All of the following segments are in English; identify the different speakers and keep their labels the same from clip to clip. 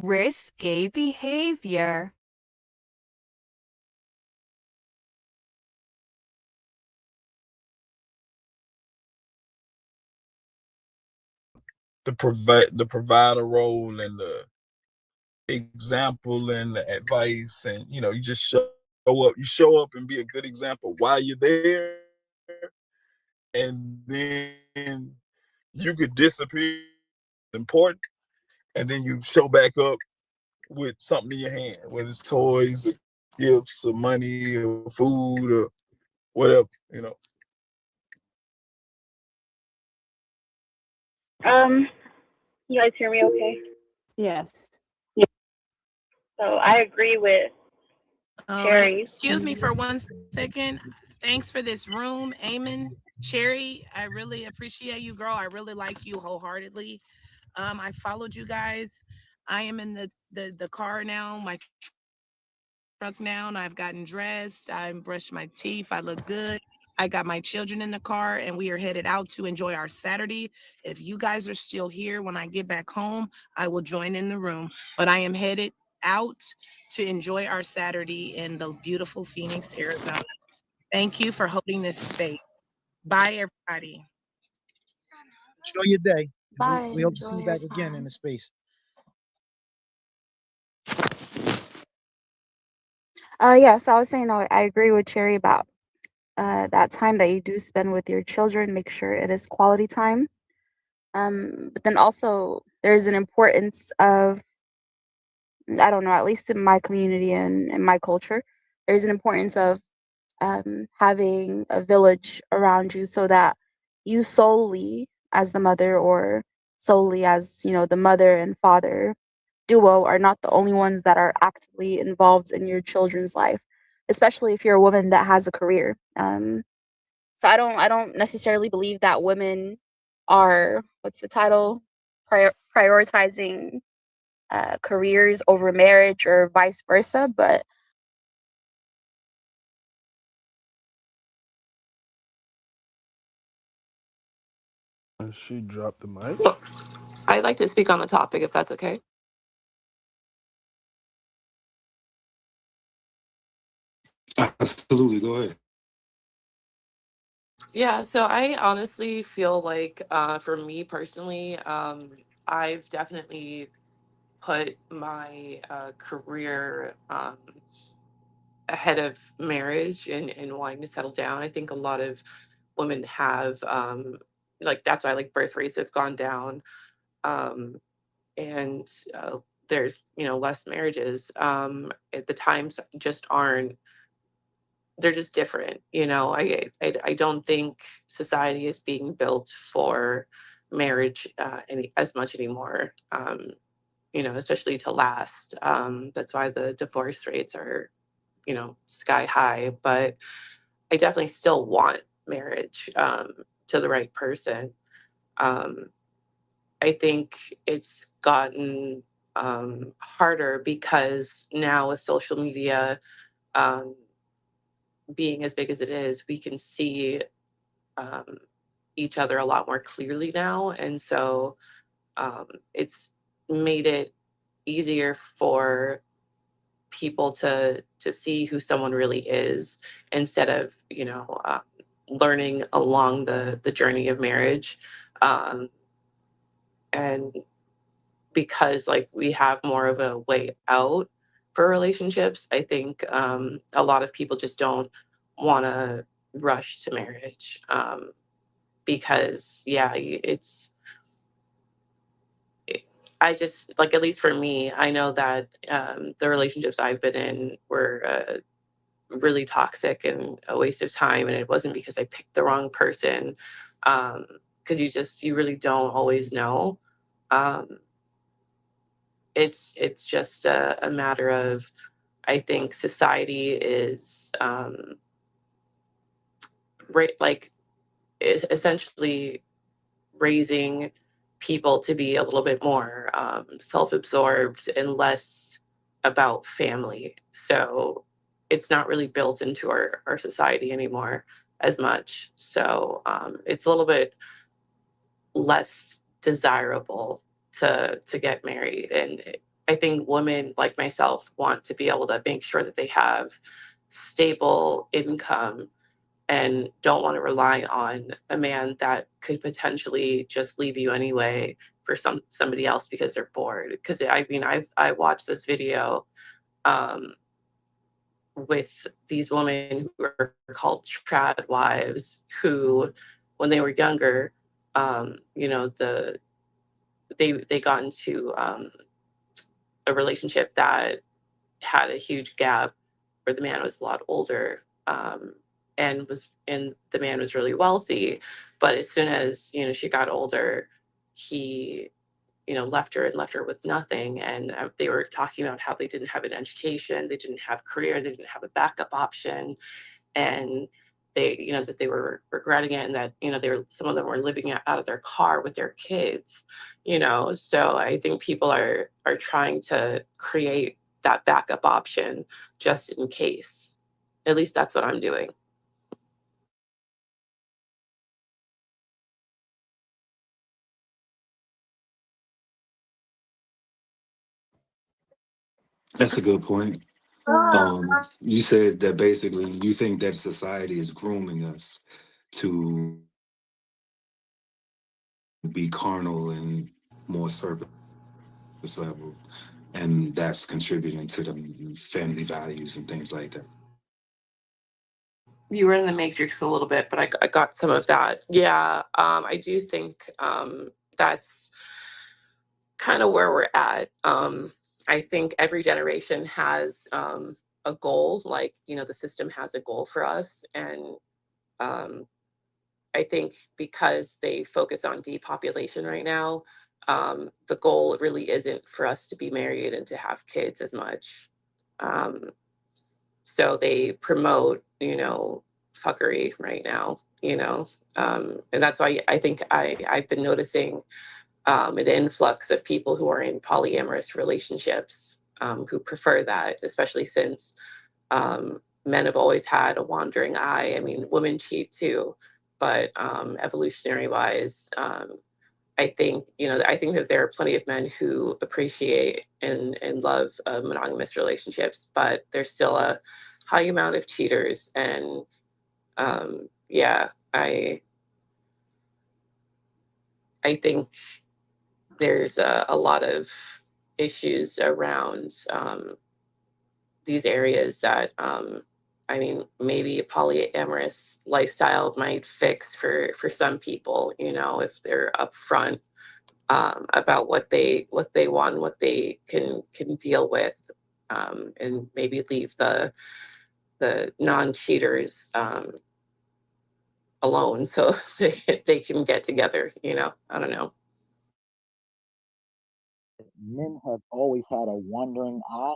Speaker 1: Risky behavior.
Speaker 2: The provider role and the example and the advice, and you just show up and be a good example while you're there, and then you could disappear. Important, and then you show back up with something in your hand, whether it's toys or gifts or money or food or whatever.
Speaker 3: Um, you guys hear me okay?
Speaker 4: Yes.
Speaker 3: Yeah. So I agree with
Speaker 5: And
Speaker 3: Cherry.
Speaker 5: excuse me for 1 second. Thanks for this room, Eamon. Cherry, I really appreciate you, girl. I really like you wholeheartedly. I followed you guys. I am in the car now, my truck now, and I've gotten dressed. I brushed my teeth. I look good. I got my children in the car, and we are headed out to enjoy our Saturday. If you guys are still here when I get back home, I will join in the room. But I am headed out to enjoy our Saturday in the beautiful Phoenix, Arizona. Thank you for holding this space. Bye, everybody.
Speaker 6: Enjoy your day.
Speaker 1: Bye.
Speaker 6: We hope to see
Speaker 1: Enjoy
Speaker 6: you
Speaker 1: your
Speaker 6: back again in
Speaker 1: time.
Speaker 6: the space.
Speaker 7: Yes, I was saying I agree with Cherry about that time that you do spend with your children. Make sure it is quality time. But then also there's an importance of, I don't know, at least in my community and in my culture, there's an importance of having a village around you, so that you solely as the mother, or solely as, the mother and father duo, are not the only ones that are actively involved in your children's life, especially if you're a woman that has a career. So I don't necessarily believe that women are, what's the title, prioritizing careers over marriage or vice versa, but
Speaker 8: She dropped the mic.
Speaker 9: I'd like to speak on the topic if that's okay.
Speaker 8: Absolutely, go ahead.
Speaker 9: Yeah, so I honestly feel like for me personally, I've definitely put my career ahead of marriage and wanting to settle down. I think a lot of women have, like, that's why like birth rates have gone down. Um, and there's, less marriages. At the times just aren't, they're just different. I don't think society is being built for marriage as much anymore. Especially to last. That's why the divorce rates are, sky high. But I definitely still want marriage to the right person. Um, I think it's gotten harder because now with social media um, being as big as it is, we can see um, each other a lot more clearly now. And so it's made it easier for people to see who someone really is instead of learning along the journey of marriage. Um, and because like we have more of a way out for relationships, I think a lot of people just don't want to rush to marriage, because yeah, I just like, at least for me, I know that the relationships I've been in were really toxic and a waste of time, and it wasn't because I picked the wrong person, because you really don't always know. um, it's just a matter of, I think society is like essentially raising people to be a little bit more self-absorbed and less about family. So it's not really built into our society anymore as much. So it's a little bit less desirable to get married, and I think women like myself want to be able to make sure that they have stable income and don't want to rely on a man that could potentially just leave you anyway for somebody else because they're bored. Because I mean, I watched this video um, with these women who are called trad wives, who, when they were younger, you know, they got into a relationship that had a huge gap where the man was a lot older, and the man was really wealthy, but as soon as she got older, he left her and left her with nothing. And they were talking about how they didn't have an education, they didn't have career, they didn't have a backup option, and that they were regretting it, and that some of them were living out of their car with their kids. So I think people are trying to create that backup option just in case. At least that's what I'm doing.
Speaker 4: That's a good point. You said that basically you think that society is grooming us to be carnal and more surface level, and that's contributing to the family values and things like that.
Speaker 9: You were in the matrix a little bit, but I got some of that. Yeah, I do think that's kind of where we're at. I think every generation has a goal, like, the system has a goal for us. And um, I think because they focus on depopulation right now, the goal really isn't for us to be married and to have kids as much. Um, so they promote, fuckery right now, and that's why I think I've been noticing an influx of people who are in polyamorous relationships, who prefer that, especially since men have always had a wandering eye. I mean, women cheat too, but evolutionary wise, I think that there are plenty of men who appreciate and love monogamous relationships, but there's still a high amount of cheaters. And yeah, I think there's a lot of issues around these areas that I mean, maybe a polyamorous lifestyle might fix for some people, if they're upfront about what they want, what they can deal with, and maybe leave the non-cheaters alone, so they can get together. I don't know.
Speaker 6: Men have always had a wandering eye.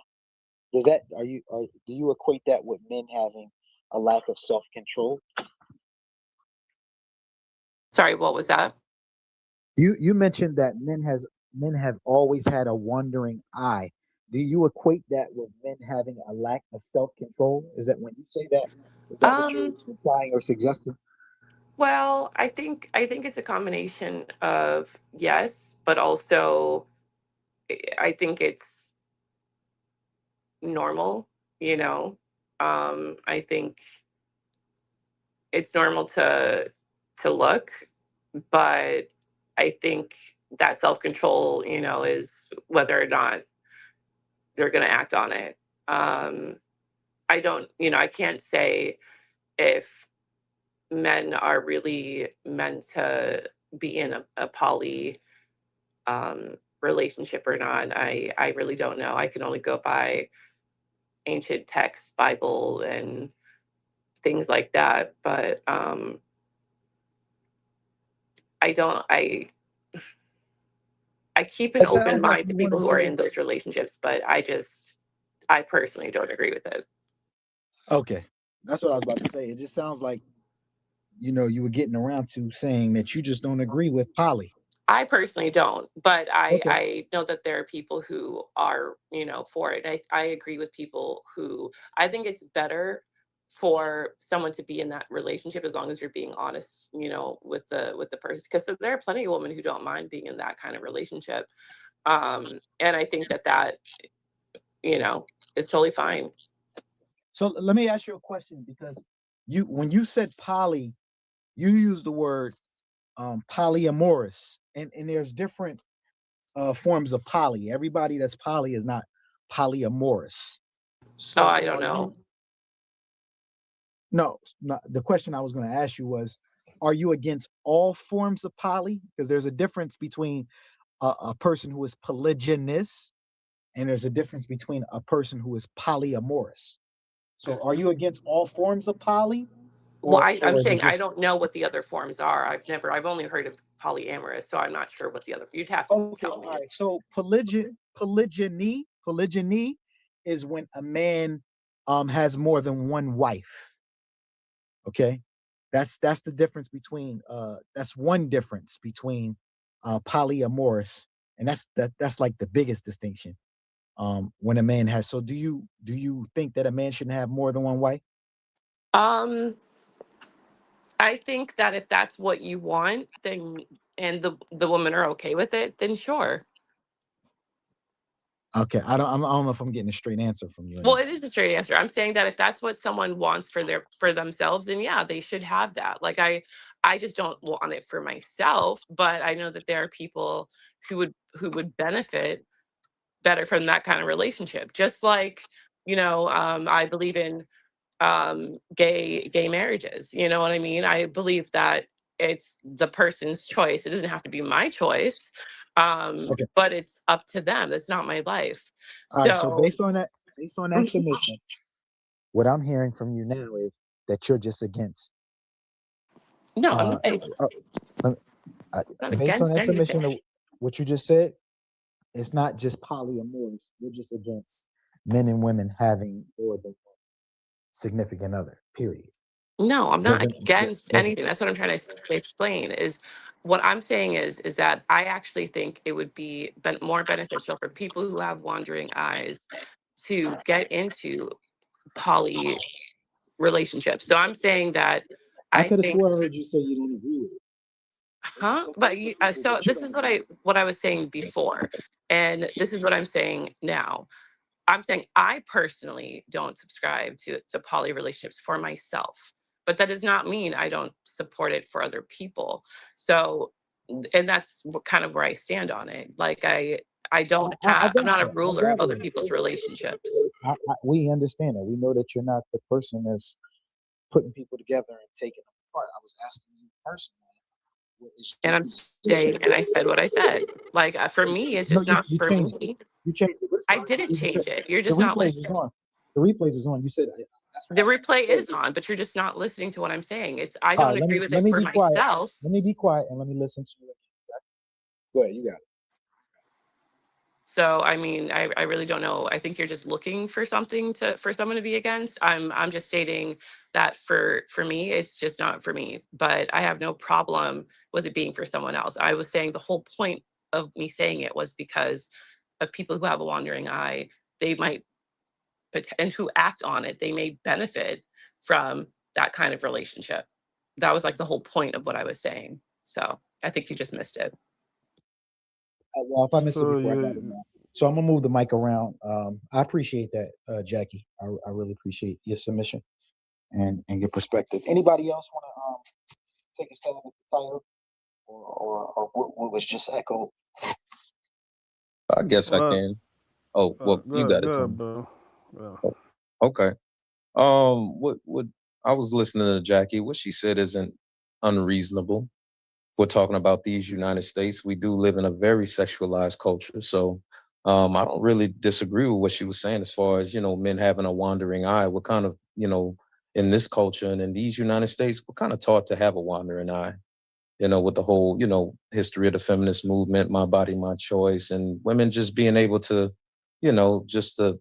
Speaker 6: Does that do you equate that with men having a lack of self-control?
Speaker 9: Sorry, what was that?
Speaker 6: You mentioned that men have always had a wandering eye. Do you equate that with men having a lack of self-control? Is that when you say that? Is that what you're
Speaker 9: Um,
Speaker 6: implying or suggesting?
Speaker 9: well, I think it's a combination of yes, but also I think it's normal, you know. I think it's normal to look, but I think that self-control, is whether or not they're going to act on it. Um, I don't, I can't say if men are really meant to be in a poly relationship or not. I really don't know. I can only go by ancient texts, Bible, and things like that. But I don't. I keep an
Speaker 6: It
Speaker 9: open
Speaker 6: sounds like
Speaker 9: mind to
Speaker 6: you want
Speaker 9: people
Speaker 6: to
Speaker 9: who are
Speaker 6: say,
Speaker 9: in those relationships, but I personally don't agree with it.
Speaker 6: okay, that's what I was about to say. It just sounds like, you were getting around to saying that you just don't agree with poly.
Speaker 9: I personally don't, but
Speaker 6: Okay.
Speaker 9: I know that there are people who are, for it. I agree with people who I think it's better for someone to be in that relationship as long as you're being honest, with the person. Because there are plenty of women who don't mind being in that kind of relationship. And I think that is totally fine.
Speaker 6: So let me ask you a question, because when you said poly, you used the word polyamorous, and there's different forms of poly. Everybody that's poly is not polyamorous.
Speaker 9: Oh,
Speaker 6: So
Speaker 9: I don't know.
Speaker 6: No, the question I was going to ask you was, are you against all forms of poly? Because there's a difference between a person who is polygynous, and there's a difference between a person who is polyamorous. So are you against all forms of poly?
Speaker 9: Well, I'm
Speaker 6: Or is it
Speaker 9: saying I
Speaker 6: just
Speaker 9: don't know what the other forms are. I've only heard of polyamorous, so I'm not sure what the other. You'd have to
Speaker 6: okay?
Speaker 9: tell
Speaker 6: All
Speaker 9: me.
Speaker 6: right. So polygyny is when a man has more than one wife. Okay, that's the difference between that's one difference between polyamorous, and that's like the biggest distinction. When a man has, so do you think that a man shouldn't have more than one wife?
Speaker 9: Um, I think that if that's what you want, then and the women are okay with it, then sure.
Speaker 6: Okay, I don't know if I'm getting a straight answer from you
Speaker 9: Well,
Speaker 6: anymore.
Speaker 9: it is a straight answer. I'm saying that if that's what someone wants for themselves, then yeah, they should have that. Like I just don't want it for myself, but I know that there are people who would benefit better from that kind of relationship. Just like, I believe in gay marriages. You know what I mean? I believe that it's the person's choice. It doesn't have to be my choice.
Speaker 6: Okay,
Speaker 9: But it's up to them. That's not my life.
Speaker 6: all right. So
Speaker 9: So
Speaker 6: based on that submission, what I'm hearing from you now is that you're just against.
Speaker 9: no, I'm
Speaker 6: Uh,
Speaker 9: not, I'm
Speaker 6: uh, lem-
Speaker 9: not
Speaker 6: Based on
Speaker 9: against
Speaker 6: that
Speaker 9: anything.
Speaker 6: submission of what you just said, it's not just polyamorous. You're just against men and women having more than one significant other. Period.
Speaker 9: No, I'm not
Speaker 6: Doesn't
Speaker 9: against anything. That's what I'm trying to explain is what I'm saying is that I actually think it would be more beneficial for people who have wandering eyes to get into poly relationships. So I'm saying that
Speaker 6: I
Speaker 9: I
Speaker 6: could have
Speaker 9: think,
Speaker 6: swore I heard you say you don't agree with it. It's
Speaker 9: huh?
Speaker 6: okay
Speaker 9: But
Speaker 6: for people,
Speaker 9: so
Speaker 6: but you
Speaker 9: this is
Speaker 6: don't
Speaker 9: what
Speaker 6: agree.
Speaker 9: I was saying before, and this is what I'm saying now. I'm saying I personally don't subscribe to poly relationships for myself, but that does not mean I don't support it for other people. So, and that's kind of where I stand on it. Like
Speaker 6: I
Speaker 9: I'm
Speaker 6: got
Speaker 9: not a
Speaker 6: that. I
Speaker 9: ruler of
Speaker 6: gather
Speaker 9: other people's relationships.
Speaker 6: we understand that. We know that you're not the person that's putting people together and taking them apart. I was asking you personally, what is
Speaker 9: And
Speaker 6: your
Speaker 9: I'm saying, and I said what I said. Like for me, it's
Speaker 6: no,
Speaker 9: just not
Speaker 6: you
Speaker 9: for
Speaker 6: changed it.
Speaker 9: me.
Speaker 6: You changed it.
Speaker 9: I
Speaker 6: Listen,
Speaker 9: didn't
Speaker 6: you said
Speaker 9: change it. You're
Speaker 6: the
Speaker 9: just not
Speaker 6: replays is
Speaker 9: listening.
Speaker 6: on. The replays is on. You said that's what
Speaker 9: The
Speaker 6: I said.
Speaker 9: replay
Speaker 6: Hey,
Speaker 9: is on, but you're just not listening to what I'm saying. I
Speaker 6: all
Speaker 9: don't
Speaker 6: right,
Speaker 9: agree with
Speaker 6: let
Speaker 9: it
Speaker 6: me
Speaker 9: for
Speaker 6: be quiet.
Speaker 9: myself.
Speaker 6: Let me be quiet and let me listen to you. Go ahead, you got it.
Speaker 9: So I mean, I really don't know. I think you're just looking for something for someone to be against. I'm just stating that for me, it's just not for me. But I have no problem with it being for someone else. I was saying the whole point of me saying it was because of people who have a wandering eye. They might and who act on it, they may benefit from that kind of relationship. That was like the whole point of what I was saying. So I think you just missed it.
Speaker 6: Well, if I missed it
Speaker 8: So
Speaker 6: before, I got it
Speaker 8: you
Speaker 6: now. So I'm gonna move the mic around. I appreciate that, Jackie. I really appreciate your submission and your perspective. Anybody else want to take a stab at the title, or what was just echoed?
Speaker 10: I guess I can. Oh, well, you got it,
Speaker 8: go
Speaker 10: Tony.
Speaker 8: ahead, bro. Yeah.
Speaker 10: Oh, okay. What I was listening to Jackie. What she said isn't unreasonable. We're talking about these United States. We do live in a very sexualized culture, so I don't really disagree with what she was saying as far as men having a wandering eye. We're kind of in this culture and in these United States, we're kind of taught to have a wandering eye. With the whole history of the feminist movement, my body, my choice, and women just being able to, just to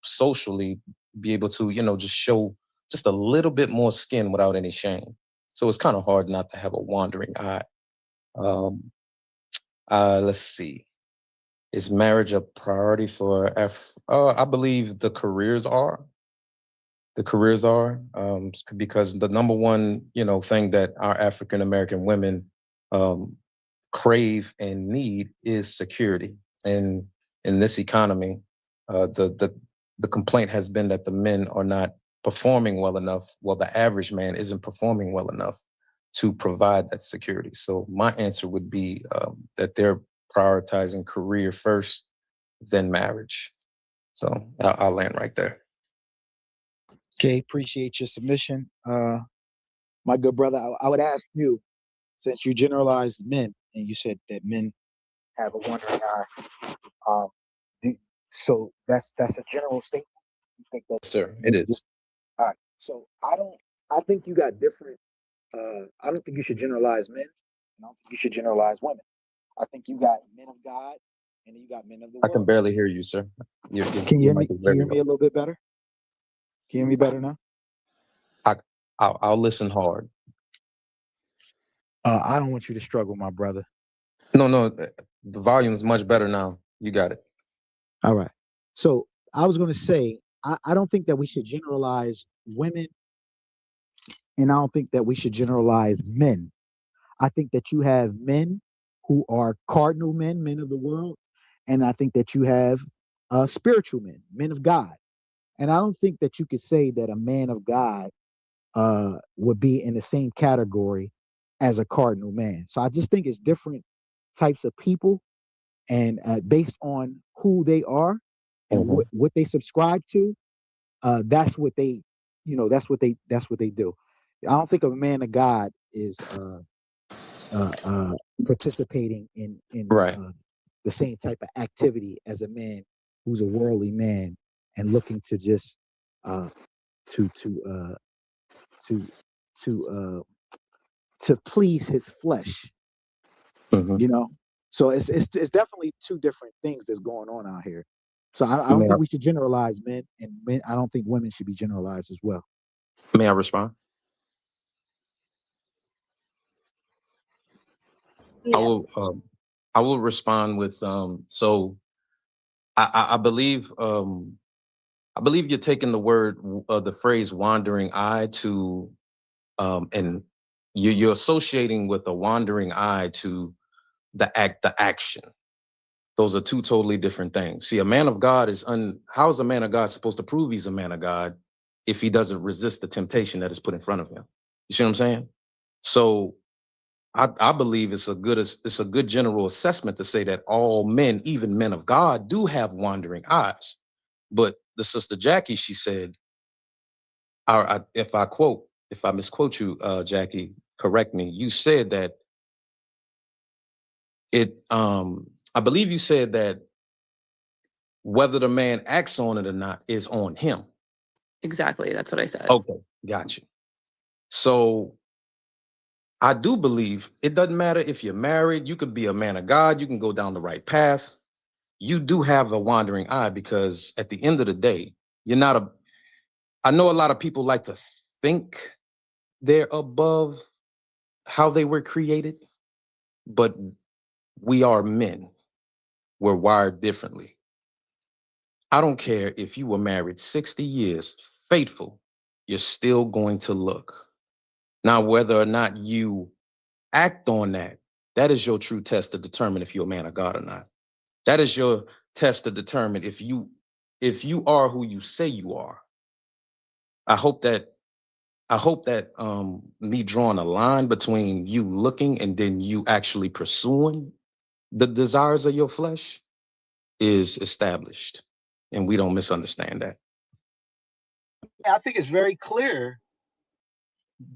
Speaker 10: socially be able to just show just a little bit more skin without any shame. So it's kind of hard not to have a wandering eye. Um, let's see. Is marriage a priority for I believe the careers are. The careers are because the number one thing that our African American women um, crave and need is security. And in this economy, the complaint has been that the men are not performing well enough. Well, the average man isn't performing well enough to provide that security. So my answer would be that they're prioritizing career first, then marriage. So I'll land right there.
Speaker 6: Okay, appreciate your submission. My good brother, I would ask you, since you generalized men and you said that men have a wandering eye, um, so that's a general statement. You think that,
Speaker 10: Sir, it is.
Speaker 6: all right. So I think you got different. I don't think you should generalize men. And I don't think you should generalize women. I think you got men of God, and then you got men of the
Speaker 10: I can
Speaker 6: world.
Speaker 10: barely hear you, sir.
Speaker 6: Can you hear me? Can you hear me a little bit better? Can you hear me better now?
Speaker 10: I'll listen hard.
Speaker 6: I don't want you to struggle, my brother.
Speaker 10: No, the volume is much better now. You got it.
Speaker 6: All right. So I was going to say, I don't think that we should generalize women, and I don't think that we should generalize men. I think that you have men who are cardinal men, men of the world, and I think that you have spiritual men, men of God. And I don't think that you could say that a man of God would be in the same category as a cardinal man. So I just think it's different types of people, and based on who they are and what they subscribe to, that's what they, that's what they do. I don't think a man of God is participating in
Speaker 10: Right.
Speaker 6: the same type of activity as a man who's a worldly man and looking to just to to uh, to to please his flesh,
Speaker 10: Mhm.
Speaker 6: you know. So it's definitely two different things that's going on out here. So I don't
Speaker 10: May I,
Speaker 6: think we should generalize men, and men. I don't think women should be generalized as well.
Speaker 10: may I respond?
Speaker 5: Yes.
Speaker 10: I will respond with so I believe you're taking the word the phrase wandering eye to and you're associating with a wandering eye to the action. Those are two totally different things. See, a man of God how is a man of God supposed to prove he's a man of God if he doesn't resist the temptation that is put in front of him? You see what I'm saying? So I believe it's a good general assessment to say that all men, even men of God, do have wandering eyes. But the sister Jackie, she said, if I misquote you, Jackie, correct me. You said that I believe you said that whether the man acts on it or not is on him.
Speaker 9: Exactly. That's what I said.
Speaker 10: Okay, gotcha. So I do believe it doesn't matter if you're married, you could be a man of God, you can go down the right path. You do have a wandering eye because at the end of the day, you're not a, I know a lot of people like to think they're above how they were created, but we are men. We're wired differently. I don't care if you were married 60 years, faithful, you're still going to look. Now, whether or not you act on that, that is your true test to determine if you're a man of God or not. That is your test to determine if you are who you say you are. I hope that me drawing a line between you looking and then you actually pursuing the desires of your flesh is established, and we don't misunderstand that.
Speaker 6: I think it's very clear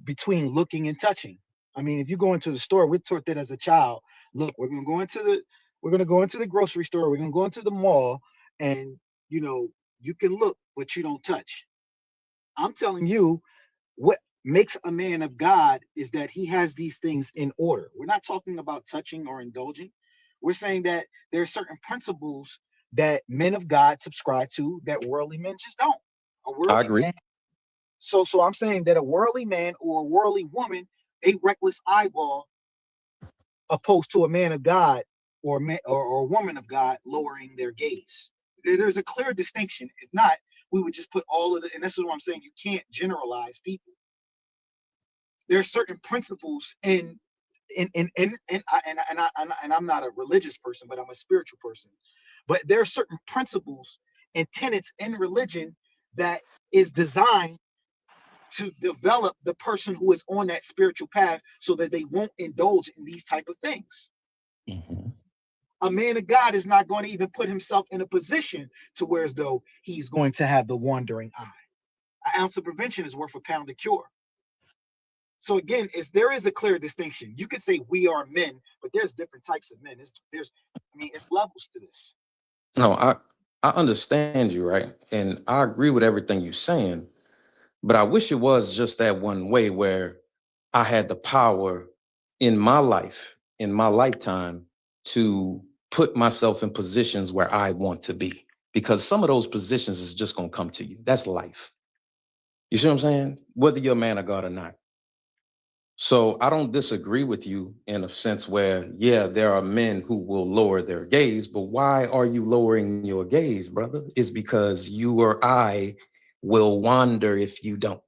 Speaker 6: between looking and touching. I mean, if you go into the store, we're taught that as a child. Look, we're gonna go into the grocery store, we're gonna go into the mall, and you can look, but you don't touch. I'm telling you, what makes a man of God is that he has these things in order. We're not talking about touching or indulging. We're saying that there are certain principles that men of God subscribe to that worldly men just don't. A
Speaker 10: I
Speaker 6: worldly
Speaker 10: agree.
Speaker 6: man. So I'm saying that a worldly man or a worldly woman, a reckless eyeball, opposed to a man of God or a woman of God lowering their gaze. There's a clear distinction. If not, we would just put all of it. And this is what I'm saying. You can't generalize people. There's certain principles and I'm not a religious person, but I'm a spiritual person. But there are certain principles and tenets in religion that is designed to develop the person who is on that spiritual path so that they won't indulge in these type of things.
Speaker 10: Mhm.
Speaker 6: A man of God is not going to even put himself in a position to where as though he's going to have the wandering eye. An ounce of prevention is worth a pound of cure. So again, there is a clear distinction. You could say we are men, but there's different types of men. It's levels to this.
Speaker 10: No, I understand you, right? And I agree with everything you're saying, but I wish it was just that one way where I had the power in my life, in my lifetime, to put myself in positions where I want to be. Because some of those positions is just gonna come to you. That's life. You see what I'm saying? Whether you're a man of God or not. So I don't disagree with you in a sense where, yeah, there are men who will lower their gaze, but why are you lowering your gaze, brother? It's because you or I will wander if you don't.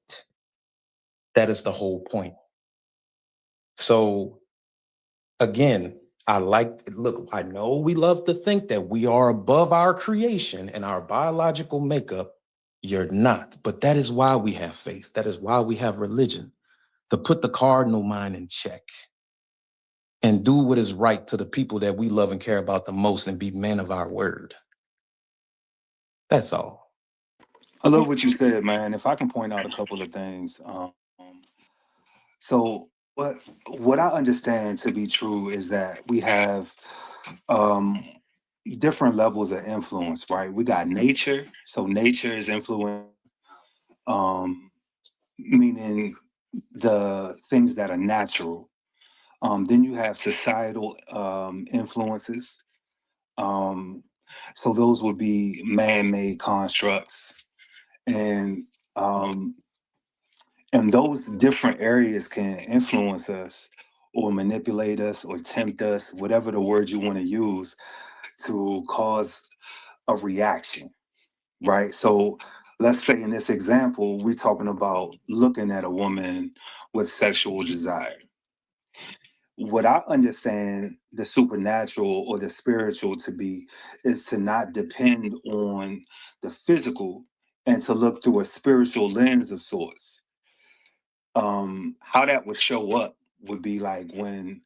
Speaker 10: That is the whole point. So again, I know we love to think that we are above our creation and our biological makeup. You're not, but that is why we have faith. That is why we have religion, to put the cardinal mind in check and do what is right to the people that we love and care about the most and be men of our word. That's all.
Speaker 4: I love what you said, man. If I can point out a couple of things. So what I understand to be true is that we have um, different levels of influence, right? We got nature. So nature is influence, um, meaning the things that are natural. Then you have societal influences. Um, so those would be man-made constructs, and um, and those different areas can influence us, or manipulate us, or tempt us, whatever the word you want to use, to cause a reaction, right? So let's say in this example, we're talking about looking at a woman with sexual desire. What I understand the supernatural or the spiritual to be is to not depend on the physical and to look through a spiritual lens of sorts. How that would show up would be like when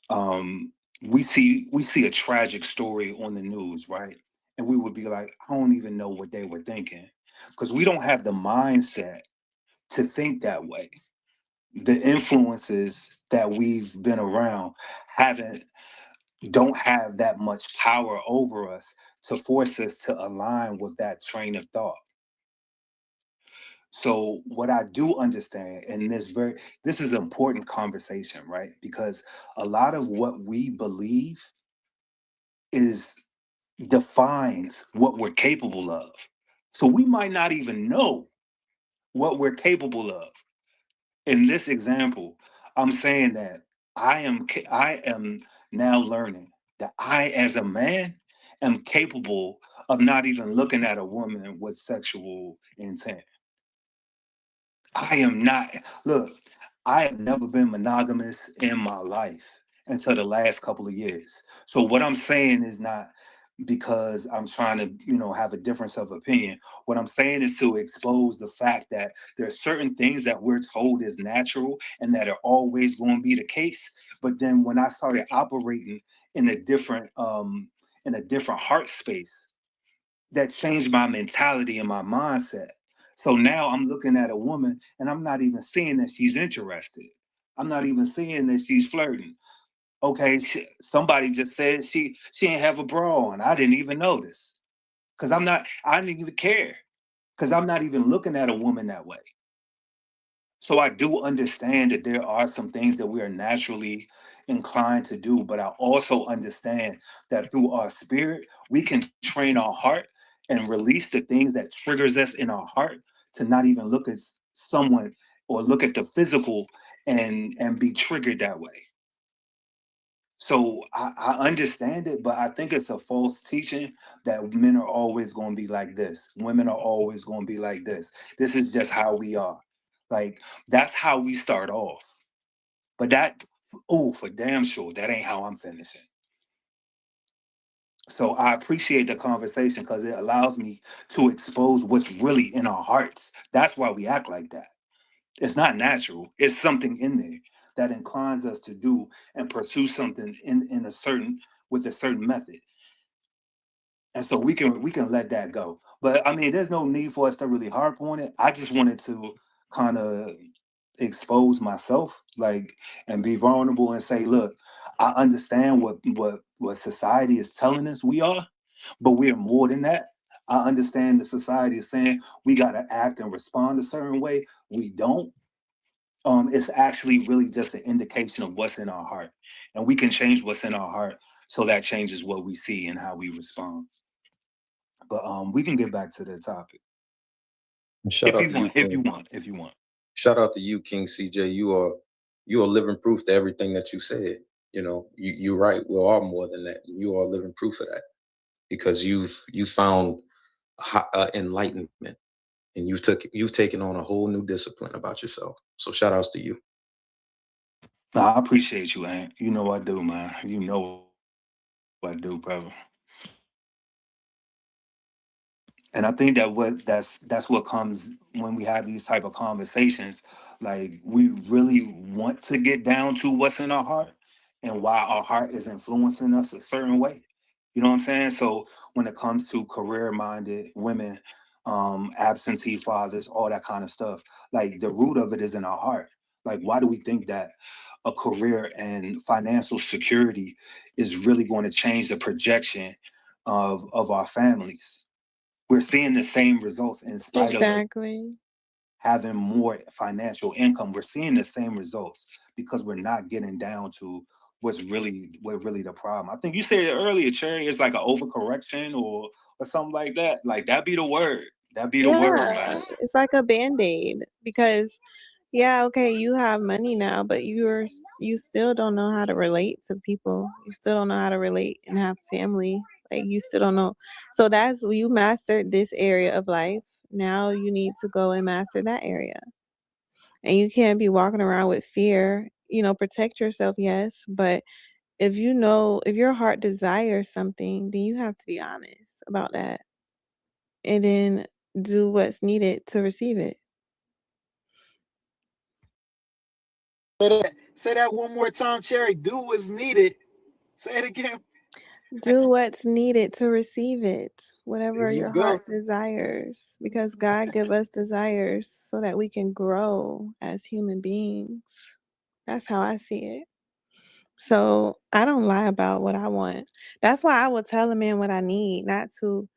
Speaker 4: um, we see a tragic story on the news, right? And we would be like, I don't even know what they were thinking, because we don't have the mindset to think that way. The influences that we've been around haven't don't have that much power over us to force us to align with that train of thought. So what I do understand, and this is an important conversation, right? Because a lot of what we believe is defines what we're capable of. So we might not even know what we're capable of. In this example, I'm saying that I am now learning that I, as a man, am capable of not even looking at a woman with sexual intent. I am not. Look, I have never been monogamous in my life until the last couple of years. So what I'm saying is not because I'm trying to, have a difference of opinion. What I'm saying is to expose the fact that there are certain things that we're told is natural and that are always going to be the case. But then when I started operating in a different heart space, that changed my mentality and my mindset. So now I'm looking at a woman and I'm not even seeing that she's interested. I'm not even seeing that she's flirting. Okay, somebody just said she ain't have a bra on. I didn't even notice because I didn't even care because I'm not even looking at a woman that way. So I do understand that there are some things that we are naturally inclined to do, but I also understand that through our spirit, we can train our heart and release the things that triggers us in our heart to not even look at someone or look at the physical and be triggered that way. So I understand it, but I think it's a false teaching that men are always going to be like this. Women are always going to be like this. This is just how we are. Like, that's how we start off. But that For damn sure, that ain't how I'm finishing. So I appreciate the conversation because it allows me to expose what's really in our hearts. That's why we act like that. It's not natural. It's something in there that inclines us to do and pursue something in a certain with a certain method. And so we can let that go. But I mean, there's no need for us to really harp on it. I just wanted to kind of expose myself, like, and be vulnerable and say, look, I understand what society is telling us we are, but we're more than that. I understand the society is saying we gotta act and respond a certain way. We don't. It's actually really just an indication of what's in our heart, and we can change what's in our heart, so that changes what we see and how we respond. But we can get back to the topic
Speaker 10: And shout out to you, King.
Speaker 4: if you want.
Speaker 10: Shout out to you, King CJ. You are living proof to everything that you said. You know, you're right. We are more than that. You are living proof of that because you found enlightenment and you've taken on a whole new discipline about yourself. So shout outs to you.
Speaker 4: Nah, I appreciate you, Aunt. You know I do, man. You know I do, brother. And I think that's what comes when we have these type of conversations. Like, we really want to get down to what's in our heart and why our heart is influencing us a certain way. You know what I'm saying? So when it comes to career minded women, absentee fathers, all that kind of stuff, like, the root of it is in our heart. Like, why do we think that a career and financial security is really going to change the projection of our families? We're seeing the same results in spite of
Speaker 11: Exactly.
Speaker 4: having more financial income. We're seeing the same results because we're not getting down to what really the problem. I think you said it earlier, Cherry, it's like an overcorrection or something like that. Like, that be the word. That be the word, man.
Speaker 11: Yeah, it's like a band-aid because yeah, okay, you have money now, but you still don't know how to relate to people. You still don't know how to relate and have family. Like, you still don't know. So that's you mastered this area of life. Now you need to go and master that area. And you can't be walking around with fear. Protect yourself, yes, but if your heart desires something, then you have to be honest about that and then do what's needed to receive it.
Speaker 6: Say that one more time, Cherry. Do what's needed. Say it again.
Speaker 11: Do what's needed to receive it,
Speaker 6: There
Speaker 11: whatever
Speaker 6: you
Speaker 11: your
Speaker 6: go.
Speaker 11: heart desires, because God give us desires so that we can grow as human beings. That's how I see it. So I don't lie about what I want. That's why I will tell a man what I need, not to,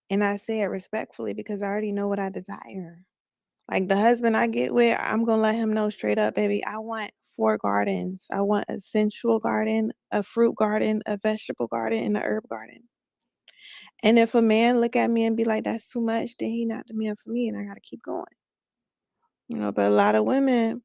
Speaker 11: and I say it respectfully because I already know what I desire. Like, the husband I get with, I'm gonna let him know straight up, baby, I want 4 gardens. I want a sensual garden, a fruit garden, a vegetable garden, and a herb garden. And if a man look at me and be like, that's too much, then he not the man for me, and I gotta keep going. But a lot of women,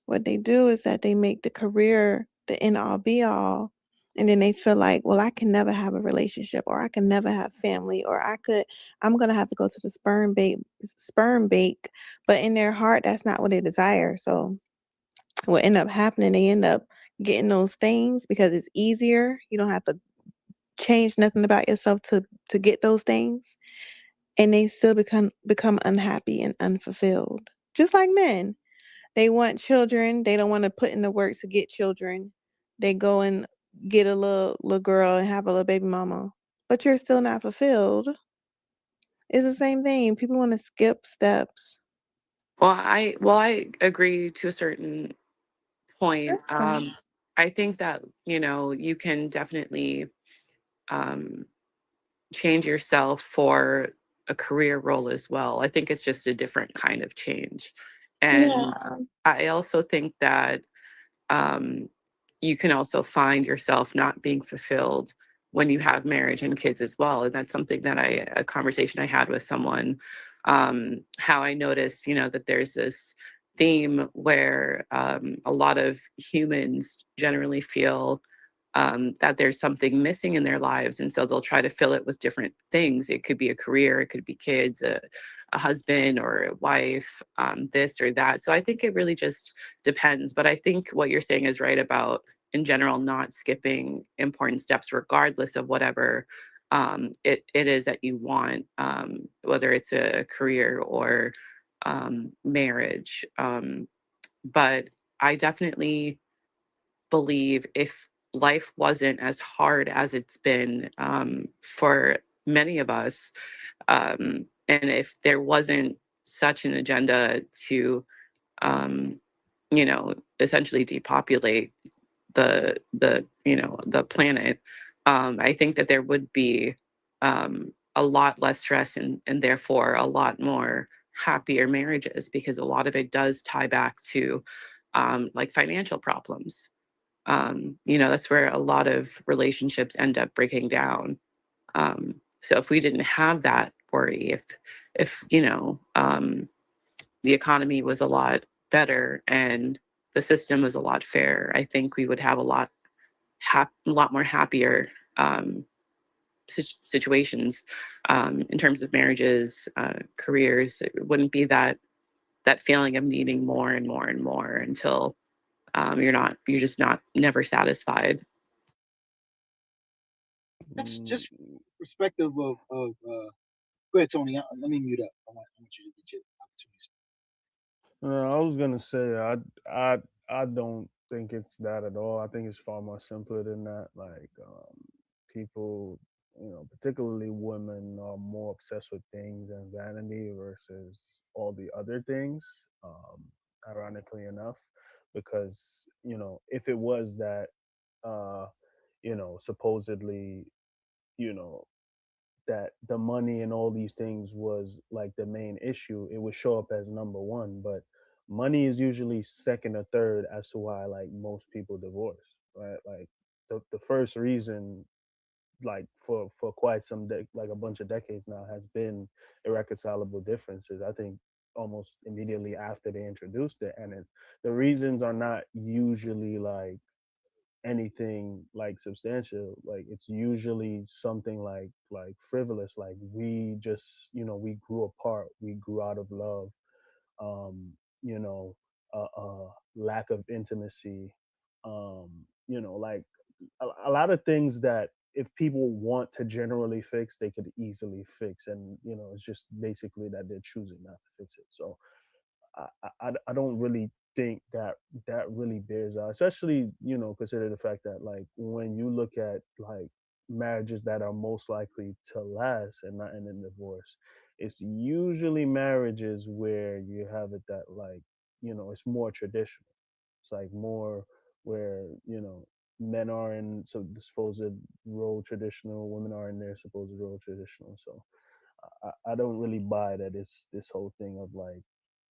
Speaker 11: what they do is that they make the career the end all be all, and then they feel like, well, I can never have a relationship, or I can never have family, or I'm gonna have to go to the sperm bake, but in their heart, that's not what they desire. So what end up happening, they end up getting those things because it's easier. You don't have to change nothing about yourself to get those things, and they still become unhappy and unfulfilled. Just like men. They want children. They don't want to put in the work to get children. They go and get a little girl and have a little baby mama. But you're still not fulfilled. It's the same thing. People want to skip steps.
Speaker 9: Well, I agree to a certain point.
Speaker 11: That's fine.
Speaker 9: I think that, you can definitely um, change yourself for a career role as well. I think it's just a different kind of change. And
Speaker 11: Yeah.
Speaker 9: I also think that um, you can also find yourself not being fulfilled when you have marriage and kids as well. And that's something that a conversation I had with someone, how I noticed, that there's this theme where a lot of humans generally feel that there's something missing in their lives. And so they'll try to fill it with different things. It could be a career, it could be kids, a husband or a wife, this or that. So I think it really just depends. But I think what you're saying is right about, in general, not skipping important steps, regardless of whatever it is that you want, whether it's a career or marriage. But I definitely believe if life wasn't as hard as it's been for many of us, and if there wasn't such an agenda to, um, essentially depopulate the planet, I think that there would be a lot less stress and therefore a lot more happier marriages, because a lot of it does tie back to like financial problems. That's where a lot of relationships end up breaking down. So if we didn't have that worry, if the economy was a lot better and the system was a lot fairer, I think we would have a lot more happier situations in terms of marriages, careers. It wouldn't be that feeling of needing more and more and more until you're just not never satisfied.
Speaker 6: Just perspective of go ahead, Tony. Let me mute up. I want you to get your opportunity.
Speaker 8: I was gonna say I don't think it's that at all. I think it's far more simpler than that. Like people, particularly women, are more obsessed with things and vanity versus all the other things. Ironically enough, because if it was that, uh, supposedly, you know, that the money and all these things was like the main issue, it would show up as number one. But money is usually second or third as to why like most people divorce, right? Like the first reason, like for quite like a bunch of decades now, has been irreconcilable differences. I think almost immediately after they introduced it, and the reasons are not usually like anything like substantial. Like it's usually something like frivolous, like we just we grew apart, we grew out of love, um you know lack of intimacy, um like a lot of things that if people want to generally fix, they could easily fix. And it's just basically that they're choosing not to fix it. So I don't really think that that really bears out, especially consider the fact that like when you look at like marriages that are most likely to last and not end in divorce, it's usually marriages where you have it that like it's more traditional. It's like more where men are in so the supposed role traditional, women are in their supposed role traditional. So I don't really buy that it's this whole thing of like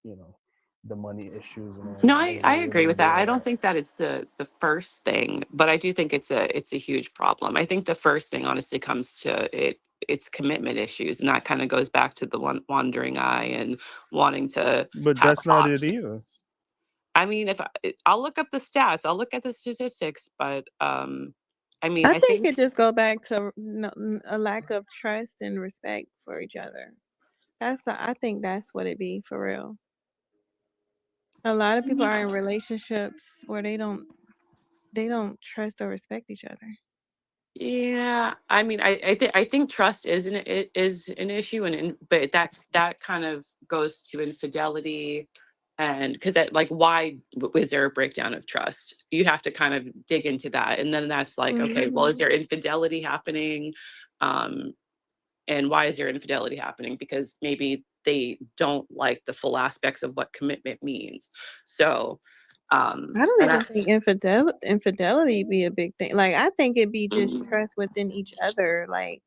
Speaker 8: you know the money issues and all
Speaker 9: No,
Speaker 8: that. It
Speaker 9: I
Speaker 8: doesn't
Speaker 9: agree
Speaker 8: really
Speaker 9: with that. I
Speaker 8: bear
Speaker 9: don't
Speaker 8: out.
Speaker 9: think that it's the first thing, but I do think it's a huge problem. I think the first thing honestly comes to it's commitment issues, and that kind of goes back to the wandering eye and wanting to
Speaker 8: But
Speaker 9: have
Speaker 8: that's not it either.
Speaker 9: options. I mean, I'll look up the stats, I'll look at the statistics, but I mean,
Speaker 11: I
Speaker 9: I
Speaker 11: think
Speaker 9: think
Speaker 11: it just go back to a lack of trust and respect for each other. I think that's what it be for real. A lot of people are in relationships where they don't trust or respect each other.
Speaker 9: yeah, I mean, I think trust is an issue, but that kind of goes to infidelity, and because that like why was there a breakdown of trust? You have to kind of dig into that, and then that's like, okay, well, is
Speaker 11: Hmm.
Speaker 9: there infidelity happening, um, and why is there infidelity happening? Because maybe they don't like the full aspects of what commitment means. So,
Speaker 11: I don't
Speaker 9: and
Speaker 11: even think infidelity be a big thing. Like I think it be just trust within each other. Like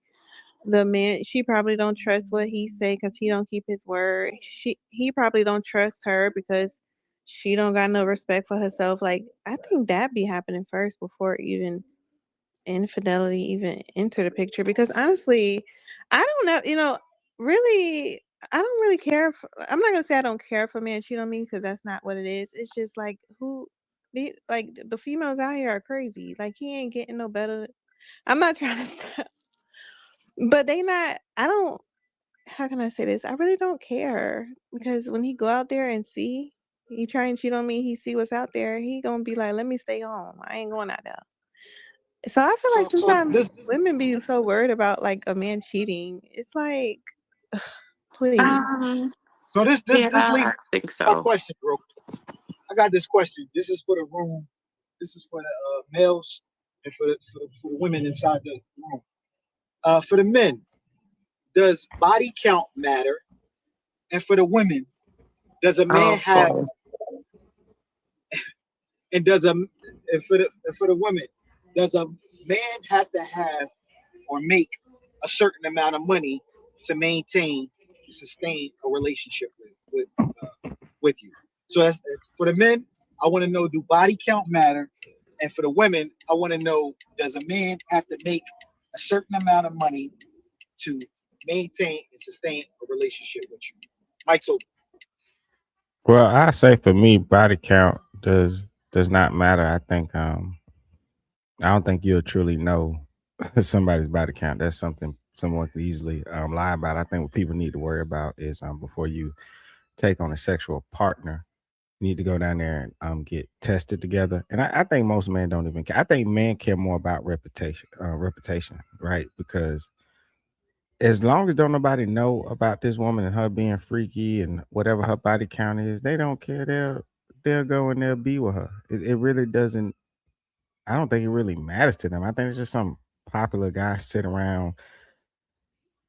Speaker 11: the man, she probably don't trust what he say because he don't keep his word. He probably don't trust her because she don't got no respect for herself. Like I think that be happening first before even infidelity even enter the picture. Because honestly, I don't know. Really, I don't really care. I'm not gonna say I don't care for men cheat on me because that's not what it is. It's just like who. The females out here are crazy. Like he ain't getting no better. I'm not trying to, but they not. I don't. How can I say this? I really don't care because when he go out there and see, he try and cheat on me. He see what's out there. He gonna be like, "Let me stay home. I ain't going out there." So I feel like
Speaker 6: So
Speaker 11: sometimes
Speaker 6: this
Speaker 11: women be so worried about like a man cheating. It's like, please.
Speaker 9: Um,
Speaker 6: this
Speaker 9: yeah,
Speaker 6: leads
Speaker 9: I
Speaker 6: to
Speaker 9: think
Speaker 6: my
Speaker 9: so.
Speaker 6: question, bro. I got this question. This is for the room. This is for the males and for the women inside the room. For the men, does body count matter? And for the women, does a man
Speaker 9: Oh
Speaker 6: have
Speaker 9: boy.
Speaker 6: and does a and for the women, does a man have to have or make a certain amount of money to maintain and sustain a relationship with you? So that's for the men. I want to know, do body count matter? And for the women, I want to know, does a man have to make a certain amount of money to maintain and sustain a relationship with you? Mike's open.
Speaker 12: Well, I say for me, body count does not matter. I don't think you'll truly know somebody's body count. That's something someone could easily lie about. I think what people need to worry about is before you take on a sexual partner, you need to go down there and get tested together. And I think most men don't even care. I think men care more about reputation, right? Because as long as don't nobody know about this woman and her being freaky and whatever her body count is, they don't care. They'll go and they'll be with her. It really doesn't. I don't think it really matters to them. I think it's just some popular guys sit around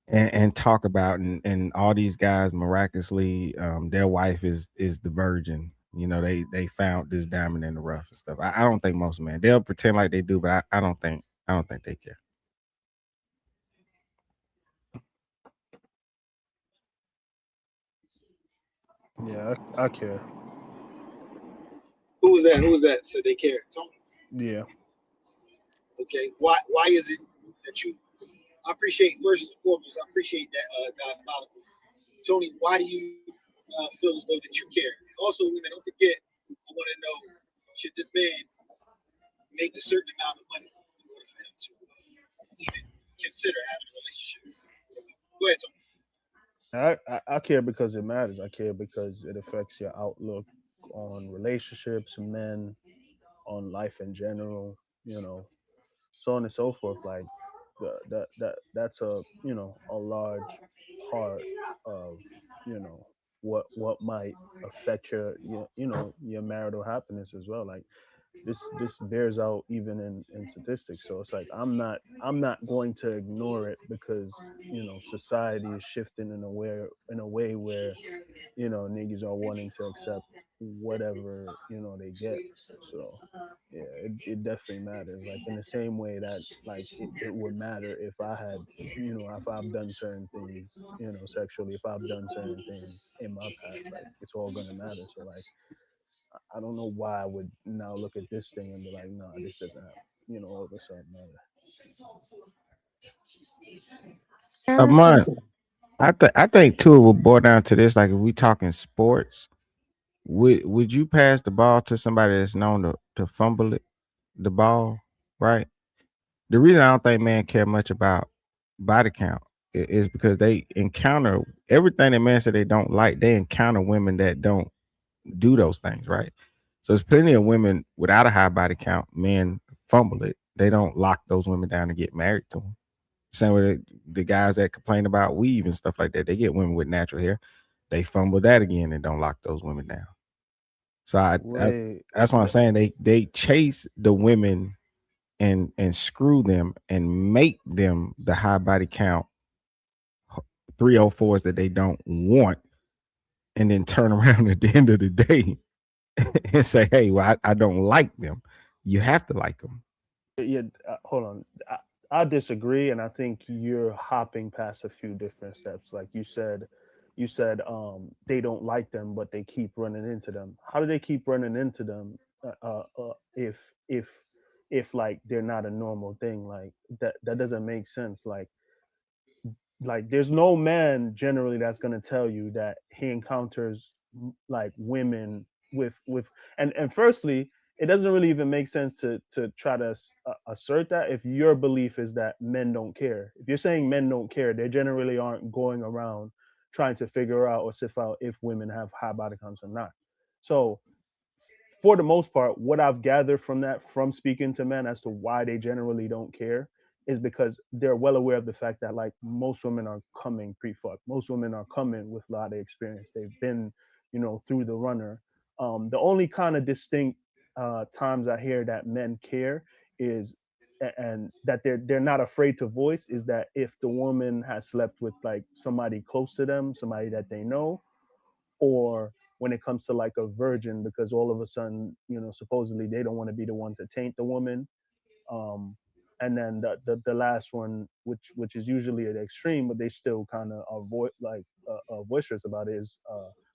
Speaker 12: and talk about, and all these guys miraculously, their wife is the virgin. You know, they found this diamond in the rough and stuff. I don't think most men, they'll pretend like they do, but I don't think they care.
Speaker 8: Yeah, I care.
Speaker 6: Who was that? Who was that? So they care. Tony.
Speaker 8: Yeah.
Speaker 6: Okay. Why is it that you? I appreciate first and foremost. I appreciate that diabolical. Tony, why do you feel as though that you care? Also, women, don't forget. I want to know: should this man make a certain amount of money in order for him to even consider having a relationship? Go ahead, Tony.
Speaker 8: I care because it matters. I care because it affects your outlook on relationships, men, on life in general, you know, so on and so forth. Like that's a a large part of what might affect your marital happiness as well. Like this bears out even in statistics. So it's like I'm not going to ignore it because society is shifting in a way where niggas are wanting to accept whatever they get. So yeah, it definitely matters. Like in the same way that like it would matter if I had if I've done certain things sexually, if I've done certain things in my past, like it's all gonna matter. So like I don't know why I would now look at this thing and be like, nah, this doesn't have all of a sudden matter.
Speaker 12: A
Speaker 11: Yeah,
Speaker 12: month. I think too it will boil down to this. Like if we talking sports, would you pass the ball to somebody that's known to fumble the ball, right? The reason I don't think men care much about body count is because they encounter everything that men say they don't like. They encounter women that don't do those things, right? So there's plenty of women without a high body count. Men fumble it. They don't lock those women down to get married to them. Same with the guys that complain about weave and stuff like that. They get women with natural hair. They fumble that again and don't lock those women down. So
Speaker 8: Wait,
Speaker 12: that's what I'm
Speaker 8: the,
Speaker 12: saying. They chase the women and screw them and make them the high body count 304s that they don't want, and then turn around at the end of the day and say, "Hey, well, I don't like them." You have to like them.
Speaker 8: yeah, hold on. I disagree, and I think you're hopping past a few different steps. Like you said they don't like them, but they keep running into them. How do they keep running into them if like they're not a normal thing? Like that doesn't make sense. Like there's no man generally that's going to tell you that he encounters like women with and firstly it doesn't really even make sense to try to assert that if your belief is that men don't care. If you're saying men don't care, they generally aren't going around trying to figure out or sift out if women have high body counts or not. So for the most part, what I've gathered from that, from speaking to men as to why they generally don't care, is because they're well aware of the fact that like most women are coming pre-fuck. Most women are coming with a lot of experience. They've been, through the runner. The only kind of distinct times I hear that men care is and that they're not afraid to voice is that if the woman has slept with like somebody close to them, somebody that they know, or when it comes to like a virgin, because all of a sudden, supposedly they don't want to be the one to taint the woman. And then the last one, which is usually at extreme, but they still kind of avoid like boisterous about it, is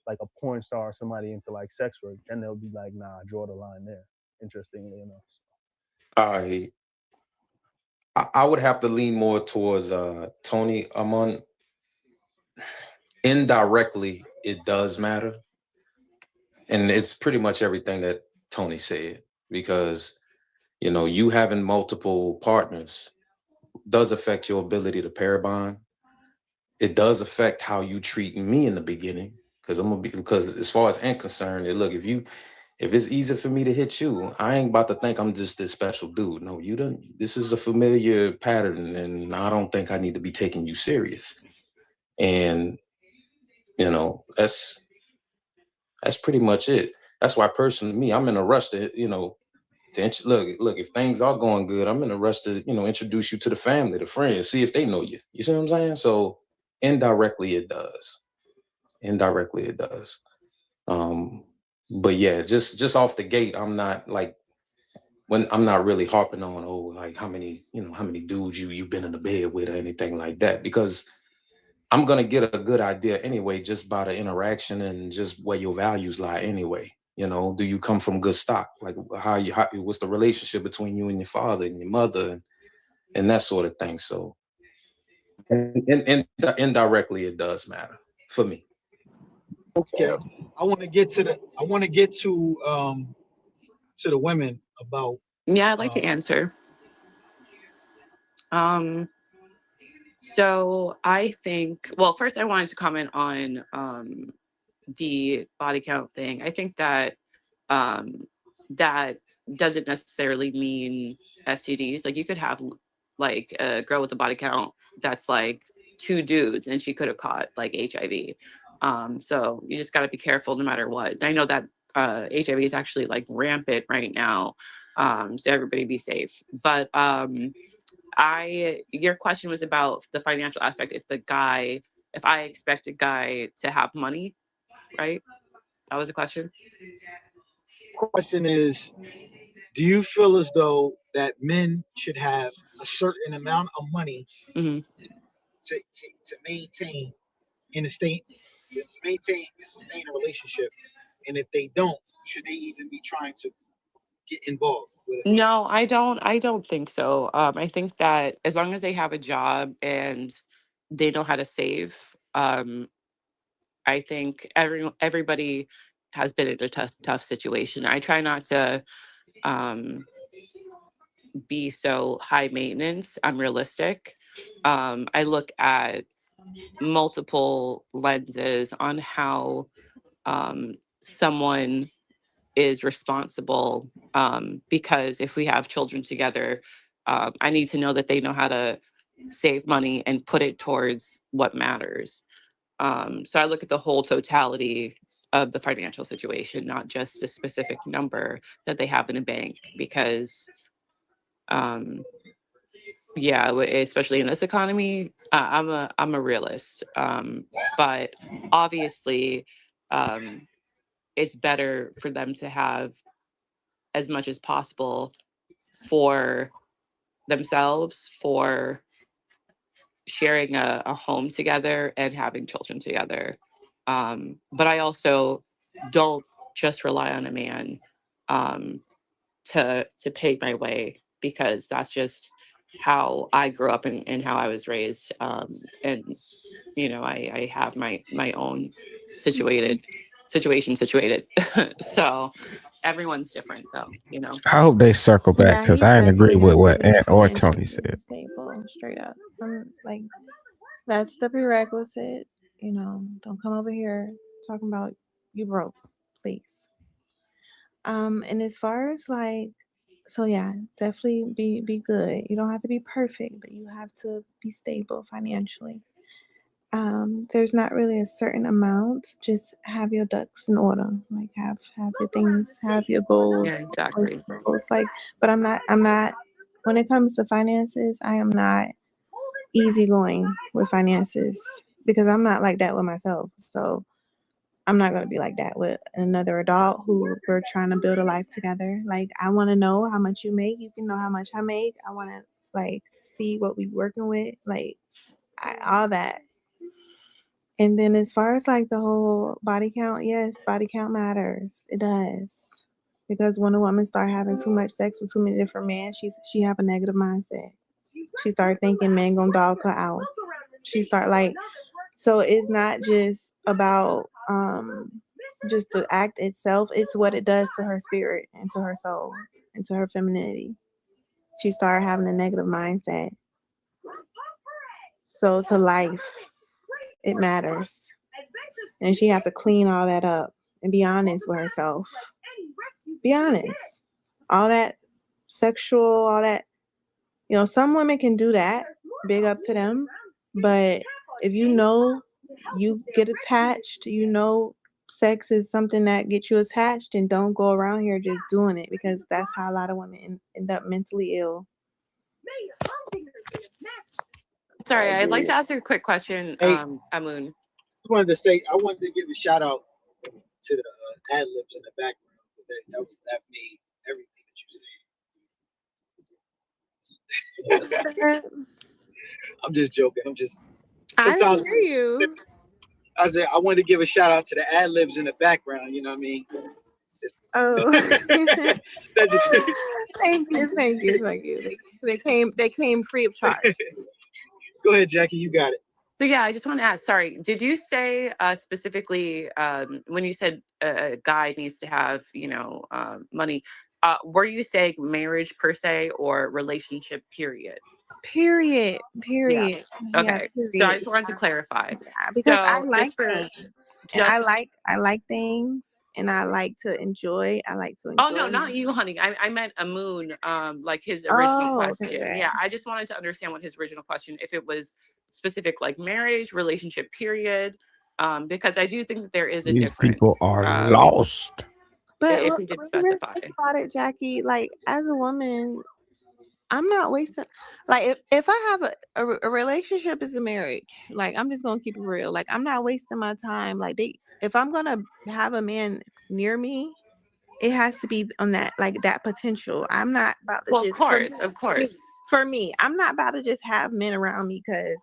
Speaker 8: like a porn star or somebody into like sex work. Then they'll be like, nah, draw the line there. Interestingly enough.
Speaker 10: I would have to lean more towards Tony Amon. Indirectly, it does matter, and it's pretty much everything that Tony said, because you having multiple partners does affect your ability to pair bond. It does affect how you treat me in the beginning, because as far as I'm concerned, look, if it's easy for me to hit you, I ain't about to think I'm just this special dude. No, you don't. This is a familiar pattern, and I don't think I need to be taking you serious. And that's pretty much it. That's why, personally, me, I'm in a rush to look. If things are going good, I'm in a rush to introduce you to the family, the friends, see if they know you. You see what I'm saying? So indirectly, it does. Indirectly, it does. But yeah, just off the gate, I'm not like, when I'm not really harping on, like how many dudes you've been in the bed with or anything like that, because I'm gonna get a good idea anyway just by the interaction and just where your values lie anyway. Do you come from good stock? Like what's the relationship between you and your father and your mother, and that sort of thing. So and indirectly it does matter for me.
Speaker 6: Okay, I want to get to the women about.
Speaker 9: Yeah, I'd like to answer. So I think, well, first I wanted to comment on the body count thing. I think that that doesn't necessarily mean STDs. Like you could have like a girl with a body count that's like 2 dudes and she could have caught like HIV. So you just got to be careful no matter what. And I know that HIV is actually like rampant right now. So everybody be safe. But your question was about the financial aspect. If I expect a guy to have money, right? That was a question.
Speaker 6: Question is, do you feel as though that men should have a certain amount of money
Speaker 9: Mm-hmm.
Speaker 6: to maintain in a state to maintain and sustain a relationship, and if they don't, should they even be trying to get involved with it?
Speaker 9: No, I don't think so. I think that as long as they have a job and they know how to save, I think everybody has been in a tough situation. I try not to um, be so high maintenance. I'm realistic. I look at multiple lenses on how someone is responsible, because if we have children together, I need to know that they know how to save money and put it towards what matters. So I look at the whole totality of the financial situation, not just a specific number that they have in a bank, because um, yeah, especially in this economy, I'm a realist. But obviously, um, it's better for them to have as much as possible for themselves, for sharing a home together and having children together. But I also don't just rely on a man um, to pay my way, because that's just how I grew up and how I was raised. And I have my own situation situated. So everyone's different though, you know.
Speaker 12: I hope they circle back
Speaker 11: Yeah,
Speaker 12: because
Speaker 11: he
Speaker 12: I didn't agree
Speaker 11: definitely
Speaker 12: with
Speaker 11: has to
Speaker 12: what
Speaker 11: be
Speaker 12: Ant or Tony
Speaker 11: financially
Speaker 12: said.
Speaker 11: stable, straight up. Like that's the prerequisite. You know, don't come over here talking about you broke, please. And as far as like, so yeah, definitely be good. You don't have to be perfect, but you have to be stable financially. There's not really a certain amount. Just have your ducks in order. Like have your things, have your
Speaker 9: Yeah,
Speaker 11: goals.
Speaker 9: exactly.
Speaker 11: Goals. Like, but I'm not. When it comes to finances, I am not easygoing with finances because I'm not like that with myself. So I'm not gonna be like that with another adult who we're trying to build a life together. Like I want to know how much you make. You can know how much I make. I want to like see what we working with. Like all that. And then as far as like the whole body count, yes, body count matters. It does. Because when a woman start having too much sex with too many different men, she have a negative mindset. She start thinking men gonna dog her out. She start like, so it's not just about just the act itself, it's what it does to her spirit and to her soul and to her femininity. She started having a negative mindset. So to life, it matters. And she have to clean all that up and be honest with herself. Be honest. All that sexual, all that, you know, some women can do that. Big up to them. But if you know you get attached, you know sex is something that gets you attached, and don't go around here just doing it because that's how a lot of women end up mentally ill.
Speaker 9: Sorry,
Speaker 13: I
Speaker 9: I'd like to
Speaker 13: agree.
Speaker 9: ask you a quick question,
Speaker 13: Hey,
Speaker 9: Amun.
Speaker 13: I wanted to give a shout out to the ad libs in the background. That made everything that you said. I'm just joking.
Speaker 11: I didn't
Speaker 13: Sometimes
Speaker 11: hear you.
Speaker 13: I said I wanted to give a shout out to the ad libs in the background. You know what I mean? It's,
Speaker 11: Oh,
Speaker 13: that just
Speaker 11: thank you. They came free of charge.
Speaker 13: go ahead, Jackie. You got it.
Speaker 9: So yeah, I just want to ask. Sorry, did you say specifically when you said a guy needs to have money? Were you saying marriage per se or relationship period?
Speaker 11: Period.
Speaker 9: Yeah.
Speaker 11: Period. Yeah.
Speaker 9: Okay. So I
Speaker 11: Period.
Speaker 9: just wanted to clarify.
Speaker 11: Yeah, because I
Speaker 9: So
Speaker 11: like
Speaker 9: just for
Speaker 11: things, and
Speaker 9: just
Speaker 11: I like things, and I like to enjoy. I like to
Speaker 9: oh no,
Speaker 11: enjoy.
Speaker 9: not you, honey. I meant Amun, like his original
Speaker 11: Oh, okay,
Speaker 9: question.
Speaker 11: okay.
Speaker 9: Yeah, I just wanted to understand what his original question, if it was specific like marriage, relationship period, because I do think that there is a
Speaker 12: These people
Speaker 9: difference.
Speaker 12: are lost.
Speaker 11: But
Speaker 9: If
Speaker 11: look,
Speaker 9: he did
Speaker 11: when you really
Speaker 9: specify.
Speaker 11: think about it, Jackie, like as a woman, I'm not wasting. Like if I have a relationship is a marriage, like I'm just gonna keep it real. Like I'm not wasting my time. Like if I'm gonna have a man near me, it has to be on that like that potential. I'm not about to
Speaker 9: Well,
Speaker 11: just
Speaker 9: of course.
Speaker 11: for me. I'm not about to just have men around me because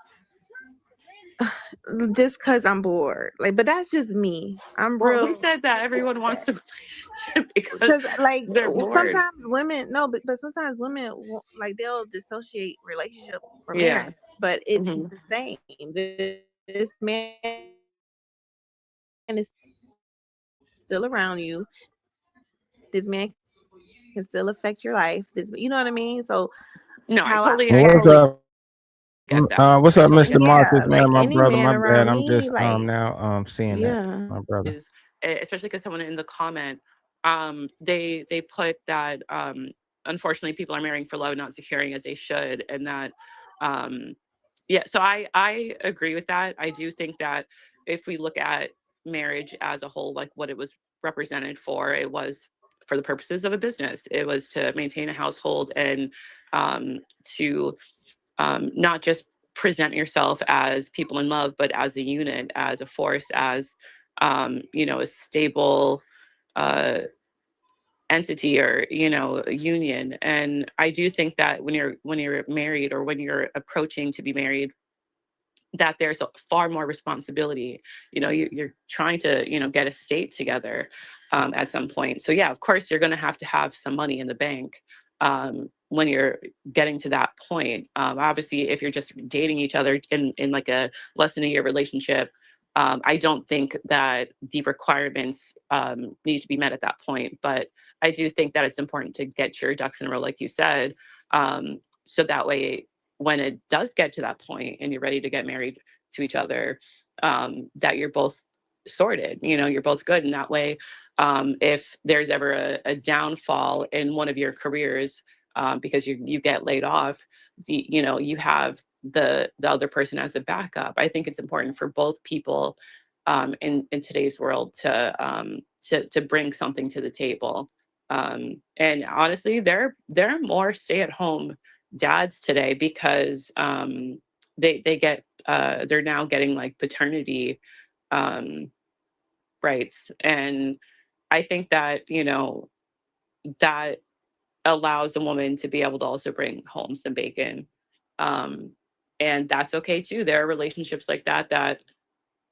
Speaker 11: I'm bored. Like, but that's just me. I'm
Speaker 9: Well,
Speaker 11: real.
Speaker 9: who said that everyone wants a relationship because
Speaker 11: Because like
Speaker 9: they're bored?
Speaker 11: sometimes women no, but sometimes women like they'll dissociate relationship from
Speaker 9: Yeah.
Speaker 11: marriage, but it's
Speaker 9: Hmm.
Speaker 11: the same. This man is still around you. This man can still affect your life. This, you know what I mean? So
Speaker 9: No,
Speaker 11: how I
Speaker 12: What's
Speaker 9: totally
Speaker 12: up?
Speaker 9: get that.
Speaker 12: What's
Speaker 9: I
Speaker 12: up,
Speaker 9: totally
Speaker 12: Mr.
Speaker 9: get that.
Speaker 12: Marcus?
Speaker 11: yeah,
Speaker 12: Man,
Speaker 11: like
Speaker 12: my
Speaker 11: any
Speaker 12: brother.
Speaker 11: man
Speaker 12: My bad.
Speaker 11: around
Speaker 12: I'm
Speaker 11: me,
Speaker 12: just
Speaker 11: like
Speaker 12: now seeing that.
Speaker 11: yeah.
Speaker 12: My brother.
Speaker 9: Is especially because someone in the comment, they put that unfortunately people are marrying for love, not securing as they should, and that yeah. So I agree with that. I do think that if we look at marriage as a whole, like what it was represented for, it was for the purposes of a business. It was to maintain a household and to not just present yourself as people in love, but as a unit, as a force, as a stable uh, entity or a union. And I do think that when you're married or when you're approaching to be married, that there's far more responsibility. You're trying to get a state together at some point. So yeah, of course you're going to have some money in the bank when you're getting to that point. Obviously if you're just dating each other in like a less than a year relationship, I don't think that the requirements need to be met at that point, but I do think that it's important to get your ducks in a row, like you said, so that way when it does get to that point and you're ready to get married to each other, that you're both sorted, you're both good. And that way, if there's ever a downfall in one of your careers, because you get laid off, you have the other person as a backup. I think it's important for both people in today's world to bring something to the table. And honestly, there are more stay-at-home dads today because they get they're now getting like paternity rights. And I think that, that allows a woman to be able to also bring home some bacon. Um, and that's okay too. There are relationships like that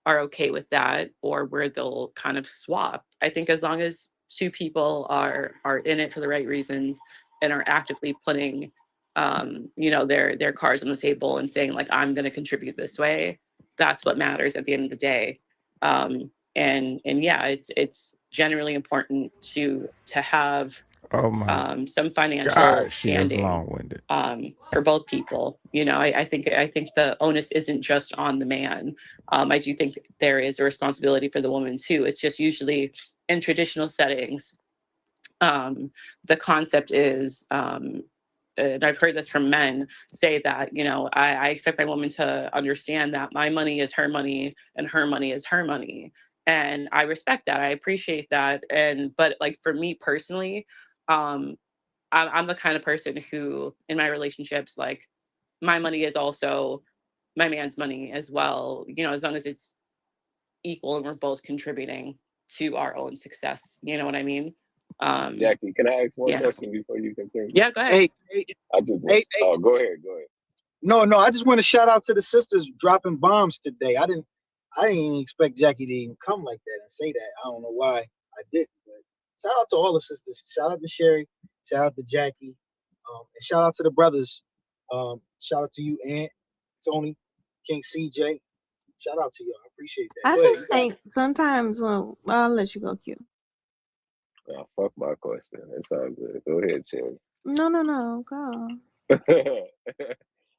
Speaker 9: are okay with that, or where they'll kind of swap. I think as long as two people are in it for the right reasons and are actively putting their cards on the table and saying like, I'm going to contribute this way, that's what matters at the end of the day. And yeah, it's generally important to have
Speaker 12: Oh my
Speaker 9: some financial
Speaker 12: God, she is
Speaker 9: standing
Speaker 12: long-winded.
Speaker 9: for both people. I think the onus isn't just on the man. I do think there is a responsibility for the woman too. It's just usually in traditional settings, the concept is, and I've heard this from men say that, I expect my woman to understand that my money is her money and her money is her money. And I respect that. I appreciate that. But like for me personally, I'm the kind of person who, in my relationships, like my money is also my man's money as well. As long as it's equal and we're both contributing to our own success. You know what I mean?
Speaker 14: Jackie, can I ask one
Speaker 9: Yeah.
Speaker 14: question before you continue?
Speaker 9: Yeah, go ahead.
Speaker 14: I just
Speaker 13: Hey,
Speaker 14: oh, go ahead.
Speaker 13: no, I just want to shout out to the sisters dropping bombs today. I didn't even expect Jackie to even come like that and say that. I don't know why I didn't, but shout out to all the sisters. Shout out to Sherry. Shout out to Jackie. And shout out to the brothers. Shout out to you, Aunt, Tony, King CJ. Shout out to y'all. I appreciate that.
Speaker 11: I
Speaker 13: Go ahead.
Speaker 11: just think sometimes when I'll let you go, Q.
Speaker 14: Oh, fuck my question. It's all good. Go ahead, Cherry.
Speaker 11: No, go.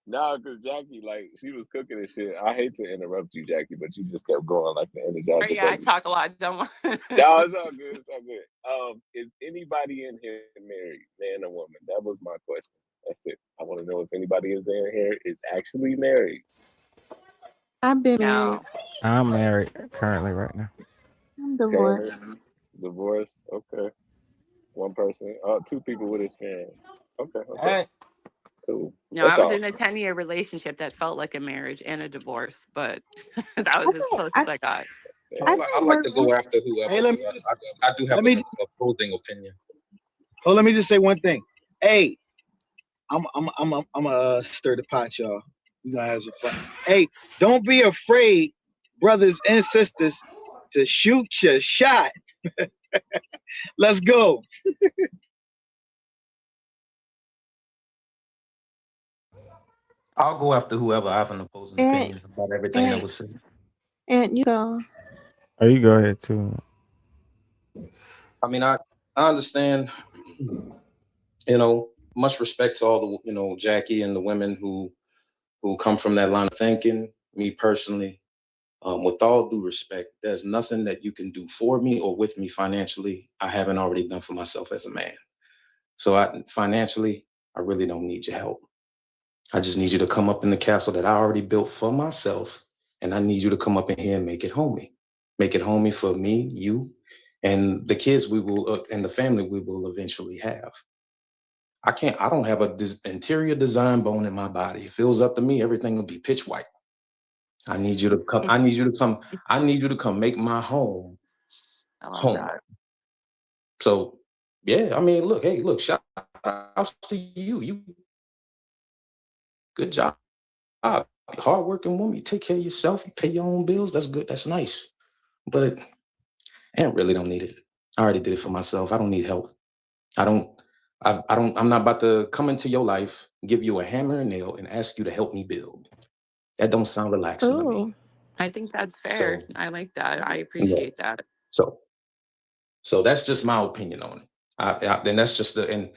Speaker 14: No, because Jackie, like, she was cooking and shit. I hate to interrupt you, Jackie, but you just kept going like the energizer.
Speaker 9: Yeah, I talk a lot. Don't.
Speaker 14: No, it's all good. It's all good. Is anybody in here married, man or woman? That was my question. That's it. I want to know if anybody is in here is actually married.
Speaker 11: I've been married.
Speaker 9: No.
Speaker 12: I'm married currently right now.
Speaker 11: I'm divorced.
Speaker 14: Divorce. Okay. One person. Two people with experience. Okay.
Speaker 12: All right.
Speaker 14: Cool.
Speaker 9: No,
Speaker 14: That's
Speaker 9: I was
Speaker 14: all.
Speaker 9: in a 10-year relationship that felt like a marriage and a divorce, but that
Speaker 11: I
Speaker 9: was as
Speaker 11: think
Speaker 9: close as I got.
Speaker 11: I
Speaker 10: I
Speaker 11: think
Speaker 10: like to
Speaker 11: most
Speaker 10: go after whoever.
Speaker 13: Hey, let me
Speaker 10: Because
Speaker 13: just
Speaker 10: I do have
Speaker 13: let me
Speaker 10: a opposing opinion.
Speaker 13: let me just say one thing. Hey, I'm stir the pot, y'all. We gonna have some fun. Hey, don't be afraid, brothers and sisters, to shoot your shot. Let's go.
Speaker 10: I'll go after whoever. I have an opposing
Speaker 11: and
Speaker 10: opinion about everything that
Speaker 11: and
Speaker 10: was said.
Speaker 11: and you go.
Speaker 12: Oh, you go ahead too.
Speaker 10: I mean, I understand, much respect to all the, Jackie and the women who come from that line of thinking. Me personally, with all due respect, there's nothing that you can do for me or with me financially I haven't already done for myself as a man. So financially, I really don't need your help. I just need you to come up in the castle that I already built for myself, and I need you to come up in here and make it homey. Make it homey for me, you, and the kids we will, and the family we will eventually have. I don't have a interior design bone in my body. If it was up to me, everything would be pitch white. I need you to come. I need you to come. I need you to come make my home
Speaker 9: I love
Speaker 10: home.
Speaker 9: that.
Speaker 10: So, yeah, I mean, look, shout out to you. You good job. Hardworking woman. You take care of yourself. You pay your own bills. That's good. That's nice. But I really don't need it. I already did it for myself. I don't need help. I don't. I'm not about to come into your life, give you a hammer and nail, and ask you to help me build. That don't sound relaxing to me.
Speaker 11: Ooh.
Speaker 9: I think that's fair.
Speaker 10: So,
Speaker 9: I like that. I
Speaker 10: yeah.
Speaker 9: appreciate that.
Speaker 10: So, so that's just my opinion on it. And that's just and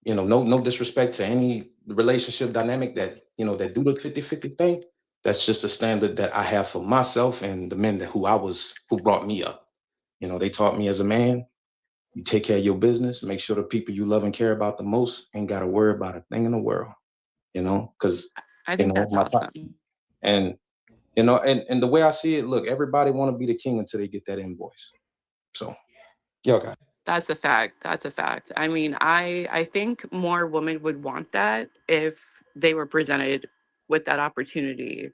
Speaker 10: no disrespect to any relationship dynamic that that do the 50-50 thing. That's just a standard that I have for myself and the men who brought me up. They taught me as a man, you take care of your business, make sure the people you love and care about the most ain't got to worry about a thing in the world. Because
Speaker 9: I think that's
Speaker 10: my
Speaker 9: awesome.
Speaker 10: and and the way I see it, look, everybody want to be the king until they get that invoice. So, y'all got it.
Speaker 9: That's a fact. That's a fact. I mean, I think more women would want that if they were presented with that opportunity.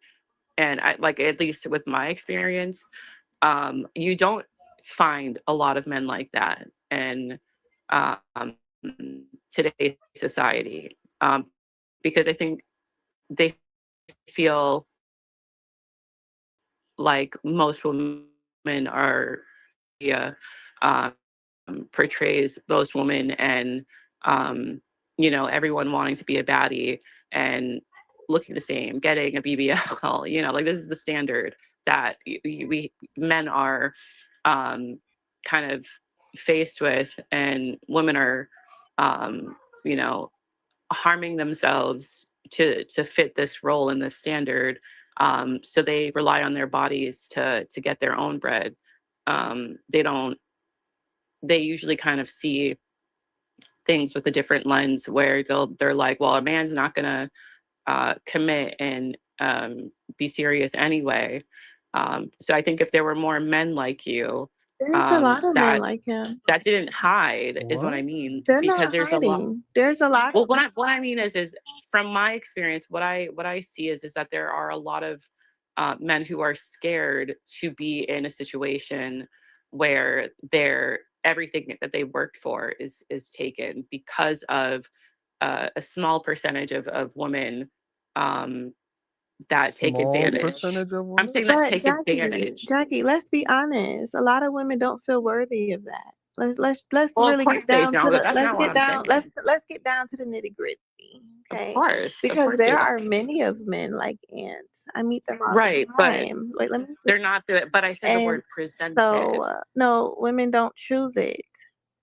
Speaker 9: And I like, at least with my experience, you don't find a lot of men like that in um, today's society, because I think they feel like most women are, yeah, um, portrays most women, and everyone wanting to be a baddie and looking the same, getting a BBL. Like, this is the standard that we men are kind of faced with, and women are um, you know harming themselves to fit this role and this standard. So they rely on their bodies to get their own bread. They don't. They usually kind of see things with a different lens, where they're like, well, a man's not gonna commit and be serious anyway. So I think if there were more men like you,
Speaker 11: There's a lot of men
Speaker 9: that
Speaker 11: like him.
Speaker 9: didn't hide, is what I
Speaker 8: What?
Speaker 9: mean,
Speaker 11: They're
Speaker 9: because
Speaker 11: not
Speaker 9: there's a lot.
Speaker 11: hiding. There's a lot.
Speaker 9: Well, what I mean is from my experience, what I see is that there are a lot of men who are scared to be in a situation where their everything that they worked for is taken, because of a small percentage of women um, that take
Speaker 8: Small
Speaker 9: advantage.
Speaker 8: percentage of
Speaker 9: I'm
Speaker 8: women?
Speaker 9: saying that
Speaker 11: But
Speaker 9: take advantage.
Speaker 11: Jackie, let's be honest. A lot of women don't feel worthy of that. Let's
Speaker 9: Well, of
Speaker 11: really
Speaker 9: course
Speaker 11: get
Speaker 9: they
Speaker 11: down to
Speaker 9: don't, but
Speaker 11: the
Speaker 9: that's not what I'm saying.
Speaker 11: let's get down to the nitty gritty. Okay.
Speaker 9: Of
Speaker 11: Because
Speaker 9: course they
Speaker 11: there
Speaker 9: don't.
Speaker 11: are many of men like ants. I meet them all the
Speaker 9: Right, but
Speaker 11: time. Like, let me
Speaker 9: they're not doing. But I said the
Speaker 11: and
Speaker 9: word presented.
Speaker 11: so no, women don't choose it.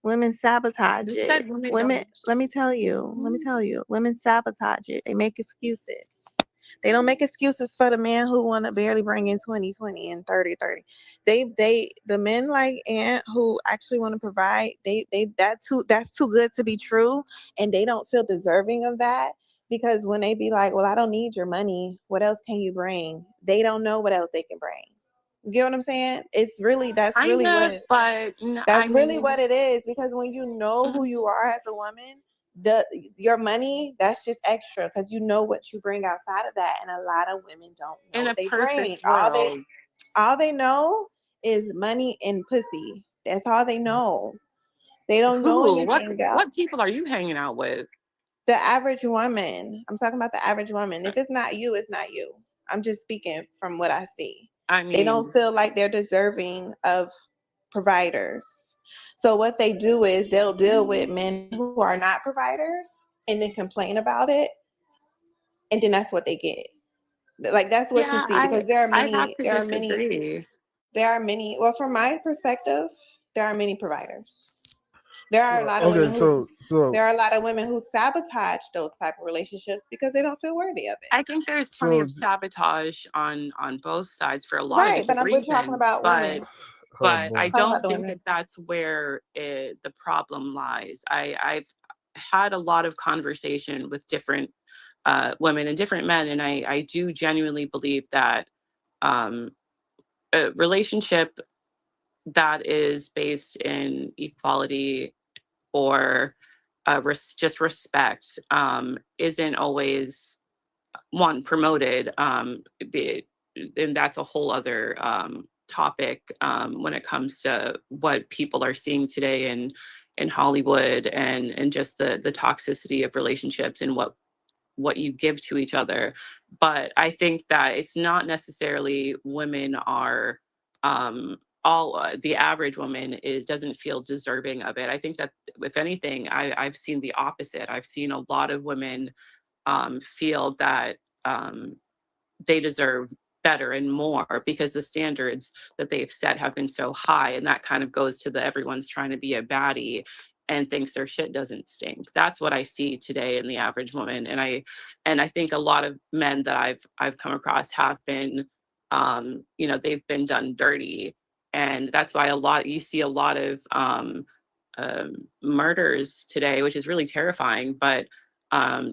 Speaker 11: Women sabotage
Speaker 9: You
Speaker 11: it.
Speaker 9: said women
Speaker 11: Women,
Speaker 9: don't.
Speaker 11: let me tell you, women sabotage it. They make excuses. They don't make excuses for the men who want to barely bring in 2020 and 30. The men like Ant who actually want to provide, that's too good to be true, and they don't feel deserving of that, because when they be like, well, I don't need your money, what else can you bring? They don't know what else they can bring. You get what I'm saying?
Speaker 9: Kind of, but I
Speaker 11: That's really
Speaker 9: mean,
Speaker 11: what it is, because when you know who you are as a woman, the your money, that's just extra, because you know what you bring outside of that, and a lot of women don't know
Speaker 9: in
Speaker 11: what
Speaker 9: a
Speaker 11: they bring.
Speaker 9: perfect world,
Speaker 11: All they know is money and pussy. That's all they know. They don't know
Speaker 9: who?
Speaker 11: anything else.
Speaker 9: What people are you hanging out with?
Speaker 11: The average woman. I'm talking about the average woman. If it's not you, it's not you. I'm just speaking from what I see.
Speaker 9: I
Speaker 11: They don't
Speaker 9: mean,
Speaker 11: feel like they're deserving of providers. So what they do is they'll deal with men who are not providers and then complain about it, and then that's what they get. Like, that's what you
Speaker 9: yeah,
Speaker 11: see, because
Speaker 9: I have to disagree.
Speaker 11: well, from my perspective, there are many providers. There are a lot of
Speaker 8: Okay,
Speaker 11: women who
Speaker 8: so
Speaker 11: there are a lot of women who sabotage those type of relationships because they don't feel worthy of it.
Speaker 9: I think there's plenty
Speaker 8: so
Speaker 9: of sabotage on both sides for a lot of
Speaker 11: Right, but
Speaker 9: different
Speaker 11: we're talking
Speaker 9: reasons,
Speaker 11: about women.
Speaker 8: oh
Speaker 9: but I
Speaker 8: boy.
Speaker 11: Talking
Speaker 9: don't
Speaker 11: about the
Speaker 9: think
Speaker 11: women.
Speaker 9: that's where the problem lies. I've had a lot of conversation with different women and different men, and I do genuinely believe that um, a relationship that is based in equality or just respect isn't always one promoted, and that's a whole other topic when it comes to what people are seeing today in Hollywood, and just the toxicity of relationships and what you give to each other. But I think that it's not necessarily women are all the average woman is doesn't feel deserving of it. I think that if anything, I've seen the opposite. I've seen a lot of women feel that they deserve better and more because the standards that they've set have been so high. And that kind of goes to the everyone's trying to be a baddie and thinks their shit doesn't stink. That's what I see today in the average woman. And I think a lot of men that I've come across have been they've been done dirty. And that's why you see a lot of murders today, which is really terrifying. But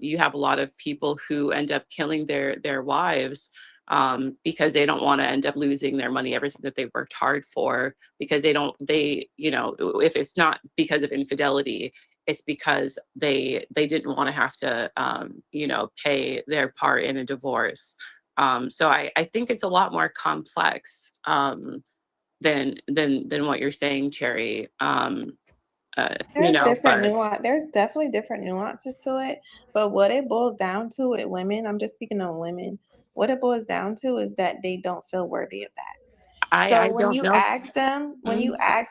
Speaker 9: you have a lot of people who end up killing their wives because they don't want to end up losing their money, everything that they've worked hard for, because if it's not because of infidelity, it's because they didn't want to have to pay their part in a divorce. So I think it's a lot more complex than what you're saying, Cherry.
Speaker 11: There's definitely different nuances to it, but what it boils down to with women, I'm just speaking on women, what it boils down to is that they don't feel worthy of that.
Speaker 9: I
Speaker 11: So when
Speaker 9: don't
Speaker 11: you
Speaker 9: know.
Speaker 11: ask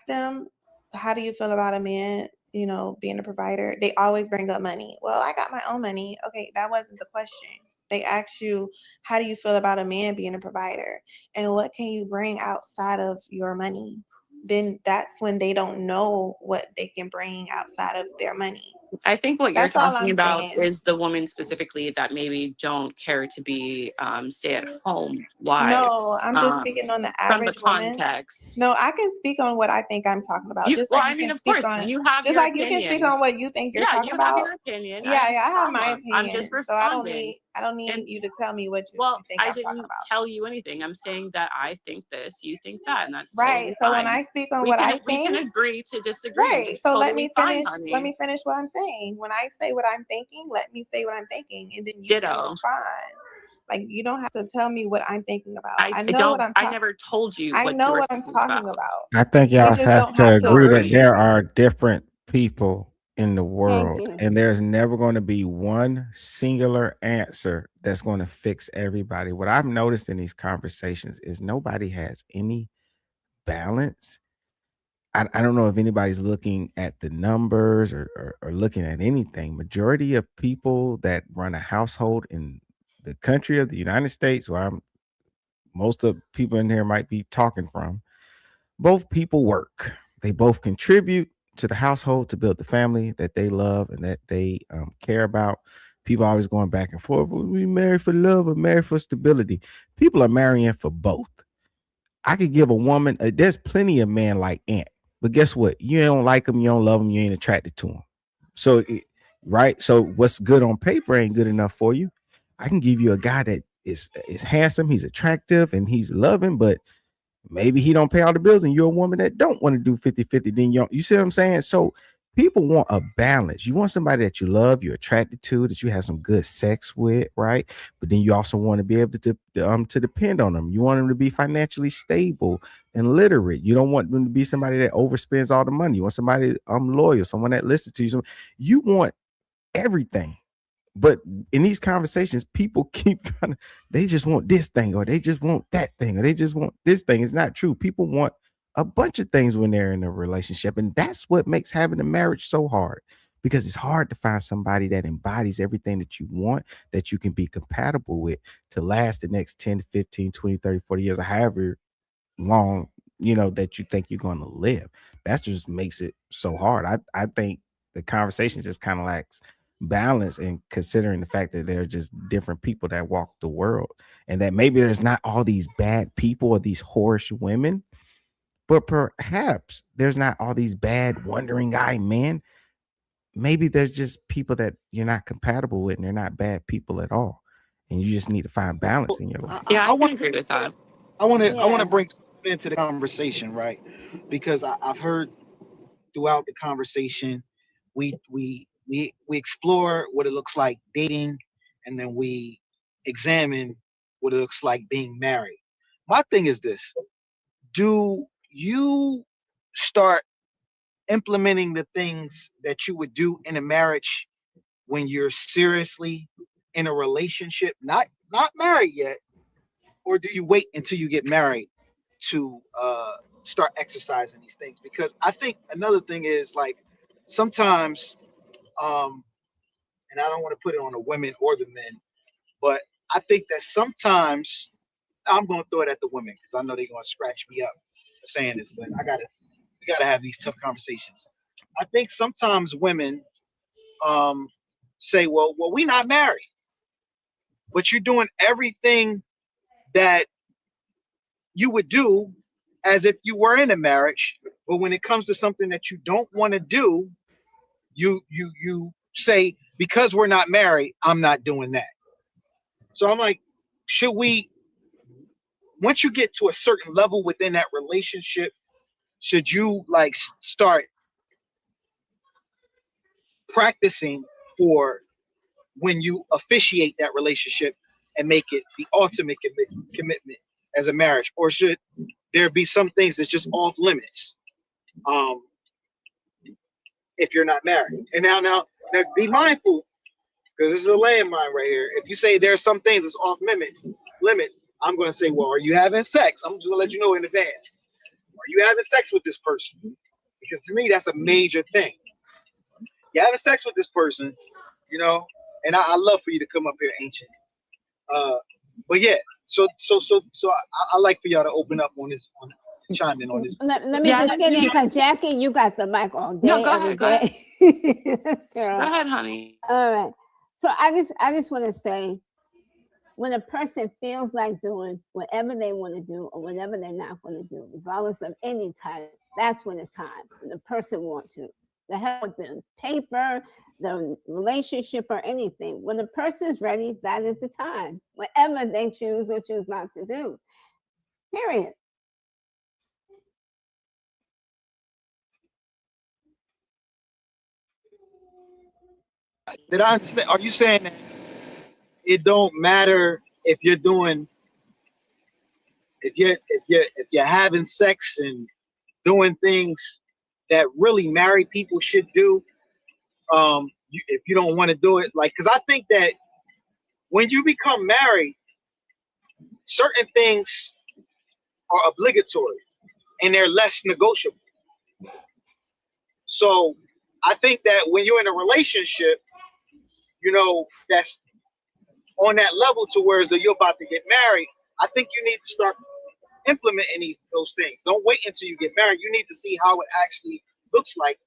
Speaker 11: them, how do you feel about a man, being a provider? They always bring up money. Well, I got my own money. Okay, that wasn't the question. They ask you, how do you feel about a man being a provider? And what can you bring outside of your money? Then that's when they don't know what they can bring outside of their money.
Speaker 9: I think what you're
Speaker 11: That's all
Speaker 9: talking
Speaker 11: I'm
Speaker 9: about
Speaker 11: saying.
Speaker 9: is the women specifically that maybe don't care to be stay-at-home
Speaker 11: No,
Speaker 9: wives
Speaker 11: I'm just speaking on the
Speaker 9: from the
Speaker 11: average woman.
Speaker 9: context.
Speaker 11: No, I can speak on what I think I'm talking about. Just like you can
Speaker 9: Of
Speaker 11: speak
Speaker 9: course,
Speaker 11: on,
Speaker 9: you have
Speaker 11: just
Speaker 9: your
Speaker 11: like you can speak
Speaker 9: opinion.
Speaker 11: on what you think you're
Speaker 9: Yeah,
Speaker 11: talking
Speaker 9: you have
Speaker 11: about.
Speaker 9: your opinion.
Speaker 11: Yeah,
Speaker 9: I
Speaker 11: I have my
Speaker 9: problem. I'm just
Speaker 11: opinion. So I don't
Speaker 9: responding.
Speaker 11: need
Speaker 9: And
Speaker 11: you to tell me what you think
Speaker 9: I
Speaker 11: I'm talking
Speaker 9: didn't
Speaker 11: about.
Speaker 9: tell you anything. I'm saying that I think this, you think that, and that's
Speaker 11: Right.
Speaker 9: totally
Speaker 11: So when
Speaker 9: fine.
Speaker 11: I speak on
Speaker 9: We
Speaker 11: what
Speaker 9: can
Speaker 11: I
Speaker 9: we can
Speaker 11: think,
Speaker 9: agree to disagree, and
Speaker 11: right.
Speaker 9: it's
Speaker 11: So
Speaker 9: totally fine,
Speaker 11: let
Speaker 9: honey.
Speaker 11: me finish what I'm saying. When I say what I'm thinking, let me say what I'm thinking, and then you can
Speaker 9: Ditto.
Speaker 11: respond. Like, you don't have to tell me what I'm thinking about.
Speaker 9: I
Speaker 11: I know what
Speaker 9: don't.
Speaker 11: I'm
Speaker 9: I
Speaker 11: talking.
Speaker 9: never told you
Speaker 11: I
Speaker 9: what you
Speaker 11: know
Speaker 9: were
Speaker 11: what I'm
Speaker 9: thinking
Speaker 11: talking
Speaker 9: about.
Speaker 11: about.
Speaker 12: I think
Speaker 11: We
Speaker 12: y'all
Speaker 11: just
Speaker 12: have
Speaker 11: don't
Speaker 12: to
Speaker 11: have to
Speaker 12: agree that
Speaker 11: agree.
Speaker 12: there are different people in the
Speaker 7: Thank
Speaker 12: world,
Speaker 7: you.
Speaker 12: and there's never going to be one singular answer that's going to fix everybody. What I've noticed in these conversations is nobody has any balance. I don't know if anybody's looking at the numbers or looking at anything. Majority of people that run a household in the country of the United States, where most of people in here might be talking from, both people work. They both contribute to the household to build the family that they love and that they care about. People always going back and forth. We married for love or married for stability. People are marrying for both. I could give a woman. There's plenty of men like Ant, but guess what? You don't like them. You don't love them. You ain't attracted to them. So, right. So, what's good on paper ain't good enough for you. I can give you a guy that is handsome. He's attractive and he's loving, but maybe he don't pay all the bills and you're a woman that don't want to do 50-50. Then you see what I'm saying? So people want a balance. You want somebody that you love, you're attracted to, that you have some good sex with, right? But then you also want to be able to depend on them. You want them to be financially stable and literate. You don't want them to be somebody that overspends all the money. You want somebody loyal, someone that listens to you. You want everything. But in these conversations, people keep trying to, they just want this thing, or they just want that thing, or they just want this thing. It's not true. People want a bunch of things when they're in a relationship. And that's what makes having a marriage so hard, because it's hard to find somebody that embodies everything that you want, that you can be compatible with to last the next 10 to 15, 20, 30, 40 years, or however long, that you think you're going to live. That just makes it so hard. I think the conversation just kind of lacks balance, and considering the fact that there are just different people that walk the world, and that maybe there's not all these bad people or these whorish women, but perhaps there's not all these bad wandering eye men. Maybe they're just people that you're not compatible with, and they're not bad people at all, and you just need to find balance in your life.
Speaker 9: Yeah,
Speaker 13: I
Speaker 9: I can
Speaker 13: want
Speaker 9: agree with that.
Speaker 13: I want to
Speaker 7: Yeah.
Speaker 13: bring something into the conversation, right? Because I've heard throughout the conversation, we explore what it looks like dating, and then we examine what it looks like being married. My thing is this: do you start implementing the things that you would do in a marriage when you're seriously in a relationship, not married yet, or do you wait until you get married to start exercising these things? Because I think another thing is like sometimes, um, and I don't want to put it on the women or the men, but I think that sometimes I'm gonna throw it at the women because I know they're gonna scratch me up for saying this, but we gotta have these tough conversations. I think sometimes women um say, well, we're not married, but you're doing everything that you would do as if you were in a marriage. But when it comes to something that you don't want to do, you say, because we're not married, I'm not doing that. So I'm like, should we, once you get to a certain level within that relationship, should you like start practicing for when you officiate that relationship and make it the ultimate commitment as a marriage, or should there be some things that's just off limits um, if you're not married? And now be mindful, because this is a landmine right here. If you say there's some things that's off limits, I'm going to say, well, are you having sex? I'm just going to let you know in advance. Are you having sex with this person? Because to me, that's a major thing. You're having sex with this person, you know, and I love for you to come up here, Ancient. But yeah, so I like for y'all to open up on this, on chime in on this.
Speaker 15: Let me
Speaker 9: Yeah,
Speaker 15: just get in, because Jackie, you got the mic all day,
Speaker 9: No, go
Speaker 15: every
Speaker 9: ahead. Go ahead.
Speaker 15: day.
Speaker 9: Go
Speaker 15: Girl.
Speaker 9: ahead, honey.
Speaker 15: All right. So I just want to say, when a person feels like doing whatever they want to do or whatever they're not going to do, regardless of any type, that's when it's time. When the person wants to. The hell with the paper, the relationship, or anything. When the person is ready, that is the time. Whatever they choose or choose not to do. Period.
Speaker 13: Did I understand? Are you saying that it don't matter if you're doing, if you're having sex and doing things that really married people should do, if you don't want to do it, like, because I think that when you become married, certain things are obligatory and they're less negotiable. So I think that when you're in a relationship, you know, that's on that level to where you're about to get married, I think you need to start implementing those things. Don't wait until you get married. You need to see how it actually looks like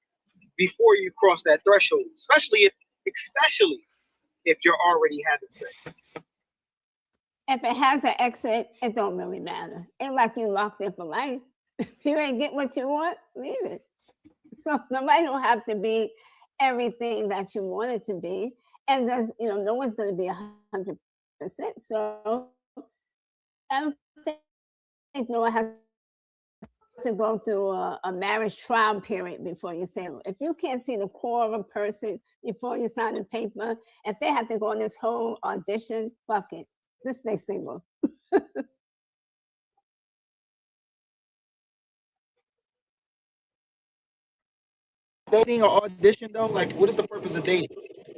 Speaker 13: before you cross that threshold, especially if you're already having sex.
Speaker 15: If it has an exit, it don't really matter. Ain't like you locked in for life. If you ain't get what you want, leave it. So nobody don't have to be everything that you want it to be. And there's, no one's going to be 100%. So I don't think no one has to go through a marriage trial period before you say, if you can't see the core of a person before you sign the paper, if they have to go on this whole audition, fuck it. Just stay single.
Speaker 13: Dating or audition though, like, what is the purpose of dating?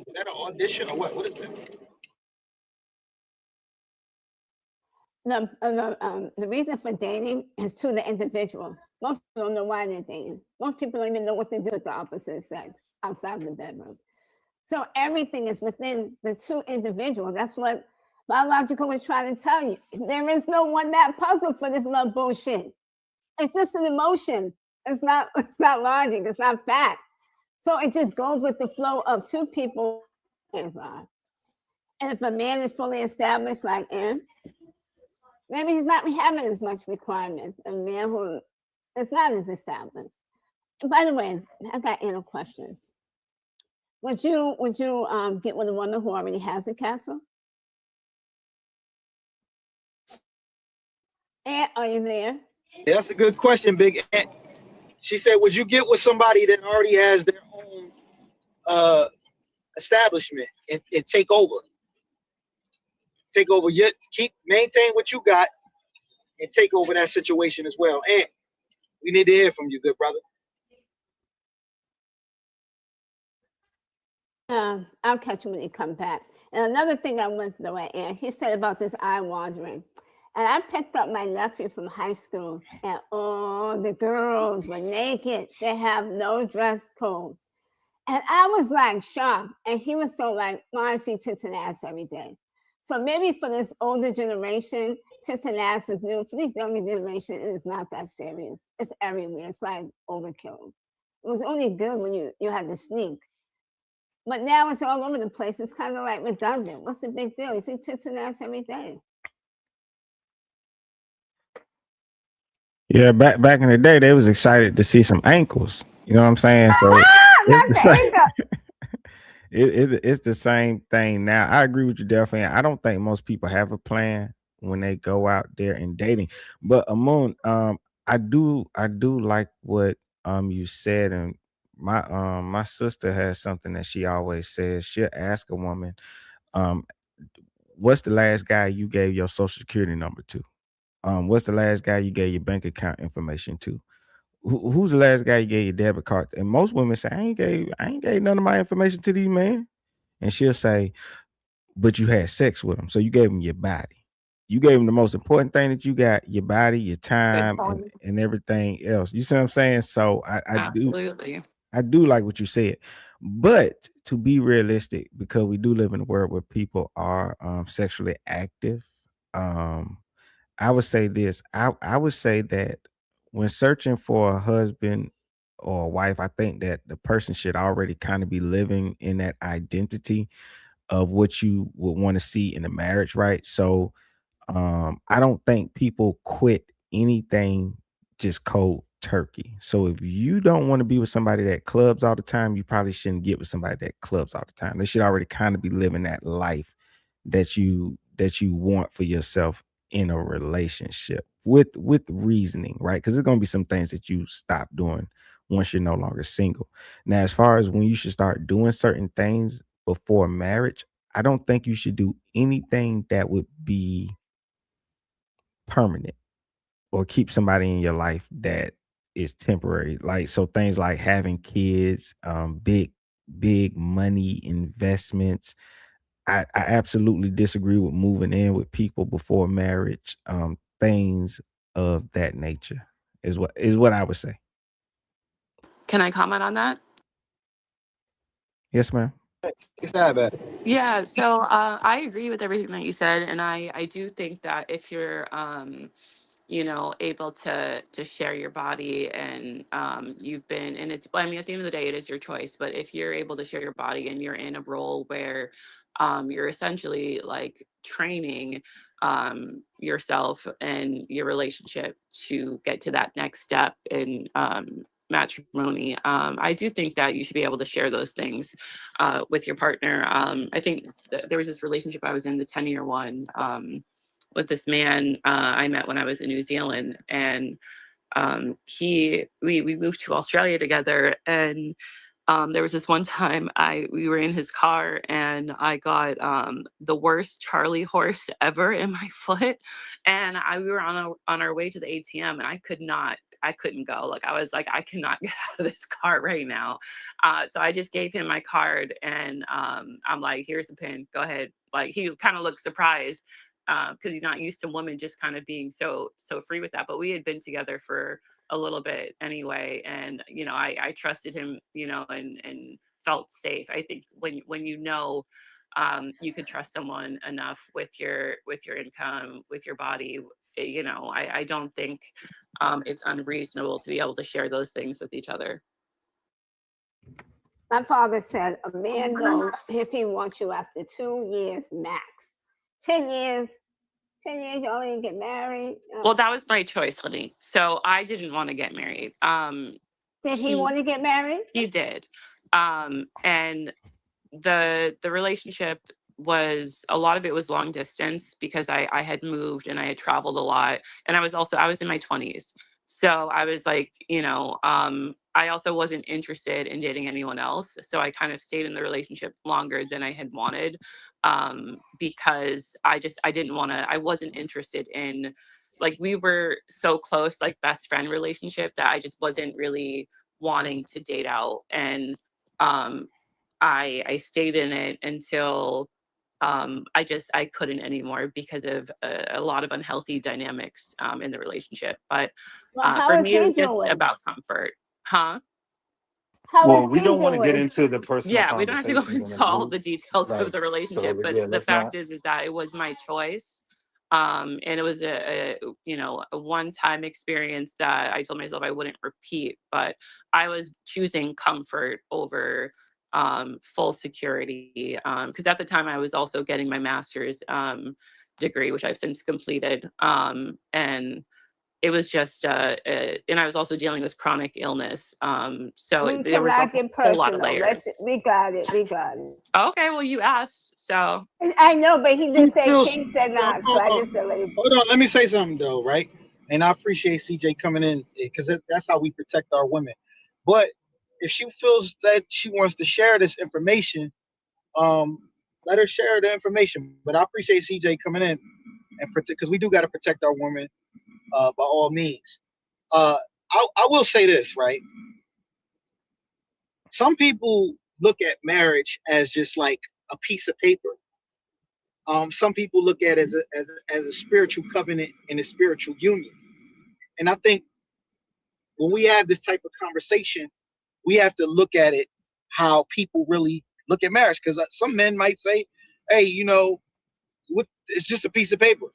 Speaker 13: Is that an audition or what? What is that?
Speaker 15: The reason for dating is to the individual. Most people don't know why they're dating. Most people don't even know what to do with the opposite sex outside of the bedroom. So everything is within the two individuals. That's what biological was trying to tell you. There is no one that puzzle for this love bullshit. It's just an emotion. It's not logic. It's not fact. So it just goes with the flow of two people. And if a man is fully established, like maybe he's not having as much requirements. A man who is not as established. And by the way, I got a question. Would you get with a woman who already has a castle? And are you there?
Speaker 13: Yeah, that's a good question, Big Ant. She said, would you get with somebody that already has their own establishment and take over? Take over, yet maintain what you got and take over that situation as well. And we need to hear from you, good brother.
Speaker 15: I'll catch him when he comes back. And another thing I want to know at Ant, he said about this eye wandering. And I picked up my nephew from high school, and all the girls were naked. They have no dress code. And I was like shocked. And he was so like, Mom, I see tits and ass every day. So maybe for this older generation, tits and ass is new. For this younger generation, it is not that serious. It's everywhere. It's like overkill. It was only good when you had to sneak. But now it's all over the place. It's kind of like redundant. What's the big deal? You see tits and ass every day.
Speaker 12: Yeah, back in the day, they was excited to see some ankles. You know what I'm saying? So
Speaker 15: Not the ankle.
Speaker 12: it's the same thing now. I agree with you definitely. I don't think most people have a plan when they go out there and dating. But Amun, I do like what you said, and my sister has something that she always says. She'll ask a woman, um, what's the last guy you gave your social security number to? What's the last guy you gave your bank account information to? Who's the last guy you gave your debit card? And most women say, I ain't gave none of my information to these men. And she'll say, but you had sex with them. So you gave them your body. You gave them the most important thing that you got, your body, your time, and everything else. You see what I'm saying? So
Speaker 9: Absolutely.
Speaker 12: I do like what you said. But to be realistic, because we do live in a world where people are sexually active, I would say this. I would say that when searching for a husband or a wife, I think that the person should already kind of be living in that identity of what you would want to see in a marriage, right? So I don't think people quit anything just cold turkey. So if you don't want to be with somebody that clubs all the time, you probably shouldn't get with somebody that clubs all the time. They should already kind of be living that life that you want for yourself in a relationship with reasoning, right? Because there's gonna be some things that you stop doing once you're no longer single. Now, as far as when you should start doing certain things before marriage, I don't think you should do anything that would be permanent or keep somebody in your life that is temporary. Like, so things like having kids, big money investments. I absolutely disagree with moving in with people before marriage. Things of that nature is what I would say.
Speaker 9: Can I comment on that?
Speaker 12: Yes, ma'am.
Speaker 9: Yeah, so I agree with everything that you said, and I do think that if you're able to share your body and you've been, and it's, I mean, at the end of the day, it is your choice, but if you're able to share your body and you're in a role where you're essentially like training yourself and your relationship to get to that next step in matrimony, I do think that you should be able to share those things with your partner. I think there was this relationship I was in, the 10-year one, with this man I met when I was in New Zealand, and we moved to Australia together, and there was this one time we were in his car and I got the worst Charlie horse ever in my foot, and we were on our way to the ATM, and I couldn't go. Like, I was like, I cannot get out of this car right now. So I just gave him my card, and I'm like, here's the pin, go ahead. Like, he kind of looked surprised because he's not used to women just kind of being so free with that. But we had been together for a little bit anyway, and I trusted him, and felt safe. I think when you could trust someone enough with your income, with your body, I don't think it's unreasonable to be able to share those things with each other.
Speaker 15: My father said a man knows if he wants you after 2 years max. 10 years, you only get married.
Speaker 9: Well, that was my choice, honey. So I didn't want to get married.
Speaker 15: Did he want to get married?
Speaker 9: He did. And the relationship was, a lot of it was long distance because I had moved and I had traveled a lot, and I was in my 20s. So I was like, I also wasn't interested in dating anyone else. So I kind of stayed in the relationship longer than I had wanted, because I didn't want to, I wasn't interested in, like, we were so close, like best friend relationship, that I just wasn't really wanting to date out. And I stayed in it until I couldn't anymore because of a lot of unhealthy dynamics in the relationship. But for me, it was just about comfort. Huh?
Speaker 4: Well, we don't want to get into the personal
Speaker 9: Yeah, we don't have to go
Speaker 4: conversations in
Speaker 9: into
Speaker 4: the
Speaker 9: all
Speaker 4: group.
Speaker 9: the details
Speaker 4: Like,
Speaker 9: of the relationship,
Speaker 4: so
Speaker 9: but
Speaker 4: yeah,
Speaker 9: the
Speaker 4: let's
Speaker 9: fact
Speaker 4: not.
Speaker 9: is that it was my choice. And it was a one-time experience that I told myself I wouldn't repeat, but I was choosing comfort over full security, because at the time I was also getting my master's degree, which I've since completed. And it was just, and I was also dealing with chronic illness. So
Speaker 15: We
Speaker 9: there was a
Speaker 15: cannot get
Speaker 9: whole lot of
Speaker 15: personal.
Speaker 9: layers.
Speaker 15: We got it. We got it.
Speaker 9: Okay, well, you asked, so.
Speaker 15: And I know, but he
Speaker 13: Who
Speaker 15: just said
Speaker 13: feels?
Speaker 15: King said not, so I just said let it.
Speaker 13: Hold on. Let me say something though, right? And I appreciate CJ coming in because that's how we protect our women. But if she feels that she wants to share this information, let her share the information. But I appreciate CJ coming in and protect because we do got to protect our women by all means. Uh, I will say this, right? Some people look at marriage as just like a piece of paper. Some people look at it as a spiritual covenant and a spiritual union. And I think when we have this type of conversation, we have to look at it how people really look at marriage. Because some men might say, "Hey, it's just a piece of paper.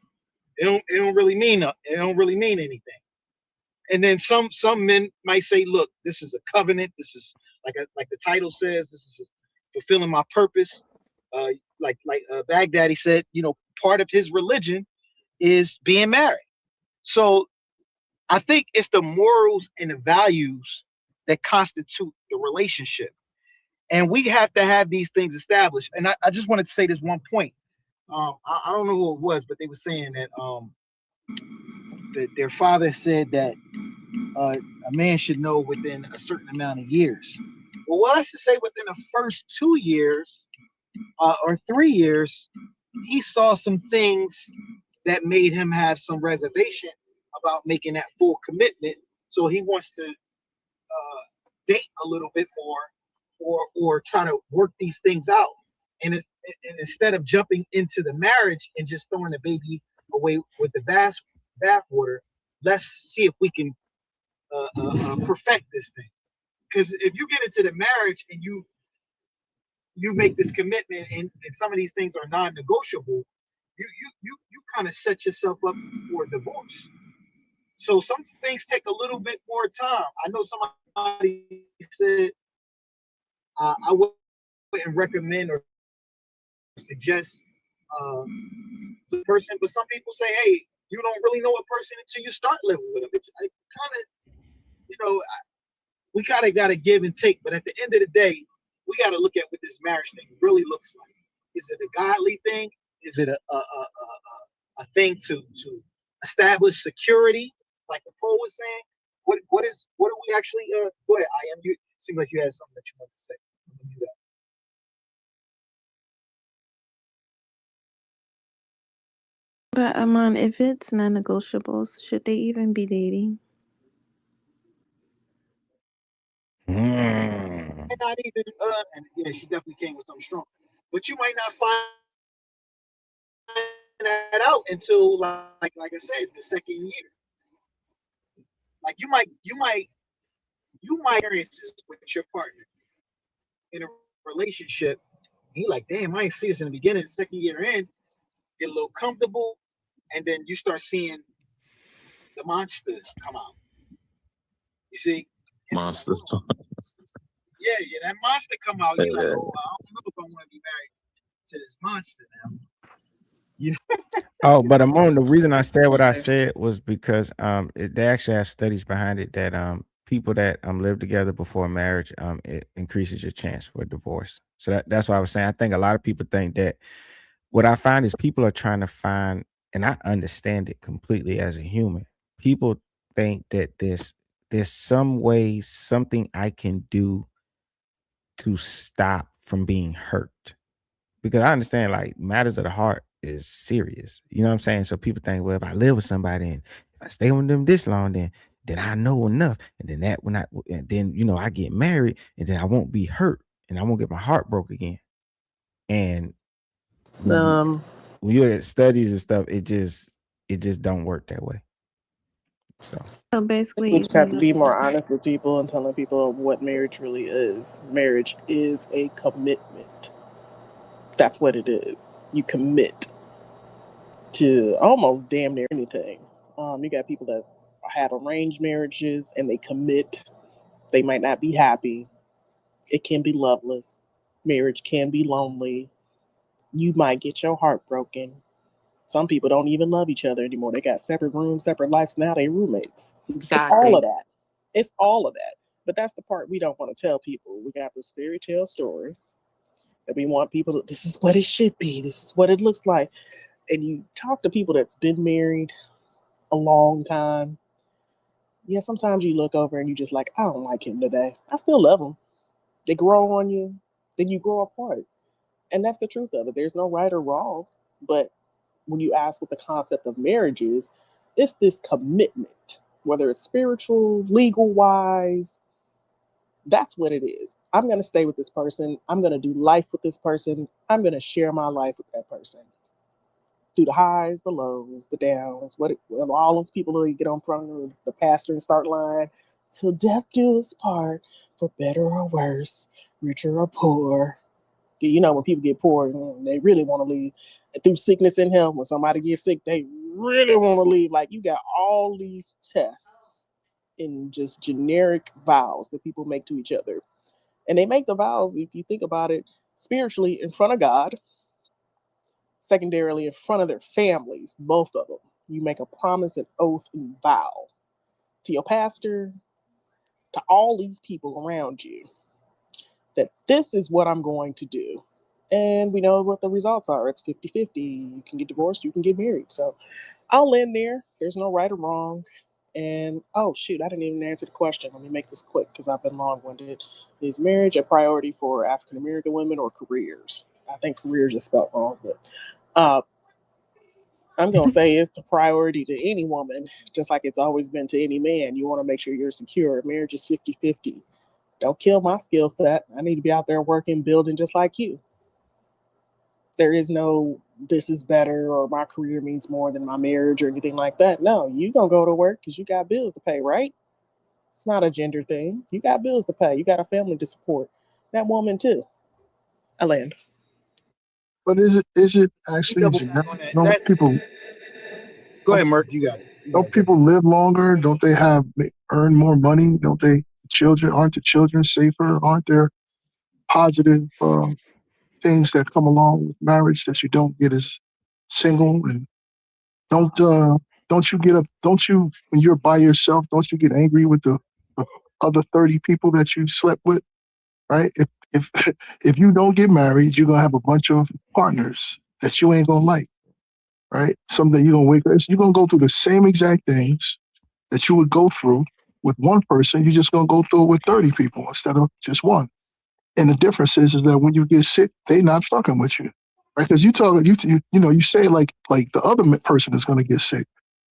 Speaker 13: It don't really mean nothing. It don't really mean anything." And then some men might say, "Look, this is a covenant. This is like the title says. This is fulfilling my purpose." Like Baghdadi said, part of his religion is being married. So I think it's the morals and the values that constitute the relationship. And we have to have these things established. And I just wanted to say this one point. I don't know who it was, but they were saying that their father said that a man should know within a certain amount of years. Well, I should say within the first 2 years or 3 years, he saw some things that made him have some reservation about making that full commitment. So he wants to date a little bit more, or try to work these things out. And instead of jumping into the marriage and just throwing the baby away with the bathwater, let's see if we can perfect this thing. Because if you get into the marriage and you make this commitment and some of these things are non-negotiable, you kind of set yourself up for divorce. So some things take a little bit more time. I know somebody said I wouldn't recommend or suggest the person, but some people say, hey, you don't really know a person until you start living with them. It's kind of, we got to give and take, but at the end of the day, we got to look at what this marriage thing really looks like. Is it a godly thing? Is it a thing to establish security, like the poll was saying? What are we actually? Go ahead, I am. You seem like you had something that you want to say.
Speaker 11: But Aman, if it's non-negotiables, should they even be dating?
Speaker 13: Not even. And yeah, she definitely came with something strong, but you might not find that out until like I said, the second year. Like you might experiences with your partner in a relationship. And you're like, damn, I ain't see this in the beginning. The second year in, get a little comfortable, and then you start seeing the monsters come out. You see?
Speaker 10: Monsters.
Speaker 13: Yeah, that monster come out. You're like, oh, I don't know if I want to be married to this monster now.
Speaker 12: Oh, but Amon, the reason I said what I said was because they actually have studies behind it that people that live together before marriage it increases your chance for divorce. So that's why I was saying I think a lot of people think that what I find is people are trying to find, and I understand it completely as a human. People think that there's some way, something I can do to stop from being hurt. Because I understand like matters of the heart is serious. You know what I'm saying? So people think, well, if I live with somebody and if I stay with them this long, then I know enough. And then I get married and then I won't be hurt and I won't get my heart broke again. And when you're at studies and stuff, it just don't work that way.
Speaker 11: So basically,
Speaker 16: We just have to be more honest with people and telling people what marriage really is. Marriage is a commitment. That's what it is. You commit to almost damn near anything. You got people that have arranged marriages and they commit. They might not be happy. It can be loveless. Marriage can be lonely. You might get your heart broken. Some people don't even love each other anymore. They got separate rooms, separate lives. Now they roommates. It's all
Speaker 9: Exactly.
Speaker 16: of that. It's all of that. But that's the part we don't want to tell people. We got this fairy tale story that we want people to, this is what it should be. This is what it looks like. And you talk to people that's been married a long time. Yeah, sometimes you look over and you just like, I don't like him today. I still love him. They grow on you, then you grow apart. And that's the truth of it. There's no right or wrong. But when you ask what the concept of marriage is, it's this commitment, whether it's spiritual, legal wise, that's what it is. I'm going to stay with this person. I'm going to do life with this person. I'm going to share my life with that person. Through the highs, the lows, the downs, all those people that get on front of the pastor and start lying, till death do us part, for better or worse, richer or poor. You know, when people get poor, they really want to leave. Through sickness and health, when somebody gets sick, they really want to leave. Like, you got all these tests in just generic vows that people make to each other. And they make the vows, if you think about it, spiritually in front of God, secondarily in front of their families, both of them. You make a promise, an oath, and vow to your pastor, to all these people around you, that this is what I'm going to do. And we know what the results are. It's 50-50. You can get divorced, you can get married. So I'll end there. There's no right or wrong. And oh shoot, I didn't even answer the question. Let me make this quick because I've been long-winded. Is marriage a priority for African American women or careers? I think careers is spelled wrong, but I'm gonna say it's a priority to any woman, just like it's always been to any man. You want to make sure you're secure. Marriage is 50-50. Don't kill my skill set. I need to be out there working, building just like you. There is no this is better or my career means more than my marriage or anything like that. No, you gonna go to work because you got bills to pay, right? It's not a gender thing. You got bills to pay. You got a family to support. That woman too. I land.
Speaker 17: But is it actually
Speaker 13: Double back
Speaker 17: genetic?
Speaker 13: on that.
Speaker 17: Don't people
Speaker 13: Go
Speaker 17: don't,
Speaker 13: ahead, Merk. You got it. You got
Speaker 17: don't
Speaker 13: it. Go
Speaker 17: people live longer? Don't they earn more money? Don't they children aren't the children safer? Aren't there positive things that come along with marriage that you don't get as single? And don't don't you get up? Don't you when you're by yourself? Don't you get angry with the other 30 people that you slept with? Right? If if you don't get married, you're gonna have a bunch of partners that you ain't gonna like. Right? Someday you're gonna wake up. You're gonna go through the same exact things that you would go through with one person. You're just gonna go through it with 30 people instead of just one. And the difference is that when you get sick, they not fucking with you, right? Because you talk, you know, you say like the other person is gonna get sick.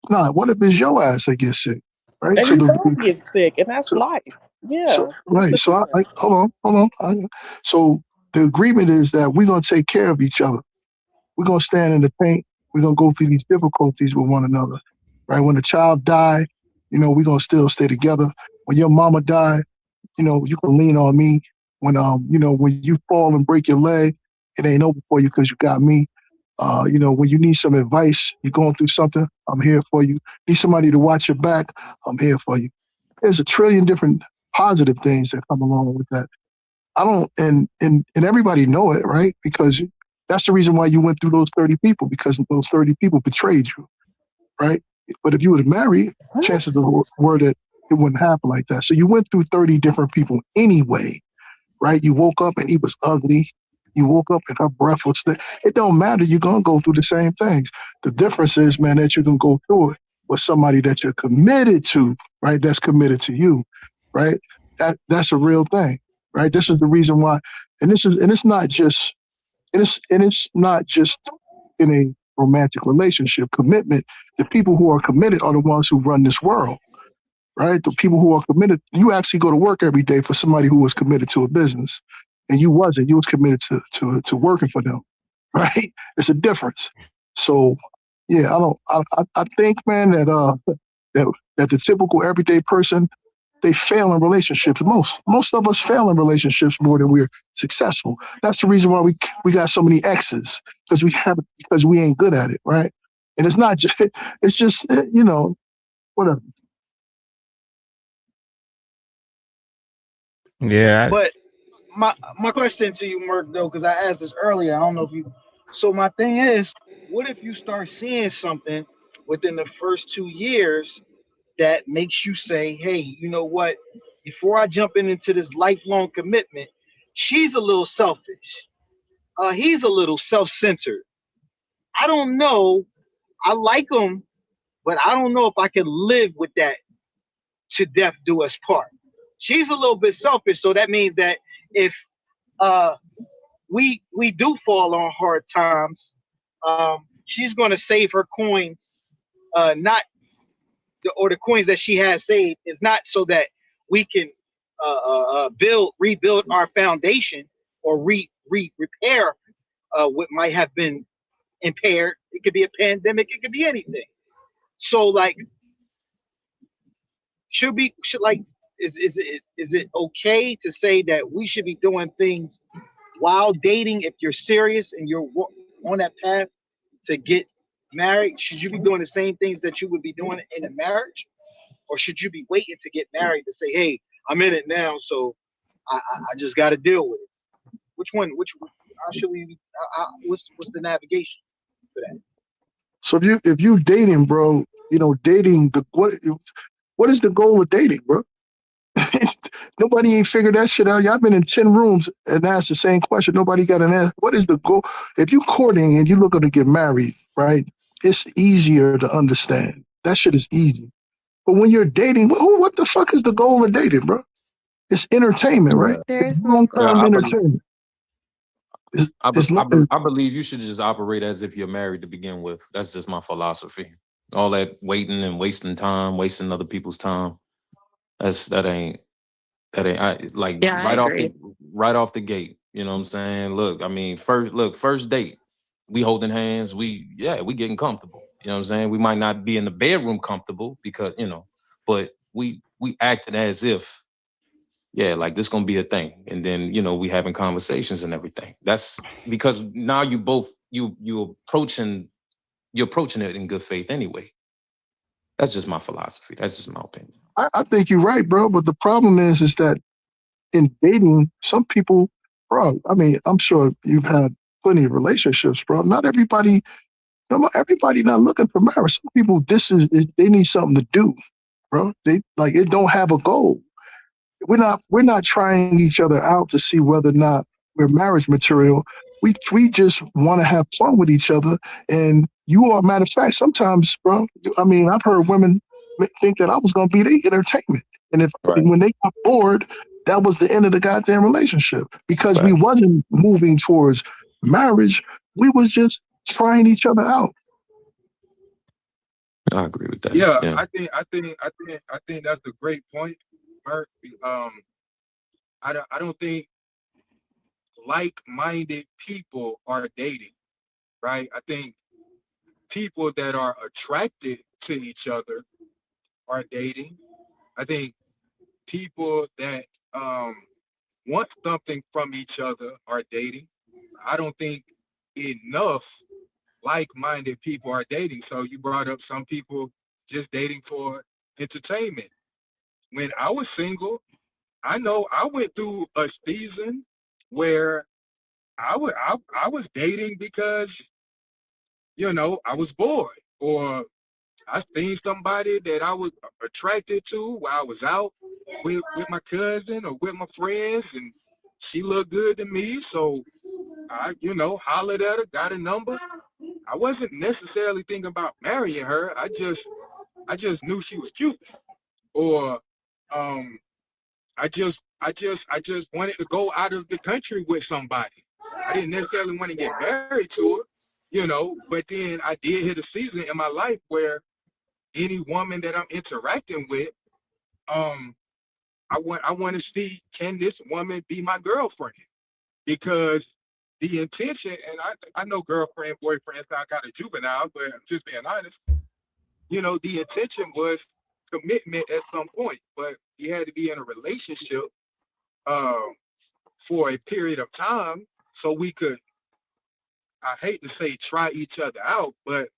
Speaker 17: Nah, what if it's your ass that gets sick, right?
Speaker 16: And you don't get sick, and that's
Speaker 17: So
Speaker 16: life.
Speaker 17: so
Speaker 16: Yeah. What's
Speaker 17: right.
Speaker 16: the
Speaker 17: So I
Speaker 16: difference?
Speaker 17: hold on. So the agreement is that we're gonna take care of each other. We're gonna stand in the paint. We're gonna go through these difficulties with one another, right? When the child die, you know, we're gonna still stay together. When your mama die, you know, you can lean on me. When you know, when you fall and break your leg, it ain't over for you because you got me. You know, when you need some advice, you're going through something, I'm here for you. Need somebody to watch your back, I'm here for you. There's a trillion different positive things that come along with that. I don't, and everybody know it, right? Because that's the reason why you went through those 30 people, because those 30 people betrayed you, right? But if you would have married, chances were that it wouldn't happen like that. So you went through 30 different people anyway, right? You woke up and he was ugly. You woke up and her breath was thick. It don't matter. You're going to go through the same things. The difference is, man, that you can go through it with somebody that you're committed to, right? That's committed to you, right? That's a real thing, right? This is the reason why, and it's not just, it's not just in a romantic relationship. Commitment, the people who are committed are the ones who run this world, right? The people who are committed, you actually go to work every day for somebody who was committed to a business, and you wasn't. You was committed to working for them, right? It's a difference. So, yeah, I think, man, that the typical everyday person, they fail in relationships. Most of us fail in relationships more than we're successful. That's the reason why we got so many exes, because we ain't good at it, right? And it's not just, it's just, you know, whatever.
Speaker 12: Yeah,
Speaker 13: But my question to you, Merk, though, because I asked this earlier, I don't know if you. So my thing is, what if you start seeing something within the first 2 years that makes you say, hey, you know what? Before I jump into this lifelong commitment, she's a little selfish. He's a little self-centered. I don't know. I like him, but I don't know if I can live with that to death do us part. She's a little bit selfish, so that means that if uh, we do fall on hard times, she's going to save her coins, not or the coins that she has saved is not so that we can rebuild our foundation or repair what might have been impaired. It could be a pandemic. It could be anything. So like, should like is it okay to say that we should be doing things while dating if you're serious and you're on that path to get married? Should you be doing the same things that you would be doing in a marriage, or should you be waiting to get married to say, "Hey, I'm in it now, so I just got to deal with it"? Which one? How should we? What's the navigation for that?
Speaker 17: So if you dating, bro, you know, dating what is the goal of dating, bro? Nobody ain't figured that shit out. Y'all been in 10 rooms and asked the same question. Nobody got an answer. What is the goal? If you courting and you looking to get married, right? It's easier to understand. That shit is easy. But when you're dating, what the fuck is the goal of dating, bro? It's entertainment, right?
Speaker 10: Yeah,
Speaker 17: It's
Speaker 11: There's no
Speaker 10: yeah.
Speaker 17: long-term
Speaker 11: goal.
Speaker 17: entertainment.
Speaker 10: I believe you should just operate as if you're married to begin with. That's just my philosophy. All that waiting and wasting time, wasting other people's time. That ain't like
Speaker 9: Yeah, I agree.
Speaker 10: right off the gate. You know what I'm saying? Look, I mean, first date, we holding hands, we getting comfortable. You know what I'm saying? We might not be in the bedroom comfortable because, but we acting as if, yeah, like this gonna be a thing. And then, we having conversations and everything. That's because now you both you're approaching it in good faith anyway. That's just my philosophy. That's just my opinion.
Speaker 17: I think you're right, bro. But the problem is that in dating, some people, bro, I mean, I'm sure you've had plenty of relationships, bro. Not everybody, everybody not looking for marriage. Some people, they need something to do, bro. They like it don't have a goal. We're not trying each other out to see whether or not we're marriage material. We just want to have fun with each other. And you are, matter of fact, sometimes, bro. I mean, I've heard women think that I was going to be their entertainment, and
Speaker 10: Right.
Speaker 17: when they got bored, that was the end of the goddamn relationship because we
Speaker 10: Right.
Speaker 17: wasn't moving towards marriage. We was just trying each other out.
Speaker 10: I agree with that.
Speaker 2: Yeah,
Speaker 10: Yeah.
Speaker 2: I think that's the great point, Mark. I don't think like-minded people are dating, right? I think people that are attracted to each other are dating. I think people that want something from each other are dating. I don't think enough like-minded people are dating. So you brought up some people just dating for entertainment. When I was single, I know I went through a season where I was dating because I was bored, or I seen somebody that I was attracted to while I was out with my cousin or with my friends, and she looked good to me, so I hollered at her, got a number. I wasn't necessarily thinking about marrying her. I just knew she was cute, or um, I just wanted to go out of the country with somebody. I didn't necessarily want to get married to her, but then I did hit a season in my life where any woman that I'm interacting with, um, I want to see, can this woman be my girlfriend? Because the intention, and I know girlfriend, boyfriend sound kind of juvenile, but I'm just being honest. The intention was commitment at some point, but you had to be in a relationship um, for a period of time so we could, I hate to say try each other out, but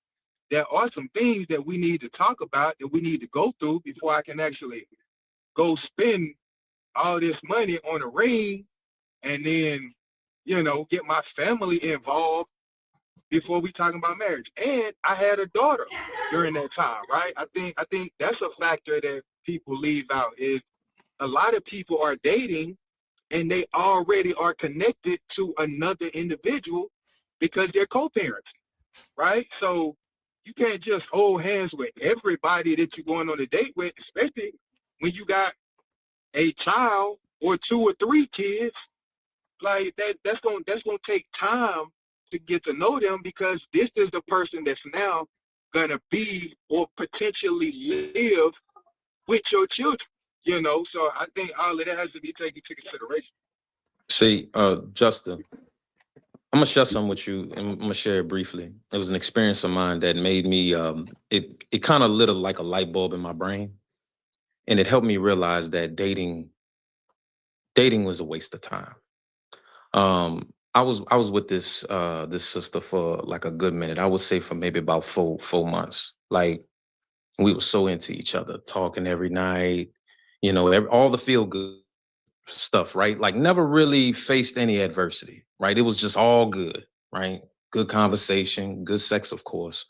Speaker 18: there are some things that we need to talk about, that we need to go through before I can actually go spend all this money on a ring and then, get my family involved before we talking about marriage. And I had a daughter during that time, right? I think that's a factor that people leave out, is a lot of people are dating and they already are connected to another individual because they're co-parents, right? So you can't just hold hands with everybody that you're going on a date with, especially when you got a child or 2 or 3 kids. Like that's gonna take time to get to know them, because this is the person that's now gonna be or potentially live with your children. So I think all of that has to be taken into consideration.
Speaker 10: See, Justin, I'm gonna share something with you, and I'm gonna share it briefly. It was an experience of mine that made me. It kind of lit like a light bulb in my brain, and it helped me realize that dating was a waste of time. I was with this sister for like a good minute. I would say for maybe about 4 months. Like, we were so into each other, talking every night. All the feel good stuff, right? Like, never really faced any adversity, right? It was just all good, right? Good conversation, good sex, of course.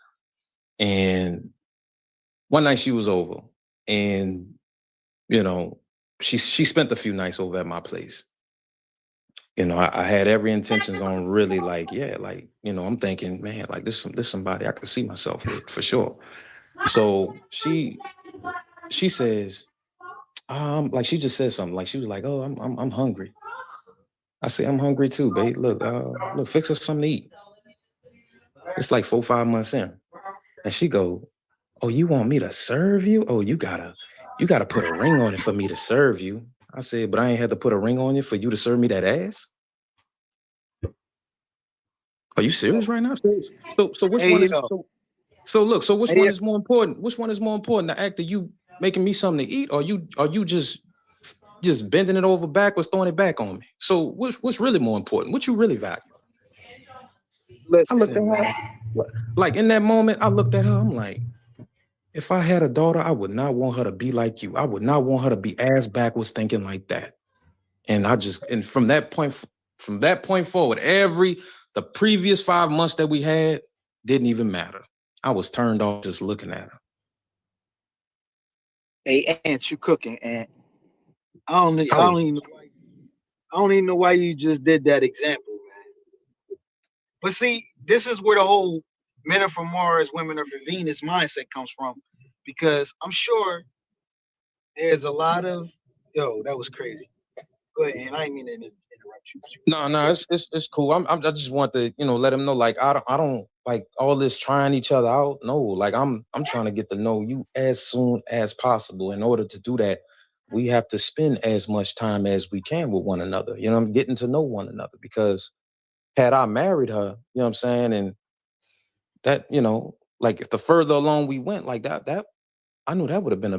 Speaker 10: And one night she was over, and you know, she spent a few nights over at my place. I had every intentions on really, like, yeah, like, I'm thinking, man, like, this somebody I could see myself with for sure. So she says, like, she just said something, like, she was like, oh, I'm hungry. I say, I'm hungry too, babe. Look, fix us something to eat. It's like 4, 5 months in. And she go, oh, you want me to serve you? Oh, you gotta put a ring on it for me to serve you. I said, but I ain't had to put a ring on you for you to serve me that ass. Are you serious right now? So which
Speaker 13: Hey,
Speaker 10: one is
Speaker 13: yo.
Speaker 10: so which
Speaker 13: Hey,
Speaker 10: one
Speaker 13: yo.
Speaker 10: is more important? Which one is more important? The act of you making me something to eat, or you just bending it over backwards, throwing it back on me? So what's really more important? What you really value? I looked at
Speaker 13: Listen,
Speaker 10: her,
Speaker 13: man.
Speaker 10: like, in that moment, I looked at her, I'm like, if I had a daughter, I would not want her to be like you. I would not want her to be ass backwards thinking like that. And from that point forward, the previous 5 months that we had didn't even matter. I was turned off just looking at her.
Speaker 13: Hey, Ant, you cooking, Ant. I
Speaker 10: Oh,
Speaker 13: don't even know I don't even know why you just did that example, man. But see, this is where the whole men are from Mars, women are from Venus mindset comes from. Because I'm sure there's a lot of that was crazy. Go ahead, and I didn't mean to interrupt you.
Speaker 10: no, it's cool. I just want to, let him know, like, I don't like all this trying each other out. No, like, I'm trying to get to know you as soon as possible. In order to do that, we have to spend as much time as we can with one another. I'm getting to know one another, because had I married her, you know what I'm saying, and that, like, if the further along we went, like, that I knew that would have been a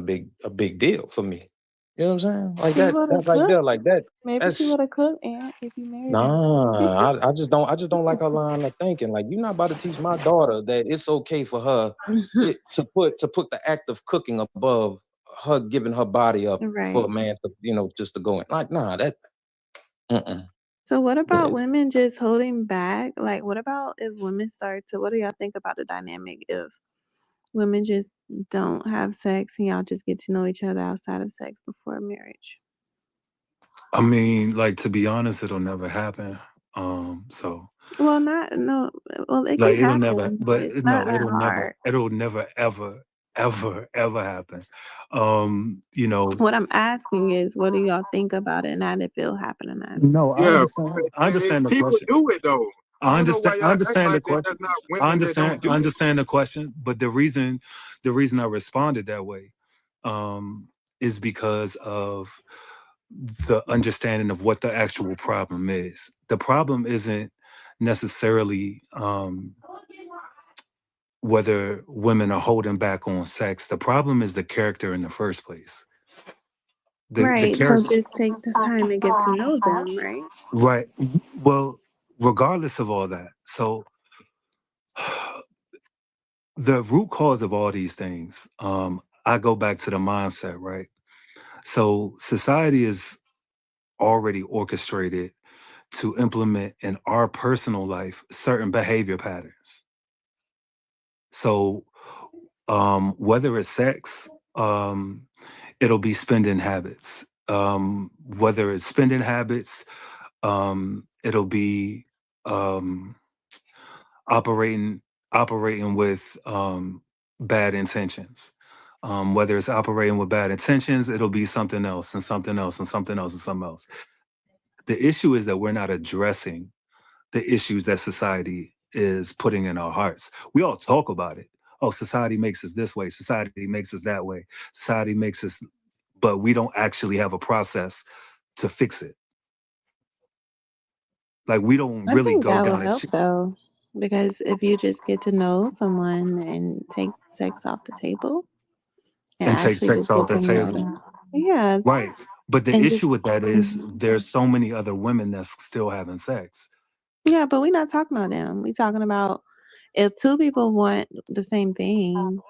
Speaker 10: big deal for me. You know what I'm saying? Like,
Speaker 11: She
Speaker 10: that
Speaker 11: would
Speaker 10: that
Speaker 11: have
Speaker 10: right there,
Speaker 11: cooked.
Speaker 10: like that.
Speaker 11: Maybe she
Speaker 10: That's
Speaker 11: would have cooked, Aunt, if you married her.
Speaker 10: nah. I just don't like her line of thinking. Like, you're not about to teach my daughter that it's okay for her to put the act of cooking above her giving her body up for a
Speaker 11: Right.
Speaker 10: man to, just to go in. Like, nah, that. Mm-mm.
Speaker 11: So what about
Speaker 10: Yeah.
Speaker 11: women just holding back? Like, what about if women start to, what do y'all think about the dynamic if women just don't have sex and y'all just get to know each other outside of sex before marriage?
Speaker 4: I mean, like, to be honest, it'll never happen. So
Speaker 11: Well, not, no, well, it can
Speaker 4: like, it'll never,
Speaker 11: happen.
Speaker 4: but
Speaker 11: It's not
Speaker 4: no,
Speaker 11: that hard.
Speaker 4: it'll never, ever, ever, ever happen. You know,
Speaker 11: What I'm asking is, what do y'all think about it? Not if it'll happen or not.
Speaker 4: no, I
Speaker 18: Yeah,
Speaker 4: understand. I understand the
Speaker 18: people
Speaker 4: question.
Speaker 18: do it though. I
Speaker 4: I
Speaker 18: don't know why
Speaker 4: understand. I
Speaker 18: y'all act
Speaker 4: understand the
Speaker 18: like that.
Speaker 4: question.
Speaker 18: That's not
Speaker 4: I
Speaker 18: women that don't
Speaker 4: understand.
Speaker 18: do
Speaker 4: I
Speaker 18: it.
Speaker 4: understand the question. But the reason I responded that way, is because of the understanding of what the actual problem is. The problem isn't necessarily whether women are holding back on sex. The problem is the character in the first place. The
Speaker 11: Right. So
Speaker 4: character,
Speaker 11: just take the time and get to know them, right?
Speaker 4: right? Well, regardless of all that, so the root cause of all these things, I go back to the mindset, right? So society is already orchestrated to implement in our personal life certain behavior patterns. So whether it's sex, it'll be spending habits. Whether it's spending habits, it'll be um, operating operating with bad intentions. Whether it's operating with bad intentions, it'll be something else and something else and something else and something else. The issue is that we're not addressing the issues that society is putting in our hearts. We all talk about it. Oh, society makes us this way. Society makes us that way. Society makes us, but we don't actually have a process to fix it. Like we don't
Speaker 11: I
Speaker 4: really
Speaker 11: think
Speaker 4: go
Speaker 11: that will
Speaker 4: down
Speaker 11: help though, because if you just get to know someone and take sex off the table and
Speaker 4: and take
Speaker 11: actually
Speaker 4: sex
Speaker 11: just
Speaker 4: off
Speaker 11: get
Speaker 4: the
Speaker 11: to know
Speaker 4: table.
Speaker 11: them, yeah,
Speaker 4: Right. But the
Speaker 11: and just
Speaker 4: issue with that is
Speaker 11: Mhm.
Speaker 4: there's so many other women that's still having sex.
Speaker 11: Yeah, but we're not talking about them. We're talking about if two people want the same thing,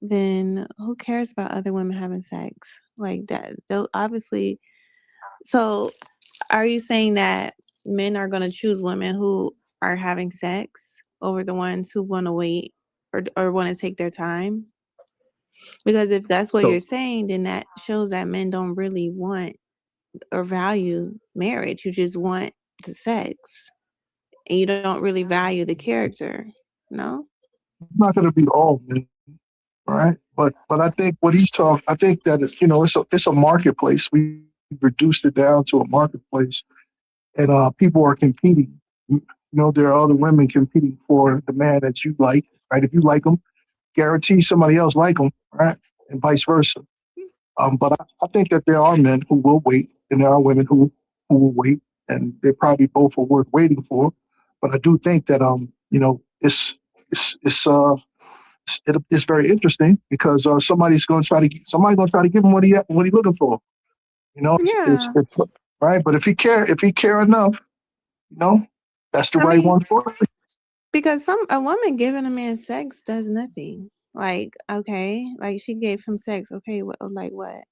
Speaker 11: then who cares about other women having sex like that? They'll obviously. So, are you saying that men are going to choose women who are having sex over the ones who want to wait or want to take their time? Because if that's what you're
Speaker 4: So
Speaker 11: saying, then that shows that men don't really want or value marriage. You just want the sex, and you don't really value the character. No.
Speaker 17: It's not going to be all men, right? But I think what he's talking, I think that it's a marketplace. We reduced it down to a marketplace, and people are competing. There are other women competing for the man that you like, right? If you like them, guarantee somebody else like them, right? And vice versa. But I think that there are men who will wait, and there are women who will wait, and they probably both are worth waiting for. But I do think that it's it's uh it's very interesting because somebody's going to try to give him what he looking for.
Speaker 11: Yeah.
Speaker 17: It's right. But if he care enough, you know, that's the
Speaker 11: I
Speaker 17: right
Speaker 11: mean,
Speaker 17: one for him.
Speaker 11: because a woman giving a man sex does nothing. Like, okay, like she gave him sex. Okay, what? Like what?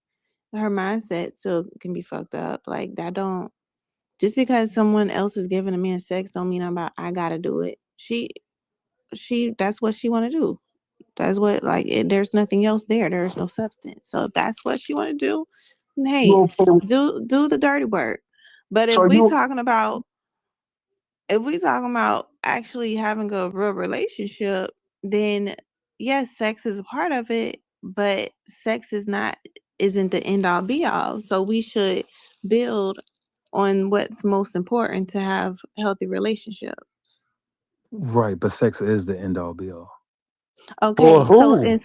Speaker 11: Her mindset still can be fucked up. Like that don't just because someone else is giving a man sex don't mean I gotta do it. She that's what she want to do. That's what there's nothing else there. There's no substance. So if that's what she want to do, then
Speaker 17: You
Speaker 11: hey,
Speaker 17: okay with,
Speaker 11: do the dirty work. But
Speaker 17: so you
Speaker 11: if we talking about actually having a real relationship, then yes, sex is a part of it, but sex isn't the end all be all. So we should build on what's most important to have healthy relationships.
Speaker 4: right, but sex is the end all be all.
Speaker 12: For
Speaker 11: Okay,
Speaker 12: who?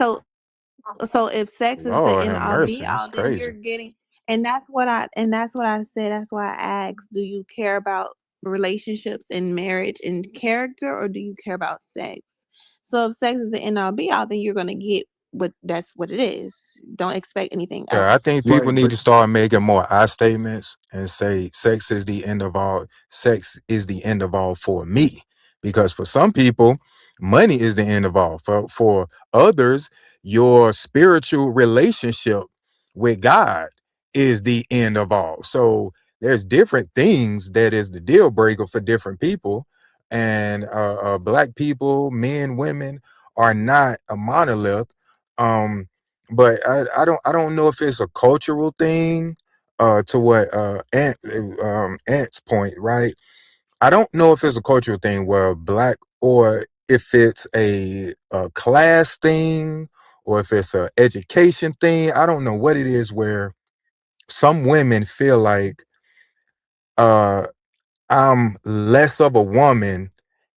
Speaker 11: so if sex is the
Speaker 12: Lord
Speaker 11: end
Speaker 12: have
Speaker 11: all be
Speaker 12: mercy. It's
Speaker 11: all, then you're
Speaker 12: crazy.
Speaker 11: getting, and that's what I said. That's why I asked, do you care about relationships and marriage and character, or do you care about sex? So if sex is the end all be all, then you're gonna get that's what it is. Don't expect anything
Speaker 12: Yeah, I
Speaker 11: else.
Speaker 12: think people
Speaker 4: Right,
Speaker 12: need
Speaker 4: but
Speaker 12: to start making more I statements and say sex is the end of all. Sex is the end of all for me. Because for some people, money is the end of all. For others, your spiritual relationship with God is the end of all. So there's different things that is the deal breaker for different people. And black people, men, women are not a monolith. But I don't know if it's a cultural thing to what Ant's point, right? I don't know if it's a cultural thing where black or if it's a class thing or if it's a education thing. I don't know what it is where some women feel like uh I'm less of a woman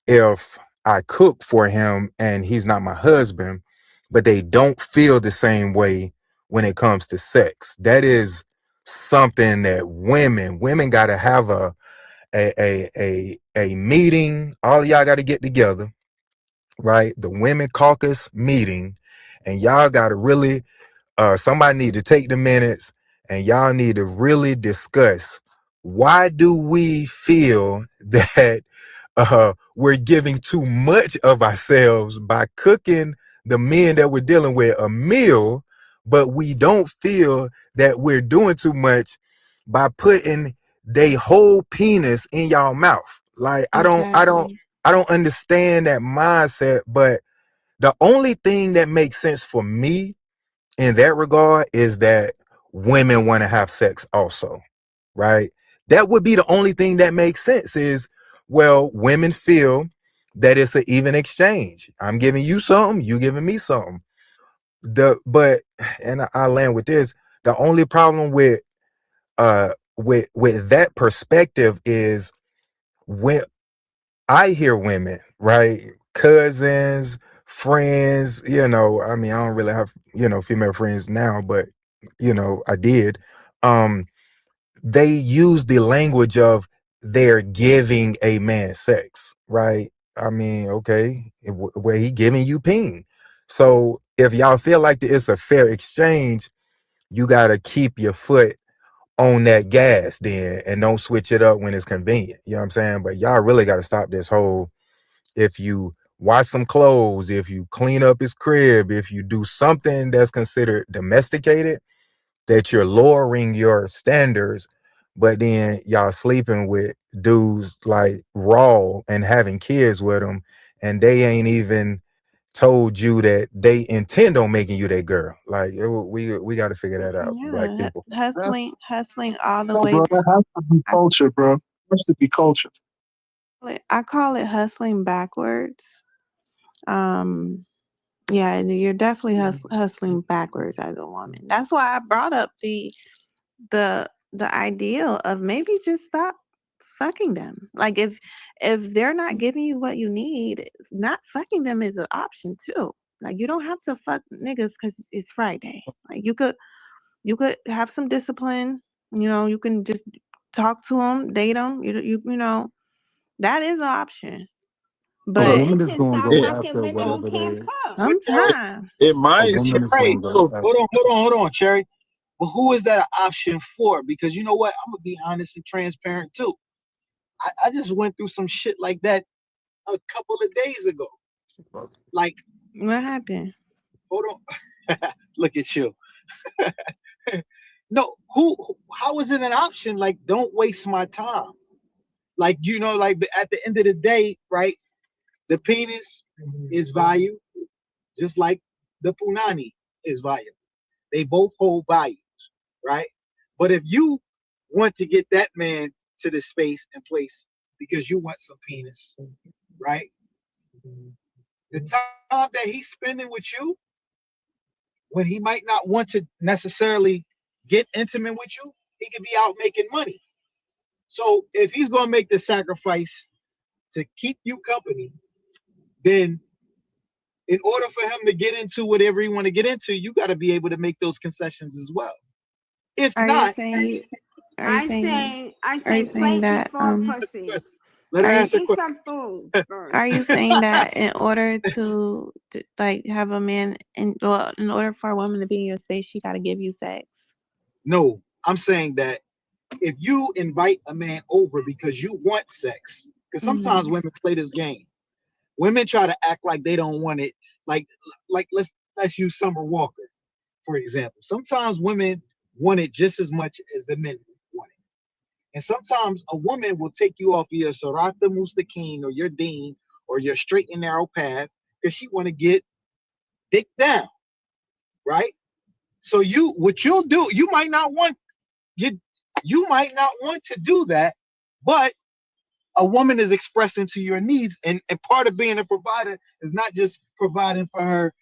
Speaker 12: if I cook for him and he's not my husband, but they don't feel the same way when it comes to sex. That is something that women got to have a meeting. All of y'all got to get together, right? The women caucus meeting, and y'all got to really somebody need to take the minutes and y'all need to really discuss why do we feel that we're giving too much of ourselves by cooking
Speaker 19: the men that we're dealing with a meal, but we don't feel that we're doing too much by putting they whole penis in y'all mouth. Like
Speaker 11: Exactly.
Speaker 19: I don't understand that mindset, but the only thing that makes sense for me in that regard is that women want to have sex also, right? That would be the only thing that makes sense is, well, women feel that it's an even exchange. I'm giving you something, you giving me something. But and I land with this, the only problem with that perspective is when I hear women, right? Cousins, friends, I mean, I don't really have, female friends now, but I did. Um, they use the language of they're giving a man sex, right? I mean, okay, where he giving you peen. So if y'all feel like it's a fair exchange, you gotta keep your foot on that gas then and don't switch it up when it's convenient. You know what I'm saying? But y'all really gotta stop this whole, if you wash some clothes, if you clean up his crib, if you do something that's considered domesticated, that you're lowering your standards, but then y'all sleeping with dudes like raw and having kids with them, and they ain't even told you that they intend on making you their girl. Like we got to figure that out, black
Speaker 11: Yeah,
Speaker 19: people.
Speaker 11: hustling all the
Speaker 17: No,
Speaker 11: way.
Speaker 17: bro, that has to be
Speaker 11: I,
Speaker 17: culture, bro. It has to be culture.
Speaker 11: I call it hustling backwards. Um, yeah, you're definitely hustling backwards as a woman. That's why I brought up the ideal of maybe just stop fucking them. Like if they're not giving you what you need, not fucking them is an option too. Like you don't have to fuck niggas because it's Friday. Like you could have some discipline. You can just talk to them, date them. That is an option.
Speaker 4: A
Speaker 3: But
Speaker 11: But
Speaker 4: woman
Speaker 15: Men
Speaker 4: is
Speaker 15: should
Speaker 4: gonna
Speaker 15: stop
Speaker 4: go
Speaker 19: Yeah,
Speaker 15: fucking
Speaker 4: after
Speaker 15: women who
Speaker 4: whatever
Speaker 15: can't
Speaker 4: they.
Speaker 15: cook.
Speaker 13: But Cherry,
Speaker 11: sometimes
Speaker 19: it
Speaker 4: A
Speaker 19: might.
Speaker 13: but
Speaker 4: woman is
Speaker 13: Cherry,
Speaker 4: gonna go
Speaker 13: look,
Speaker 4: after.
Speaker 13: hold on, Cherry. But who is that an option for? Because you know what? I'm gonna be honest and transparent too. I just went through some shit like that a couple of days ago. Like,
Speaker 11: what happened?
Speaker 13: hold on, look at you. No, how is it an option? Like, don't waste my time. Like, like at the end of the day, right? The penis is value, just like the punani is value. They both hold value, right? But if you want to get that man to the space and place because you want some penis, right? The time that he's spending with you, when he might not want to necessarily get intimate with you, he could be out making money. So if he's going to make the sacrifice to keep you company, then in order for him to get into whatever he want to get into, you got to be able to make those concessions as well. If
Speaker 11: Are you
Speaker 13: not,
Speaker 11: saying are you
Speaker 15: I
Speaker 11: saying
Speaker 15: say, I
Speaker 11: are
Speaker 15: say,
Speaker 11: you saying
Speaker 15: plate
Speaker 11: that
Speaker 15: before pussy.
Speaker 13: let her
Speaker 11: are you
Speaker 13: answer
Speaker 15: Eat
Speaker 13: quick.
Speaker 15: some food first.
Speaker 11: are you saying that in order to like have a man in order for a woman to be in your space, she got to give you sex?
Speaker 13: No, I'm saying that if you invite a man over because you want sex, because sometimes
Speaker 11: Hmm.
Speaker 13: women play this game. Women try to act like they don't want it. Like, let's use Summer Walker for example. Sometimes women want it just as much as the men want it. And sometimes a woman will take you off your Sarata Mustaqim or your Dean or your straight and narrow path because she want to get dick down, right? So what you'll do, you you might not want to do that, but a woman is expressing to your needs, and part of being a provider is not just providing for her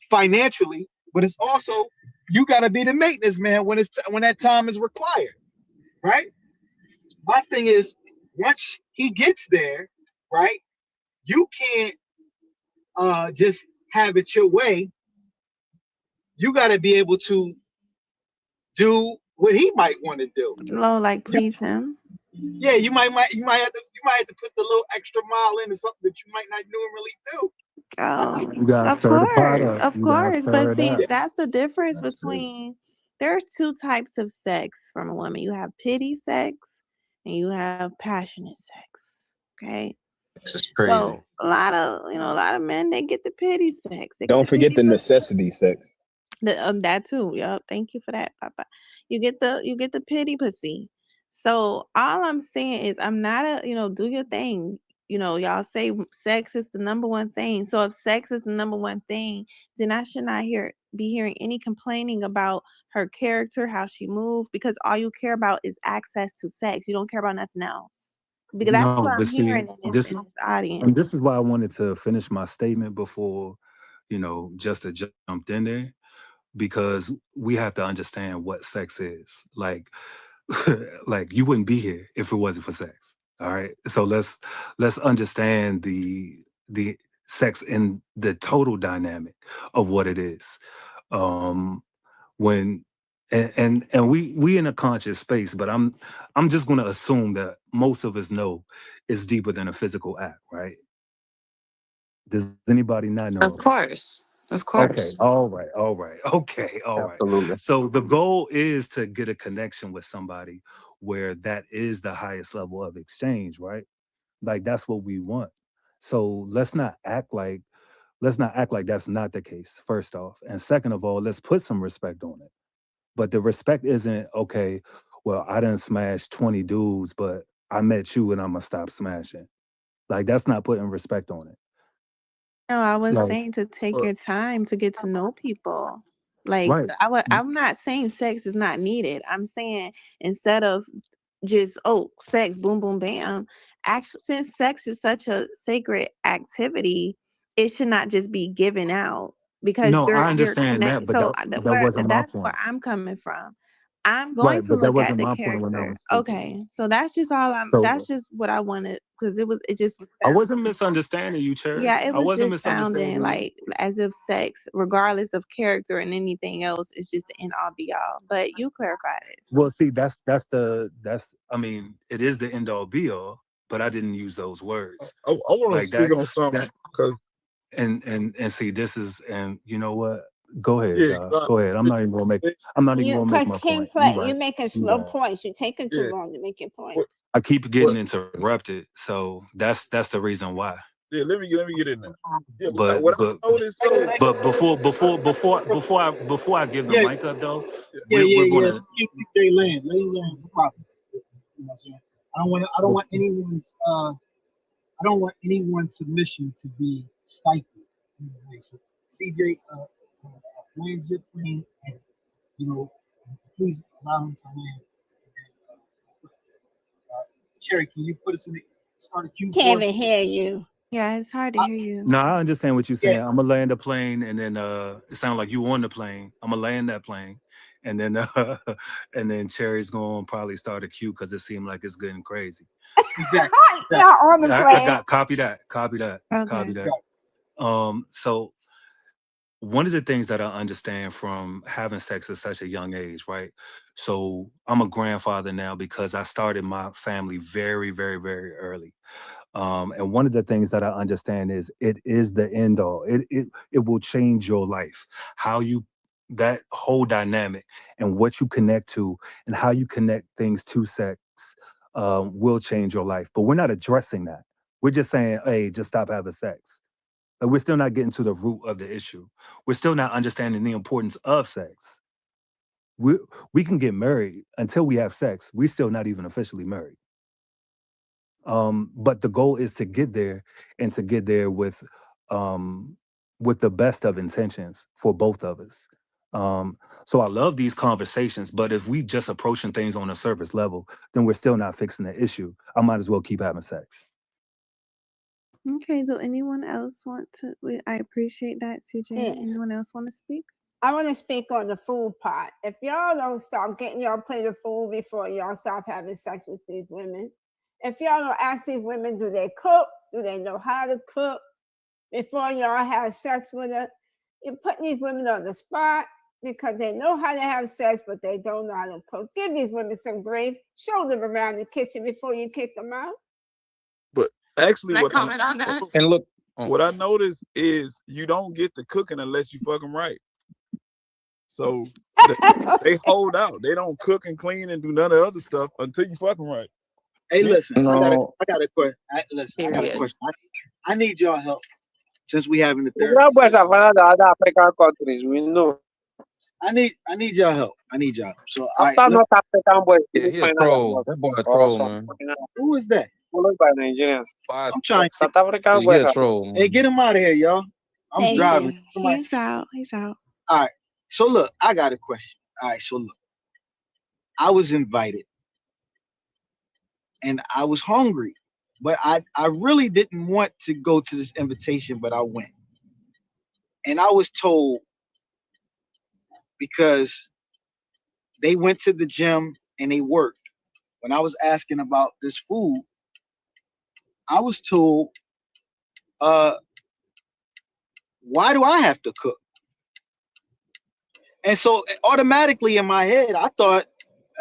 Speaker 13: financially, but it's also you got to be the maintenance man when that time is required, right? My thing is, once he gets there, right, you can't just have it your way. You got to be able to do what he might want to do.
Speaker 11: Low, like
Speaker 13: You,
Speaker 11: please him.
Speaker 13: yeah, you might have to put the little extra mile into something that you might not normally do.
Speaker 11: Oh,
Speaker 4: You gotta stir the pot up.
Speaker 11: of
Speaker 4: You gotta
Speaker 11: course. But
Speaker 4: stir it
Speaker 11: see,
Speaker 4: up.
Speaker 11: that's the difference
Speaker 4: That's it.
Speaker 11: between there's two types of sex from a woman. You have pity sex and you have passionate sex. Okay.
Speaker 10: This is crazy.
Speaker 11: So a lot of men, they get the pity sex. They get
Speaker 14: Don't
Speaker 11: the
Speaker 14: forget
Speaker 11: pity
Speaker 14: the
Speaker 11: pussy.
Speaker 14: necessity sex.
Speaker 11: That too. Yep. Thank you for that, Papa. You get the pity pussy. So all I'm saying is I'm not do your thing. Y'all say sex is the number one thing. So if sex is the number one thing, then I should not be hearing any complaining about her character, how she moves, because all you care about is access to sex. You don't care about nothing else. Because that's
Speaker 4: No,
Speaker 11: what I'm
Speaker 4: but see,
Speaker 11: hearing in this
Speaker 4: this
Speaker 11: audience.
Speaker 4: and this is why I wanted to finish my statement before, just to jumped in there, because we have to understand what sex is. Like, like you wouldn't be here if it wasn't for sex. All right. So let's understand the sex in the total dynamic of what it is. Um when and we in a conscious space, but I'm just gonna assume that most of us know it's deeper than a physical act, right? Does anybody not know?
Speaker 9: Of course. Of
Speaker 4: Okay,
Speaker 9: course.
Speaker 4: all right, okay, all right.
Speaker 10: Absolutely.
Speaker 4: So the goal is to get a connection with somebody where that is the highest level of exchange, right? Like that's what we want. So let's not act like that's not the case, first off. And second of all, let's put some respect on it. But the respect isn't okay, well, I didn't smash 20 dudes, but I met you and I'm gonna stop smashing. Like that's not putting respect on it.
Speaker 11: No, I was
Speaker 4: Like,
Speaker 11: saying to take
Speaker 2: But
Speaker 11: your time to get to know people. Like
Speaker 4: right.
Speaker 11: I'm not saying sex is not needed. I'm saying instead of just sex, boom, boom, bam. Actually, since sex is such a sacred activity, it should not just be given out because
Speaker 4: No, I
Speaker 11: you're
Speaker 4: understand that,
Speaker 11: connected.
Speaker 4: but
Speaker 11: So
Speaker 4: that wasn't my
Speaker 11: that's where
Speaker 4: point.
Speaker 11: I'm coming from. I'm going
Speaker 4: Right,
Speaker 11: to
Speaker 4: but that
Speaker 11: look at
Speaker 4: wasn't
Speaker 11: the
Speaker 4: my point when I
Speaker 11: character.
Speaker 4: was speaking.
Speaker 11: Okay, so that's just all I'm. That's
Speaker 4: So
Speaker 11: just what I wanted because it just was
Speaker 4: I wasn't
Speaker 11: sounding.
Speaker 4: misunderstanding you, Cherry.
Speaker 11: Yeah, it
Speaker 4: I
Speaker 11: was
Speaker 4: wasn't
Speaker 11: just sounding
Speaker 4: misunderstanding you.
Speaker 11: like as if sex, regardless of character and anything else, is just the end all be all. But you clarified it.
Speaker 4: Well, see, that's I mean, it is the end all be all, but I didn't use those words.
Speaker 2: I want to
Speaker 4: Like
Speaker 2: speak on something
Speaker 4: that
Speaker 2: because
Speaker 4: and see this is and you know what? Go ahead,
Speaker 2: yeah,
Speaker 4: y'all. Go ahead.
Speaker 2: say-
Speaker 4: I'm not even
Speaker 15: You
Speaker 4: gonna make my
Speaker 15: keep
Speaker 4: point. You
Speaker 15: play.
Speaker 4: right.
Speaker 15: You're making
Speaker 4: You
Speaker 15: slow
Speaker 4: right.
Speaker 15: points. You're taking too
Speaker 2: yeah.
Speaker 15: long to make your point.
Speaker 2: What
Speaker 4: I keep
Speaker 2: what?
Speaker 4: getting interrupted, so that's the reason why.
Speaker 2: Yeah, let me get in there. Yeah,
Speaker 4: But
Speaker 2: what
Speaker 4: but
Speaker 2: I noticed though.
Speaker 4: but before I give the
Speaker 13: Yeah,
Speaker 4: mic up though,
Speaker 13: yeah,
Speaker 4: we're
Speaker 13: yeah, yeah.
Speaker 4: gonna
Speaker 13: TJ land, let him land. No problem. You know what I'm saying? I don't want anyone's submission to be stifled. In any way. So, CJ, lands your plane, and please allow him to land. And, Cherry, can you put us in the start a queue
Speaker 15: Can't
Speaker 13: for us?
Speaker 15: even hear you.
Speaker 11: Yeah, it's hard to
Speaker 13: Uh,
Speaker 11: hear you.
Speaker 4: No, I understand what you're
Speaker 13: yeah,
Speaker 4: saying. I'm gonna land the plane, and then it sounds like you on the plane. I'm gonna land that plane, and then and then Cherry's gonna probably start a queue because it seemed like it's getting crazy.
Speaker 13: exactly,
Speaker 15: Yeah,
Speaker 13: exactly.
Speaker 15: on the
Speaker 4: I
Speaker 15: plane.
Speaker 4: got copy that, copy that, copy
Speaker 11: Okay.
Speaker 4: that. So one of the things that I understand from having sex at such a young age, right? So I'm a grandfather now because I started my family very, very, very early. And one of the things that I understand is it is the end all. It will change your life. How you that whole dynamic and what you connect to and how you connect things to sex will change your life. But we're not addressing that. We're just saying, hey, just stop having sex. Like we're still not getting to the root of the issue. We're still not understanding the importance of sex. We we can get married until we have sex. We're still not even officially married. But the goal is to get there and to get there with the best of intentions for both of us. So I love these conversations, but if we just approaching things on a surface level, then we're still not fixing the issue. I might as well keep having sex.
Speaker 11: Okay. Do anyone else want to? I appreciate that, CJ.
Speaker 15: Yeah.
Speaker 11: Anyone else want to speak?
Speaker 15: I want to speak on the food part. If y'all don't stop getting y'all plate of food before y'all stop having sex with these women, if y'all don't ask these women, do they cook? Do they know how to cook? Before y'all have sex with her, you're putting these women on the spot because they know how to have sex, but they don't know how to cook. Give these women some grace. Show them around the kitchen before you kick them out.
Speaker 2: But actually,
Speaker 9: Can I comment on that?
Speaker 10: And look,
Speaker 2: what I noticed is you don't get to cooking unless you fuck them right. So they hold out. They don't cook and clean and do none of the other stuff until you fuck them right.
Speaker 13: Hey,
Speaker 4: Yeah.
Speaker 13: listen,
Speaker 10: No,
Speaker 13: I got a question. Listen, I got a
Speaker 9: Period.
Speaker 13: question. I need y'all help since we having the therapy
Speaker 20: Zimbabwe has
Speaker 13: session.
Speaker 20: found the other African countries. We know.
Speaker 13: I need y'all help. I need y'all help. So, all right,
Speaker 20: After
Speaker 13: look,
Speaker 20: North African boys,
Speaker 10: yeah,
Speaker 20: we
Speaker 10: he a
Speaker 20: find out
Speaker 10: troll.
Speaker 20: about
Speaker 10: That boy a
Speaker 20: or
Speaker 10: troll,
Speaker 20: some
Speaker 10: man.
Speaker 13: who is that?
Speaker 20: followed by Nigerians.
Speaker 10: Boy,
Speaker 13: I'm trying to get.
Speaker 20: South African
Speaker 10: he
Speaker 20: boys
Speaker 10: a
Speaker 20: are
Speaker 10: troll,
Speaker 13: Hey,
Speaker 10: man.
Speaker 13: get him out of here, y'all. I'm
Speaker 11: Hey,
Speaker 13: driving.
Speaker 7: Hey.
Speaker 13: Somebody.
Speaker 11: he's out. He's out.
Speaker 13: All right. So look, I got a question. All right. So look, I was invited and I was hungry, but I really didn't want to go to this invitation, but I went. And I was told because they went to the gym and they worked. When I was asking about this food, I was told, uh, why do I have to cook? And so automatically in my head, I thought,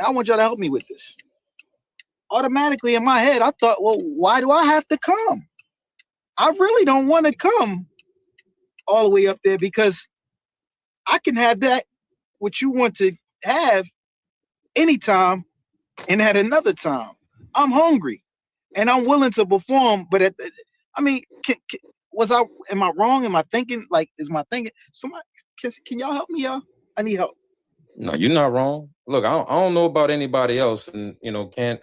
Speaker 13: I want y'all to help me with this. Automatically in my head, I thought, well, why do I have to come? I really don't want to come all the way up there because I can have that what you want to have anytime and at another time. I'm hungry and I'm willing to perform, but I mean, was I? Am I wrong? Am I thinking like? Is my thinking? Somebody, can y'all help me, y'all? I need help.
Speaker 10: No, you're not wrong. Look, I don't know about anybody else, and can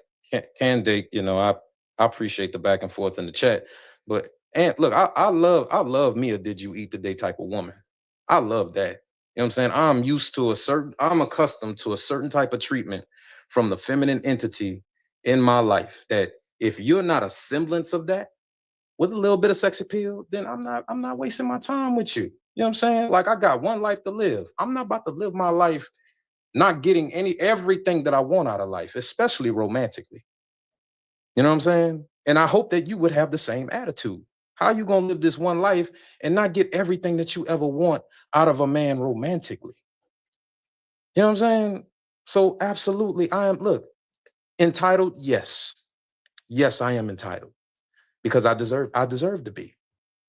Speaker 10: they? I appreciate the back and forth in the chat, but and look, I love me a did you eat today type of woman. I love that. You know what I'm saying? I'm accustomed to a certain type of treatment from the feminine entity in my life. That if you're not a semblance of that with a little bit of sex appeal, then I'm not wasting my time with you. You know what I'm saying? Like I got one life to live. I'm not about to live my life not getting everything that I want out of life, especially romantically. You know what I'm saying? And I hope that you would have the same attitude. How you gonna live this one life and not get everything that you ever want out of a man romantically? You know what I'm saying? So absolutely, I am entitled. Yes, yes, I am entitled because I deserve to be.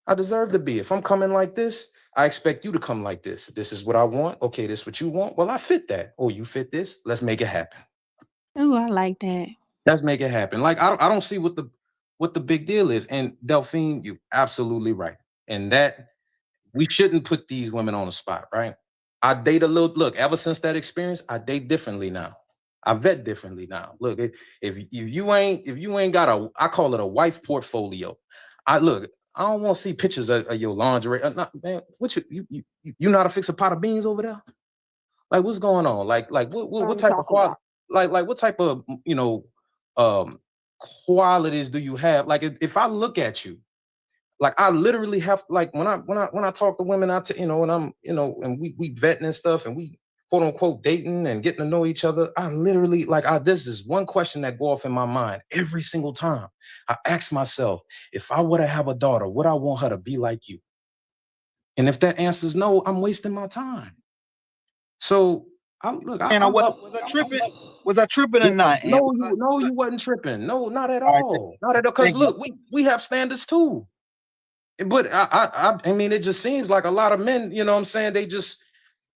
Speaker 10: I deserve to be. If I'm coming like this, I expect you to come like this. This is what I want. Okay, this is what you want. Well, I fit that. Oh, you fit this? Let's make it happen.
Speaker 11: Ooh, I like that.
Speaker 10: Let's make it happen. Like I don't see what the big deal is. And Delphine, you absolutely right. And that we shouldn't put these women on the spot, right? I date a little look, ever since that experience, I date differently now. I vet differently now. Look, if you ain't got I call it a wife portfolio. I don't want to see pictures of your lingerie. Man, what you know how to fix a pot of beans over there? Like what's going on? Like what
Speaker 15: What
Speaker 10: what, what
Speaker 15: I'm
Speaker 10: type of
Speaker 15: talking about.
Speaker 10: like what type of um qualities do you have? Like if I look at you, like I literally have like when I talk to women out to and I'm and we vetting and stuff and we quote unquote dating and getting to know each other. I literally this is one question that go off in my mind every single time. I ask myself, if I were to have a daughter, would I want her to be like you? And if that answer's no, I'm wasting my time. So I,
Speaker 13: And
Speaker 10: I love.
Speaker 13: was I tripping? Was I tripping or not? And
Speaker 10: No,
Speaker 13: was I,
Speaker 10: you wasn't tripping. No, not at
Speaker 13: all right,
Speaker 10: all. Not at all. Because
Speaker 13: thank you.
Speaker 10: look, we have standards too. But I mean, it just seems like a lot of men, you know what I'm saying? They just,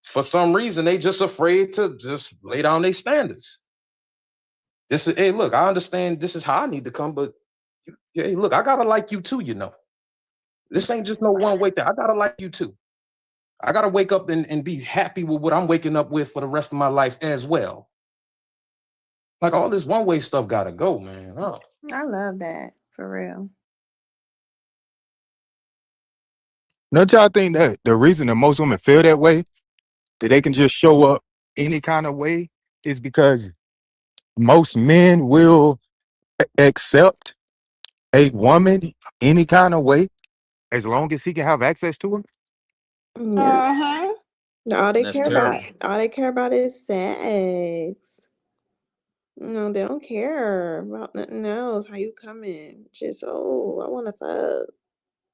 Speaker 10: for some reason, they just afraid to just lay down their standards. Hey, look, I understand this is how I need to come, but hey, look, I gotta like you too, you know. This ain't just no one way thing. I gotta like you too. I gotta wake up and be happy with what I'm waking up with for the rest of my life as well. Like all this one way stuff gotta go, man. Oh.
Speaker 11: I love that for real.
Speaker 19: Don't y'all think that the reason that most women feel that way, that they can just show up any kind of way, is because most men will accept a woman any kind of way as long as he can have access to her?
Speaker 11: Yeah.
Speaker 15: Uh-huh.
Speaker 11: All
Speaker 10: And
Speaker 11: they
Speaker 10: that's
Speaker 11: care about,
Speaker 10: terrible.
Speaker 11: all they care about is sex. No, they don't care about nothing else. How you coming? Just I want to fuck.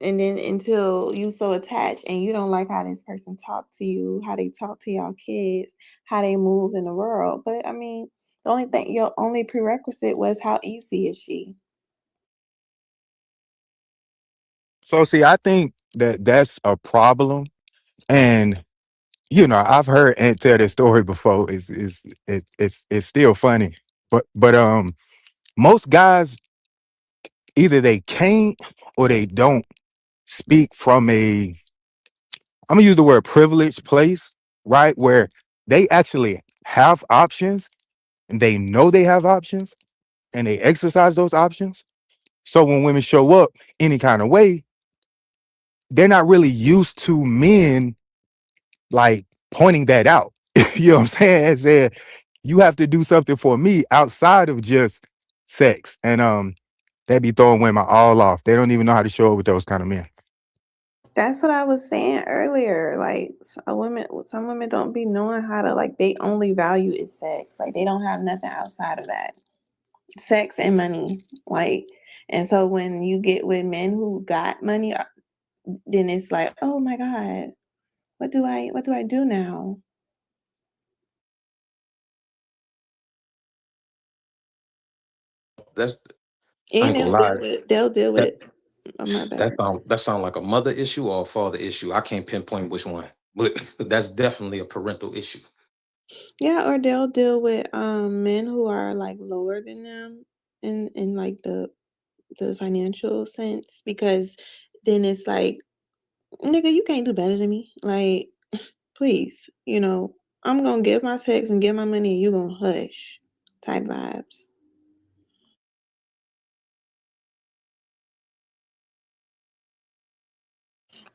Speaker 11: And then until you so attached and you don't like how this person talk to you, how they talk to y'all kids, how they move in the world. But I mean, the only thing, your only prerequisite was how easy is she?
Speaker 19: So see, I think that that's a problem. And I've heard Aunt tell this story before. It's still funny. But most guys either they can't or they don't speak from a, I'm gonna use the word privileged place, right? Where they actually have options and they know they have options and they exercise those options. So when women show up any kind of way, they're not really used to men like pointing that out. You know what I'm saying? And saying, you have to do something for me outside of just sex. And they be throwing women all off. They don't even know how to show up with those kind of men.
Speaker 11: That's what I was saying earlier. Like some women don't be knowing how to like. They only value is sex. Like they don't have nothing outside of that. Sex and money. Like, and so when you get with men who got money, then it's like, oh my God, what do I do now?
Speaker 10: That's I
Speaker 11: And
Speaker 10: ain't gonna lie.
Speaker 11: they'll deal
Speaker 10: That
Speaker 11: with oh my bad.
Speaker 10: that sound like a mother issue or a father issue. I can't pinpoint which one, but that's definitely a parental issue.
Speaker 11: Yeah, or they'll deal with men who are like lower than them in like the financial sense, because then it's like, nigga, you can't do better than me. Like, please, I'm gonna give my sex and give my money and you gonna hush type vibes.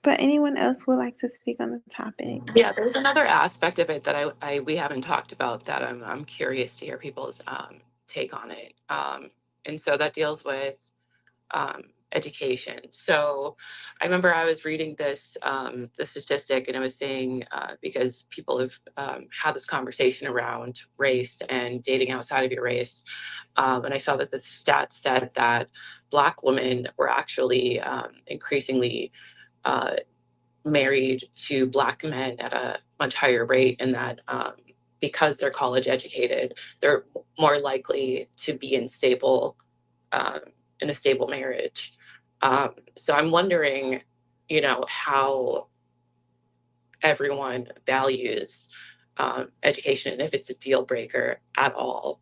Speaker 11: But anyone else would like to speak on the topic?
Speaker 9: Yeah, there's another aspect of it that we haven't talked about that I'm curious to hear people's take on it. And so that deals with education. So I remember I was reading this the statistic, and it was saying because people have had this conversation around race and dating outside of your race, and I saw that the stats said that Black women were actually increasingly married to Black men at a much higher rate, and that because they're college educated, they're more likely to be um, in a stable marriage. So I'm wondering, how everyone values education, and if it's a deal breaker at all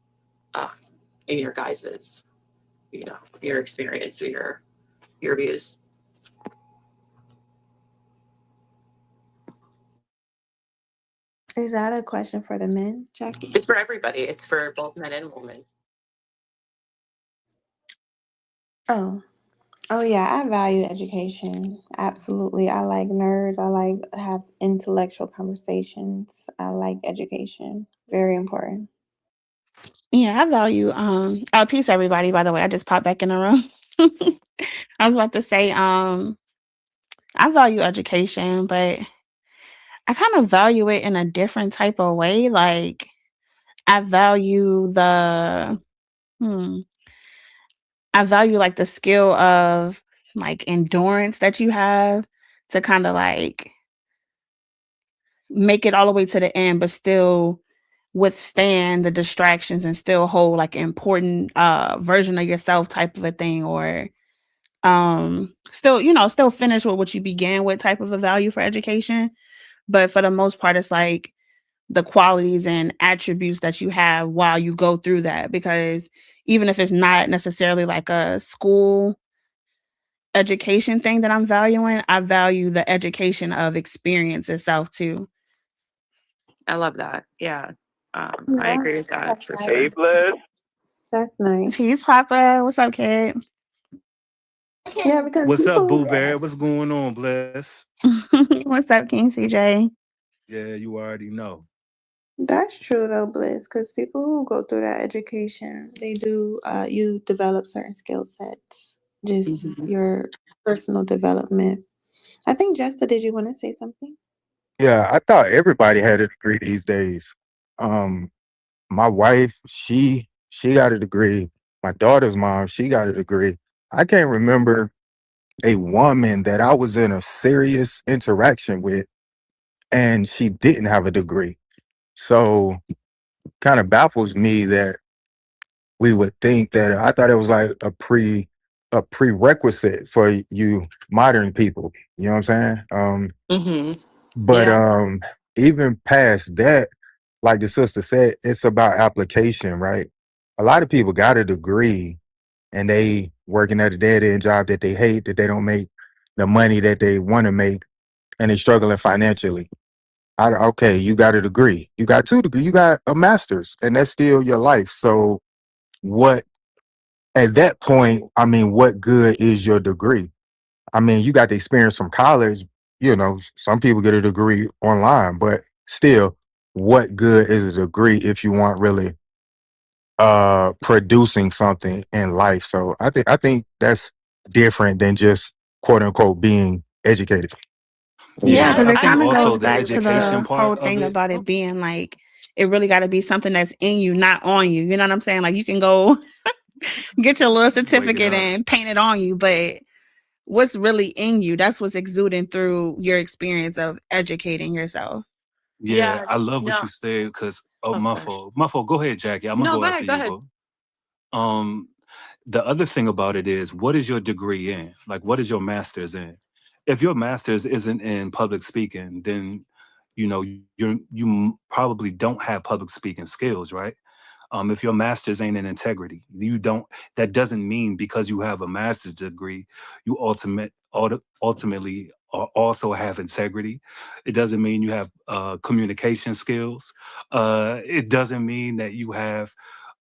Speaker 9: um, in your guys's, your experience or your views.
Speaker 11: Is that a question for the men, Jackie?
Speaker 9: It's for everybody. It's for both men and women.
Speaker 11: Oh. Oh yeah, I value education. Absolutely. I like nerds. I like have intellectual conversations. I like education. Very important.
Speaker 2: Yeah, I value oh, peace everybody, by the way. I just popped back in the room. I was about to say I value education, but I kind of value it in a different type of way. Like I value the hmm I value like the skill of like endurance that you have to kind of like make it all the way to the end, but still withstand the distractions and still hold like an important version of yourself type of a thing, or still, still finish with what you began with type of a value for education. But for the most part, it's like the qualities and attributes that you have while you go through that, because even if it's not necessarily like a school education thing that I'm valuing, I value the education of experience itself too.
Speaker 9: I love that. Yeah. I
Speaker 11: Yeah,
Speaker 9: agree with that
Speaker 11: that's
Speaker 9: for
Speaker 11: nice.
Speaker 9: sure.
Speaker 14: Bless.
Speaker 11: That's nice.
Speaker 2: Peace, Papa. What's up, kid?
Speaker 11: Yeah, because
Speaker 8: What's up,
Speaker 11: people
Speaker 8: Boo Bear? What's going on, Bless?
Speaker 2: What's up, King CJ?
Speaker 8: Yeah, you already know.
Speaker 11: that's true though, Bliss, because people who go through that education, they do you develop certain skill sets. Just
Speaker 9: Mhm.
Speaker 11: your personal development. I think Jester, did you want to say something?
Speaker 19: Yeah, I thought everybody had a degree these days. My wife, she got a degree. My daughter's mom, she got a degree. I can't remember a woman that I was in a serious interaction with and she didn't have a degree. So kind of baffles me that we would think that. I thought it was like a prerequisite for you modern people. You know what I'm saying?
Speaker 9: Mhm.
Speaker 19: But
Speaker 9: Yeah.
Speaker 19: even past that, like the sister said, it's about application, right? a lot of people got a degree and they working at a dead end job that they hate, that they don't make the money that they want to make, and they struggling financially. Okay, you got a degree, you got 2 degrees, you got a master's, and that's still your life. So what at that point? I mean, what good is your degree? I mean, you got the experience from college. Some people get a degree online, but still, what good is a degree if you want really producing something in life? So I think that's different than just quote unquote being educated.
Speaker 11: Yeah,
Speaker 9: Yeah,
Speaker 11: because it
Speaker 9: I
Speaker 11: kind of
Speaker 9: totally
Speaker 11: goes
Speaker 4: The
Speaker 11: back
Speaker 9: agree
Speaker 11: to
Speaker 9: with
Speaker 4: education
Speaker 11: the
Speaker 9: you.
Speaker 11: whole
Speaker 4: part of
Speaker 11: thing
Speaker 4: it.
Speaker 11: about it being like, it really got to be something that's in you, not on you. You know what I'm saying? Like, you can go get your little
Speaker 4: Wake it
Speaker 11: certificate
Speaker 4: up.
Speaker 11: and paint it on you, but what's really in you, that's what's exuding through your experience of educating yourself.
Speaker 4: Yeah,
Speaker 9: Yeah,
Speaker 4: I love what
Speaker 9: no,
Speaker 4: you said because
Speaker 9: of
Speaker 4: my
Speaker 9: course.
Speaker 4: fault. My fault. Go ahead, Jackie. I'm gonna
Speaker 9: No,
Speaker 4: go
Speaker 9: go
Speaker 4: after
Speaker 9: ahead, go
Speaker 4: you,
Speaker 9: ahead.
Speaker 4: bro. Um, the other thing about it is, what is your degree in? Like, what is your master's in? If your master's isn't in public speaking, then probably don't have public speaking skills, right? If your master's ain't in integrity, you don't. That doesn't mean because you have a master's degree, you ultimately also have integrity. It doesn't mean you have communication skills. It doesn't mean that you have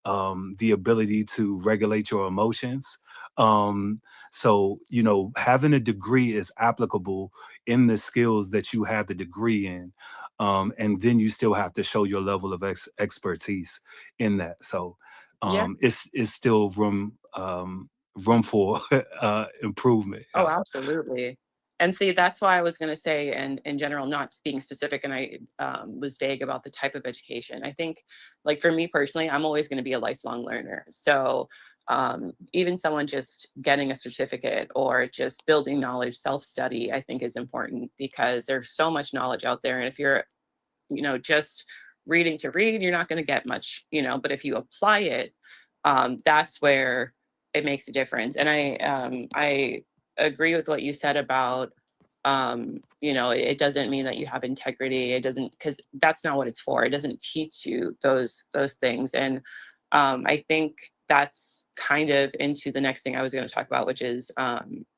Speaker 4: the ability to regulate your emotions. So, having a degree is applicable in the skills that you have the degree in. And then you still have to show your level of expertise in that. So,
Speaker 9: Yeah.
Speaker 4: it's still room for improvement.
Speaker 9: Oh, absolutely. And see, that's why I was going to say, and in general, not being specific, and I was vague about the type of education. I think, like for me personally, I'm always going to be a lifelong learner. So even someone just getting a certificate or just building knowledge, self-study, I think is important because there's so much knowledge out there. And if you're, just reading to read, you're not going to get much, but if you apply it, that's where it makes a difference. And I agree with what you said about, it doesn't mean that you have integrity. It doesn't, because that's not what it's for. It doesn't teach you those things. And I think that's kind of into the next thing I was going to talk about, which is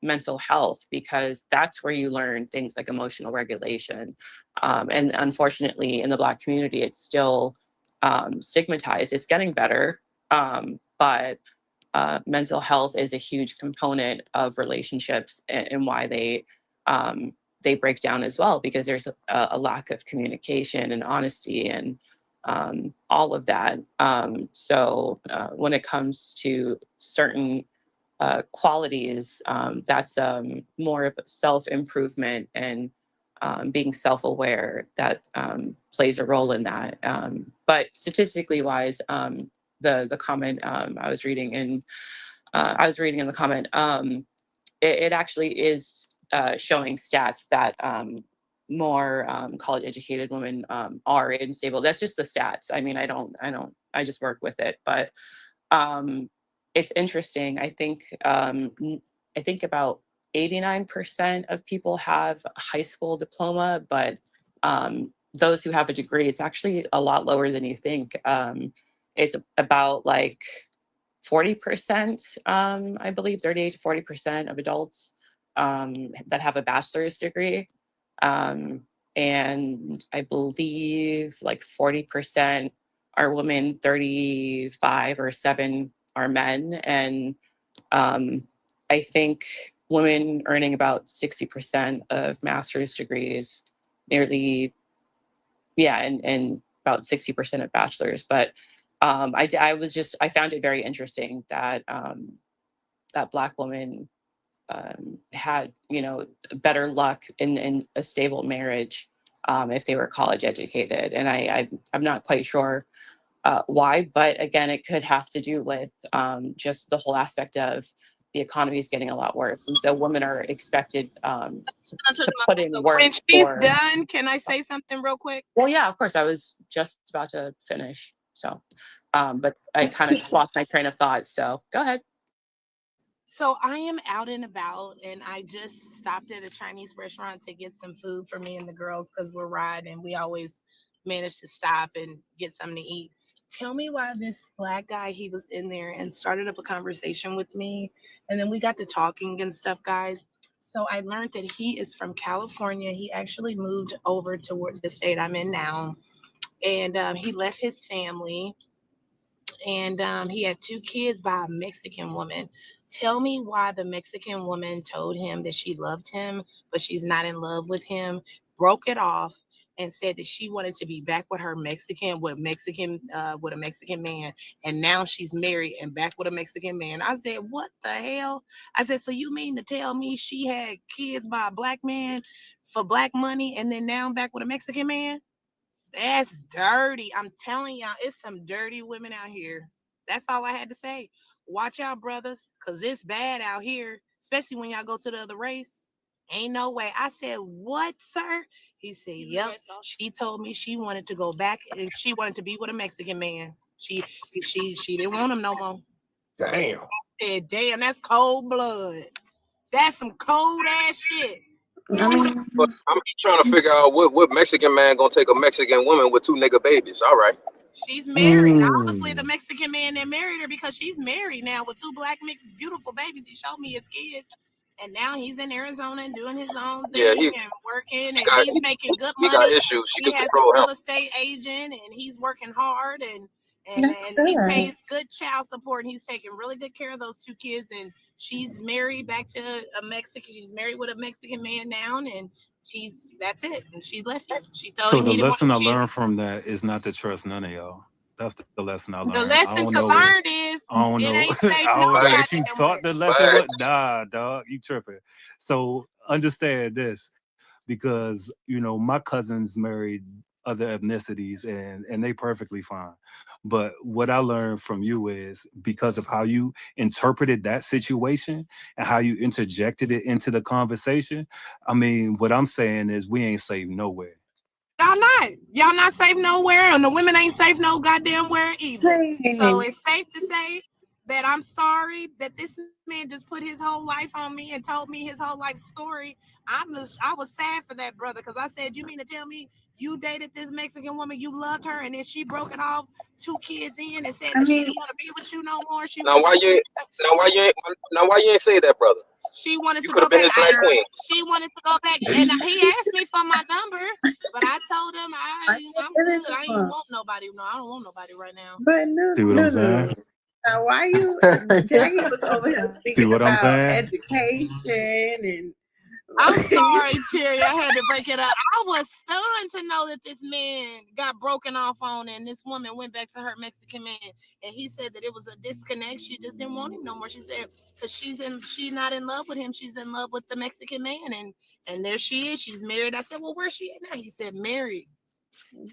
Speaker 9: mental health, because that's where you learn things like emotional regulation. And unfortunately, in the Black community, it's still stigmatized. It's getting better, but mental health is a huge component of relationships, and why they break down as well, because there's a lack of communication and honesty and all of that. So when it comes to certain qualities, that's more of self-improvement and being self-aware that plays a role in that. But statistically wise, the comment I was reading in the comment, it actually is showing stats that more college educated women are unstable. That's just the stats. I mean, I just work with it, but um, it's interesting. I think about 89% of people have a high school diploma, but those who have a degree, it's actually a lot lower than you think. It's about like 40%, I believe 38 to 40% of adults that have a bachelor's degree. Um, and I believe like 40% are women, 35 or 7 are men. And I think women earning about 60% of master's degrees, nearly, yeah, and about 60% of bachelors. But I found it very interesting that that Black woman had, better luck in a stable marriage if they were college educated. And I'm not quite sure why, but again, it could have to do with just the whole aspect of the economy is getting a lot worse. And so women are expected to put in work
Speaker 5: When she's
Speaker 9: for.
Speaker 5: done, can I say something real quick?
Speaker 9: Well, yeah, of course. I was just about to finish. So, but I kind of lost my train of thought. So go ahead.
Speaker 5: So I am out and about, and I just stopped at a Chinese restaurant to get some food for me and the girls because we're riding. We always manage to stop and get something to eat. tell me why this black guy, he was in there and started up a conversation with me. And then we got to talking and stuff, guys. So I learned that he is from California. He actually moved over to the state I'm in now. And he left his family, and he had 2 kids by a Mexican woman. Tell me why the Mexican woman told him that she loved him, but she's not in love with him, broke it off, and said that she wanted to be back with her with a Mexican man, and now she's married and back with a Mexican man. I said, what the hell? I said, so you mean to tell me she had kids by a black man for black money, and then now I'm back with a Mexican man? That's dirty. I'm telling y'all, it's some dirty women out here. That's all I had to say. Watch out, brothers, because it's bad out here, especially when y'all go to the other race. Ain't no way. I said, what, sir? He said, yep. She told me she wanted to go back and she wanted to be with a Mexican man. She didn't want him no more.
Speaker 19: Damn.
Speaker 5: I said, damn, that's cold blood. That's some cold ass shit.
Speaker 11: I mean,
Speaker 10: But I'm just trying to figure out what Mexican man gonna take a Mexican woman with 2 nigga babies. All right.
Speaker 5: She's married. Obviously, the Mexican man that married her, because she's married now with 2 black mixed beautiful babies. He showed me his kids, and now he's in Arizona and doing his own
Speaker 10: Yeah,
Speaker 5: thing and working, and
Speaker 10: got
Speaker 5: he's making good
Speaker 10: he got
Speaker 5: money.
Speaker 10: issues. She
Speaker 5: He
Speaker 10: could
Speaker 5: has a
Speaker 10: control him.
Speaker 5: real estate agent, and he's working hard, and
Speaker 11: that's
Speaker 5: he
Speaker 11: good.
Speaker 5: pays good child support, and he's taking really good care of those 2 kids. And she's married back to a Mexican. She's married with a Mexican man now, and that's it. And she left him. She told
Speaker 4: So
Speaker 5: him
Speaker 4: the
Speaker 5: he didn't want
Speaker 4: lesson I
Speaker 5: to shit.
Speaker 4: learned from that is not to trust none of y'all. That's the lesson I
Speaker 5: The
Speaker 4: learned. I
Speaker 5: lesson
Speaker 4: don't
Speaker 5: to
Speaker 4: know.
Speaker 5: learn is
Speaker 4: I don't
Speaker 5: it
Speaker 4: know.
Speaker 5: ain't safe
Speaker 4: I
Speaker 5: no
Speaker 4: don't know what you
Speaker 5: goddamn
Speaker 4: thought
Speaker 5: way.
Speaker 4: the lesson was. Nah, dog, you tripping. So understand this, because my cousins married other ethnicities, and they perfectly fine. But what I learned from you is, because of how you interpreted that situation and how you interjected it into the conversation. I mean, what I'm saying is we ain't safe nowhere.
Speaker 5: Y'all not safe nowhere, and the women ain't safe no goddamn where either. So
Speaker 11: Hey,
Speaker 5: it's safe to say that I'm sorry that this man just put his whole life on me and told me his whole life story. I was sad for that brother, because I said, you mean to tell me you dated this Mexican woman, you loved her, and then she broke it off 2 kids in and said
Speaker 11: I
Speaker 5: that she
Speaker 11: mean,
Speaker 5: didn't want to be with you no more. She
Speaker 10: Now
Speaker 5: wanted to
Speaker 10: why
Speaker 5: go
Speaker 10: you
Speaker 5: back.
Speaker 10: ain't say that, brother?
Speaker 5: She wanted
Speaker 10: You
Speaker 5: to
Speaker 10: could
Speaker 5: go
Speaker 10: have been
Speaker 5: back.
Speaker 10: his black queen.
Speaker 5: She wanted to go back, and he asked me for my number, but I told him I'm good. I ain't want nobody. No, I don't want nobody right now.
Speaker 11: but no,
Speaker 4: See what
Speaker 11: no,
Speaker 4: I'm
Speaker 11: no.
Speaker 4: saying?
Speaker 11: Now, why you? Jackie was over here
Speaker 4: See
Speaker 11: speaking
Speaker 4: what I'm
Speaker 11: about
Speaker 4: saying?
Speaker 11: education and.
Speaker 5: I'm sorry, Cherry. I had to break it up. I was stunned to know that this man got broken off on, and this woman went back to her Mexican man, and he said that it was a disconnect. She just didn't want him no more. She said, because she's not in love with him. She's in love with the Mexican man, and there she is. She's married. I said, well, where's she at now? He said, married.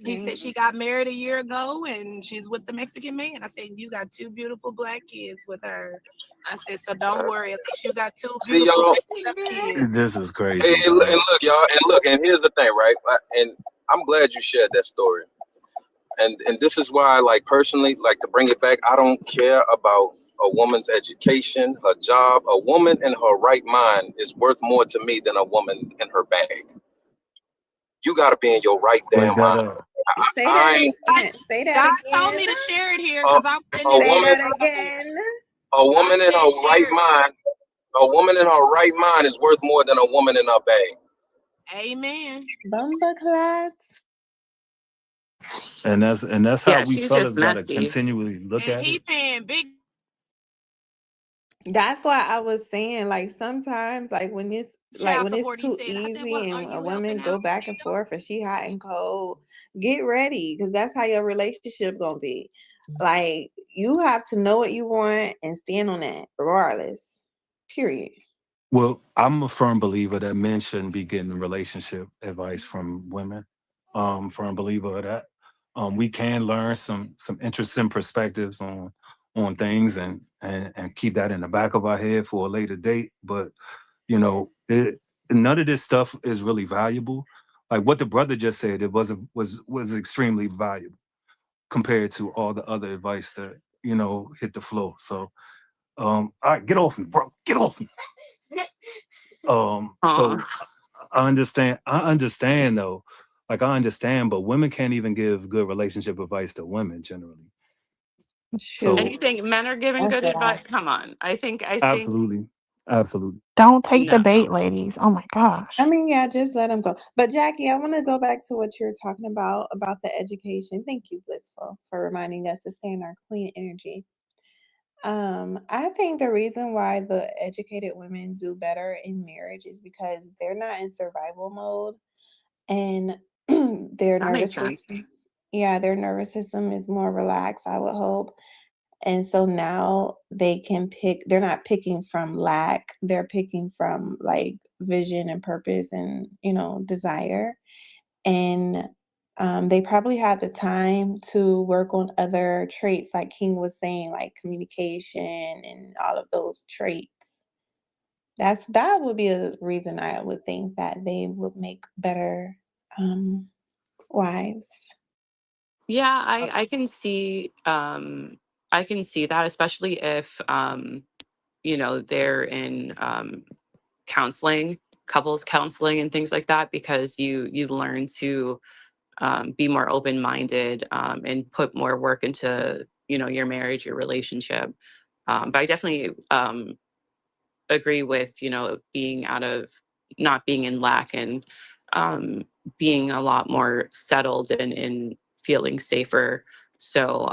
Speaker 5: He said she got married a year ago and she's with the Mexican man. I said, you got 2 beautiful black kids with her. I said, so don't worry. At least you got 2
Speaker 10: See
Speaker 5: beautiful
Speaker 10: y'all.
Speaker 5: kids.
Speaker 4: This is
Speaker 10: Hey,
Speaker 4: crazy,
Speaker 10: and
Speaker 4: dog.
Speaker 10: look, y'all, and here's the thing, right? And I'm glad you shared that story. And this is why, like, personally, like, to bring it back, I don't care about a woman's education, her job. A woman in her right mind is worth more to me than a woman in her bag. You got to be in your right
Speaker 4: Wake
Speaker 10: damn
Speaker 4: that
Speaker 10: mind.
Speaker 4: up.
Speaker 11: Say
Speaker 10: I
Speaker 11: that
Speaker 10: ain't
Speaker 11: again. Say that
Speaker 5: God told
Speaker 11: again.
Speaker 5: me to share it here
Speaker 10: a,
Speaker 5: because I was in
Speaker 10: a
Speaker 5: this
Speaker 11: Say
Speaker 10: woman.
Speaker 11: that
Speaker 5: room.
Speaker 11: again.
Speaker 10: A
Speaker 5: God
Speaker 10: woman in
Speaker 5: said
Speaker 10: her right
Speaker 5: share it.
Speaker 10: mind. A woman in her right mind is worth more than a woman in her bag.
Speaker 5: Amen.
Speaker 11: Bumba clats.
Speaker 4: And that's how
Speaker 9: Yeah,
Speaker 4: we
Speaker 9: she's
Speaker 4: fellas
Speaker 9: just
Speaker 4: gotta
Speaker 9: messy.
Speaker 4: continually look
Speaker 5: And
Speaker 4: at
Speaker 5: he
Speaker 4: it.
Speaker 5: paying big
Speaker 11: That's why I was saying, like, sometimes, like
Speaker 5: child
Speaker 11: when it's
Speaker 5: support. He
Speaker 11: too
Speaker 5: said, I said, well,
Speaker 11: easy
Speaker 5: are
Speaker 11: and a
Speaker 5: you
Speaker 11: woman
Speaker 5: helping
Speaker 11: go
Speaker 5: out?
Speaker 11: back and forth and she hot and cold, get ready, because that's how your relationship gonna be. Like, you have to know what you want and stand on that regardless. Period.
Speaker 4: Well, I'm a firm believer that men shouldn't be getting relationship advice from women. Firm believer of that. We can learn some interesting perspectives on things, and keep that in the back of our head for a later date. But none of this stuff is really valuable. Like what the brother just said, it was extremely valuable compared to all the other advice that hit the floor. So, all right, get off me, bro. Get off me. So
Speaker 9: Aw.
Speaker 4: I understand. I understand though. Like I understand, but women can't even give good relationship advice to women generally.
Speaker 11: Shoot.
Speaker 9: And you think men are giving
Speaker 11: That's
Speaker 9: good
Speaker 11: what I
Speaker 9: advice? Come on. I think
Speaker 4: Absolutely. Absolutely.
Speaker 5: Don't take the
Speaker 9: no.
Speaker 5: bait, ladies. Oh my gosh.
Speaker 11: I mean, yeah, just let them go. But Jackie, I want to go back to what you're talking about the education. Thank you, Blissful, for reminding us to stay in our clean energy. I think the reason why the educated women do better in marriage is because they're not in survival mode, and their
Speaker 9: That makes
Speaker 11: nervous
Speaker 9: sense.
Speaker 11: system, yeah, their nervous system is more relaxed, I would hope. And so now they can pick, they're not picking from lack, they're picking from like vision and purpose and, desire. And they probably have the time to work on other traits, like King was saying, like communication and all of those traits. That would be a reason I would think that they would make better wives.
Speaker 9: Yeah, I can see that, especially if they're in counseling, couples counseling and things like that, because you learn to be more open-minded and put more work into your marriage, your relationship. But I definitely agree with being out of not being in lack and being a lot more settled and feeling safer. So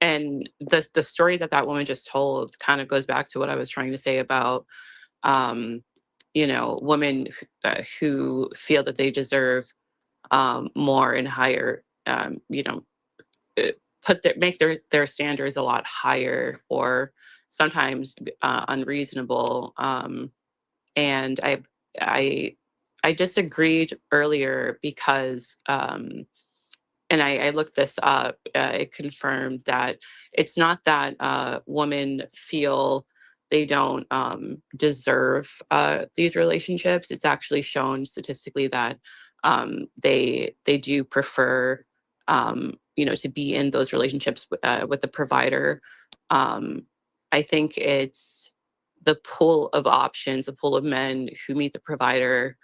Speaker 9: and the story that woman just told kind of goes back to what I was trying to say about um, women who feel that they deserve more and higher, make their standards a lot higher, or sometimes unreasonable. And I I disagreed earlier because and I looked this up. It confirmed that it's not that women feel they don't deserve these relationships. It's actually shown statistically that they do prefer to be in those relationships with the provider. Um, I think it's the pool of options, the pool of men who meet the provider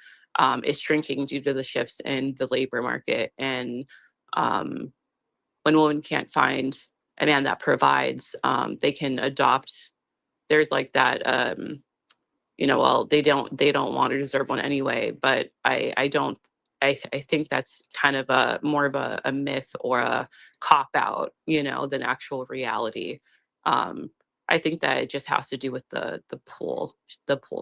Speaker 9: is shrinking due to the shifts in the labor market. And um, when women can't find a man that provides, they can adopt. There's like that, well, they don't want or deserve one anyway. But I don't. I think that's kind of a more of a myth or a cop out, than actual reality. Um, I think that it just has to do with the pool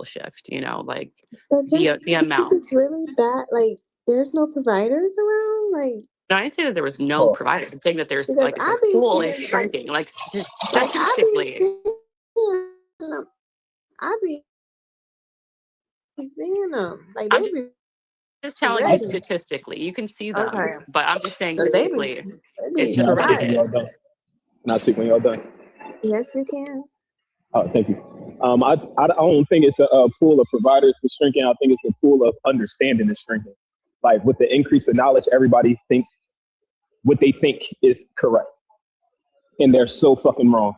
Speaker 9: shift, like
Speaker 11: But
Speaker 9: the
Speaker 11: you think
Speaker 9: amount.
Speaker 11: it's really that, like, there's no providers around? Like,
Speaker 9: No, I didn't say that there was no providers. I'm saying that there's
Speaker 11: because
Speaker 9: like the
Speaker 11: I be
Speaker 9: pool is
Speaker 11: seeing,
Speaker 9: shrinking. Like
Speaker 11: I be
Speaker 9: statistically,
Speaker 11: seeing them. I be seeing them. Like,
Speaker 9: I'm
Speaker 11: they be
Speaker 9: just telling you
Speaker 11: ready.
Speaker 9: statistically. You can see them,
Speaker 11: Okay.
Speaker 9: but I'm just saying
Speaker 11: 'Cause
Speaker 9: physically,
Speaker 11: they
Speaker 9: it's
Speaker 11: be
Speaker 14: Can
Speaker 9: just
Speaker 14: I
Speaker 9: what
Speaker 14: speak
Speaker 9: it
Speaker 14: when y'all
Speaker 11: providing.
Speaker 14: done?
Speaker 9: is.
Speaker 14: Can I speak when y'all done?
Speaker 11: Yes, you can.
Speaker 14: Oh, thank you. I don't think it's a pool of providers that's shrinking. I think it's a pool of understanding that's shrinking. Like with the increase of knowledge, everybody thinks what they think is correct, and they're so fucking wrong.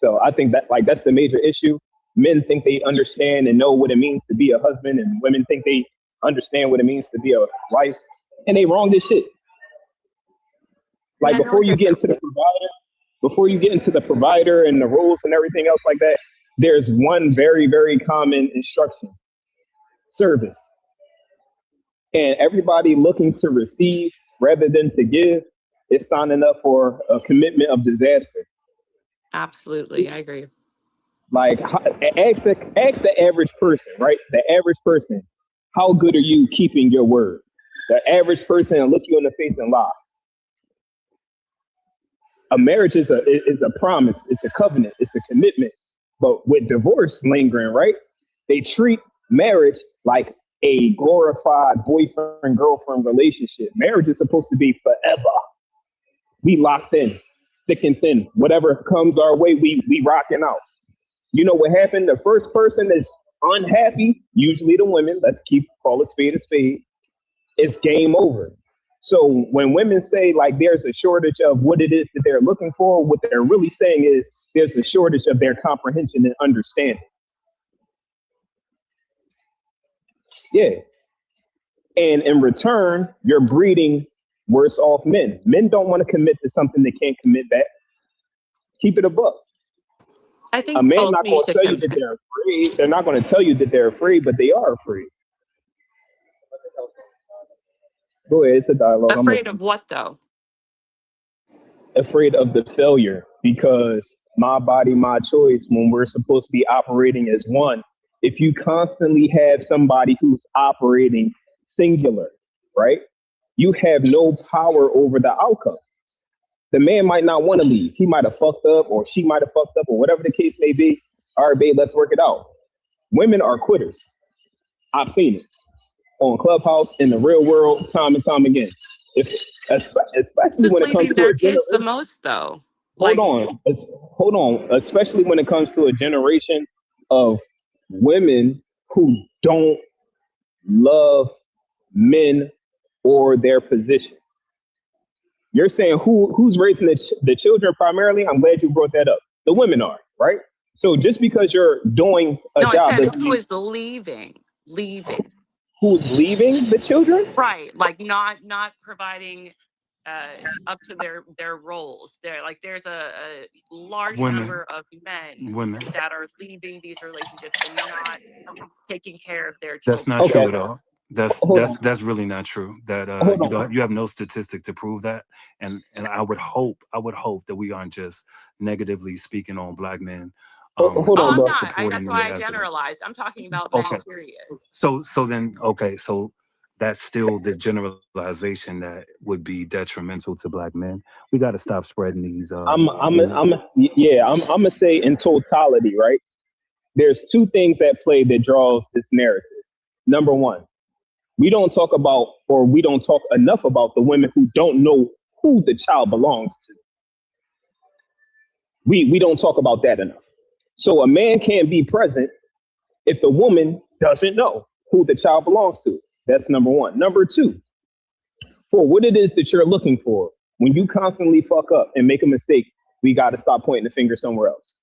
Speaker 14: So I think that like that's the major issue. Men think they understand and know what it means to be a husband, and women think they understand what it means to be a wife, and they wrong this shit.
Speaker 9: Yeah,
Speaker 14: Like
Speaker 9: I know what you're
Speaker 14: before you get into the provider and the rules and everything else like that, there's one very, very common instruction: service. And everybody looking to receive rather than to give is signing up for a commitment of disaster.
Speaker 9: Absolutely, I agree.
Speaker 14: Like, ask the average person, right? The average person, how good are you keeping your word? The average person will look you in the face and lie. A marriage is a promise, it's a covenant, it's a commitment. But with divorce lingering, right? They treat marriage like a glorified boyfriend girlfriend relationship. Marriage is supposed to be forever. We locked in, thick and thin. Whatever comes our way, we rocking out. You know what happened? The first person that's unhappy, usually the women. Let's call a spade a spade. It's game over. So when women say like there's a shortage of what it is that they're looking for, what they're really saying is there's a shortage of their comprehension and understanding. Yeah. And in return, you're breeding worse off men. Men don't want to commit to something they can't commit back. Keep it a buck.
Speaker 9: I
Speaker 14: A
Speaker 9: think
Speaker 14: man
Speaker 9: both
Speaker 14: not
Speaker 9: need
Speaker 14: going to
Speaker 9: to
Speaker 14: tell you that
Speaker 9: commit.
Speaker 14: they're afraid. They're not going to tell you that they're afraid, but they are afraid. Go ahead, it's a dialogue. I'm
Speaker 9: Afraid
Speaker 14: listening.
Speaker 9: of what though?
Speaker 14: Afraid of the failure because my body, my choice, when we're supposed to be operating as one, if you constantly have somebody who's operating singular, right? You have no power over the outcome. The man might not want to leave. He might have fucked up or she might have fucked up or whatever the case may be. All right, babe, let's work it out. Women are quitters. I've seen it on Clubhouse in the real world time and time again. If especially
Speaker 9: Who's
Speaker 14: when it comes
Speaker 9: leaving
Speaker 14: to a
Speaker 9: their kids the
Speaker 14: generation,
Speaker 9: most though?
Speaker 14: hold
Speaker 9: Like,
Speaker 14: on, hold on. Especially when it comes to a generation of women who don't love men or their position. You're saying who's raising the children primarily? I'm glad you brought that up. The women are, right? So just because you're doing a
Speaker 9: no, I
Speaker 14: job
Speaker 9: said
Speaker 14: doesn't
Speaker 9: who
Speaker 14: mean
Speaker 9: is leaving? Leaving.
Speaker 14: who's leaving the children.
Speaker 9: Right. Like not providing up to their roles. There's a large
Speaker 4: Women,
Speaker 9: number of men
Speaker 4: women.
Speaker 9: that are leaving these relationships and not taking care of their
Speaker 4: That's
Speaker 9: children.
Speaker 4: not
Speaker 14: Okay,
Speaker 4: true at all. That's
Speaker 14: hold
Speaker 4: that's
Speaker 14: on,
Speaker 4: that's really not true. That
Speaker 14: hold
Speaker 4: you
Speaker 14: on.
Speaker 4: don't you have no statistic to prove that. And I would hope that we aren't just negatively speaking on black men
Speaker 14: Hold
Speaker 9: Oh,
Speaker 14: on,
Speaker 9: I'm
Speaker 14: bro.
Speaker 4: without
Speaker 9: not.
Speaker 4: supporting
Speaker 9: That's
Speaker 4: any
Speaker 9: why I
Speaker 4: evidence.
Speaker 9: generalized. I'm talking about men,
Speaker 4: Okay.
Speaker 9: period.
Speaker 4: So that's still the generalization that would be detrimental to black men. We got to stop spreading these you know.
Speaker 14: I'm gonna say in totality, right? There's two things at play that draws this narrative. Number one, we don't talk about or we don't talk enough about the women who don't know who the child belongs to. We don't talk about that enough. So a man can't be present if the woman doesn't know who the child belongs to. That's number one. Number two, for what it is that you're looking for, when you constantly fuck up and make a mistake, we got to stop pointing the finger somewhere else.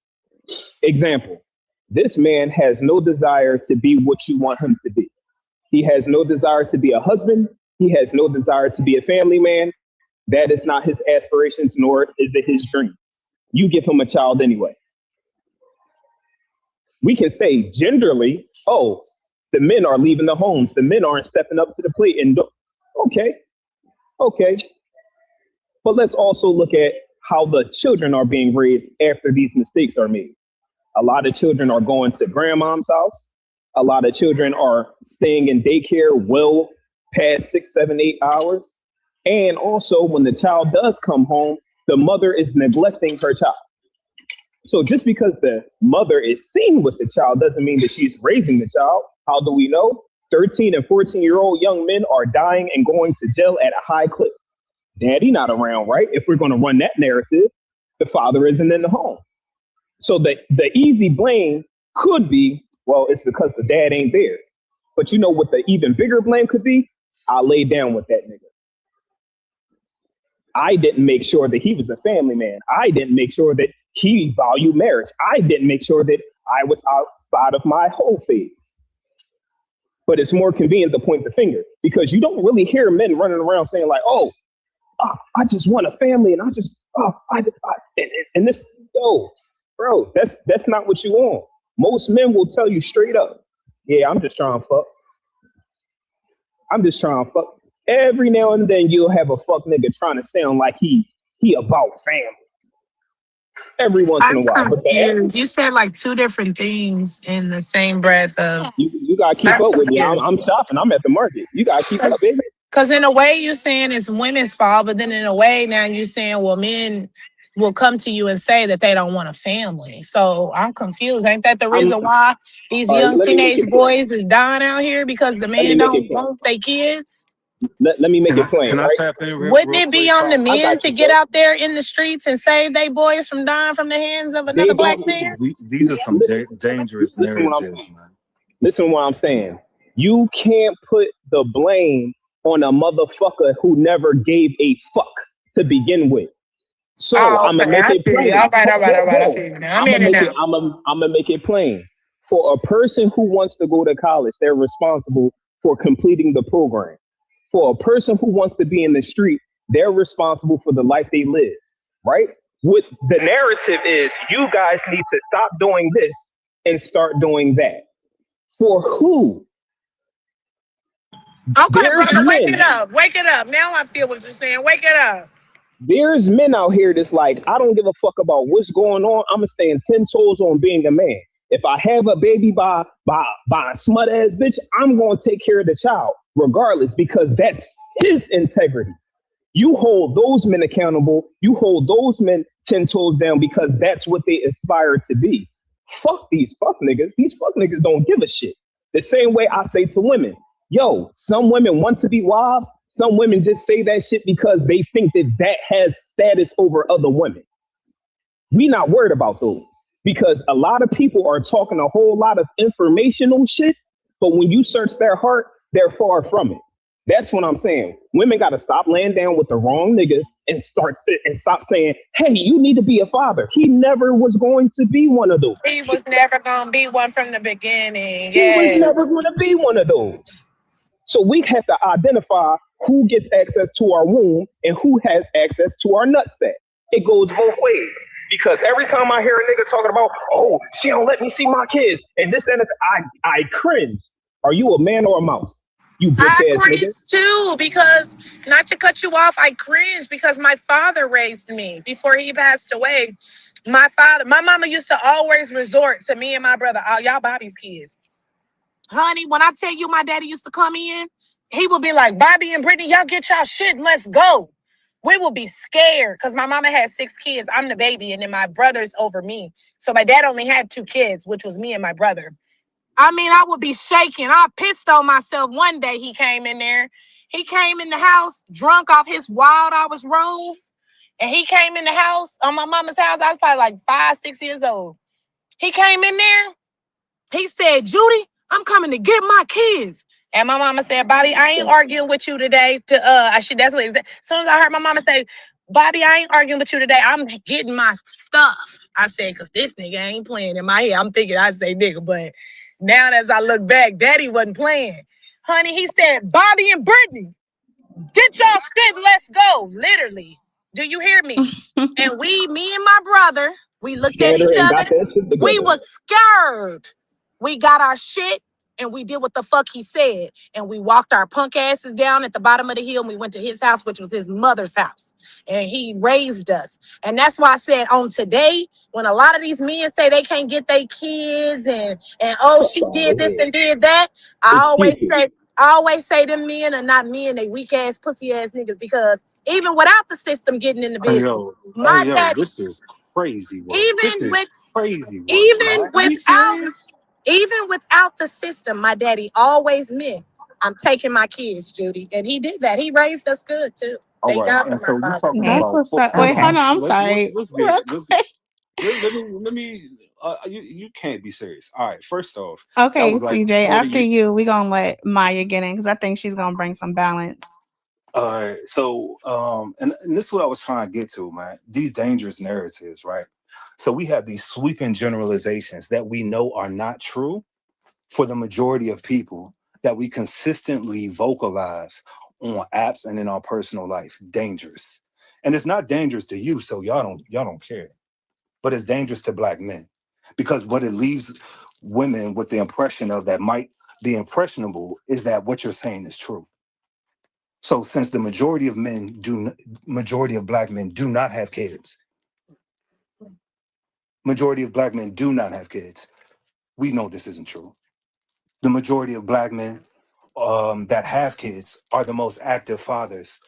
Speaker 14: Example, this man has no desire to be what you want him to be. He has no desire to be a husband. He has no desire to be a family man. That is not his aspirations, nor is it his dream. You give him a child anyway. We can say genderly, oh, the men are leaving the homes. The men aren't stepping up to the plate. And okay, okay. But let's also look at how the children are being raised after these mistakes are made. A lot of children are going to grandmom's house. A lot of children are staying in daycare well past 6, 7, 8 hours. And also, when the child does come home, the mother is neglecting her child. So just because the mother is seen with the child doesn't mean that she's raising the child. How do we know? 13 and 14-year-old young men are dying and going to jail at a high clip. Daddy not around, right? If we're going to run that narrative, the father isn't in the home. So the easy blame could be, well, it's because the dad ain't there. But you know what the even bigger blame could be? I laid down with that nigga. I didn't make sure that he was a family man. I didn't make sure that he valued marriage. I didn't make sure that I was outside of my whole phase. But it's more convenient to point the finger because you don't really hear men running around saying like, oh, I just want a family and and this, yo, bro, that's not what you want. Most men will tell you straight up, yeah, I'm just trying to fuck. I'm just trying to fuck. Every now and then you'll have a fuck nigga trying to sound like he about family. Every once in a
Speaker 5: I'm
Speaker 14: while. But
Speaker 5: confused. You said like two different things in the same breath of.
Speaker 14: you gotta keep
Speaker 5: I'm
Speaker 14: up with me. I'm
Speaker 5: confused.
Speaker 14: shopping. I'm at the market. You gotta keep up, baby.
Speaker 5: Because in a way you're saying it's women's fault, but then in a way now you're saying, well, men will come to you and say that they don't want a family. So I'm confused. Ain't that the
Speaker 14: I'm
Speaker 5: reason why these
Speaker 14: all right.
Speaker 5: young
Speaker 14: Let me make
Speaker 5: teenage
Speaker 14: it plain.
Speaker 5: boys is dying out here because the
Speaker 14: Let me
Speaker 5: men
Speaker 14: make
Speaker 5: don't
Speaker 14: it plain.
Speaker 5: want their kids?
Speaker 14: Let me make
Speaker 4: Can
Speaker 14: it
Speaker 4: I
Speaker 14: plain,
Speaker 4: can I
Speaker 14: right?
Speaker 4: tap in
Speaker 5: Wouldn't
Speaker 4: real
Speaker 5: it be
Speaker 4: quick,
Speaker 5: on the
Speaker 4: Papa?
Speaker 14: I
Speaker 5: men
Speaker 14: got
Speaker 5: to
Speaker 14: you,
Speaker 5: get
Speaker 14: bro.
Speaker 5: out there in the streets and save their boys from dying from the hands of
Speaker 14: They
Speaker 5: another black
Speaker 14: don't
Speaker 5: man?
Speaker 4: These are some dangerous
Speaker 14: listen what I'm
Speaker 4: narratives,
Speaker 14: saying.
Speaker 4: man.
Speaker 14: Listen what I'm saying. You can't put the blame on a motherfucker who never gave a fuck to begin with. So
Speaker 5: Oh,
Speaker 14: I'm gonna
Speaker 5: okay.
Speaker 14: make
Speaker 5: I
Speaker 14: it
Speaker 5: feel you.
Speaker 14: plain.
Speaker 5: All right, all right, all right. I feel you now. I'm
Speaker 14: I'm
Speaker 5: in
Speaker 14: gonna
Speaker 5: it
Speaker 14: make it.
Speaker 5: now.
Speaker 14: I'm gonna make it plain. For a person who wants to go to college, they're responsible for completing the program. For a person who wants to be in the street, They're responsible for the life they live, right? What the narrative is, you guys need to stop doing this and start doing that. For who?
Speaker 5: Okay,
Speaker 14: There's
Speaker 5: brother, wake it
Speaker 14: men.
Speaker 5: up. Wake it up. Now I feel what you're saying. Wake it up.
Speaker 14: There's men out here that's like, I don't give a fuck about what's going on. I'm gonna stand 10 toes on being a man. If I have a baby by a smut ass bitch, I'm gonna take care of the child regardless because that's his integrity. You hold those men accountable. You hold those men 10 toes down because that's what they aspire to be. Fuck these fuck niggas. These fuck niggas don't give a shit. The same way I say to women, yo, some women want to be wives. Some women just say that shit because they think that that has status over other women. We not worried about those because a lot of people are talking a whole lot of informational shit, but when you search their heart, they're far from it. That's what I'm saying. Women got to stop laying down with the wrong niggas and stop saying, "Hey, you need to be a father." He never was going to be one of those.
Speaker 5: He was never gonna be one from the beginning.
Speaker 14: He was never
Speaker 5: Yes.
Speaker 14: going to be one of those. So we have to identify who gets access to our womb and who has access to our nutsack. It goes both ways. Because every time I hear a nigga talking about, oh, she don't let me see my kids and this and that, I cringe. Are you a man or a mouse? You bitch
Speaker 5: I
Speaker 14: ass nigga.
Speaker 5: cringe too because, not to cut you off, I cringe because my father raised me before he passed away. My mama used to always resort to me and my brother, oh, y'all Bobby's kids. Honey, when I tell you my daddy used to come in, he would be like, Bobby and Brittany, y'all get y'all shit and let's go. We would be scared because my mama had 6 kids. I'm the baby, and then my brother's over me. So my dad only had 2 kids, which was me and my brother. I mean, I would be shaking. I pissed on myself one day he came in there. He came in the house drunk off his wild hours rose. And he came in the house on my mama's house. I was probably like 5, 6 years old. He came in there. He said, Judy, I'm coming to get my kids. And my mama said, Bobby, I ain't arguing with you today. That's what he said. As soon as I heard my mama say, Bobby, I ain't arguing with you today. I'm getting my stuff. I said, because this nigga ain't playing in my head. I'm thinking I say nigga, but now as I look back, daddy wasn't playing. Honey, he said, Bobby and Brittany, get y'all shit, let's go. Literally. Do you hear me? And me and my brother, we looked at
Speaker 14: Scared her
Speaker 5: each
Speaker 14: and
Speaker 5: other.
Speaker 14: got that shit
Speaker 5: We
Speaker 14: together.
Speaker 5: was scared. We got our shit and we did what the fuck he said. And we walked our punk asses down at the bottom of the hill and we went to his house, which was his mother's house. And he raised us. And that's why I said on today, when a lot of these men say they can't get their kids and oh,
Speaker 14: Fuck
Speaker 5: she
Speaker 14: out
Speaker 5: did
Speaker 14: of
Speaker 5: this
Speaker 14: here.
Speaker 5: and did that,
Speaker 14: Excuses.
Speaker 5: I always say them men are not men, they weak ass, pussy ass niggas, because even without the system getting in the business,
Speaker 4: Hey
Speaker 5: my
Speaker 4: yo,
Speaker 5: dad,
Speaker 4: this is crazy work. This
Speaker 5: even
Speaker 4: is
Speaker 5: with
Speaker 4: crazy work,
Speaker 5: even
Speaker 4: man. Are you
Speaker 5: without
Speaker 4: serious?
Speaker 5: even without the system, my daddy always meant I'm taking my kids, Judy. And he did that. He raised us good too.
Speaker 4: All
Speaker 5: Thank
Speaker 4: right.
Speaker 5: God for
Speaker 4: And
Speaker 5: my
Speaker 4: so you
Speaker 5: father.
Speaker 4: talking
Speaker 11: That's
Speaker 4: about
Speaker 11: what's up.
Speaker 4: hold
Speaker 11: Wait, hold
Speaker 4: on.
Speaker 11: on. I'm
Speaker 4: Let's
Speaker 11: sorry.
Speaker 4: let's
Speaker 11: Real
Speaker 4: get let's
Speaker 11: quick.
Speaker 4: let me you can't be serious. All right, first off, that
Speaker 11: Okay,
Speaker 4: was like
Speaker 11: CJ,
Speaker 4: 40
Speaker 11: after
Speaker 4: years.
Speaker 11: you, we going to let Maya get in because I think she's going to bring some balance.
Speaker 4: All right, so and this is what I was trying to get to, man. These dangerous narratives, right? So we have these sweeping generalizations that we know are not true for the majority of people that we consistently vocalize on apps and in our personal life. Dangerous. And it's not dangerous to you, so y'all don't care. But it's dangerous to black men. Because what it leaves women with the impression of that might be impressionable is that what you're saying is true. So since the majority of black men do not have kids, majority of black men do not have kids, we know this isn't true. The majority of black men that have kids are the most active fathers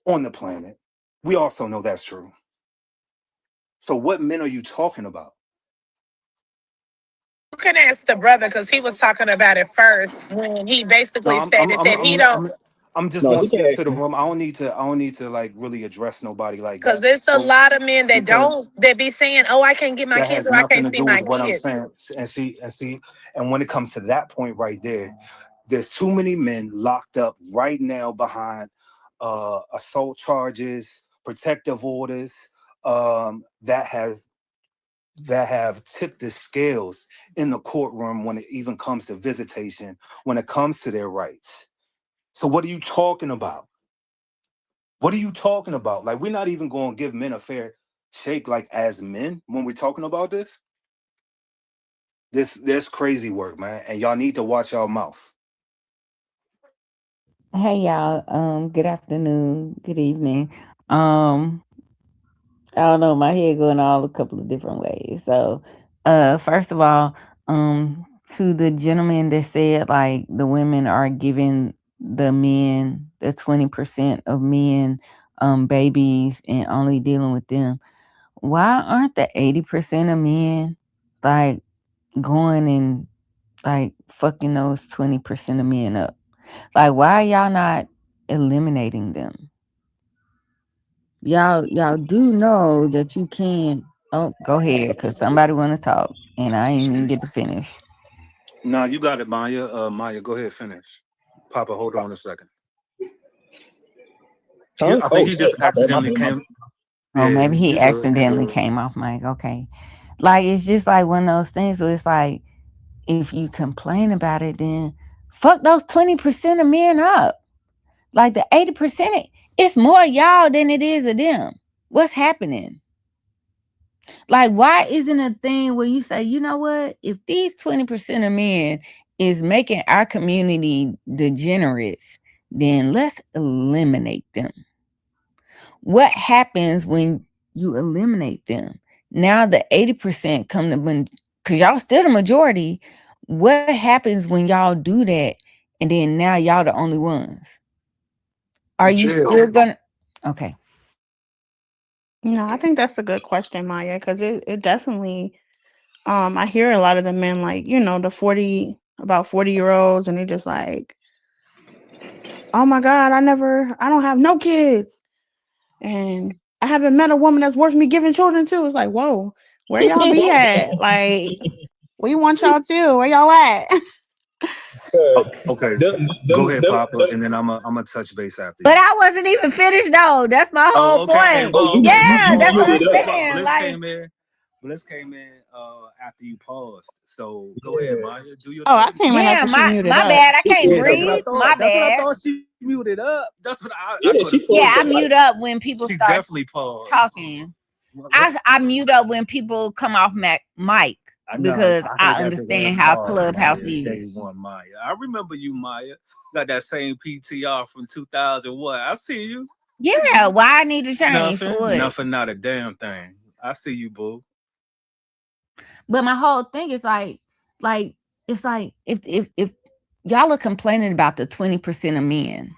Speaker 4: on the planet. We also know that's true. So what men are you talking about?
Speaker 5: You can ask the brother because he was talking about it first when he
Speaker 4: No,
Speaker 5: basically
Speaker 4: I'm I'm
Speaker 5: stated
Speaker 4: I'm
Speaker 5: that he
Speaker 4: I'm
Speaker 5: don't,
Speaker 4: I'm, I'm just
Speaker 14: No,
Speaker 4: going
Speaker 14: he can
Speaker 4: straight
Speaker 14: ask
Speaker 4: to the
Speaker 14: me.
Speaker 4: room. I don't need to like really address nobody like
Speaker 5: because
Speaker 4: that.
Speaker 5: there's a
Speaker 4: But
Speaker 5: lot of men that
Speaker 4: because
Speaker 5: don't, that be saying, oh, I can't get my
Speaker 4: that
Speaker 5: kids
Speaker 4: has
Speaker 5: or I
Speaker 4: nothing
Speaker 5: can't
Speaker 4: to
Speaker 5: see
Speaker 4: do
Speaker 5: my
Speaker 4: with what I'm
Speaker 5: kids.
Speaker 4: saying. And when it comes to that point right there, there's too many men locked up right now behind assault charges, protective orders, that have tipped the scales in the courtroom when it even comes to visitation, when it comes to their rights. So what are you talking about? What are you talking about? Like, we're not even going to give men a fair shake, like as men, when we're talking about this. This crazy work, man, and y'all need to watch your mouth.
Speaker 21: Hey y'all, good afternoon, good evening. Um, I don't know, my head going all a couple of different ways. So, first of all, to the gentleman that said like the women are giving the men the 20% of men babies and only dealing with them. Why aren't the 80% of men like going and like fucking those 20% of men up? Like, why are y'all not eliminating them? Y'all do know that you can. Oh, go ahead, cause somebody want to talk, and I ain't even get to finish.
Speaker 4: Nah, you got it, Maya. Maya, go ahead, finish. Papa, hold on a second.
Speaker 14: Huh?
Speaker 4: I think
Speaker 14: Oh
Speaker 4: he
Speaker 14: shit,
Speaker 4: just
Speaker 14: my bad,
Speaker 4: accidentally
Speaker 14: my bad.
Speaker 4: came.
Speaker 21: Oh,
Speaker 4: Yeah,
Speaker 21: maybe he
Speaker 4: you good. You
Speaker 21: accidentally
Speaker 4: good.
Speaker 21: came off mic. Okay, like it's just like one of those things where it's like if you complain about it, then fuck those 20% of men up. Like the 80%, it's more y'all than it is of them. What's happening? Like, why isn't a thing where you say, you know what? If these 20% of men is making our community degenerates, then let's eliminate them. What happens when you eliminate them? Now the 80% come to when, because y'all still the majority. What happens when y'all do that and then now y'all the only ones? Are you
Speaker 17: Jail.
Speaker 21: still gonna okay?
Speaker 11: No, I think that's a good question, Maya, because it definitely I hear a lot of the men like, the 40, about 40-year-olds, and they're just like, oh my God, I don't have no kids. And I haven't met a woman that's worth me giving children to. It's like, whoa, where y'all be at? Like, we want y'all too. Where y'all at?
Speaker 4: Okay,
Speaker 14: Them,
Speaker 4: go
Speaker 14: them,
Speaker 4: ahead,
Speaker 14: them,
Speaker 4: Papa,
Speaker 14: them.
Speaker 4: and then I'm a touch base after
Speaker 21: But
Speaker 4: you.
Speaker 21: I wasn't even finished though. That's my whole
Speaker 4: Oh, okay. Hey,
Speaker 21: point.
Speaker 14: Oh,
Speaker 4: well, okay. My
Speaker 21: Yeah,
Speaker 14: you
Speaker 4: fault.
Speaker 21: that's
Speaker 4: My
Speaker 21: what I'm
Speaker 14: muted
Speaker 4: fault.
Speaker 14: up.
Speaker 21: saying.
Speaker 4: Bliss
Speaker 21: Like,
Speaker 4: came in. Bliss came in after you paused. So go ahead,
Speaker 14: Yeah.
Speaker 4: Maya. Do your
Speaker 11: Oh, I
Speaker 4: thing.
Speaker 11: came in
Speaker 21: yeah,
Speaker 11: after she muted
Speaker 21: my
Speaker 11: up.
Speaker 21: bad. I can't
Speaker 4: Yeah, that's what I
Speaker 21: breathe. My
Speaker 4: thought. That's what I
Speaker 21: bad.
Speaker 4: thought. She muted up. That's what I
Speaker 14: Yeah,
Speaker 4: could have
Speaker 14: she
Speaker 21: Yeah,
Speaker 14: closed
Speaker 21: I
Speaker 14: her
Speaker 4: sworn.
Speaker 14: mic.
Speaker 21: mute up when people
Speaker 4: She
Speaker 21: start
Speaker 4: definitely paused.
Speaker 21: talking.
Speaker 4: What?
Speaker 21: I mute up when people come off mic
Speaker 4: I know.
Speaker 21: because
Speaker 4: I
Speaker 21: I
Speaker 4: heard that the
Speaker 21: understand
Speaker 4: red
Speaker 21: how
Speaker 4: bar,
Speaker 21: Clubhouse
Speaker 4: Maya. Day
Speaker 21: is.
Speaker 4: one, Maya. I remember you, Maya. Got that same PTR from 2001. I see you.
Speaker 21: Yeah, why I need to change for
Speaker 4: Nothing.
Speaker 21: what?
Speaker 4: Nothing. Not a damn thing. I see you, boo.
Speaker 21: But my whole thing is like it's like if y'all are complaining about the 20% of men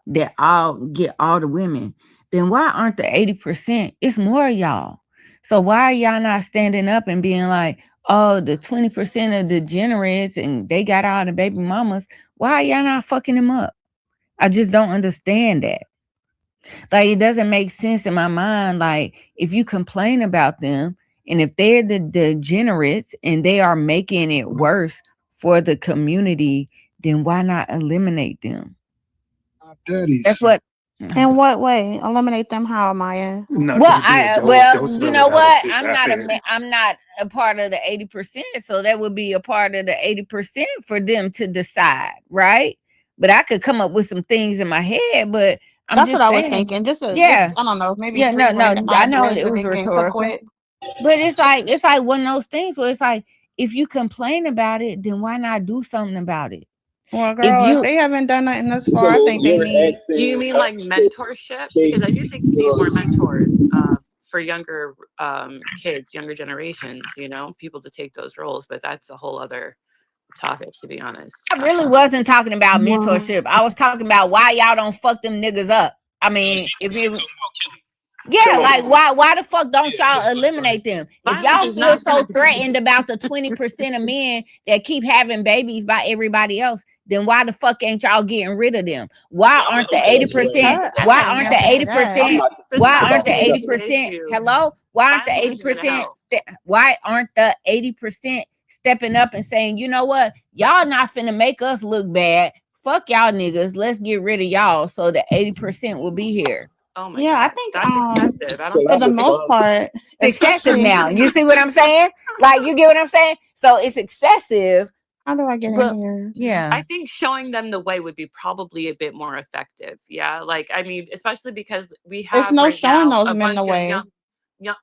Speaker 21: that all get all the women, then why aren't the 80%? It's more of y'all. So why are y'all not standing up and being like, oh, the 20% of degenerates and they got all the baby mamas? Why are y'all not fucking them up? I just don't understand that. Like, it doesn't make sense in my mind. Like, if you complain about them and if they're the degenerates and they are making it worse for the community, then why not eliminate them? That's
Speaker 17: Daddies.
Speaker 21: what.
Speaker 11: In what way? Eliminate them how, Maya?
Speaker 21: Well,
Speaker 4: Nothing. Yeah,
Speaker 21: I
Speaker 4: don't
Speaker 21: you
Speaker 4: spell
Speaker 21: know
Speaker 4: it out.
Speaker 21: what?
Speaker 4: It's after.
Speaker 21: I'm not a part of the 80%, so that would be a part of the 80% for them to decide, right? But I could come up with some things in my head, but I'm
Speaker 11: That's what
Speaker 21: just
Speaker 11: I was
Speaker 21: saying,
Speaker 11: thinking. Just
Speaker 21: yeah,
Speaker 11: I don't know, maybe
Speaker 21: yeah,
Speaker 11: three
Speaker 21: no,
Speaker 11: random
Speaker 21: I know
Speaker 11: ideas
Speaker 21: it
Speaker 11: that
Speaker 21: was
Speaker 11: they can cook
Speaker 21: rhetorical,
Speaker 11: with.
Speaker 21: but it's like one of those things where it's like if you complain about it, then why not do something about it?
Speaker 11: Well,
Speaker 21: If
Speaker 11: girl, if
Speaker 21: you
Speaker 11: they haven't done nothing thus far, I
Speaker 14: So
Speaker 11: think they
Speaker 14: you're
Speaker 11: need.
Speaker 9: Do you
Speaker 14: asking
Speaker 9: mean like
Speaker 14: us to
Speaker 9: mentorship?
Speaker 14: take
Speaker 9: Because I do think we need more mentors for younger kids, younger generations, people to take those roles. But that's a whole other topic, to be honest.
Speaker 21: I really wasn't talking about mentorship. I was talking about why y'all don't fuck them niggas up. I mean, if you yeah,
Speaker 14: kill
Speaker 21: like
Speaker 14: them.
Speaker 21: why the fuck don't y'all eliminate them? If
Speaker 9: Violence
Speaker 21: y'all
Speaker 9: is
Speaker 21: feel
Speaker 9: not
Speaker 21: so
Speaker 9: going
Speaker 21: threatened about the 20% of men that keep having babies by everybody else, then why the fuck ain't y'all getting rid of them? Why aren't the
Speaker 14: Okay,
Speaker 21: 80%?
Speaker 11: I
Speaker 21: Why
Speaker 11: can't
Speaker 21: aren't the
Speaker 11: answer to that.
Speaker 14: I'm
Speaker 21: 80%?
Speaker 14: not
Speaker 9: because
Speaker 21: Why aren't
Speaker 14: about
Speaker 21: the
Speaker 14: to
Speaker 9: violence
Speaker 14: do
Speaker 9: isn't the
Speaker 21: 80%?
Speaker 9: issue.
Speaker 21: Hello? Why aren't the
Speaker 9: Violence isn't going to
Speaker 21: 80%?
Speaker 9: help.
Speaker 21: Why aren't the 80% stepping up and saying, you know what? Y'all not finna make us look bad. Fuck y'all niggas. Let's get rid of y'all so the 80% will be here.
Speaker 9: Oh my
Speaker 11: Yeah, I
Speaker 9: gosh,
Speaker 11: think
Speaker 9: that's excessive. I don't
Speaker 14: Can
Speaker 11: for
Speaker 14: I
Speaker 9: think
Speaker 11: the
Speaker 9: it's
Speaker 11: most
Speaker 14: respond?
Speaker 11: part,
Speaker 21: Excessive
Speaker 11: especially
Speaker 21: now. You see what I'm saying? Like, you get what I'm saying? So it's excessive
Speaker 11: How do I get in
Speaker 21: But
Speaker 11: here?
Speaker 21: yeah,
Speaker 9: I think showing them the way would be probably a bit more effective. Yeah. Like, I mean, especially because we
Speaker 11: It's
Speaker 9: have
Speaker 11: no
Speaker 9: right
Speaker 11: showing
Speaker 9: now
Speaker 11: those
Speaker 9: a
Speaker 11: men the
Speaker 9: bunch of
Speaker 11: way.
Speaker 9: young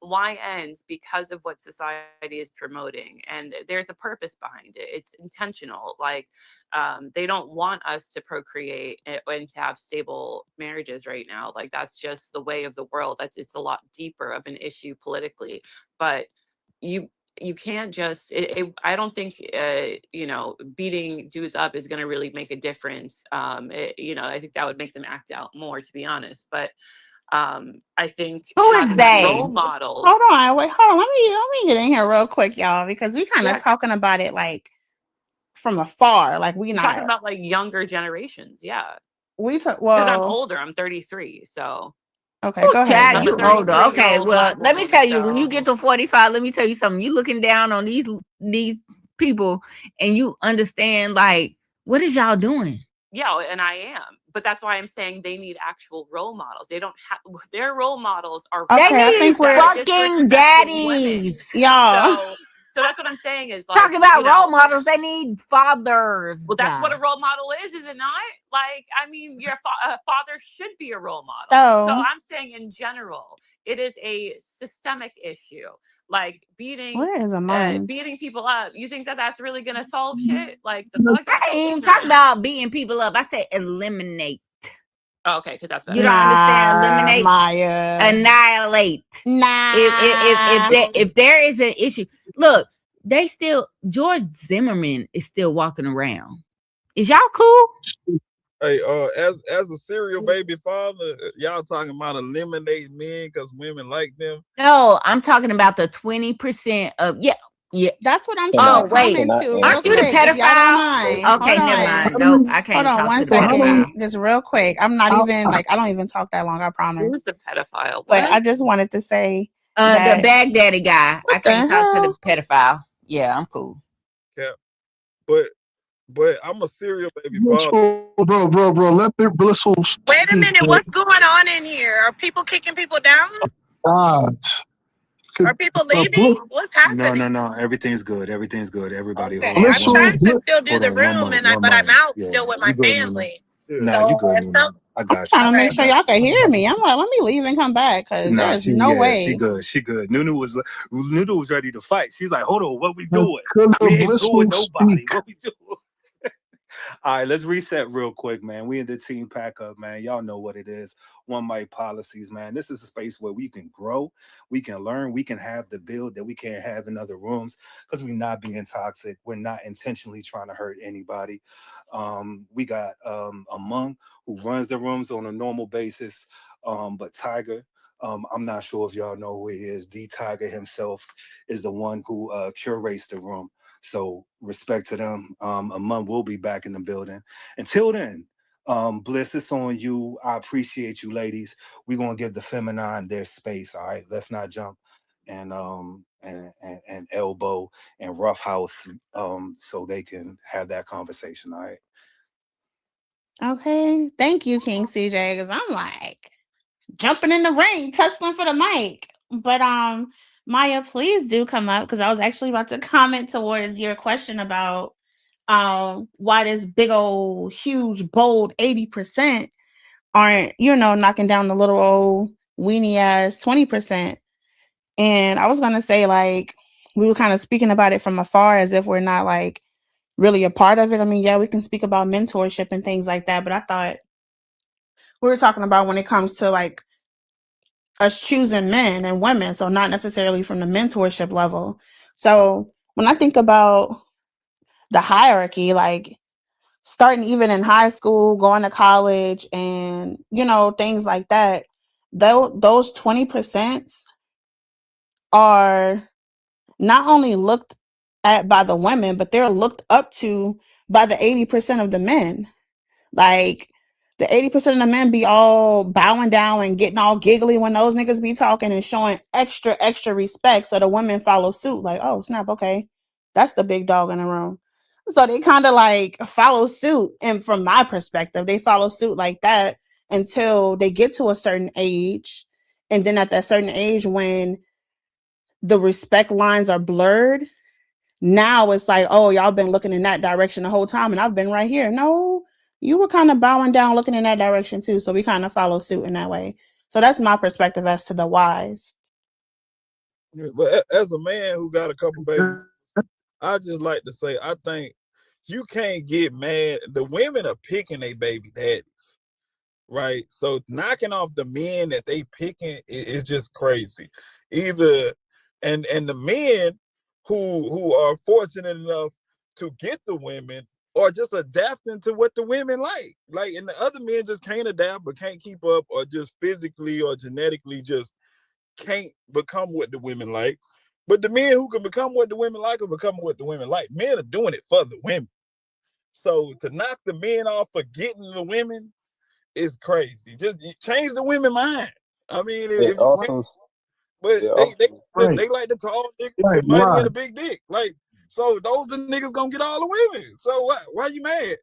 Speaker 9: YNs because of what society is promoting. And there's a purpose behind it. It's intentional. Like, they don't want us to procreate and to have stable marriages right now. Like, that's just the way of the world. It's a lot deeper of an issue politically. But you you can't just I don't think beating dudes up is going to really make a difference. I think that would make them act out more, to be honest. But I think
Speaker 21: who is
Speaker 9: having
Speaker 21: they?
Speaker 9: role
Speaker 11: Hold
Speaker 9: models.
Speaker 11: on, wait, hold on. Let me get in here real quick, y'all, because we kind of
Speaker 9: Yeah,
Speaker 11: talking about it like from afar. Like we
Speaker 9: I'm talking
Speaker 11: not
Speaker 9: about like younger generations. Yeah,
Speaker 11: we took
Speaker 9: because I'm
Speaker 11: well,
Speaker 9: older. I'm 33, so
Speaker 11: okay,
Speaker 21: Oh,
Speaker 11: go ahead,
Speaker 9: I'm
Speaker 21: child,
Speaker 9: a
Speaker 21: you
Speaker 11: Blessings.
Speaker 21: older.
Speaker 9: 33 year
Speaker 21: Okay,
Speaker 9: old
Speaker 21: well,
Speaker 9: black
Speaker 21: let me
Speaker 9: woman.
Speaker 21: tell you, when you
Speaker 9: So
Speaker 21: get to 45, let me tell you something. You looking down on these people, and you understand like, what is y'all doing?
Speaker 9: yeah, and I am, but that's why I'm saying they need actual role models. They don't have Their role models are
Speaker 21: They
Speaker 11: Okay, I
Speaker 21: need
Speaker 11: think
Speaker 9: men that are
Speaker 11: we're
Speaker 21: fucking
Speaker 9: disrespecting women.
Speaker 21: daddies.
Speaker 11: y'all.
Speaker 9: So that's what I'm saying is
Speaker 21: Talking
Speaker 9: like,
Speaker 21: about role models, they need fathers.
Speaker 9: well, that's what a role model is it not? Like, I mean, a father should be a role model. So
Speaker 11: So
Speaker 9: I'm saying in general, it is a systemic issue. Like
Speaker 11: where is a mind?
Speaker 9: beating people up. You think that that's really gonna solve shit? Like the fuck,
Speaker 21: I
Speaker 9: that's so
Speaker 21: ain't even talking
Speaker 9: ignorant.
Speaker 21: about beating people up. I said eliminate.
Speaker 9: Oh, okay, because that's
Speaker 21: You
Speaker 9: better.
Speaker 21: don't understand.
Speaker 11: Nah,
Speaker 21: Eliminate,
Speaker 11: Maya.
Speaker 21: annihilate.
Speaker 11: Nah.
Speaker 21: If there is an issue, look, they still George Zimmerman is still walking around. Is y'all cool?
Speaker 2: Hey, as a serial baby father, y'all talking about eliminating men because women like them?
Speaker 21: No, I'm talking about the 20% of yeah.
Speaker 11: That's what I'm
Speaker 10: Can
Speaker 11: trying
Speaker 10: I
Speaker 11: to
Speaker 21: Oh wait,
Speaker 10: can
Speaker 11: comment
Speaker 10: I
Speaker 11: to real
Speaker 21: aren't you the
Speaker 10: answer?
Speaker 11: quick, if y'all don't
Speaker 21: pedophile?
Speaker 11: mind. Hold
Speaker 21: Okay, never
Speaker 11: on.
Speaker 21: mind. Nope, I
Speaker 11: Hold
Speaker 21: can't
Speaker 11: on
Speaker 21: talk
Speaker 11: one
Speaker 21: to the
Speaker 17: So how do
Speaker 11: second.
Speaker 21: pedophile.
Speaker 17: we?
Speaker 11: Just real quick. I'm not
Speaker 17: How,
Speaker 11: even like I don't even talk that long, I
Speaker 9: Who's
Speaker 11: promise.
Speaker 9: a pedophile?
Speaker 11: But
Speaker 9: What?
Speaker 11: I just wanted to say
Speaker 21: The
Speaker 11: that
Speaker 21: Baghdaddy guy. I
Speaker 11: what the
Speaker 21: can't talk to the
Speaker 11: hell?
Speaker 21: pedophile. Yeah, I'm cool.
Speaker 2: Cap. But I'm a serial baby father.
Speaker 17: blissful, bro, let the blissful
Speaker 5: Wait a
Speaker 17: speak,
Speaker 5: minute,
Speaker 17: bro.
Speaker 5: what's going on in here? Are people kicking people down?
Speaker 17: God,
Speaker 5: Are people
Speaker 17: Bliss,
Speaker 5: leaving? What's
Speaker 4: No,
Speaker 5: happening?
Speaker 4: no, no. Everything's good. Everything's good. Everybody, hold
Speaker 5: Okay,
Speaker 4: on.
Speaker 5: I'm
Speaker 4: One
Speaker 17: blissful,
Speaker 5: trying
Speaker 4: mic.
Speaker 5: to
Speaker 17: bliss,
Speaker 5: still do
Speaker 4: Hold
Speaker 5: the
Speaker 4: on. One
Speaker 5: room,
Speaker 4: mic.
Speaker 5: and
Speaker 4: One
Speaker 5: but I'm
Speaker 4: mic.
Speaker 5: out
Speaker 4: Yeah,
Speaker 5: still with my
Speaker 4: you good, Nunu.
Speaker 5: family.
Speaker 2: Yeah.
Speaker 4: Nah,
Speaker 5: So
Speaker 4: you good,
Speaker 5: if some
Speaker 4: Nunu. I
Speaker 11: I'm
Speaker 4: got you.
Speaker 11: trying to
Speaker 5: okay,
Speaker 11: make
Speaker 4: I
Speaker 11: sure
Speaker 4: got
Speaker 11: y'all
Speaker 4: you.
Speaker 11: can hear me. I'm like, let me leave and come back because
Speaker 4: Nah,
Speaker 11: there's
Speaker 4: she
Speaker 11: no
Speaker 4: yeah, she
Speaker 11: way.
Speaker 4: good. She good. Nunu was ready to fight. She's like, hold on, what we
Speaker 17: let
Speaker 4: doing?
Speaker 17: the
Speaker 4: We ain't
Speaker 17: blissful
Speaker 4: doing
Speaker 17: speak.
Speaker 4: nobody. What we doing? All right, let's reset real quick, man. We in the team pack up, man. Y'all know what it is. One mic policies, man. This is a space where we can grow, we can learn, we can have the build that we can't have in other rooms because we're not being toxic. We're not intentionally trying to hurt anybody. We got a monk who runs the rooms on a normal basis. But Tiger, I'm not sure if y'all know who he is. The Tiger himself is the one who curates the room. So respect to them. Amon will be back in the building. Until then, Bliss, it's on you. I appreciate you, ladies. We're gonna give the feminine their space. All right, let's not jump and elbow and rough house so they can have that conversation. All right.
Speaker 11: Okay. Thank you, King CJ, because I'm like jumping in the ring, tussling for the mic. But Maya, please do come up because I was actually about to comment towards your question about why this big old huge bold 80% aren't, knocking down the little old weenie ass 20%. And I was gonna say, like, we were kind of speaking about it from afar as if we're not like really a part of it. I mean, yeah, we can speak about mentorship and things like that, but I thought we were talking about when it comes to like us choosing men and women, so not necessarily from the mentorship level. So when I think about the hierarchy, like starting even in high school, going to college, and things like that, those 20% are not only looked at by the women, but they're looked up to by the 80% of the men. Like the 80% of the men be all bowing down and getting all giggly when those niggas be talking and showing extra, extra respect. So the women follow suit, like, oh, snap, okay. That's the big dog in the room. So they kind of like follow suit. And from my perspective, they follow suit like that until they get to a certain age. And then at that certain age, when the respect lines are blurred,
Speaker 1: Now it's like, oh, y'all been looking in that direction the whole time, and I've been right here. No, you were kind of bowing down, looking in that direction too. So we kind of follow suit in that way. So that's my perspective as to the whys.
Speaker 2: Yeah, but as a man who got a couple babies, I just like to say, I think you can't get mad. The women are picking their baby daddies, right? So knocking off the men that they picking is just crazy. Either and the men who are fortunate enough to get the women are just adapting to what the women like. Like, and the other men just can't adapt or can't keep up, or just physically or genetically just can't become what the women like. But the men who can become what the women like will become what the women like. Men are doing it for the women. So to knock the men off for getting the women is crazy. Just change the women mind. I mean,
Speaker 10: It
Speaker 2: if you can't,
Speaker 10: also,
Speaker 2: but
Speaker 10: it also,
Speaker 17: Right,
Speaker 2: they like the tall niggas
Speaker 17: right.
Speaker 2: with money
Speaker 17: Why?
Speaker 2: and a big dick. Like, so those are niggas gonna get all the women. So why you mad?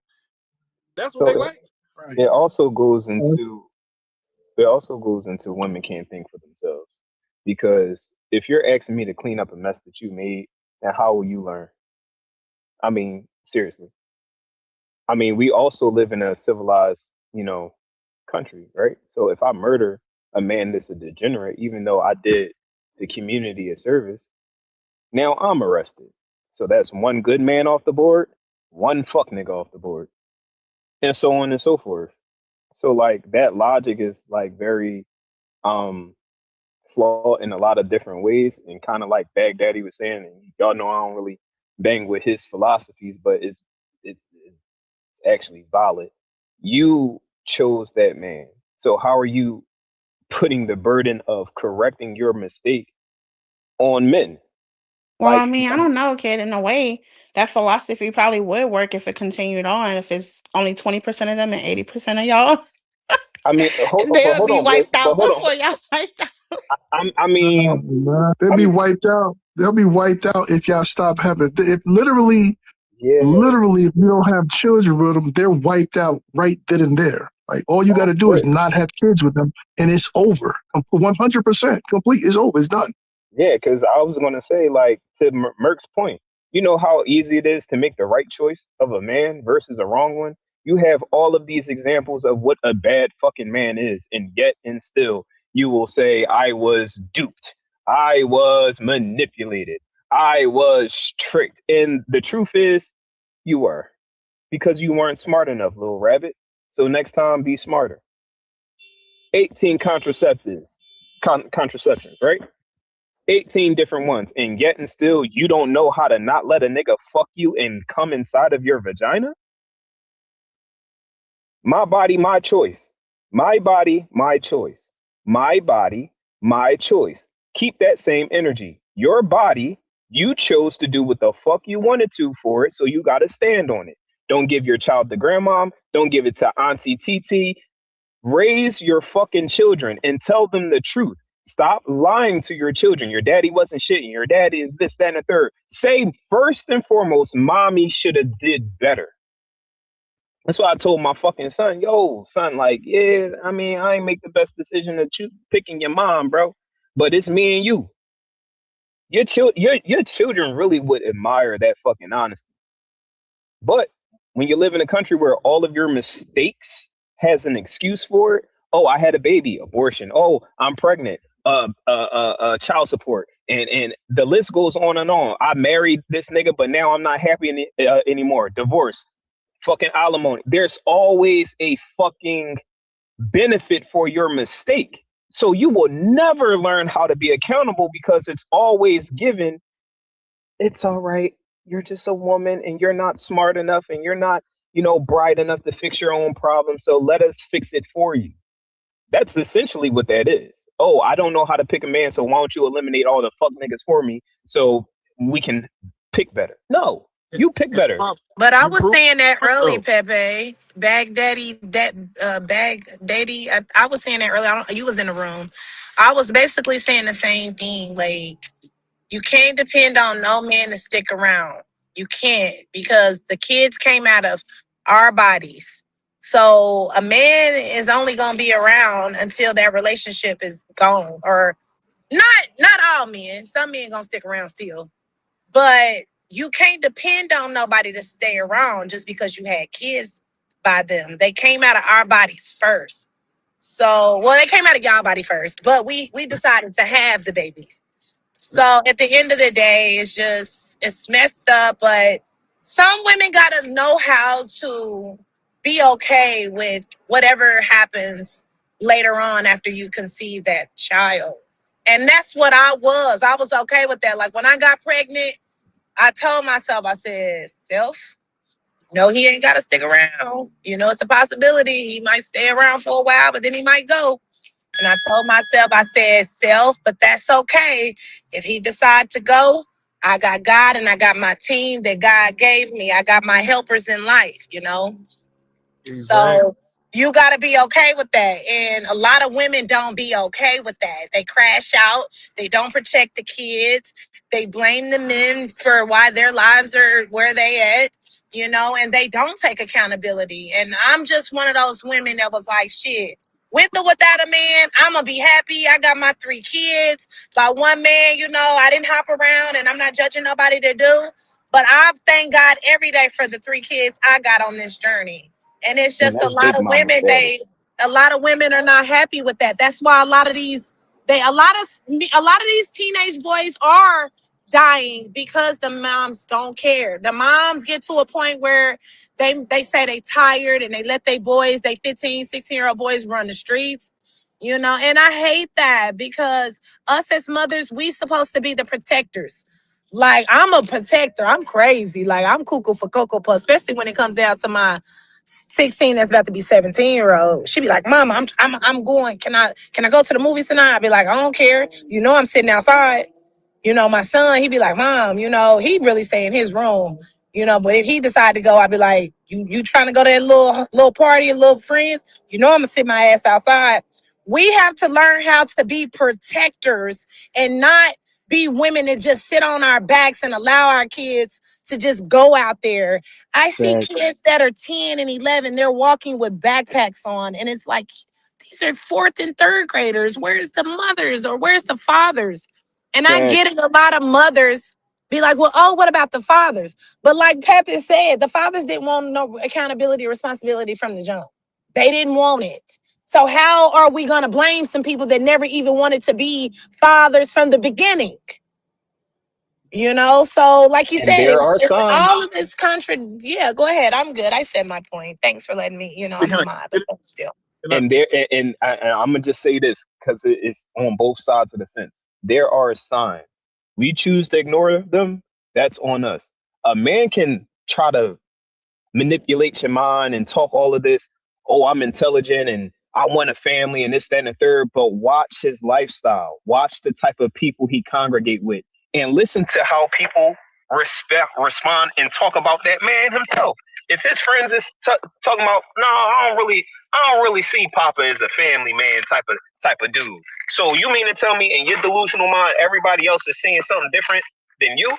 Speaker 2: That's what
Speaker 10: so
Speaker 2: they
Speaker 10: it,
Speaker 2: like.
Speaker 17: Right.
Speaker 10: it also goes into women can't think for themselves, because if you're asking me to clean up a mess that you made, then how will you learn? I mean, seriously. I mean, we also live in a civilized, country, right? So if I murder a man that's a degenerate, even though I did the community a service, now I'm arrested. So that's one good man off the board, one fuck nigga off the board, and so on and so forth. So like that logic is like very um flawed in a lot of different ways, and kind of like Baghdaddy was saying, and y'all know I don't really bang with his philosophies, but it's actually valid. You chose that man, so how are you putting the burden of correcting your mistake on men?
Speaker 1: Well, I
Speaker 10: Like,
Speaker 1: mean, I don't know, kid. In a way, that philosophy probably would work if it continued on. If it's only 20% of them and 80% of y'all,
Speaker 10: I mean, but
Speaker 1: they'll
Speaker 10: hold
Speaker 1: be
Speaker 10: on, but,
Speaker 1: wiped
Speaker 10: but
Speaker 1: out
Speaker 10: hold on.
Speaker 1: before y'all wiped out.
Speaker 10: I mean,
Speaker 17: They'll
Speaker 10: I
Speaker 17: be
Speaker 10: mean,
Speaker 17: wiped out. They'll be wiped out if y'all stop having. If literally,
Speaker 10: yeah,
Speaker 17: literally, if you don't have children with them, they're wiped out right then and there. Like all you got to do is
Speaker 10: but
Speaker 17: not have kids with them, and it's over. 100% complete. It's over. It's done.
Speaker 10: yeah, because I was gonna say, like, to Merck's point, you know how easy it is to make the right choice of a man versus a wrong one. You have all of these examples of what a bad fucking man is, and yet and still you will say, I was duped, I was manipulated, I was tricked, and the truth is, you were, because you weren't smart enough, little rabbit. So next time, be smarter. 18 contraceptions, right? 18 different ones, and yet and still you don't know how to not let a nigga fuck you and come inside of your vagina? My body, my choice. My body, my choice. My body, my choice. Keep that same energy. Your body, you chose to do what the fuck you wanted to for it, so you gotta stand on it. Don't give your child to grandmom. Don't give it to Auntie TT. Raise your fucking children and tell them the truth. Stop lying to your children. Your daddy wasn't shit, and your daddy is this, that, and the third. Say first and foremost, mommy should have did better. That's why I told my fucking son, yo, son, like, yeah, I mean, I ain't make the best decision to choose picking your mom, bro. But it's me and you. Your children really would admire that fucking honesty. But when you live in a country where all of your mistakes has an excuse for it, oh, I had a baby, abortion. Oh, I'm pregnant, child support, and the list goes on and on. I married this nigga, but now I'm not happy anymore. Divorce, fucking alimony. There's always a fucking benefit for your mistake. So you will never learn how to be accountable because it's always given, it's all right. You're just a woman and you're not smart enough and you're not, bright enough to fix your own problem. So let us fix it for you. That's essentially what that is. Oh, I don't know how to pick a man, so why don't you eliminate all the fuck niggas for me so we can pick better? No,
Speaker 2: And,
Speaker 10: you pick better.
Speaker 5: But I
Speaker 2: you
Speaker 5: was
Speaker 2: prove
Speaker 5: saying that early,
Speaker 2: though.
Speaker 5: Pepe. Baghdaddy, that Baghdaddy. I was saying that earlier. You was in the room. I was basically saying the same thing. Like, you can't depend on no man to stick around. You can't, because the kids came out of our bodies. So a man is only gonna be around until that relationship is gone. Or not all men. Some men gonna stick around still. But you can't depend on nobody to stay around just because you had kids by them. They came out of our bodies first. So, well, they came out of y'all body first, but we decided to have the babies. So at the end of the day, it's messed up, but some women gotta know how to be okay with whatever happens later on after you conceive that child. And that's what I was. I was okay with that. Like when I got pregnant, I told myself, I said, self, no, he ain't gotta stick around. It's a possibility. He might stay around for a while, but then he might go. And I told myself, I said, self, but that's okay. If he decide to go, I got God and I got my team that God gave me. I got my helpers in life.
Speaker 2: Exactly.
Speaker 5: So you got to be okay with that. And a lot of women don't be okay with that. They crash out. They don't protect the kids. They blame the men for why their lives are where they at, and they don't take accountability. And I'm just one of those women that was like, shit, with or without a man, I'm going to be happy. I got my 3 kids by one man, I didn't hop around and I'm not judging nobody to do. But I thank God every day for the 3 kids I got on this journey. And it's
Speaker 14: And
Speaker 5: just a
Speaker 14: that's
Speaker 5: lot
Speaker 14: Big
Speaker 5: of
Speaker 14: Mama
Speaker 5: women.
Speaker 14: status.
Speaker 5: A lot of women are not happy with that. That's why a lot of these teenage boys are dying because the moms don't care. The moms get to a point where they say they tired and they let they 15, 16-year-old boys run the streets. And I hate that because us as mothers, we supposed to be the protectors. Like I'm a protector. I'm crazy. Like I'm cuckoo for Cocoa Puff, especially when it comes down to my 16 that's about to be 17-year-old. She be like, Mama, I'm going. Can I go to the movies tonight? I be like, I don't care. I'm sitting outside. My son, he be like, Mom, he really stay in his room. But if he decide to go, I'd be like, you trying to go to that little party and little friends? I'm gonna sit my ass outside. We have to learn how to be protectors and not be women that just sit on our backs and allow our kids to just go out there. I see
Speaker 14: Facts.
Speaker 5: kids that are 10 and 11, they're walking with backpacks on, and it's like, these are 4th and 3rd graders. Where's the mothers or where's the fathers? And I get
Speaker 14: Facts.
Speaker 5: it, a lot of mothers be like, well, oh, what about the fathers? But like Pepe said, the fathers didn't want no accountability or responsibility from the jump. They didn't want it. So how are we going to blame some people that never even wanted to be fathers from the beginning? So like you
Speaker 14: And
Speaker 5: said,
Speaker 14: there are
Speaker 5: it's
Speaker 14: signs.
Speaker 5: all of this Yeah, go ahead. I'm good. I said my point. Thanks for letting me, I'm
Speaker 2: Can
Speaker 5: the
Speaker 2: I
Speaker 5: mod,
Speaker 2: get
Speaker 5: but
Speaker 2: it?
Speaker 5: still.
Speaker 2: Can I,
Speaker 14: And I'm gonna just say this because it's on both sides of the fence. There are signs. We choose to ignore them. That's on us. A man can try to manipulate your mind and talk all of this. Oh, I'm intelligent and I want a family and this, that, and the third. But watch his lifestyle. Watch the type of people he congregate with, and listen to how people respond, and talk about that man himself. If his friends is talking about, no, I don't really see Papa as a family man type of dude. So you mean to tell me in your delusional mind, everybody else is seeing something different than you?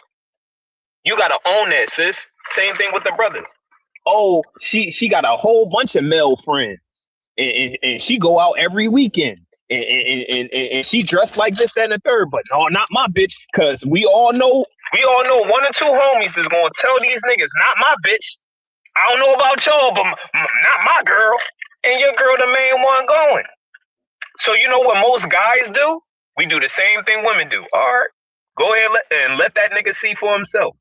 Speaker 14: You gotta own that, sis. Same thing with the brothers. Oh, she got a whole bunch of male friends, and she go out every weekend, and she dressed like this, that, and the third. But no, not my bitch, cause we all know 1 or 2 homies is gonna tell these niggas, not my bitch. I don't know about y'all, but not my girl. And your girl, the main one going. So you know what most guys do? We do the same thing women do. All right, go ahead and let that nigga see for himself.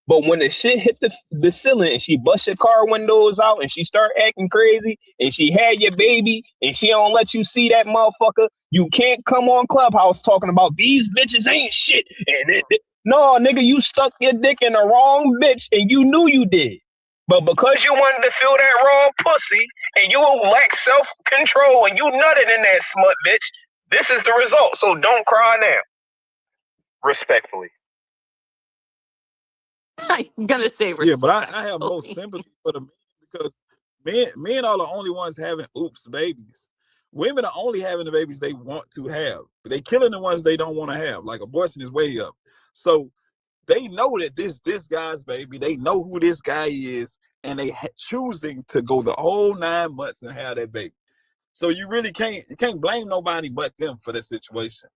Speaker 14: But when the shit hit the ceiling and she bust your car windows out and she start acting crazy and she had your baby and she don't let you see that motherfucker, you can't come on Clubhouse talking about these bitches ain't shit. No, nigga, you stuck your dick in the wrong bitch and you knew you did. But because you wanted to feel that raw pussy and you lack self-control and you nutted in that smut bitch, this is the result. So don't cry now. Respectfully.
Speaker 9: I'm gonna say
Speaker 2: yeah, but I have more
Speaker 9: respectfully.
Speaker 2: sympathy for the men because men are the only ones having oops babies. Women are only having the babies they want to have. They killing the ones they don't want to have. Like abortion is way up. So they know that this guy's baby. They know who this guy is, and they choosing to go the whole 9 months and have that baby. So you really can't blame nobody but them for that situation.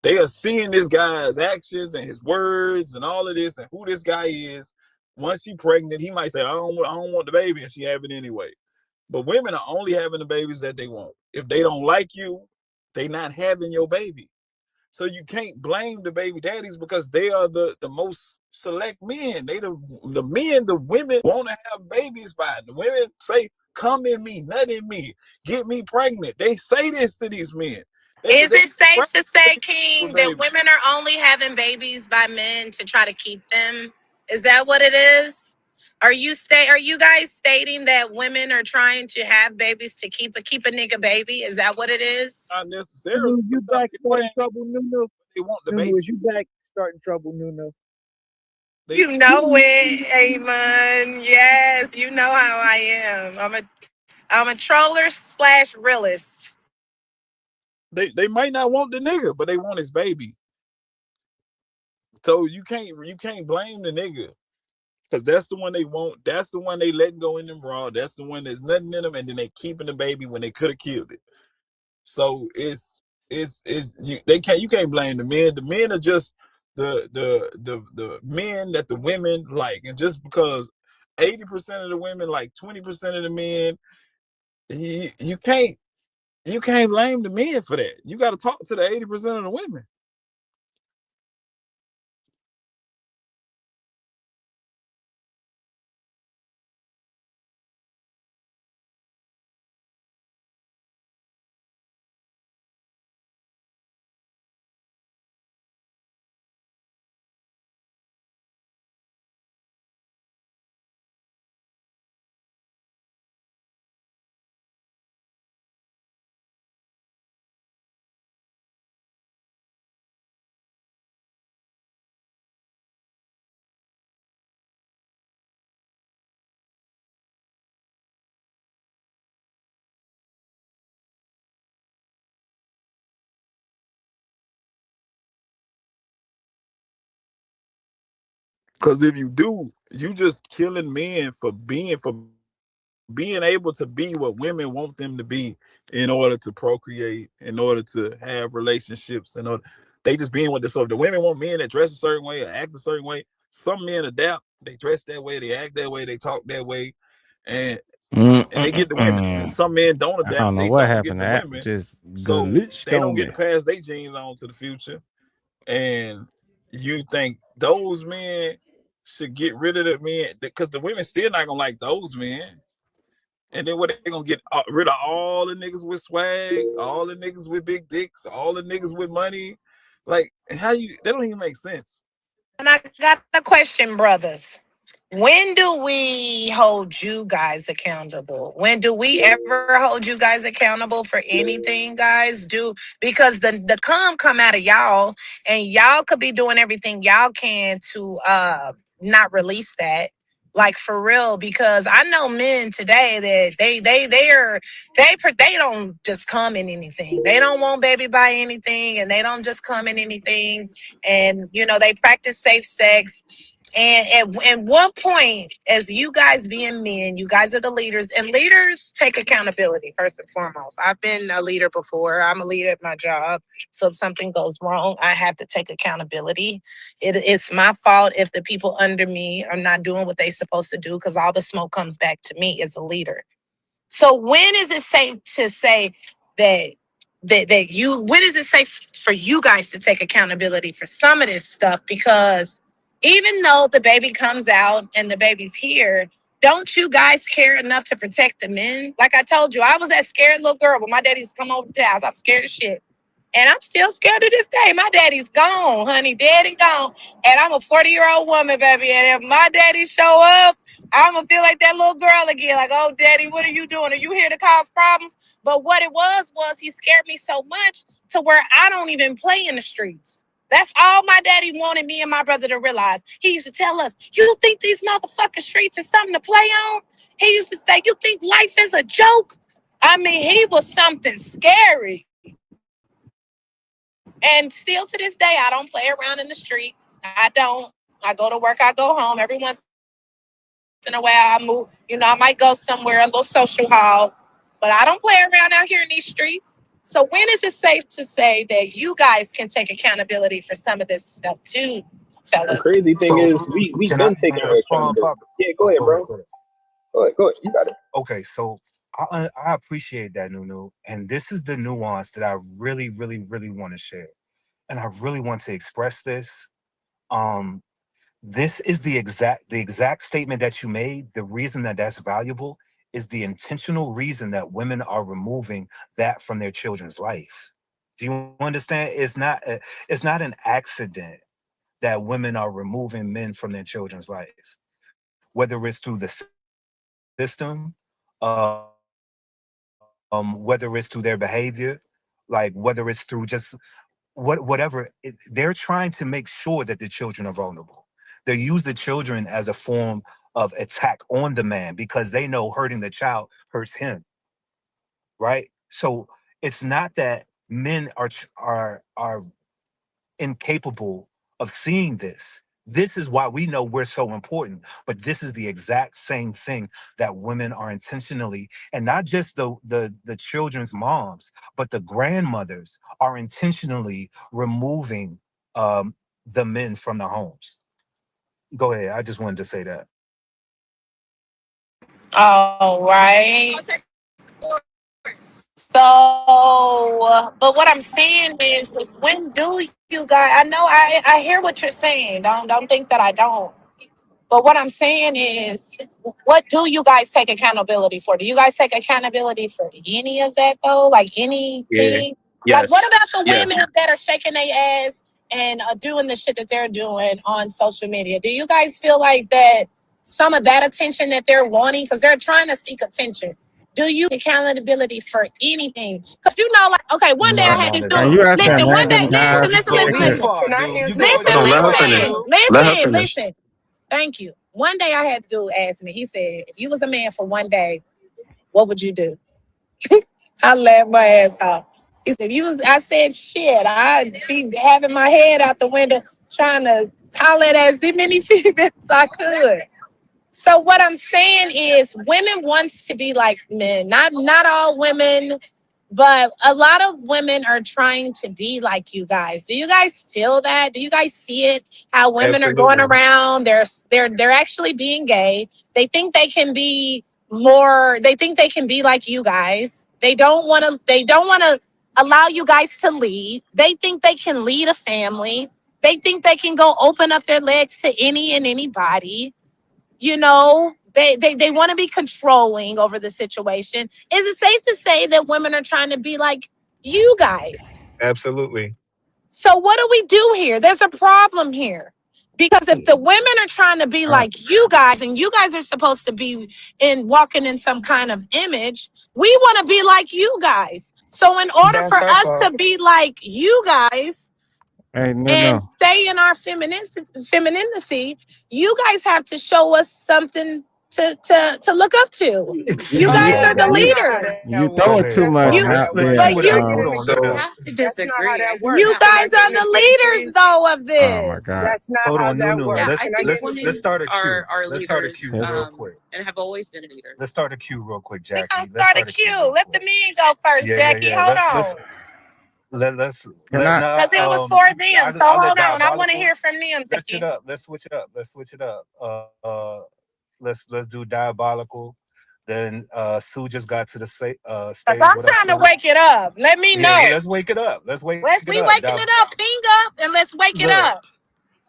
Speaker 2: They are seeing this guy's actions and his words and all of this and who this guy is. Once she's pregnant, he might say, I don't want the baby, and she have it anyway. But women are only having the babies that they want. If they don't like you, they not having your baby. So you can't blame the baby daddies because they are the most select men. They the men, the women want to have babies by. The women say, come in me, nut in me, get me pregnant. They say this to these men.
Speaker 5: Is
Speaker 2: They
Speaker 5: it safe to say,
Speaker 2: pregnant
Speaker 5: King,
Speaker 2: with
Speaker 5: that
Speaker 2: babies.
Speaker 5: women are only having babies by men to try to keep them? Is that what it is? Are you guys stating that women are trying to have babies to keep a nigga baby? Is that what it is?
Speaker 2: Not necessarily.
Speaker 13: Nunu, you
Speaker 2: Sometimes
Speaker 13: back
Speaker 2: they
Speaker 13: starting
Speaker 2: playing,
Speaker 13: trouble, Nunu?
Speaker 2: they want the baby.
Speaker 13: Nunu, is you back starting trouble, Nunu?
Speaker 2: They
Speaker 5: You know it, Amon. Yes, you know how I am. I'm a troller slash realist.
Speaker 2: they might not want the nigga, but they want his baby. So you can't blame the nigga. Because that's the one they want. That's the one they letting go in them raw. That's the one there's nothing in them, and then they keeping the baby when they could have killed it. So it's you can't blame the men. The men are just the men that the women like, and just because 80% of the women like 20% of the men, you can't blame the men for that. You got to talk to the 80% of the women. Because if you do, you just killing men for being able to be what women want them to be in order to procreate, in order to have relationships, in order they just being what they so if the women want men that dress a certain way or act a certain way. Some men adapt, they dress that way, they act that way, they talk that way, and they get the women. And
Speaker 12: Mm-mm-mm.
Speaker 2: some men don't
Speaker 12: I
Speaker 2: adapt,
Speaker 12: don't know
Speaker 2: they
Speaker 12: what
Speaker 2: don't get
Speaker 12: happened.
Speaker 2: the
Speaker 12: That
Speaker 2: women,
Speaker 12: just
Speaker 2: so
Speaker 12: glitched
Speaker 2: they
Speaker 12: on
Speaker 2: don't get
Speaker 12: me.
Speaker 2: to pass their genes on to the future. And you think those men should get rid of the men because the women still not gonna like those men. And then what they gonna get rid of all the niggas with swag, all the niggas with big dicks, all the niggas with money. Like how you that don't even make sense.
Speaker 5: And I got a question, brothers. When do we hold you guys accountable? When do we ever hold you guys accountable for anything, guys? Because the come out of y'all, and y'all could be doing everything y'all can to not release that. Like for real, because I know men today that they don't just come in anything. They don't want baby by anything, and they don't just come in anything. And they practice safe sex, and at one point, as you guys being men, you guys are the leaders, and leaders take accountability first and foremost. I've been a leader before. I'm a leader at my job. So if something goes wrong, I have to take accountability. It's my fault if the people under me are not doing what they're supposed to do, because all the smoke comes back to me as a leader. So when is it safe to say that when is it safe for you guys to take accountability for some of this stuff? Because even though the baby comes out and the baby's here, don't you guys care enough to protect the men? Like I told you, I was that scared little girl when my daddy used to come over to the house. I'm scared as shit. And I'm still scared to this day. My daddy's gone, honey, dead and gone. And I'm a 40-year-old woman, baby. And if my daddy show up, I'm going to feel like that little girl again. Like, oh, daddy, what are you doing? Are you here to cause problems? But what it was he scared me so much to where I don't even play in the streets. That's all my daddy wanted me and my brother to realize. He used to tell us, you think these motherfucking streets is something to play on? He used to say, you think life is a joke? I mean, he was something scary. And still to this day, I don't play around in the streets. I don't. I go to work, I go home. Every once in a while, I move. I might go somewhere, a little social hall. But I don't play around out here in these streets. So when is it safe to say that you guys can take accountability for some of this stuff too,
Speaker 14: The
Speaker 5: fellas?
Speaker 14: crazy thing
Speaker 10: So
Speaker 14: is, we've
Speaker 10: can I
Speaker 14: been taking
Speaker 10: respond,
Speaker 14: accountability.
Speaker 10: Papa?
Speaker 14: Yeah, go
Speaker 10: Oh,
Speaker 14: ahead,
Speaker 10: go ahead,
Speaker 14: bro.
Speaker 10: go ahead.
Speaker 14: Go ahead. You got it.
Speaker 10: Okay, so I appreciate that, Nunu, and this is the nuance that I really, really, really want to share, and I really want to express this. Um, this is the exact statement that you made. The reason that that's valuable is the intentional reason that women are removing that from their children's life. Do you understand? It's not an accident that women are removing men from their children's life, whether it's through the system, whether it's through their behavior, like whether it's through just whatever. They're trying to make sure that the children are vulnerable. They use the children as a form of attack on the man because they know hurting the child hurts him, right? So it's not that men are incapable of seeing this. This is why we know we're so important. But this is the exact same thing that women are intentionally, and not just the children's moms, but the grandmothers are intentionally removing the men from the homes. Go ahead. I just wanted to say that.
Speaker 5: All right. So, but what I'm saying is when do you guys? I know I hear what you're saying. Don't think that I don't. But what I'm saying is, what do you guys take accountability for? Do you guys take accountability for any of that though? Like
Speaker 10: Yeah.
Speaker 5: anything? Like, what
Speaker 10: Yes.
Speaker 5: about the
Speaker 10: Yes.
Speaker 5: women that are shaking their ass and doing the shit that they're doing on social media? Do you guys feel like that some of that attention that they're wanting, because they're trying to seek attention? Do you accountability for anything? Because you know, like, okay, one day
Speaker 10: No,
Speaker 5: I had
Speaker 10: not
Speaker 5: this
Speaker 10: at
Speaker 5: dude.
Speaker 12: And you
Speaker 10: all.
Speaker 12: asking
Speaker 10: Not
Speaker 5: Listen,
Speaker 10: at
Speaker 5: one
Speaker 10: all.
Speaker 5: day,
Speaker 12: random
Speaker 5: listen,
Speaker 12: guys
Speaker 5: listen,
Speaker 10: Go
Speaker 5: listen,
Speaker 10: too
Speaker 12: that
Speaker 5: listen.
Speaker 10: far,
Speaker 16: Can I
Speaker 10: dude. You
Speaker 16: answer
Speaker 10: go.
Speaker 16: this
Speaker 5: Listen,
Speaker 10: You
Speaker 20: Hold on,
Speaker 10: go
Speaker 20: let her
Speaker 10: far,
Speaker 20: finish.
Speaker 5: listen,
Speaker 10: dude.
Speaker 20: Let her
Speaker 5: listen,
Speaker 20: finish.
Speaker 5: listen. Thank you. One day I had the dude ask me, he said, if you was a man for one day, what would you do? I laughed my ass off. He said, if you was, I said, shit, I'd be having my head out the window trying to holler at as many females as I could. So what I'm saying is women wants to be like men. Not all women, but a lot of women are trying to be like you guys. Do you guys feel that? Do you guys see it? How women are going
Speaker 10: Absolutely.
Speaker 5: around, they're actually being gay. They think they can be more, they think they can be like you guys. They don't want to allow you guys to lead. They think they can lead a family. They think they can go open up their legs to any and anybody. They want to be controlling over the situation. Is it safe to say that women are trying to be like you guys?
Speaker 10: Absolutely.
Speaker 5: So what do we do here? There's a problem here. Because if the women are trying to be
Speaker 12: I,
Speaker 5: like you guys and you guys are supposed to be in walking in some kind of image, we want to be like you guys. So in order
Speaker 10: That's
Speaker 5: for
Speaker 10: that
Speaker 5: us
Speaker 10: part.
Speaker 5: to be like you guys,
Speaker 12: hey,
Speaker 5: and
Speaker 12: no.
Speaker 5: stay in our femininity, you guys have to show us something to look up to. You
Speaker 10: Excuse
Speaker 5: guys
Speaker 10: me,
Speaker 5: are the
Speaker 10: man.
Speaker 16: That's not how
Speaker 5: leaders.
Speaker 16: that
Speaker 12: You
Speaker 10: Go
Speaker 12: throwing
Speaker 16: works.
Speaker 10: ahead,
Speaker 12: too
Speaker 16: That's
Speaker 12: much
Speaker 16: not
Speaker 5: You,
Speaker 16: how
Speaker 10: Papa.
Speaker 12: out
Speaker 16: that
Speaker 10: Let
Speaker 12: there.
Speaker 5: but
Speaker 16: works.
Speaker 10: Hold
Speaker 16: Can
Speaker 5: you,
Speaker 16: I
Speaker 10: on.
Speaker 16: get
Speaker 10: Hold
Speaker 16: in
Speaker 10: on.
Speaker 16: there?
Speaker 10: Let
Speaker 9: I
Speaker 10: her.
Speaker 9: have to
Speaker 16: That's not how
Speaker 9: disagree. I
Speaker 16: that
Speaker 9: think
Speaker 16: works.
Speaker 5: you
Speaker 9: that
Speaker 16: Can I
Speaker 5: guys
Speaker 16: get
Speaker 5: are
Speaker 16: in
Speaker 5: the
Speaker 16: there,
Speaker 5: leaders,
Speaker 16: please?
Speaker 5: though, of
Speaker 12: Oh my
Speaker 5: this.
Speaker 12: God.
Speaker 16: That's not
Speaker 10: Hold
Speaker 16: how
Speaker 10: on, no,
Speaker 16: that
Speaker 10: no.
Speaker 9: yeah,
Speaker 16: works.
Speaker 9: I
Speaker 10: Let's
Speaker 16: Can I
Speaker 9: think
Speaker 16: get
Speaker 10: let's
Speaker 16: in
Speaker 10: let's
Speaker 9: women
Speaker 10: start a queue.
Speaker 9: are
Speaker 10: Let's start a
Speaker 9: leaders
Speaker 10: queue real quick.
Speaker 9: and have always been leaders.
Speaker 10: Let's start a queue real quick,
Speaker 5: We gonna
Speaker 10: Jackie. Let's
Speaker 5: start a
Speaker 10: start a queue
Speaker 5: queue.
Speaker 10: real
Speaker 5: Let the
Speaker 10: quick.
Speaker 5: men go first,
Speaker 10: Yeah, yeah,
Speaker 5: Jackie.
Speaker 10: yeah.
Speaker 5: Hold
Speaker 10: Let's
Speaker 5: on.
Speaker 10: let's
Speaker 12: Can
Speaker 10: let
Speaker 12: I?
Speaker 10: now
Speaker 5: Because it was for them. So
Speaker 10: I let
Speaker 5: hold on. I want to
Speaker 10: diabolical.
Speaker 5: hear from them,
Speaker 10: Let's switch it
Speaker 5: Jackie.
Speaker 10: up. Let's switch it up. Let's switch it up. Let's do diabolical. Then Sue just got to the
Speaker 5: Because
Speaker 10: stage.
Speaker 5: I'm
Speaker 10: What up,
Speaker 5: trying to
Speaker 10: Sue?
Speaker 5: wake it up. Let me
Speaker 10: Yeah,
Speaker 5: know.
Speaker 10: let's wake it up. Let's wake it
Speaker 5: Let's
Speaker 10: up.
Speaker 5: we waking it up. Ping up and let's wake it
Speaker 10: Look,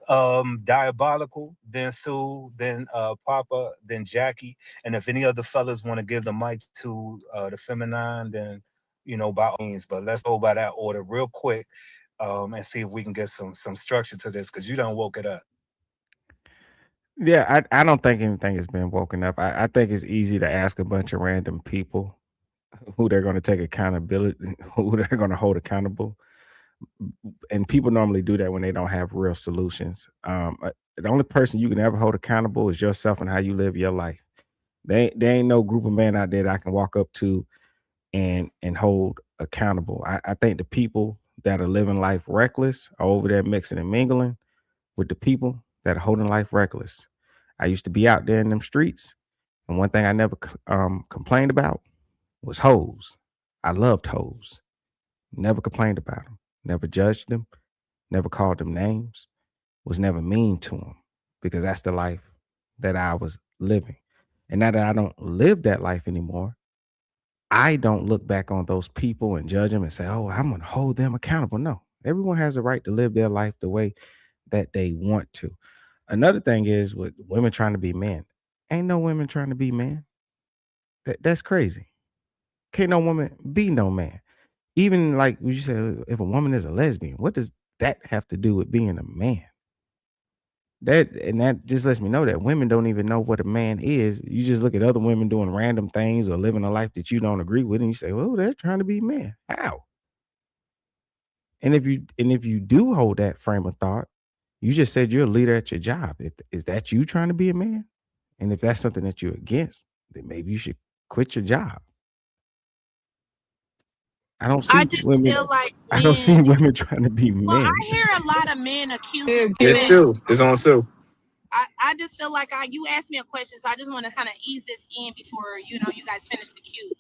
Speaker 5: up.
Speaker 10: Diabolical, then Sue, then Papa, then Jackie. And if any other fellas want to give the mic to the feminine, then by all means. But let's go by that order real quick, and see if we can get some structure to this because you done woke it up.
Speaker 12: Yeah, I don't think anything has been woken up. I think it's easy to ask a bunch of random people who they're going to take accountability, who they're going to hold accountable. And people normally do that when they don't have real solutions. The only person you can ever hold accountable is yourself and how you live your life. There ain't no group of men out there that I can walk up to and hold accountable. I think the people that are living life reckless are over there mixing and mingling with the people that are holding life reckless. I used to be out there in them streets, and one thing I never complained about was hoes. I loved hoes. Never complained about them, never judged them, never called them names, was never mean to them because that's the life that I was living. And now that I don't live that life anymore, I don't look back on those people and judge them and say, oh, I'm going to hold them accountable. No, everyone has a right to live their life the way that they want to. Another thing is with women trying to be men. Ain't no women trying to be men. That's crazy. Can't no woman be no man. Even like you said, if a woman is a lesbian, what does that have to do with being a man? That just lets me know that women don't even know what a man is. You just look at other women doing random things or living a life that you don't agree with, and you say, "Well, they're trying to be men." How? And if you do hold that frame of thought, you just said you're a leader at your job. Is that you trying to be a man? And if that's something that you're against, then maybe you should quit your job. I don't
Speaker 5: I
Speaker 12: see
Speaker 5: just
Speaker 12: women.
Speaker 5: feel like
Speaker 12: I don't see
Speaker 5: men.
Speaker 12: women trying to be
Speaker 5: Well,
Speaker 12: men.
Speaker 5: I hear a lot of men accusing
Speaker 19: It's
Speaker 5: women.
Speaker 19: Sue. It's on Sue.
Speaker 5: I just feel like you asked me a question, so I just want to kind of ease this in before you guys finish the queue.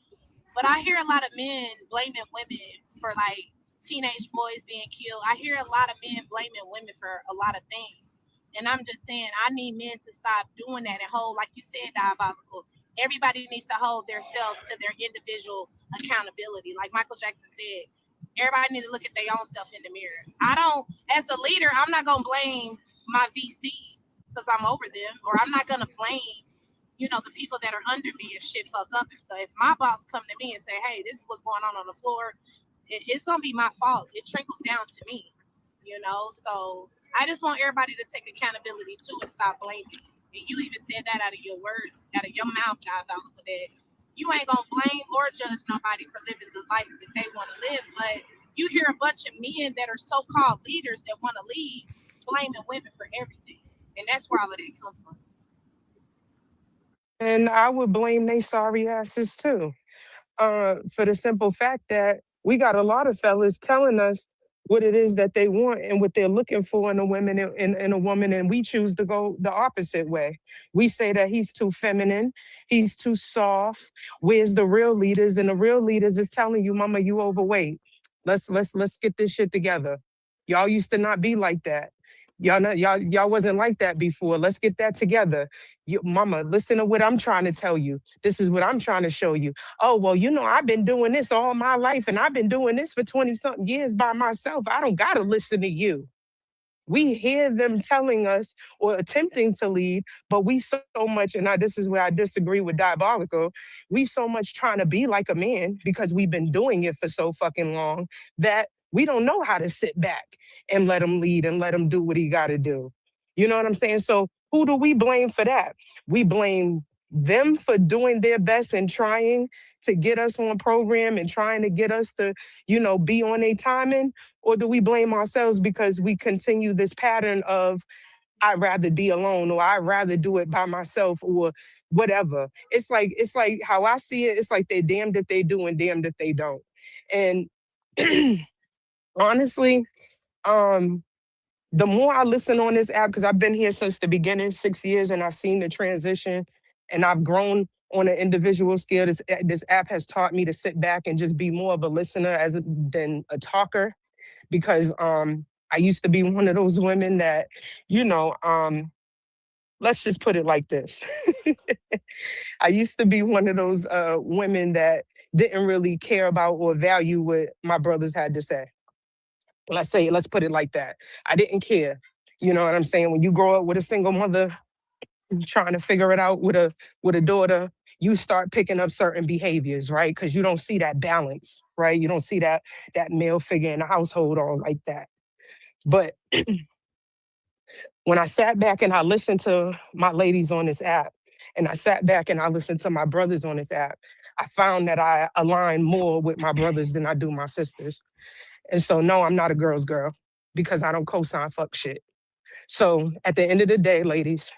Speaker 5: But I hear a lot of men blaming women for like teenage boys being killed. I hear a lot of men blaming women for a lot of things. And I'm just saying, I need men to stop doing that and hold, like you said, Diabolical. Everybody needs to hold themselves to their individual accountability. Like Michael Jackson said, everybody need to look at their own self in the mirror. I don't, as a leader, I'm not going to blame my VCs because I'm over them, or I'm not going to blame the people that are under me if shit fuck up. If my boss come to me and say, hey, this is what's going on the floor, it's gonna be my fault. It trickles down to me. So I just want everybody to take accountability too and stop blaming. And you even said that out of your words, out of your mouth, Diabolical, that you ain't gonna blame or judge nobody for living the life that they want to live. But you hear a bunch of men that are so-called leaders that want to lead blaming women for everything. And that's where all of that come from.
Speaker 6: And I would blame they sorry asses too. For the simple fact that we got a lot of fellas telling us what it is that they want and what they're looking for in a woman in a woman, and we choose to go the opposite way. We say that he's too feminine, he's too soft. Where's the real leaders? And the real leaders is telling you, mama, you overweight. Let's get this shit together. Y'all used to not be like that. Y'all wasn't like that before. Let's get that together. Mama, listen to what I'm trying to tell you. This is what I'm trying to show you. Oh, well, I've been doing this all my life and I've been doing this for 20 something years by myself. I don't got to listen to you. We hear them telling us or attempting to lead, but we so much, and this is where I disagree with Diabolical, we so much trying to be like a man because we've been doing it for so fucking long that we don't know how to sit back and let him lead and let him do what he got to do. You know what I'm saying? So who do we blame for that? We blame them for doing their best and trying to get us on program and trying to get us to, be on a timing, or do we blame ourselves because we continue this pattern of I'd rather be alone or I'd rather do it by myself or whatever. It's like how I see it, it's like they're damned if they do and damned if they don't. And honestly, the more I listen on this app, because I've been here since the beginning, 6 years, and I've seen the transition and I've grown on an individual scale. This app has taught me to sit back and just be more of a listener than a talker, because I used to be one of those women that, let's just put it like this. I used to be one of those women that didn't really care about or value what my brothers had to say. Let's put it like that. I didn't care. You know what I'm saying? When you grow up with a single mother trying to figure it out with a daughter, you start picking up certain behaviors, right? Because you don't see that balance, right? You don't see that male figure in the household all like that. But when I sat back and I listened to my ladies on this app, and I sat back and I listened to my brothers on this app, I found that I align more with my brothers than I do my sisters. And so, no, I'm not a girl's girl because I don't co-sign fuck shit. So at the end of the day, ladies,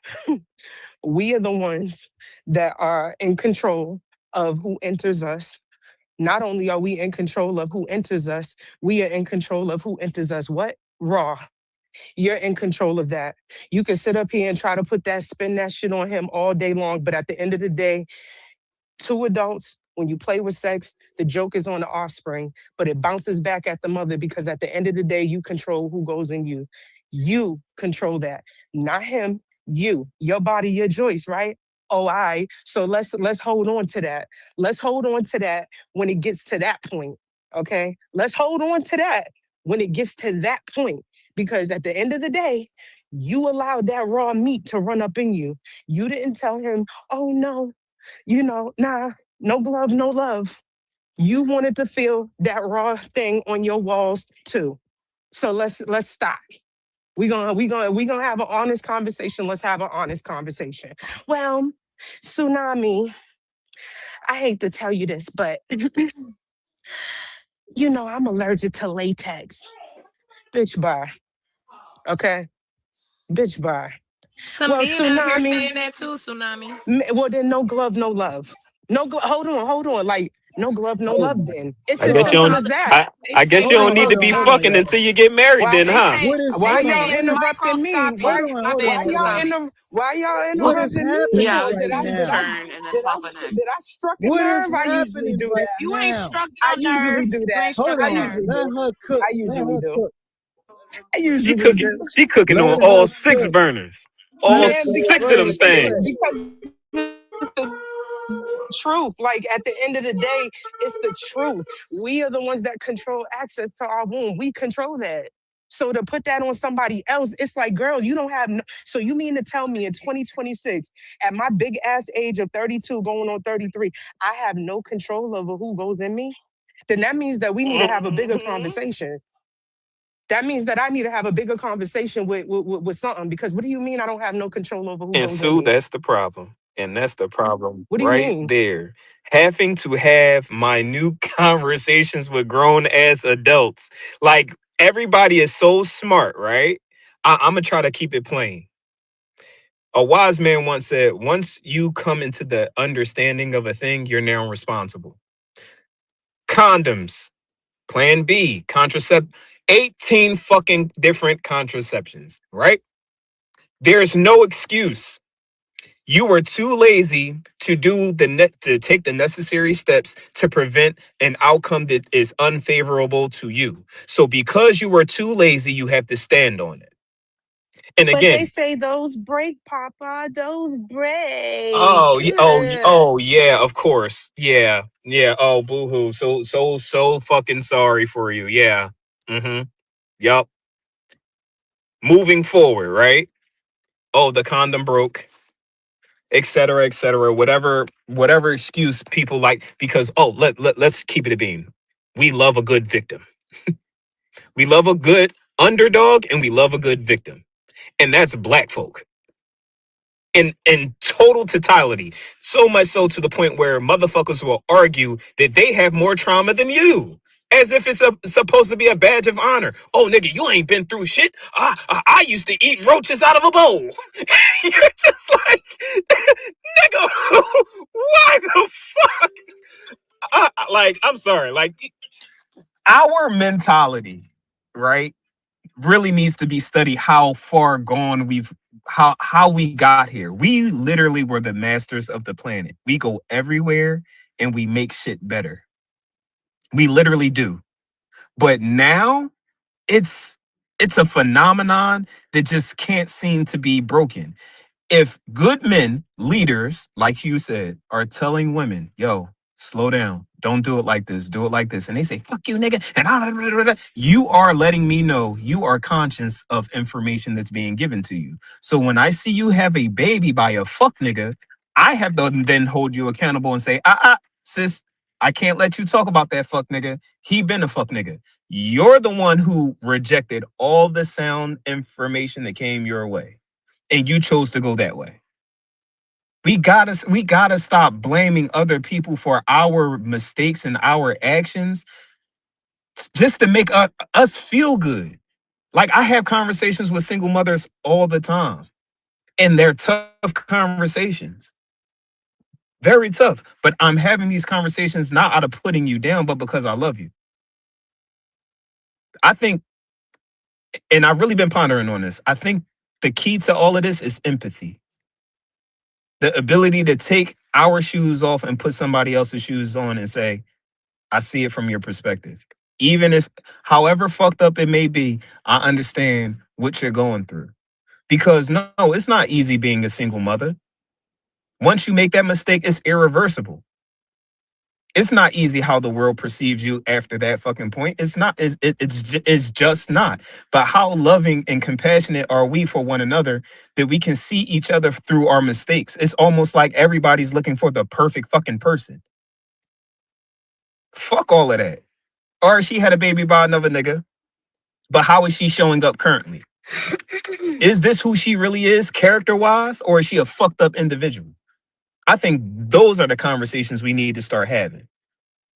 Speaker 6: we are the ones that are in control of who enters us. Not only are we in control of who enters us, we are in control of who enters us what? Raw. You're in control of that. You can sit up here and try to spin that shit on him all day long, but at the end of the day, two adults When you play with sex, the joke is on the offspring, but it bounces back at the mother because at the end of the day, you control who goes in you. You control that, not him. You, your body, your choice, right? Oh, I. So let's hold on to that. Let's hold on to that when it gets to that point. Okay. Let's hold on to that when it gets to that point. Because at the end of the day, you allowed that raw meat to run up in you. You didn't tell him, oh no, nah, no glove, no love. You wanted to feel that raw thing on your walls too. So let's stop. We gonna have an honest conversation. Let's have an honest conversation. Well, Tsunami, I hate to tell you this, but I'm allergic to latex. Bitch, bye. Okay, bitch, bye.
Speaker 5: Some
Speaker 6: Well,
Speaker 5: men out here
Speaker 6: Tsunami.
Speaker 5: saying that too, Tsunami.
Speaker 6: Well, then no glove, no love. No glove. Hold on. Like no glove, no
Speaker 13: Hold
Speaker 6: love.
Speaker 13: on.
Speaker 6: Then it's
Speaker 18: I
Speaker 6: as
Speaker 18: guess you
Speaker 13: Y'all,
Speaker 6: simple
Speaker 18: don't.
Speaker 6: as that.
Speaker 5: They
Speaker 18: I guess
Speaker 5: say
Speaker 18: you don't need to be fucking
Speaker 5: microscopy.
Speaker 13: y'all.
Speaker 18: until you get married.
Speaker 6: Why?
Speaker 18: Then,
Speaker 5: They
Speaker 18: huh?
Speaker 5: say
Speaker 13: What is,
Speaker 5: they
Speaker 6: Why
Speaker 13: hold
Speaker 5: say
Speaker 6: y'all
Speaker 13: on,
Speaker 5: it's
Speaker 6: interrupting me?
Speaker 13: hold
Speaker 5: microscopy.
Speaker 13: on,
Speaker 5: My
Speaker 13: hold
Speaker 5: bad,
Speaker 13: on,
Speaker 6: Why
Speaker 13: hold
Speaker 6: y'all
Speaker 13: on.
Speaker 5: Tsunami.
Speaker 6: inter? Why y'all
Speaker 13: What is
Speaker 6: interrupting me?
Speaker 13: happening
Speaker 9: Yeah,
Speaker 6: Or
Speaker 9: it's
Speaker 13: right
Speaker 9: just his
Speaker 13: now?
Speaker 9: turn, and then Papa next.
Speaker 6: did I struck a
Speaker 13: What is
Speaker 6: nerve? I usually
Speaker 13: happening
Speaker 6: do
Speaker 13: right
Speaker 6: that.
Speaker 5: You ain't
Speaker 13: now?
Speaker 5: struck
Speaker 6: I
Speaker 5: no
Speaker 6: usually
Speaker 5: nerve.
Speaker 6: do
Speaker 5: You
Speaker 6: that.
Speaker 5: ain't
Speaker 13: Hold
Speaker 5: struck
Speaker 6: I
Speaker 5: a
Speaker 13: on.
Speaker 5: nerve.
Speaker 6: usually
Speaker 13: Let
Speaker 6: do.
Speaker 13: her cook.
Speaker 6: I
Speaker 13: Let
Speaker 6: usually
Speaker 13: her
Speaker 6: do.
Speaker 13: cook.
Speaker 6: I
Speaker 18: She
Speaker 6: usually
Speaker 18: cooking.
Speaker 6: do.
Speaker 18: She cooking
Speaker 13: Let
Speaker 18: on
Speaker 13: her
Speaker 18: all six
Speaker 13: cook.
Speaker 18: burners. All
Speaker 6: Man,
Speaker 13: Listen,
Speaker 18: six
Speaker 6: because
Speaker 18: of them
Speaker 13: wait,
Speaker 18: things.
Speaker 6: it's the truth. Like at the end of the day, it's the truth. We are the ones that control access to our womb. We control that. So to put that on somebody else, it's like, girl, you don't have no. So you mean to tell me in 2026, at my big ass age of 32, going on 33, I have no control over who goes in me? Then that means that we need to have a bigger
Speaker 18: Mhm.
Speaker 6: conversation. That means that I need to have a bigger conversation with something. Because what do you mean I don't have no control over who
Speaker 18: And
Speaker 6: goes in
Speaker 18: Sue,
Speaker 6: me?
Speaker 18: that's the problem. And that's the problem
Speaker 6: What do you
Speaker 18: right
Speaker 6: mean?
Speaker 18: there. Having to have minute conversations with grown ass adults. Like everybody is so smart, right? I'm gonna try to keep it plain. A wise man once said, once you come into the understanding of a thing, you're now responsible. Condoms, plan B, contracept, 18 fucking different contraceptions, right? There's no excuse. You were too lazy to do to take the necessary steps to prevent an outcome that is unfavorable to you. So because you were too lazy, you have to stand on it. And
Speaker 6: But they
Speaker 18: again,
Speaker 6: say those break, Papa. Those break.
Speaker 18: oh,
Speaker 6: Ugh.
Speaker 18: yeah, of course. Yeah. Yeah. Oh, boo-hoo. So fucking sorry for you. Yeah. Mm-hmm. Yup. Moving forward, right? Oh, the condom broke, et cetera, et cetera. Whatever excuse people like, because let's keep it a beam. We love a good victim. We love a good underdog and we love a good victim. And that's black folk. In total totality. So much so to the point where motherfuckers will argue that they have more trauma than you. As if it's supposed to be a badge of honor. Oh, nigga, you ain't been through shit. I used to eat roaches out of a bowl. You're just like, nigga, why the fuck? Like, I'm sorry. Like, our mentality, right, really needs to be studied how far gone how we got here. We literally were the masters of the planet. We go everywhere and we make shit better. We literally do. But now it's it's a phenomenon that just can't seem to be broken. If good men, leaders, like you said, are telling women, yo, slow down, don't do it like this, do it like this, and they say, fuck you, nigga, and you are letting me know you are conscious of information that's being given to you. So when I see you have a baby by a fuck nigga, I have to then hold you accountable and say, sis, I can't let you talk about that fuck nigga. He been a fuck nigga. You're the one who rejected all the sound information that came your way and you chose to go that way. We gotta stop blaming other people for our mistakes and our actions just to make us feel good. Like I have conversations with single mothers all the time, and they're tough conversations, very tough. But I'm having these conversations not out of putting you down, but because I love you. I think, and I've really been pondering on this. I think the key to all of this is empathy. The ability to take our shoes off and put somebody else's shoes on and say, I see it from your perspective. Even if, however fucked up it may be, I understand what you're going through. Because no, it's not easy being a single mother. Once you make that mistake, it's irreversible. It's not easy how the world perceives you after that fucking point. It's not. It's just not. But how loving and compassionate are we for one another that we can see each other through our mistakes? It's almost like everybody's looking for the perfect fucking person. Fuck all of that. Or she had a baby by another nigga. But how is she showing up currently? Is this who she really is, character wise, or is she a fucked up individual? I think those are the conversations we need to start having,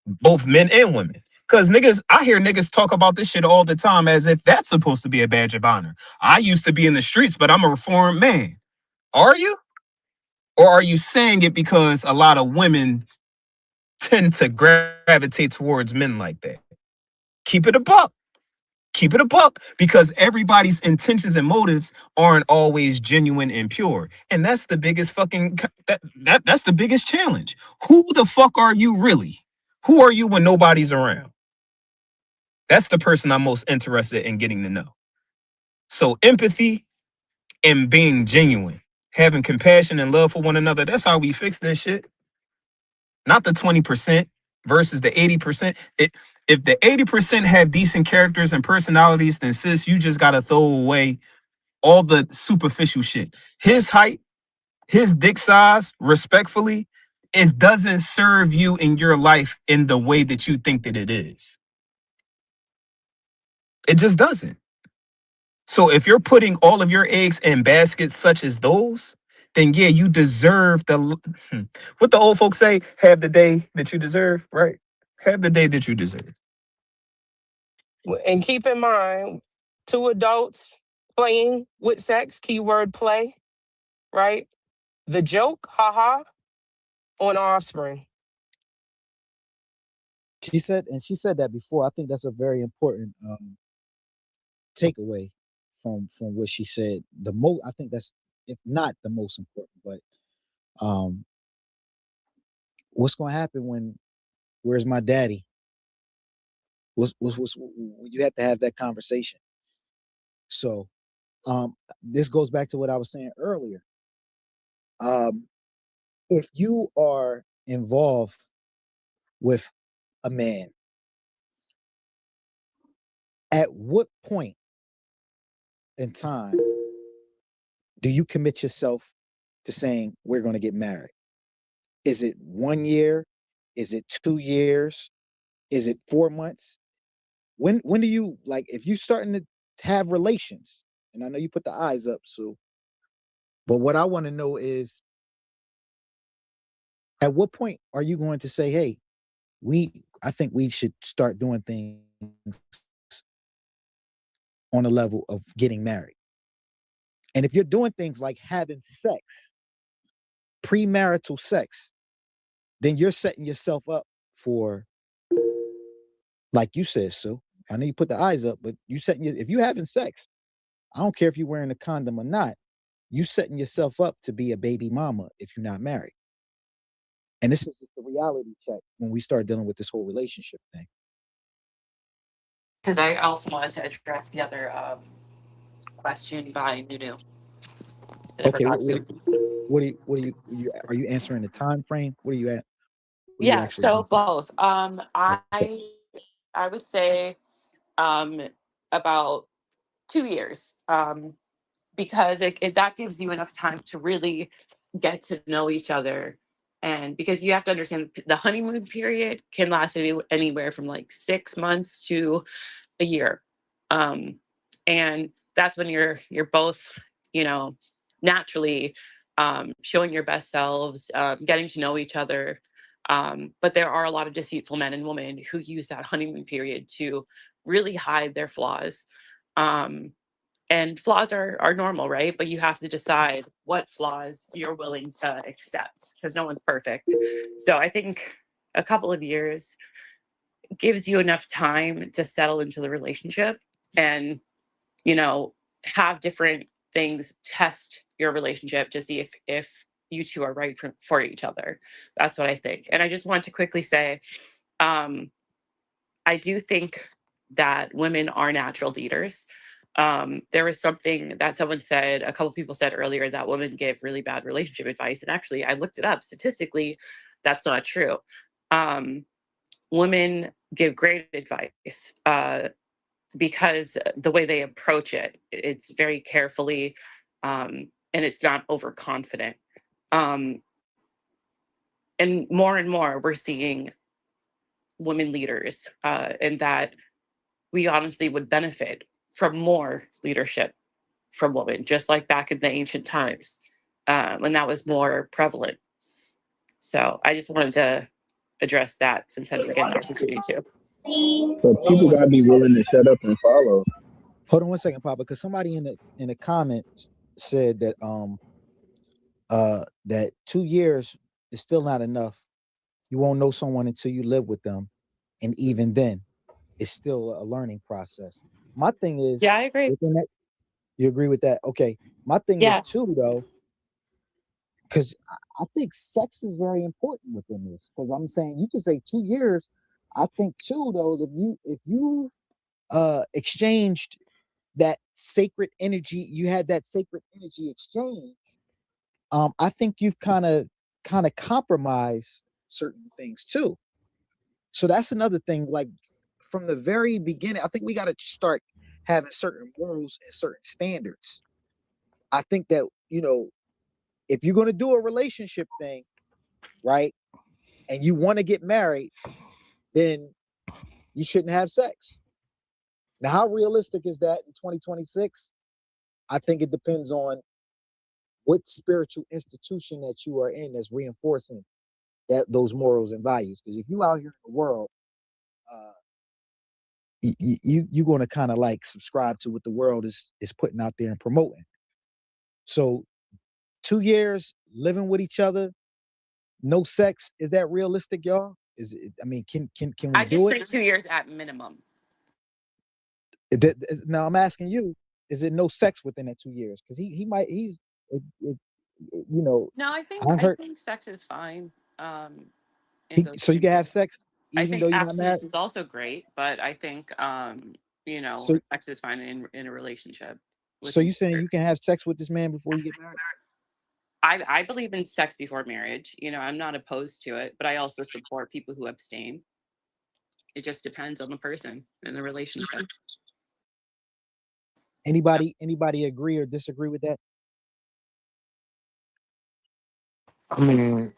Speaker 18: both men and women. Because niggas, I hear niggas talk about this shit all the time as if that's supposed to be a badge of honor. I used to be in the streets, but I'm a reformed man. Are you? Or are you saying it because a lot of women tend to gravitate towards men like that? Keep it a buck. Keep it a buck, because everybody's intentions and motives aren't always genuine and pure. And that's the biggest fucking that's the biggest challenge. Who the fuck are you really? Who are you when nobody's around? That's the person I'm most interested in getting to know. So empathy and being genuine, having compassion and love for one another, that's how we fix this shit. Not the 20% versus the 80%. If the 80% have decent characters and personalities, then sis, you just gotta throw away all the superficial shit. His height, his dick size, respectfully, it doesn't serve you in your life in the way that you think that it is. It just doesn't. So if you're putting all of your eggs in baskets such as those, then yeah, you deserve what the old folks say, have the day that you deserve, right? Have the day that you deserve.
Speaker 6: And keep in mind, two adults playing with sex, keyword play, right? The joke, haha, on offspring.
Speaker 13: She said that before. I think that's a very important takeaway from what she said. I think that's, if not the most important, but um what's going to happen when, where's my daddy? What's you have to have that conversation. So this goes back to what I was saying earlier. Um if you are involved with a man, at what point in time do you commit yourself to saying we're going to get married? Is it 1 year? Is it 2 years? Is it 4 months? When do you, like, if you starting to have relations? And I know you put the eyes up, Sue, but what I want to know is, at what point are you going to say, hey, I think we should start doing things on a level of getting married? And if you're doing things like having sex, premarital sex, then you're setting yourself up for, like you said, Sue. I know you put the eyes up, but if you having sex, I don't care if you're wearing a condom or not, you setting yourself up to be a baby mama if you're not married. And this is just the reality check when we start dealing with this whole relationship thing.
Speaker 9: Because I also wanted to address the other question by Nunu that I
Speaker 13: Okay,
Speaker 9: forgot to.
Speaker 13: are you answering the time frame? What are you at? What are you
Speaker 9: Yeah,
Speaker 13: actually
Speaker 9: so
Speaker 13: answering?
Speaker 9: both. I would say um, about 2 years, because that gives you enough time to really get to know each other. And because you have to understand, the honeymoon period can last anywhere from like 6 months to a year. Um, and that's when you're both, you know, naturally showing your best selves, getting to know each other. But there are a lot of deceitful men and women who use that honeymoon period to really hide their flaws. Um, and flaws are normal, right? But you have to decide what flaws you're willing to accept, because no one's perfect. So I think a couple of years gives you enough time to settle into the relationship and, you know, have different things test your relationship to see if you two are right for each other. That's what I think. And I just want to quickly say, I do think that women are natural leaders. There was something that someone said, a couple people said earlier, that women give really bad relationship advice. And actually, I looked it up. Statistically, that's not true. Women give great advice because the way they approach it, it's very carefully, and it's not overconfident. Um, and more, we're seeing women leaders, and that we honestly would benefit from more leadership from women, just like back in the ancient times when that was more prevalent. So I just wanted to address that since I didn't get an opportunity to.
Speaker 14: But
Speaker 13: Hold on
Speaker 14: people
Speaker 13: one
Speaker 14: gotta
Speaker 13: second.
Speaker 14: be willing to shut up and follow.
Speaker 13: Hold on one second, Papa, because somebody in the comments said that 2 years is still not enough. You won't know someone until you live with them, and even then, it's still a learning process. My thing is
Speaker 9: Yeah, I agree.
Speaker 13: within that. You agree with that? Okay. My thing is
Speaker 9: Yeah,
Speaker 13: too, though, because I think sex is very important within this. Because I'm saying you could say 2 years. I think too, though, that if you exchanged that sacred energy, you had that sacred energy exchange. I think you've kind of compromised certain things too. So that's another thing. Like from the very beginning, I think we got to start having certain morals and certain standards. I think that if you're going to do a relationship thing, right, and you want to get married, then you shouldn't have sex. Now, how realistic is that in 2026? I think it depends on what spiritual institution that you are in that's reinforcing those morals and values. Because if you out here in the world, uh, you're going to kind of like subscribe to what the world is putting out there and promoting. So 2 years living with each other, no sex, is that realistic, y'all? Is it? I mean, can we
Speaker 9: I just
Speaker 13: do it?
Speaker 9: say 2 years at minimum.
Speaker 13: Now I'm asking you, is it no sex within that 2 years? Because he might it, it, you know
Speaker 9: No,
Speaker 13: I
Speaker 9: I
Speaker 13: heard
Speaker 9: think sex is fine in
Speaker 13: he
Speaker 9: those
Speaker 13: so you can have
Speaker 9: 2 years.
Speaker 13: sex
Speaker 9: I
Speaker 13: even though
Speaker 9: think
Speaker 13: you're not married.
Speaker 9: abstinence is also great, but I think
Speaker 13: So
Speaker 9: sex is fine in a relationship
Speaker 13: so
Speaker 9: within
Speaker 13: you
Speaker 9: 2
Speaker 13: saying
Speaker 9: years.
Speaker 13: you can have sex with this man before you get married?
Speaker 9: I believe in sex before marriage. I'm not opposed to it, but I also support people who abstain. It just depends on the person and the relationship.
Speaker 13: Anybody agree or disagree with that?
Speaker 4: I mean,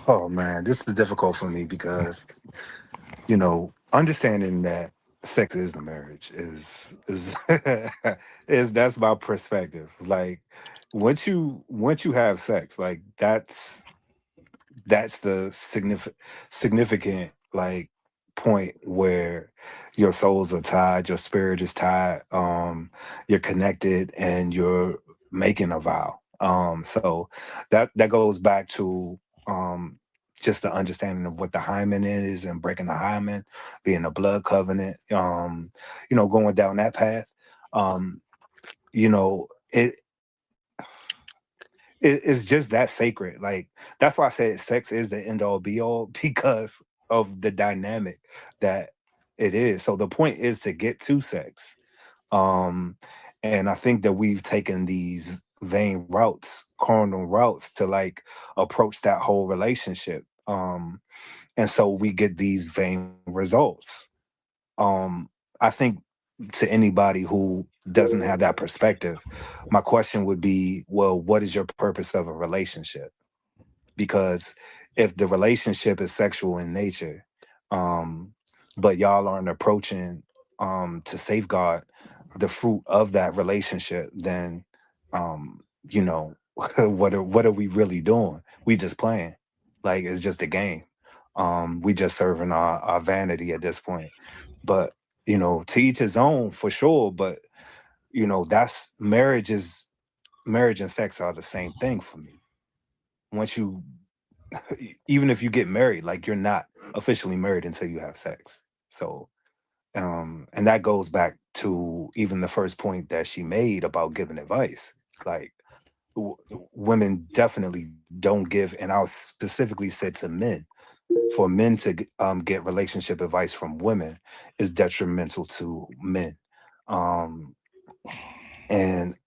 Speaker 4: oh man, this is difficult for me because understanding that sex is the marriage is is that's my perspective. Like once you have sex, like that's the significant like point where your souls are tied, your spirit is tied, you're connected, and you're making a vow. So that goes back to just the understanding of what the hymen is and breaking the hymen, being a blood covenant, going down that path. Um, it it's just that sacred. Like that's why I said sex is the end all be all because of the dynamic that it is. So the point is to get to sex. Um, and I think that we've taken these vain routes, carnal routes to like approach that whole relationship. And so we get these vain results. I think to anybody who doesn't have that perspective, my question would be, well, what is your purpose of a relationship? Because if the relationship is sexual in nature, um, but y'all aren't approaching to safeguard the fruit of that relationship, then you know, what are we really doing? We just playing. Like it's just a game. We just serving our vanity at this point. But to each his own for sure. But that's marriage and sex are the same thing for me. Once you even if you get married, like you're not officially married until you have sex. So and that goes back to even the first point that she made about giving advice. Like women definitely don't give, and I specifically said to men, for men to get relationship advice from women is detrimental to men. Um,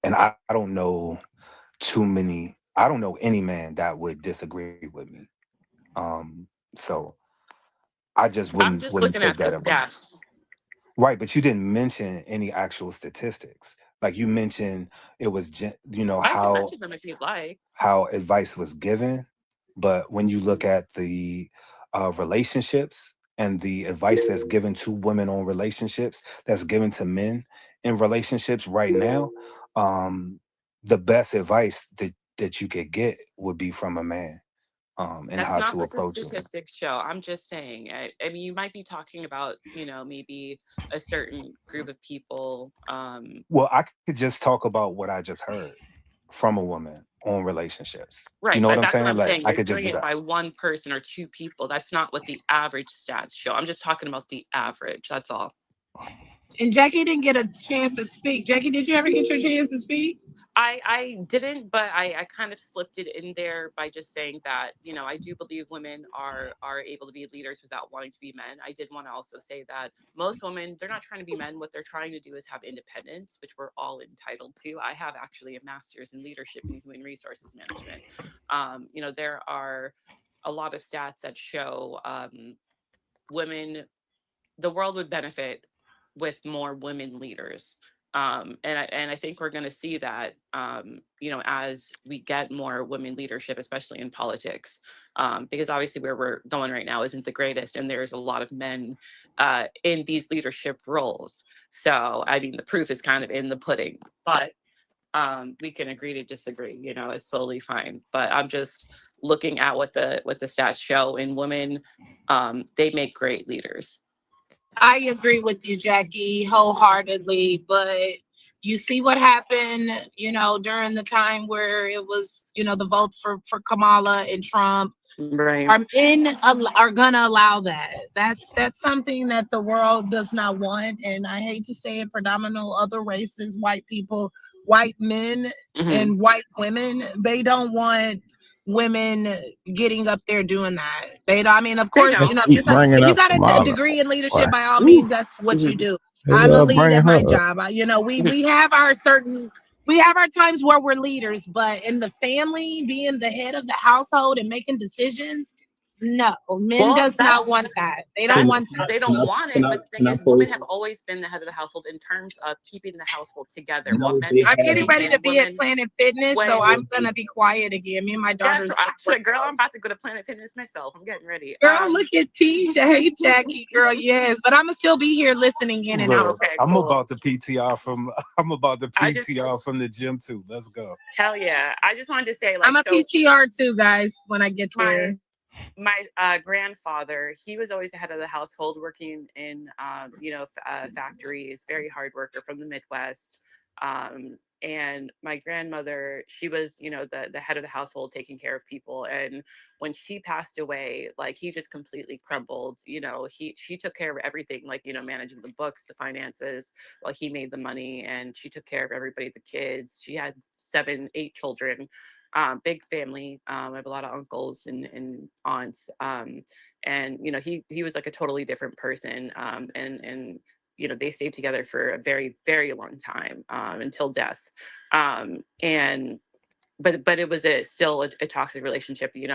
Speaker 4: and I don't know too many. I don't know any man that would disagree with me. So I just
Speaker 9: I'm
Speaker 4: wouldn't
Speaker 9: just looking
Speaker 4: take
Speaker 9: at
Speaker 4: that
Speaker 9: the
Speaker 4: advice.
Speaker 9: stats.
Speaker 4: Right, but you didn't mention any actual statistics. Like you mentioned, it was
Speaker 9: I can mention them if you'd like.
Speaker 4: how advice was given, but when you look at the relationships and the advice that's given to women on relationships, that's given to men in relationships right now, um, the best advice that you could get would be from a man, and
Speaker 9: That's
Speaker 4: how
Speaker 9: not
Speaker 4: to
Speaker 9: what the
Speaker 4: approach them.
Speaker 9: statistics show. I'm just saying. I mean, you might be talking about, maybe a certain group of people.
Speaker 4: Well, I could just talk about what I just heard from a woman on relationships. You
Speaker 9: Right,
Speaker 4: know what
Speaker 9: but
Speaker 4: I'm
Speaker 9: that's what
Speaker 4: saying?
Speaker 9: I'm
Speaker 4: Like
Speaker 9: saying.
Speaker 4: I
Speaker 9: You're
Speaker 4: could just
Speaker 9: doing
Speaker 4: do
Speaker 9: it
Speaker 4: that.
Speaker 9: by one person or two people. That's not what the average stats show. I'm just talking about the average. That's all.
Speaker 5: And Jackie didn't get a chance to speak. Jackie, did you ever get your chance to speak?
Speaker 9: I didn't, but I kind of slipped it in there by just saying that, I do believe women are able to be leaders without wanting to be men. I did want to also say that most women, they're not trying to be men. What they're trying to do is have independence, which we're all entitled to. I have actually a master's in leadership and human resources management. There are a lot of stats that show women, the world would benefit with more women leaders. And I think we're going to see that, as we get more women leadership, especially in politics, because obviously where we're going right now isn't the greatest, and there's a lot of men in these leadership roles. So, I mean, the proof is kind of in the pudding, but we can agree to disagree. It's totally fine. But I'm just looking at what the stats show in women. They make great leaders.
Speaker 5: I agree with you, Jackie, wholeheartedly. But you see what happened, during the time where it was, the votes for Kamala and Trump.
Speaker 9: Right.
Speaker 5: Our men are gonna allow that. That's something that the world does not want, and I hate to say it, predominant other races, white people, white men,
Speaker 9: Mhm.
Speaker 5: and white women, they don't want women getting up there doing that. They don't. I mean, of
Speaker 9: They
Speaker 5: course,
Speaker 9: don't.
Speaker 5: if
Speaker 12: Bringing
Speaker 5: you
Speaker 12: up
Speaker 5: got a
Speaker 12: Kamala.
Speaker 5: degree in leadership,
Speaker 12: Why?
Speaker 5: by all
Speaker 9: Ooh.
Speaker 5: means, that's what you
Speaker 9: Mhm.
Speaker 5: do.
Speaker 12: They
Speaker 5: I'm a
Speaker 12: love
Speaker 5: lead
Speaker 12: bringing
Speaker 5: at my
Speaker 12: her up.
Speaker 5: job. We have our certain, we have our times where we're leaders, but in the family, being the head of the household and making decisions, no, men
Speaker 9: Well,
Speaker 5: does not want that. They don't
Speaker 20: Can,
Speaker 9: that's
Speaker 5: want
Speaker 20: can,
Speaker 5: that.
Speaker 20: I,
Speaker 9: they
Speaker 20: can,
Speaker 9: don't
Speaker 20: I,
Speaker 9: want
Speaker 20: can,
Speaker 9: it.
Speaker 20: I,
Speaker 9: But the thing
Speaker 20: can I
Speaker 9: is, women
Speaker 20: pose?
Speaker 9: have always been the head of the household in terms of keeping the household together. What
Speaker 20: No,
Speaker 9: men
Speaker 20: they
Speaker 9: don't
Speaker 5: I'm getting
Speaker 20: haven't.
Speaker 5: ready to
Speaker 9: understand,
Speaker 5: be at
Speaker 9: women,
Speaker 5: Planet Fitness, so
Speaker 9: when
Speaker 5: I'm gonna be quiet again. Me and my
Speaker 9: yeah, sure,
Speaker 5: daughter's got
Speaker 9: actually, girl, I'm about
Speaker 5: workouts.
Speaker 9: to go to Planet Fitness myself. I'm getting ready.
Speaker 5: Girl, look at TJ. Hey, Jackie, girl, yes, but I'm gonna still be here listening in and out.
Speaker 4: Look,
Speaker 9: Okay,
Speaker 4: I'm
Speaker 9: cool.
Speaker 4: about to PTR from I'm about to
Speaker 9: I just
Speaker 4: PTR from the gym too. Let's go.
Speaker 9: hell yeah. I just wanted to say,
Speaker 5: I'm
Speaker 9: like,
Speaker 5: a
Speaker 9: so
Speaker 5: PTR too, guys, when I get
Speaker 9: my
Speaker 5: there.
Speaker 9: my grandfather, he was always the head of the household, working in factories, very hard worker from the Midwest. And my grandmother, she was, the head of the household, taking care of people. And when she passed away, like, he just completely crumbled. She took care of everything, like, managing the books, the finances, while he made the money. And she took care of everybody, the kids. She had 7, 8 children. Big family. I have a lot of uncles and aunts. And he was like a totally different person. And they stayed together for a very, very long time, until death. And but it was still a toxic relationship. He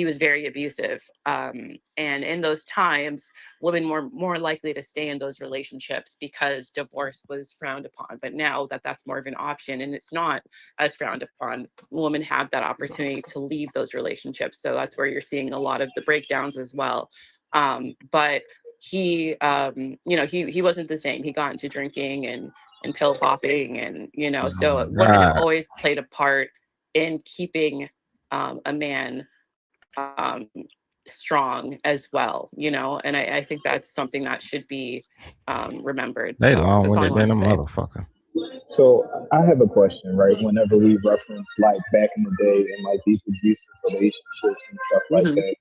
Speaker 9: was very abusive. And in those times, women were more likely to stay in those relationships because divorce was frowned upon. But now that that's more of an option and it's not as frowned upon, women have that opportunity to leave those relationships. So that's where you're seeing a lot of the breakdowns as well. But he wasn't the same. He got into drinking and pill popping, and
Speaker 12: Oh
Speaker 9: so
Speaker 12: my
Speaker 9: women have
Speaker 12: God.
Speaker 9: always played a part in keeping a man strong as well, and I think that's something that should be remembered.
Speaker 12: They
Speaker 9: So
Speaker 12: long
Speaker 9: that's all I
Speaker 12: winded
Speaker 9: wanted
Speaker 12: than
Speaker 9: to
Speaker 12: a
Speaker 9: say.
Speaker 12: motherfucker.
Speaker 14: So I have a question, right? Whenever we reference like back in the day and like these abusive relationships and stuff like
Speaker 9: Hmm.
Speaker 14: that,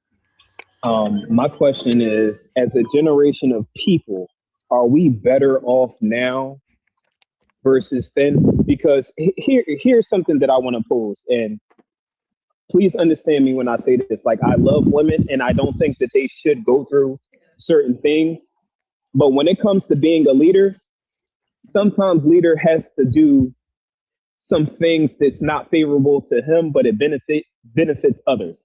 Speaker 14: my question is, as a generation of people, are we better off now versus thin? Because here's something that I want to pose, and please understand me when I say this. Like, I love women, and I don't think that they should go through certain things. But when it comes to being a leader, sometimes leader has to do some things that's not favorable to him, but it benefits others.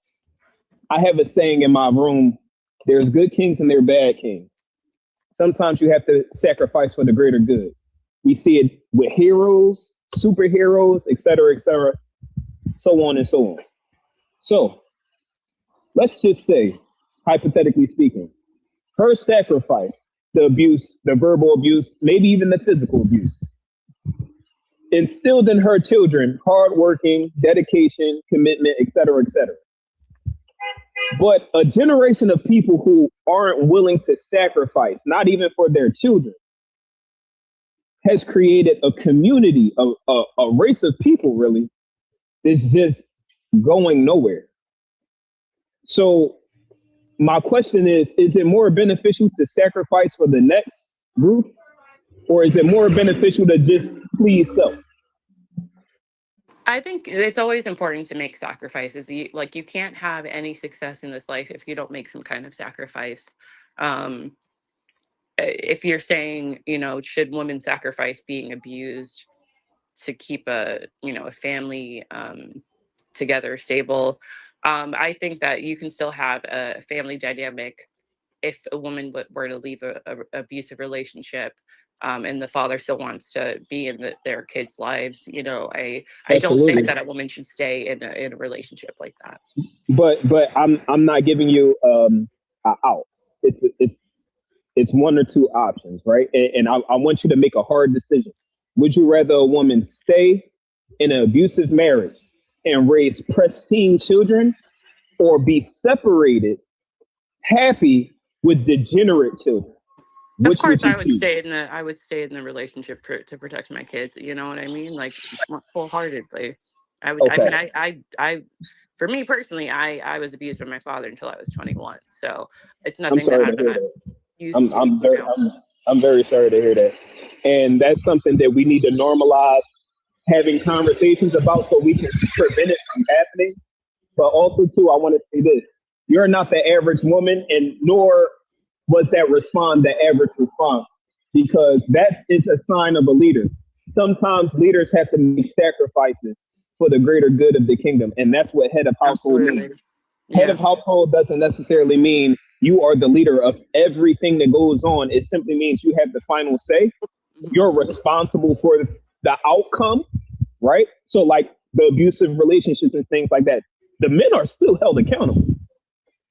Speaker 14: I have a saying in my room: there's good kings and there are bad kings. Sometimes you have to sacrifice for the greater good. We see it with heroes, superheroes, et cetera, so on and so on. So let's just say, hypothetically speaking, her sacrifice, the abuse, the verbal abuse, maybe even the physical abuse, instilled in her children hardworking, dedication, commitment, et cetera, et cetera. But a generation of people who aren't willing to sacrifice, not even for their children, has created a community, a race of people, really, that's just going nowhere. So my question is it more beneficial to sacrifice for the next group, or is it more beneficial to just please self?
Speaker 9: I think it's always important to make sacrifices. You can't have any success in this life if you don't make some kind of sacrifice. Um, if you're saying, should women sacrifice being abused to keep a family together, stable? I think that you can still have a family dynamic if a woman were to leave a abusive relationship, and the father still wants to be in their kids' lives. I don't think
Speaker 14: Absolutely.
Speaker 9: that a woman should stay in a relationship like that.
Speaker 14: But I'm not giving you a out. It's one or two options, right? And I want you to make a hard decision. Would you rather a woman stay in an abusive marriage and raise pristine children, or be separated, happy with degenerate children?
Speaker 9: Of
Speaker 14: Which
Speaker 9: course,
Speaker 14: would you
Speaker 9: I would
Speaker 14: choose?
Speaker 9: stay in the relationship to protect my kids. You know what I mean? Like, wholeheartedly. I would. I
Speaker 14: Okay,
Speaker 9: mean, for me personally, I was abused by my father until I was 21. So it's
Speaker 14: I'm
Speaker 9: nothing that
Speaker 14: sorry to
Speaker 9: I'm
Speaker 14: hear
Speaker 9: not
Speaker 14: that.
Speaker 9: used to.
Speaker 14: I'm very sorry to hear that. And that's something that we need to normalize having conversations about so we can prevent it from happening. But also, too, I want to say this: you're not the average woman, and nor was that respond the average response, because that is a sign of a leader. Sometimes leaders have to make sacrifices for the greater good of the kingdom, and that's what head of household means.
Speaker 9: Absolutely.
Speaker 14: Head
Speaker 9: Yeah.
Speaker 14: of household doesn't necessarily mean you are the leader of everything that goes on. It simply means you have the final say.
Speaker 9: Mhm.
Speaker 14: You're responsible for the outcome, right? So, like the abusive relationships and things like that, the men are still held accountable.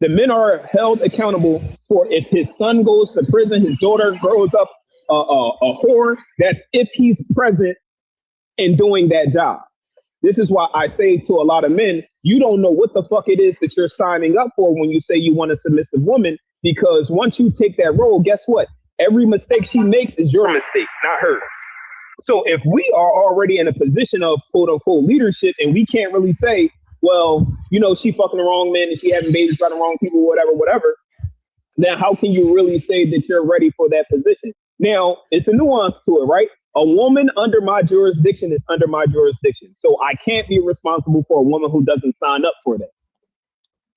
Speaker 14: The men are held accountable for if his son goes to prison, his daughter grows up a whore. That's if he's present in doing that job. This is why I say to a lot of men, you don't know what the fuck it is that you're signing up for when you say you want a submissive woman, because once you take that role, guess what? Every mistake she makes is your mistake, not hers. So if we are already in a position of quote unquote leadership, and we can't really say, well, she fucking the wrong man and she having babies by the wrong people, whatever, whatever, then how can you really say that you're ready for that position? Now, it's a nuance to it, right? A woman under my jurisdiction is under my jurisdiction. So I can't be responsible for a woman who doesn't sign up for that.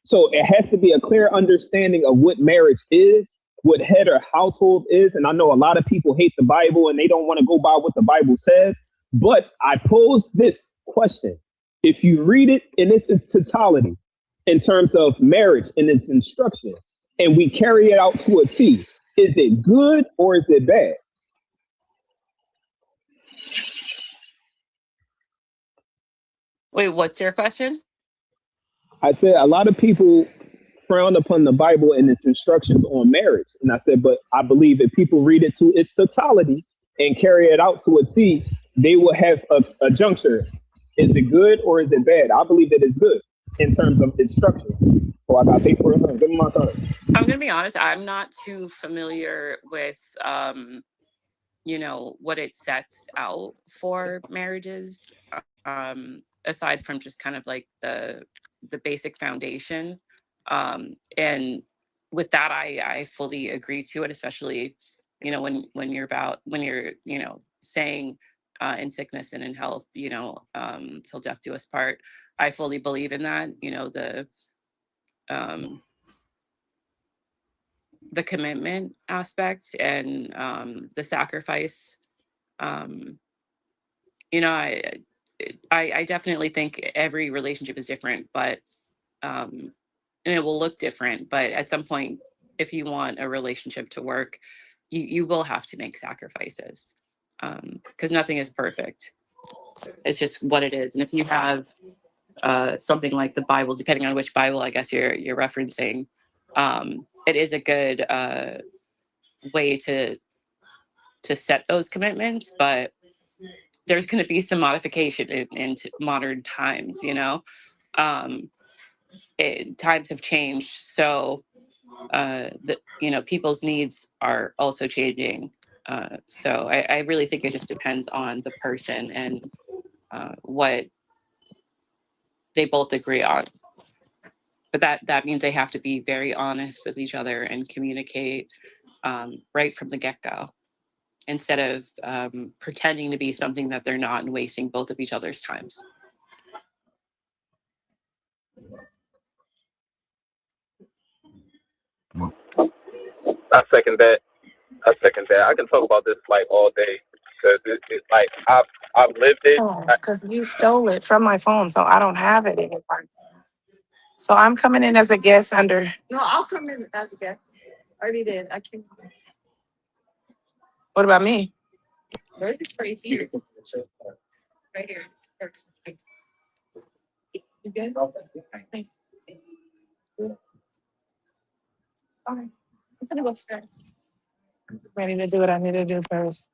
Speaker 14: So it has to be a clear understanding of what marriage is, what head or household is. And I know a lot of people hate the Bible and they don't want to go by what the Bible says. But I pose this question: if you read it in its totality, in terms of marriage and its instruction, and we carry it out to a T, is it good or is it bad?
Speaker 9: Wait, what's your question?
Speaker 14: I said a lot of people frown upon the Bible and its instructions on marriage. And I said, but I believe if people read it to its totality and carry it out to a T, they will have a juncture. Is it good or is it bad? I believe that it's good in terms of its structure. So I got to pay for it. Give me my time.
Speaker 9: I'm gonna be honest. I'm not too familiar with what it sets out for marriages, aside from just kind of like the basic foundation. And with that, I fully agree to it, especially when you're saying in sickness and in health, till death do us part. I fully believe in that. The commitment aspect and the sacrifice. Um, I definitely think every relationship is different, but and it will look different. But at some point, if you want a relationship to work, you will have to make sacrifices, because nothing is perfect. It's just what it is. And if you have something like the Bible, depending on which Bible I guess you're referencing, it is a good way to set those commitments. But there's going to be some modification in modern times. Times have changed, so people's needs are also changing. So I really think it just depends on the person and what they both agree on. But that means they have to be very honest with each other and communicate right from the get-go, instead of pretending to be something that they're not and wasting both of each other's times.
Speaker 10: I second that. I can talk about this like all day because it's like I've lived it.
Speaker 5: Because you stole it from my phone, so I don't have it anymore. So I'm coming in as a guest under. No, I'll come in as a guest. I already did. I can. What about me? Right here. Right here. You good? Thanks. All right. I'm gonna go first. Ready to do what I need to do first.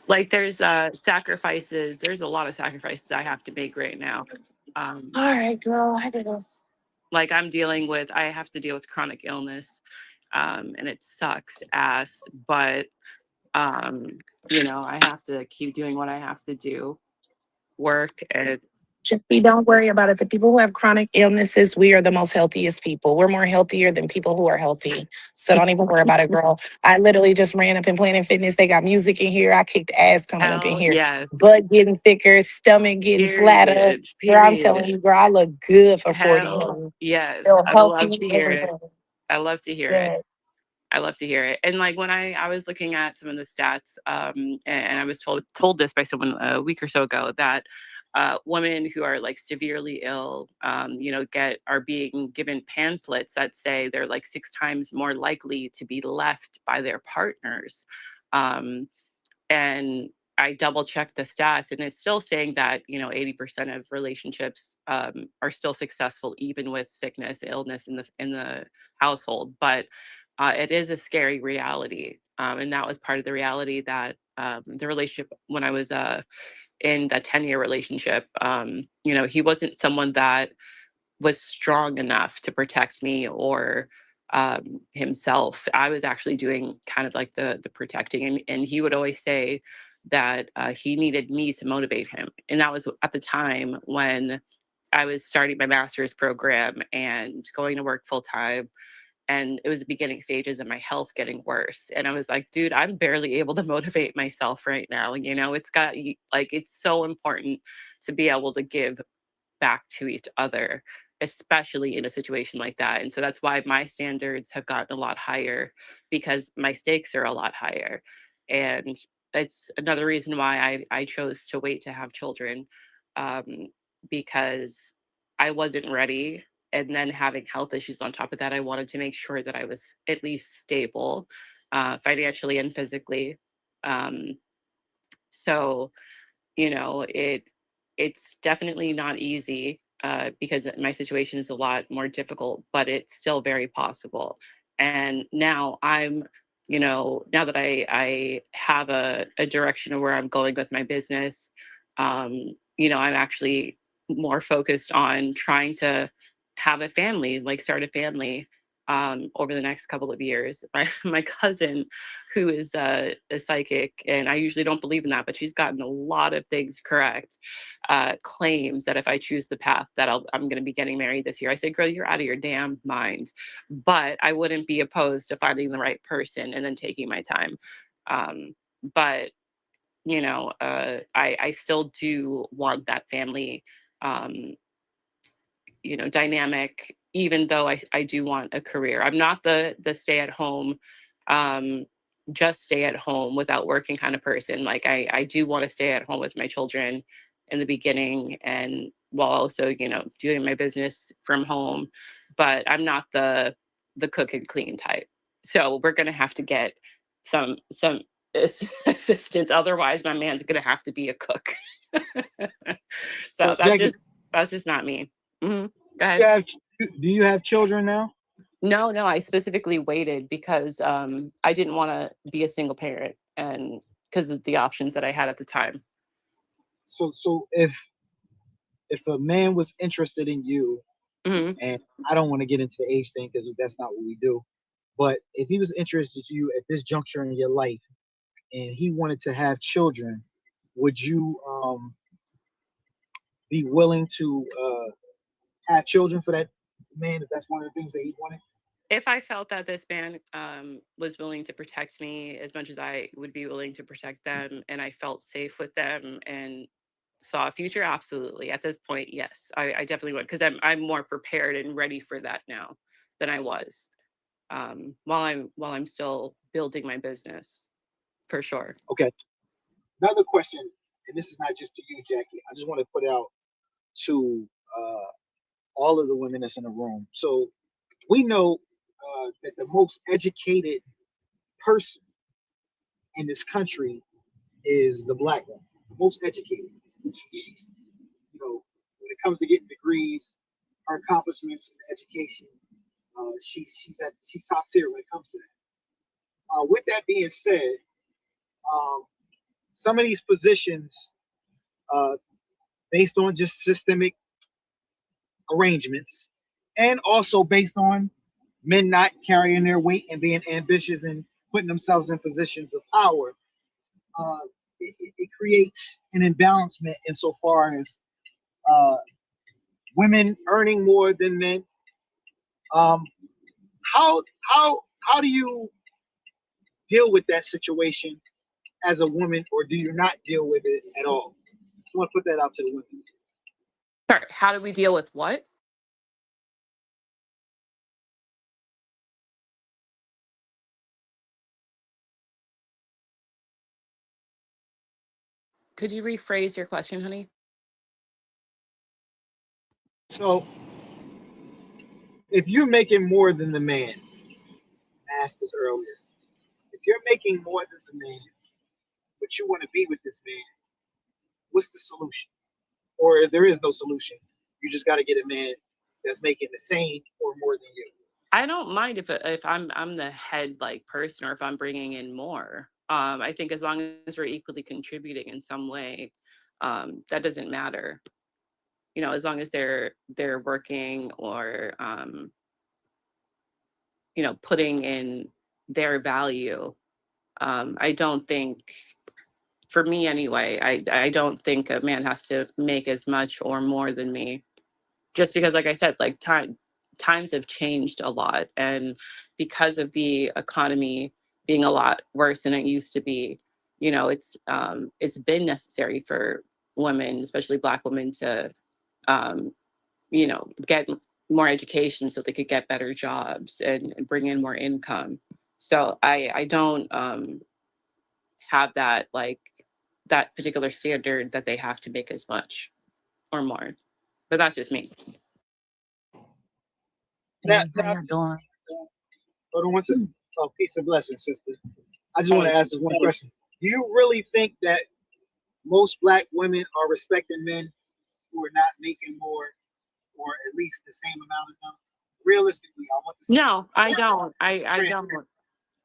Speaker 9: Like there's sacrifices. There's a lot of sacrifices I have to make right now.
Speaker 5: All right, girl. I did this.
Speaker 9: Like I have to deal with chronic illness, and it sucks ass. But I have to keep doing what I have to do, work and.
Speaker 5: Jeffy, don't worry about it. The people who have chronic illnesses, we are the most healthiest people. We're more healthier than people who are healthy. So don't even worry about it, girl. I literally just ran up in Planet Fitness. They got music in here. I kicked ass coming up in
Speaker 9: Hell
Speaker 5: here.
Speaker 9: yes.
Speaker 5: Butt getting thicker, stomach getting flatter. Girl, I'm telling you, girl, I look good for 40.
Speaker 9: Hell yes.
Speaker 5: Feel
Speaker 9: I
Speaker 5: healthy.
Speaker 9: love to hear it. I love to hear it.
Speaker 5: Good.
Speaker 9: I love to hear it. And like when I was looking at some of the stats, and I was told this by someone a week or so ago, that women who are like severely ill, are being given pamphlets that say they're like 6 times more likely to be left by their partners. And I double checked the stats, and it's still saying that 80% of relationships are still successful even with sickness, illness in the household. But it is a scary reality, and that was part of the reality that the relationship when I was in that 10-year relationship. He wasn't someone that was strong enough to protect me or himself. I was actually doing kind of like the protecting, and he would always say that he needed me to motivate him. And that was at the time when I was starting my master's program and going to work full time. And it was the beginning stages of my health getting worse. And I was like, dude, I'm barely able to motivate myself right now. It's so important to be able to give back to each other, especially in a situation like that. And so that's why my standards have gotten a lot higher, because my stakes are a lot higher. And it's another reason why I chose to wait to have children, because I wasn't ready. And then having health issues on top of that, I wanted to make sure that I was at least stable, financially and physically. Um, so it's definitely not easy, because my situation is a lot more difficult, but it's still very possible. And now now that I have a direction of where I'm going with my business, I'm actually more focused on trying to have a family, like start a family, over the next couple of years. My cousin, who is a psychic, and I usually don't believe in that, but she's gotten a lot of things correct, claims that if I choose the path that I'm going to be getting married this year. I say, girl, you're out of your damn mind. But I wouldn't be opposed to finding the right person and then taking my time. But I still do want that family, um, dynamic, even though I do want a career. I'm not the stay at home, um, just stay at home without working kind of person. Like I do want to stay at home with my children in the beginning, and while also, doing my business from home, but I'm not the cook and clean type. So we're gonna have to get some assistance. Otherwise my man's gonna have to be a cook. So
Speaker 13: So Jackie,
Speaker 9: that's just not me. Hmm. Go
Speaker 13: you
Speaker 9: ahead.
Speaker 13: have, do you have children now?
Speaker 9: No, I specifically waited because I didn't want to be a single parent, and because of the options that I had at the time.
Speaker 13: So if a man was interested in you,
Speaker 9: Hmm.
Speaker 13: and I don't want to get into the age thing because that's not what we do, but if he was interested in you at this juncture in your life and he wanted to have children, would you be willing to have children for that man if that's one of the things that he wanted?
Speaker 9: If I felt that this man was willing to protect me as much as I would be willing to protect them, and I felt safe with them and saw a future, absolutely. At this point, yes, I definitely would, because I'm more prepared and ready for that now than I was, while I'm still building my business, for sure.
Speaker 13: Okay. Another question, and this is not just to you, Jackie. I just want to put it out to uh, all of the women that's in the room. So we know that the most educated person in this country is the black woman, the most educated. She's, when it comes to getting degrees, her accomplishments in education, she's top tier when it comes to that. With that being said, um, some of these positions, uh, based on just systemic arrangements, and also based on men not carrying their weight and being ambitious and putting themselves in positions of power, uh, it creates an imbalancement insofar as uh, women earning more than men. Um, how how do you deal with that situation as a woman, or do you not deal with it at all? Just want to put that out to the women.
Speaker 9: Sorry, how do we deal with what? Could you rephrase your question, honey?
Speaker 13: So if you're making more than the man, I asked this earlier. If you're making more than the man, but you want to be with this man, what's the solution? Or if there is no solution, you just got to get a man that's making the same or more than you.
Speaker 9: I don't mind if I'm the head like person, or if I'm bringing in more. I think as long as we're equally contributing in some way, that doesn't matter. As long as they're working, or putting in their value. I don't think, for me anyway, I don't think a man has to make as much or more than me, just because, like I said, like times have changed a lot, and because of the economy being a lot worse than it used to be, it's been necessary for women, especially Black women, to um, get more education so they could get better jobs and bring in more income. So I don't have that particular standard that they have to make as much or more. But that's just me.
Speaker 13: Now,
Speaker 3: Hey, how y'all doing?
Speaker 13: hold on one second. Oh, peace and blessings, sister. I just want
Speaker 9: Oh,
Speaker 13: to ask this one question. Do you really think that most black women are respecting men who are not making more or at least the same amount as them? Realistically, I want the sister.
Speaker 9: no, I don't. I don't.
Speaker 13: Transparent.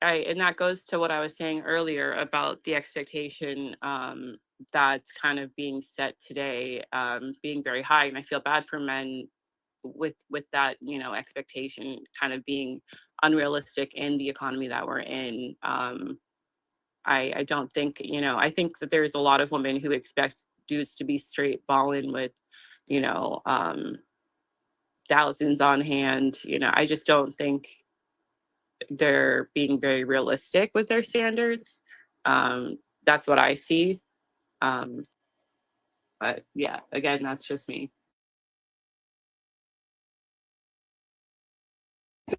Speaker 9: And that goes to what I was saying earlier about the expectation, that's kind of being set today, being very high. And I feel bad for men with that, expectation kind of being unrealistic in the economy that we're in. I don't think, I think that there's a lot of women who expect dudes to be straight balling with, you know, um, thousands on hand. I just don't think they're being very realistic with their standards. That's what I see. Um, but yeah, again, that's just me.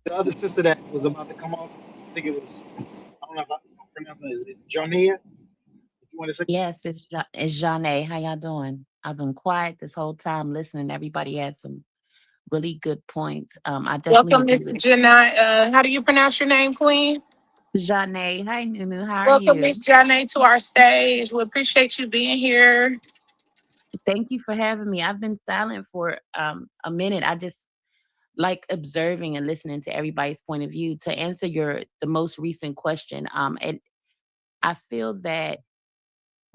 Speaker 13: The other sister that was about to come off, I think it was, I don't know if I'm pronouncing it, is it Jonia? If you want to say,
Speaker 3: Yes, it's Janae. How y'all doing? I've been quiet this whole time listening. Everybody had some really good points. I definitely
Speaker 5: Welcome,
Speaker 3: agree
Speaker 5: Miss
Speaker 3: with
Speaker 5: Janae. How do you pronounce your name, Queen?
Speaker 3: Janae. Hi, Nunu. How are
Speaker 5: Welcome, Miss
Speaker 3: you?
Speaker 5: Janae, to our stage. We appreciate you being here.
Speaker 3: Thank you for having me. I've been silent for a minute. I just like observing and listening to everybody's point of view. To answer the most recent question, and I feel that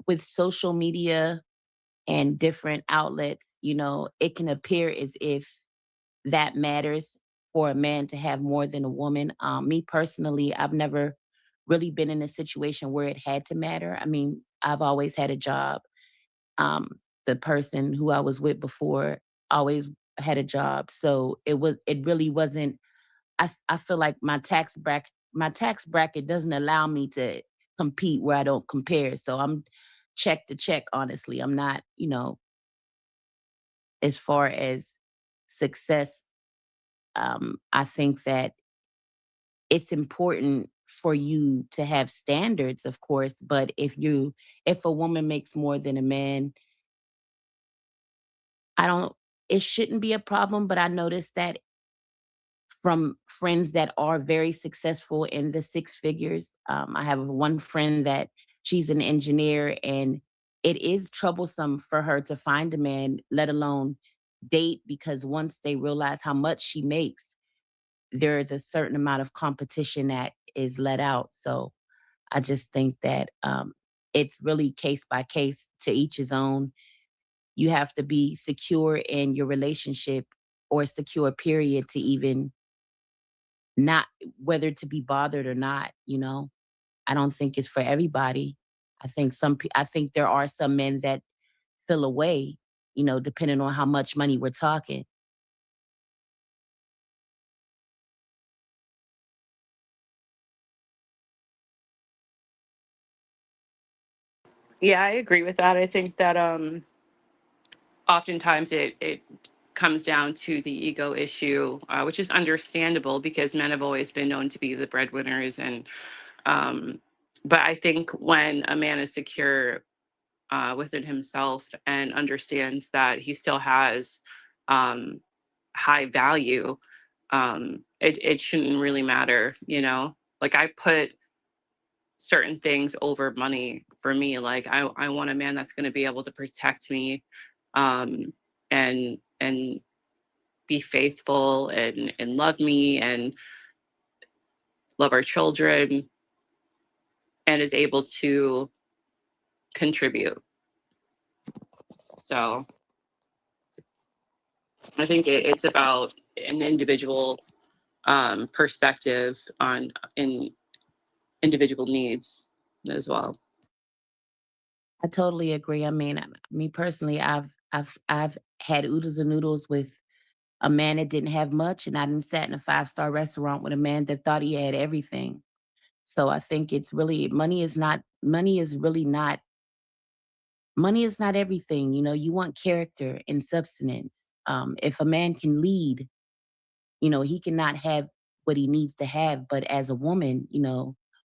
Speaker 3: with social media and different outlets, it can appear as if that matters for a man to have more than a woman. Me personally, I've never really been in a situation where it had to matter. I mean, I've always had a job. Um, the person who I was with before always had a job, so it really wasn't. I feel like my tax bracket doesn't allow me to compete where I don't compare. So I'm check to check. Honestly, I'm not. As far as success, I think that it's important for you to have standards, of course, but if a woman makes more than a man, I don't it shouldn't be a problem. But I noticed that from friends that are very successful in the six figures. I have one friend that she's an engineer, and it is troublesome for her to find a man, let alone date, because once they realize how much she makes, there is a certain amount of competition that is let out. So I just think that it's really case by case, to each his own. You have to be secure in your relationship, or secure, period, to even not whether to be bothered or not. I don't think it's for everybody. I think there are some men that feel away, depending on how much money we're talking.
Speaker 9: Yeah, I agree with that. I think that oftentimes it comes down to the ego issue, which is understandable because men have always been known to be the breadwinners. And but I think when a man is secure within himself and understands that he still has um, high value, it shouldn't really matter. Like, I put certain things over money for me. Like, I want a man that's going to be able to protect me, um, and be faithful and love me and love our children, and is able to contribute. So I think it's about an individual perspective on in individual needs as well.
Speaker 3: I totally agree. I mean, me personally, I've had oodles and noodles with a man that didn't have much, and I didn't sat in a five-star restaurant with a man that thought he had everything. So I think it's really money is not everything. You want character and substance. If a man can lead, he cannot have what he needs to have. But as a woman,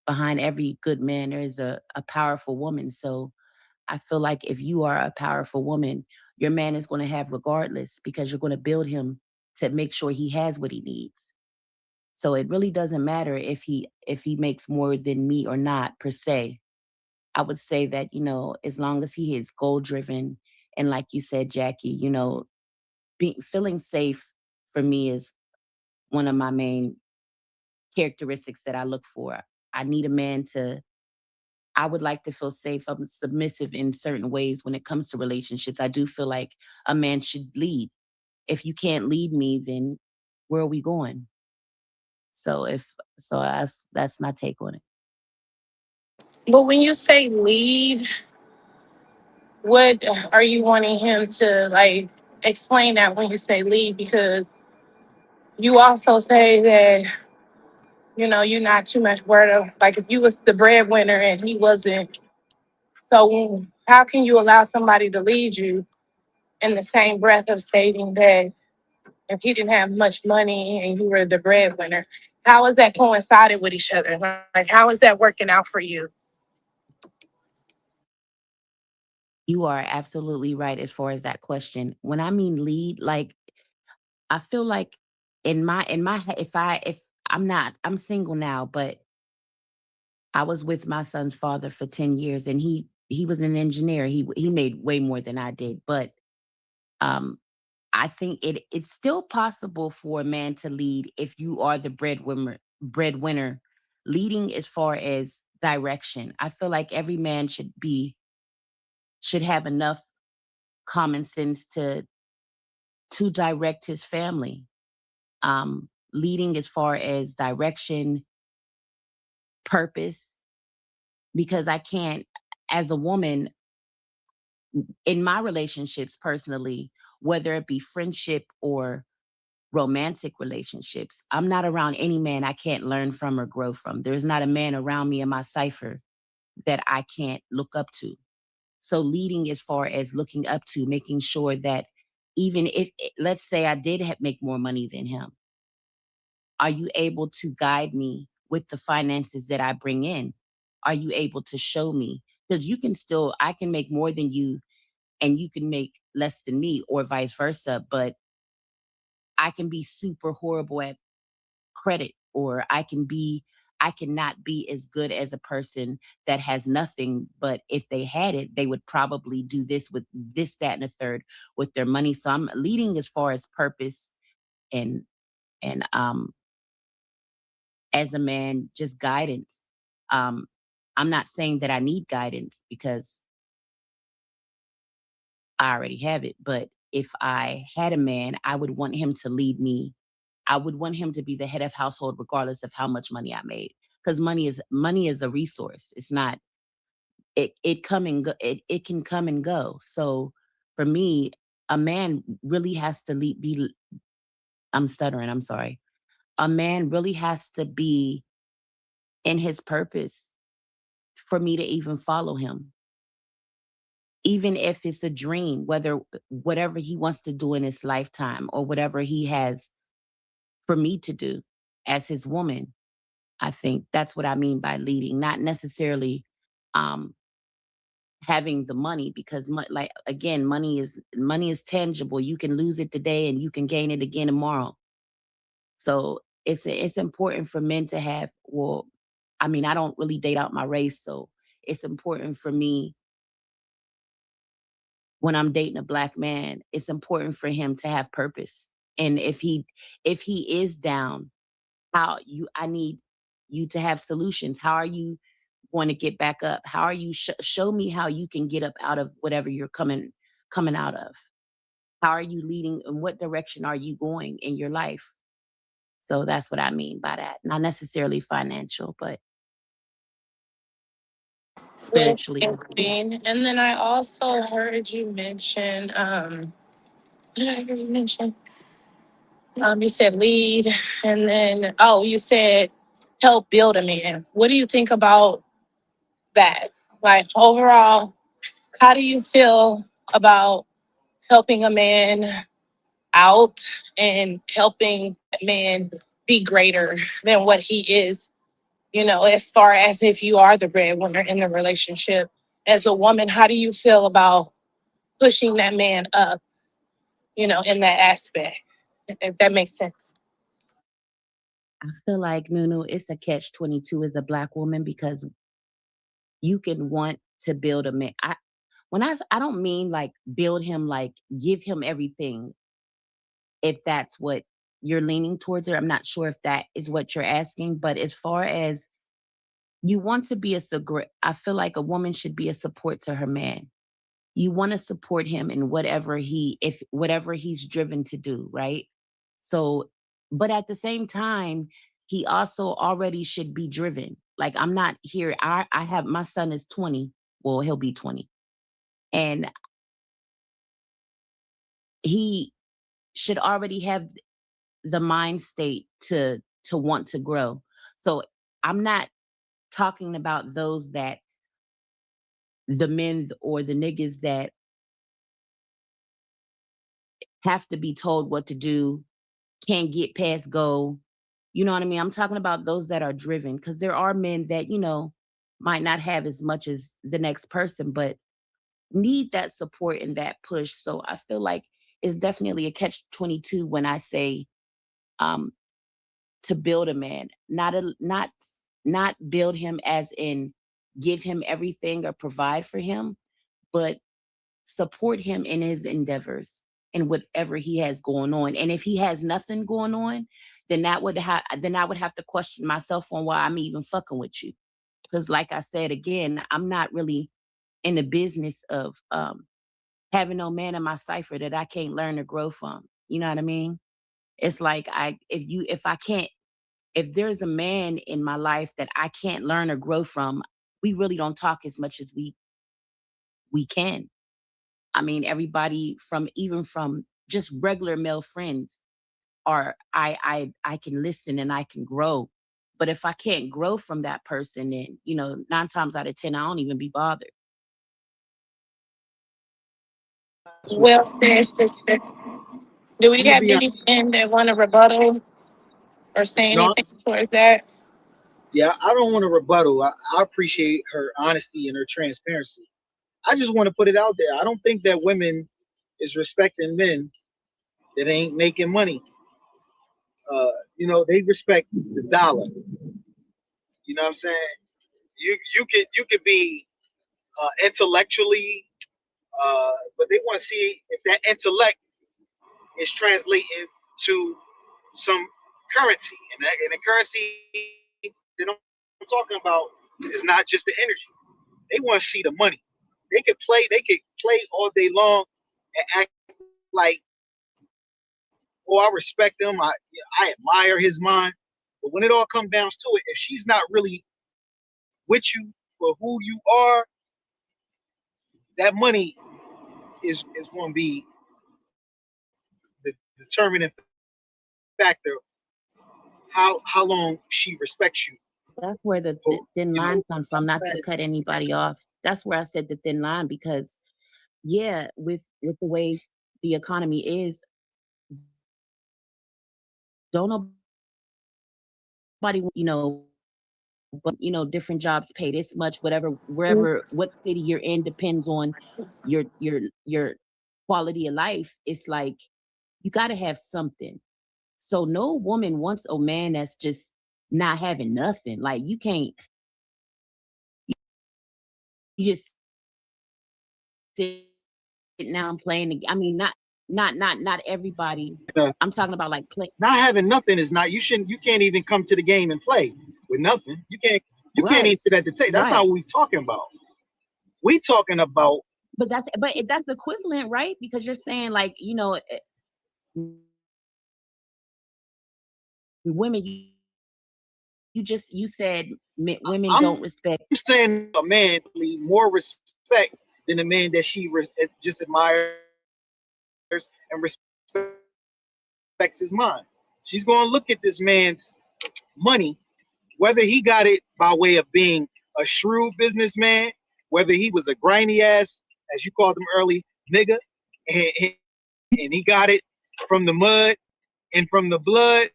Speaker 3: behind every good man, there is a powerful woman. So I feel like if you are a powerful woman, your man is going to have regardless, because you're going to build him to make sure he has what he needs. So it really doesn't matter if he makes more than me or not, per se. I would say that, as long as he is goal driven, and like you said, Jackie, feeling safe for me is one of my main characteristics that I look for. I need a man to I would like to feel safe. I'm submissive in certain ways when it comes to relationships. I do feel like a man should lead. if you can't lead me, then where are we going? That's my take on it.
Speaker 5: But when you say lead, what are you wanting him to like explain that when you say lead? Because you also say that, you're not too much worried of like if you was the breadwinner and he wasn't. So how can you allow somebody to lead you in the same breath of stating that if he didn't have much money and you were the breadwinner, how is that coinciding with each other? Like how is that working out for you?
Speaker 3: You are absolutely right as far as that question. When I mean lead, like I feel like in my head, if I'm single now, but I was with my son's father for 10 years and he was an engineer. He made way more than I did, but um I think it's still possible for a man to lead if you are the breadwinner, leading as far as direction. I feel like every man should have enough common sense to direct his family. Leading as far as direction, purpose, because I can't, as a woman, in my relationships personally, whether it be friendship or romantic relationships, I'm not around any man I can't learn from or grow from. There's not a man around me in my cipher that I can't look up to. So leading as far as looking up to, making sure that even if, let's say I did make more money than him, are you able to guide me with the finances that I bring in? Are you able to show me? Because I can make more than you and you can make less than me or vice versa, but I can be super horrible at credit, or I cannot be as good as a person that has nothing, but if they had it, they would probably do this with this, that, and a third with their money. So I'm leading as far as purpose and and as a man, just guidance. Um, I'm not saying that I need guidance because I already have it, but if I had a man, I would want him to lead me. I would want him to be the head of household regardless of how much money I made. Because money is a resource. It's not it come and go, it can come and go. So for me, a man really has to be I'm stuttering, I'm sorry. A man really has to be in his purpose for me to even follow him. Even if it's a dream, whatever he wants to do in his lifetime or whatever he has for me to do as his woman. I think that's what I mean by leading, not necessarily um, having the money because, like again, money is tangible. You can lose it today and you can gain it again tomorrow. So it's important for men to have. Well, I mean, I don't really date out my race, so it's important for me when I'm dating a black man. It's important for him to have purpose, and if he is down, I need you to have solutions. How are you going to get back up? How are you show me how you can get up out of whatever you're coming out of? How are you leading? In what direction are you going in your life? So that's what I mean by that. Not necessarily financial, but
Speaker 5: Yes,
Speaker 3: spiritually.
Speaker 5: Queen. And then I also heard you mention, what did I hear you mention? You said lead, and then you said help build a man. What do you think about that? Like overall, how do you feel about helping a man out and helping a man be greater than what he is? As far as if you are the breadwinner in the relationship, as a woman, how do you feel about pushing that man up, in that aspect? If that makes sense.
Speaker 3: I feel like Nunu, it's a catch 22 as a black woman because you can want to build a man. I don't mean like build him, like give him everything. If that's what you're leaning towards, or I'm not sure if that is what you're asking. But as far as you want to be I feel like a woman should be a support to her man. you want to support him in whatever he's driven to do, right? So, but at the same time, he also already should be driven. Like, I'm not here. I have, my son is 20. Well, he'll be 20. And he should already have the mind state to want to grow. So I'm not talking about those that the men or the niggas that have to be told what to do, can't get past go. You know what I mean? I'm talking about those that are driven, because there are men that, might not have as much as the next person, but need that support and that push. So I feel like it's definitely a catch 22 when I say um to build a man, not build him as in give him everything or provide for him, but support him in his endeavors and whatever he has going on. And if he has nothing going on, then I would have to question myself on why I'm even fucking with you. Because like I said again, I'm not really in the business of having no man in my cipher that I can't learn or grow from. You know what I mean? It's like if there's a man in my life that I can't learn or grow from, we really don't talk as much as we can. I mean, everybody even from just regular male friends are I can listen and I can grow. But if I can't grow from that person, then 9 times out of 10, I don't even be bothered.
Speaker 5: Well said, sister. Do we
Speaker 13: I'm gonna
Speaker 5: have
Speaker 13: be
Speaker 5: any men that want to rebuttal or say
Speaker 13: no,
Speaker 5: anything towards that?
Speaker 13: yeah, I don't want to rebuttal. I appreciate her honesty and her transparency. I just want to put it out there. I don't think that women is respecting men that ain't making money. They respect the dollar. You know what I'm saying? You could be intellectually, but they want to see if that intellect is translating to some currency, and the currency that I'm talking about is not just the energy. They want to see the money. They could play all day long and act like, oh, I respect him. I admire his mind. But when it all comes down to it, if she's not really with you for who you are, that money is going to be the determining factor how long she respects you.
Speaker 3: That's where the
Speaker 13: For
Speaker 3: thin
Speaker 13: you
Speaker 3: line
Speaker 13: know,
Speaker 3: comes from, not to cut anybody off. That's where I said the thin line, because yeah, with the way the economy is, don't nobody, but different jobs pay this much, whatever, wherever, what city you're in depends on your quality of life. It's like you got to have something. So no woman wants a man that's just not having nothing. Like, you can't, you just sit now and playing I mean, not everybody. I'm talking about like play.
Speaker 13: not having nothing is not. You can't even come to the game and play with nothing. You can't even
Speaker 3: Right,
Speaker 13: sit at the table. That's not
Speaker 3: right.
Speaker 13: what we talking about. We talking about
Speaker 3: But that's equivalent, right? Because you're saying, like, women, you said women don't
Speaker 13: I'm
Speaker 3: respect.
Speaker 13: saying a man more respect than a man that just admires and respects his mind. She's going to look at this man's money, whether he got it by way of being a shrewd businessman, whether he was a grimy ass, as you called him early, nigga, and he got it from the mud and from the blood.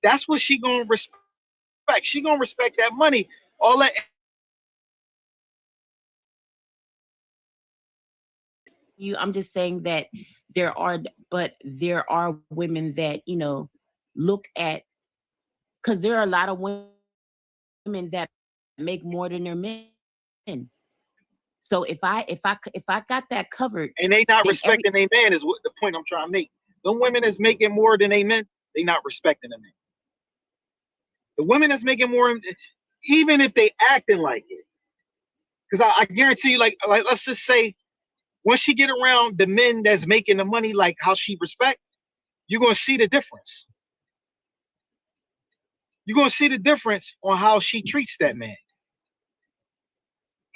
Speaker 13: That's what she gonna respect. She gonna respect that money. All that intellectual
Speaker 3: I'm just saying that there are women that look at, because there are a lot of women that make more than their men. So if I got that covered,
Speaker 13: and they not
Speaker 3: then every
Speaker 13: respecting a man is what the point I'm trying to make. Them women that's making more than they men, they not respecting a man. The women that's making more, even if they acting like it, Because I guarantee you, like let's just say, once she get around the men that's making the money, like how she respect, you're gonna see the difference. You're gonna see the difference on how she treats that man,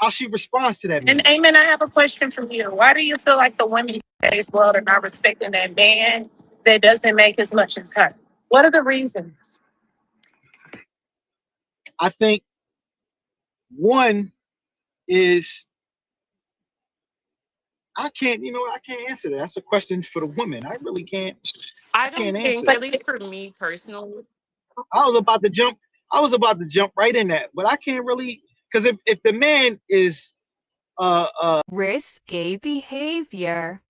Speaker 13: how she responds to that man.
Speaker 5: And Amen, I have a question for you. Why do you feel like the women in today's world are not respecting that man that doesn't make as much as her? What are the reasons?
Speaker 13: I think one is I can't answer that. That's a question for the woman. I really can't.
Speaker 9: I
Speaker 13: Can't
Speaker 9: don't
Speaker 13: answer
Speaker 9: think, at
Speaker 13: that.
Speaker 9: least for me personally,
Speaker 13: I was about to jump. I was about to jump right in that, but I can't really, because if the man is
Speaker 7: Risky behavior.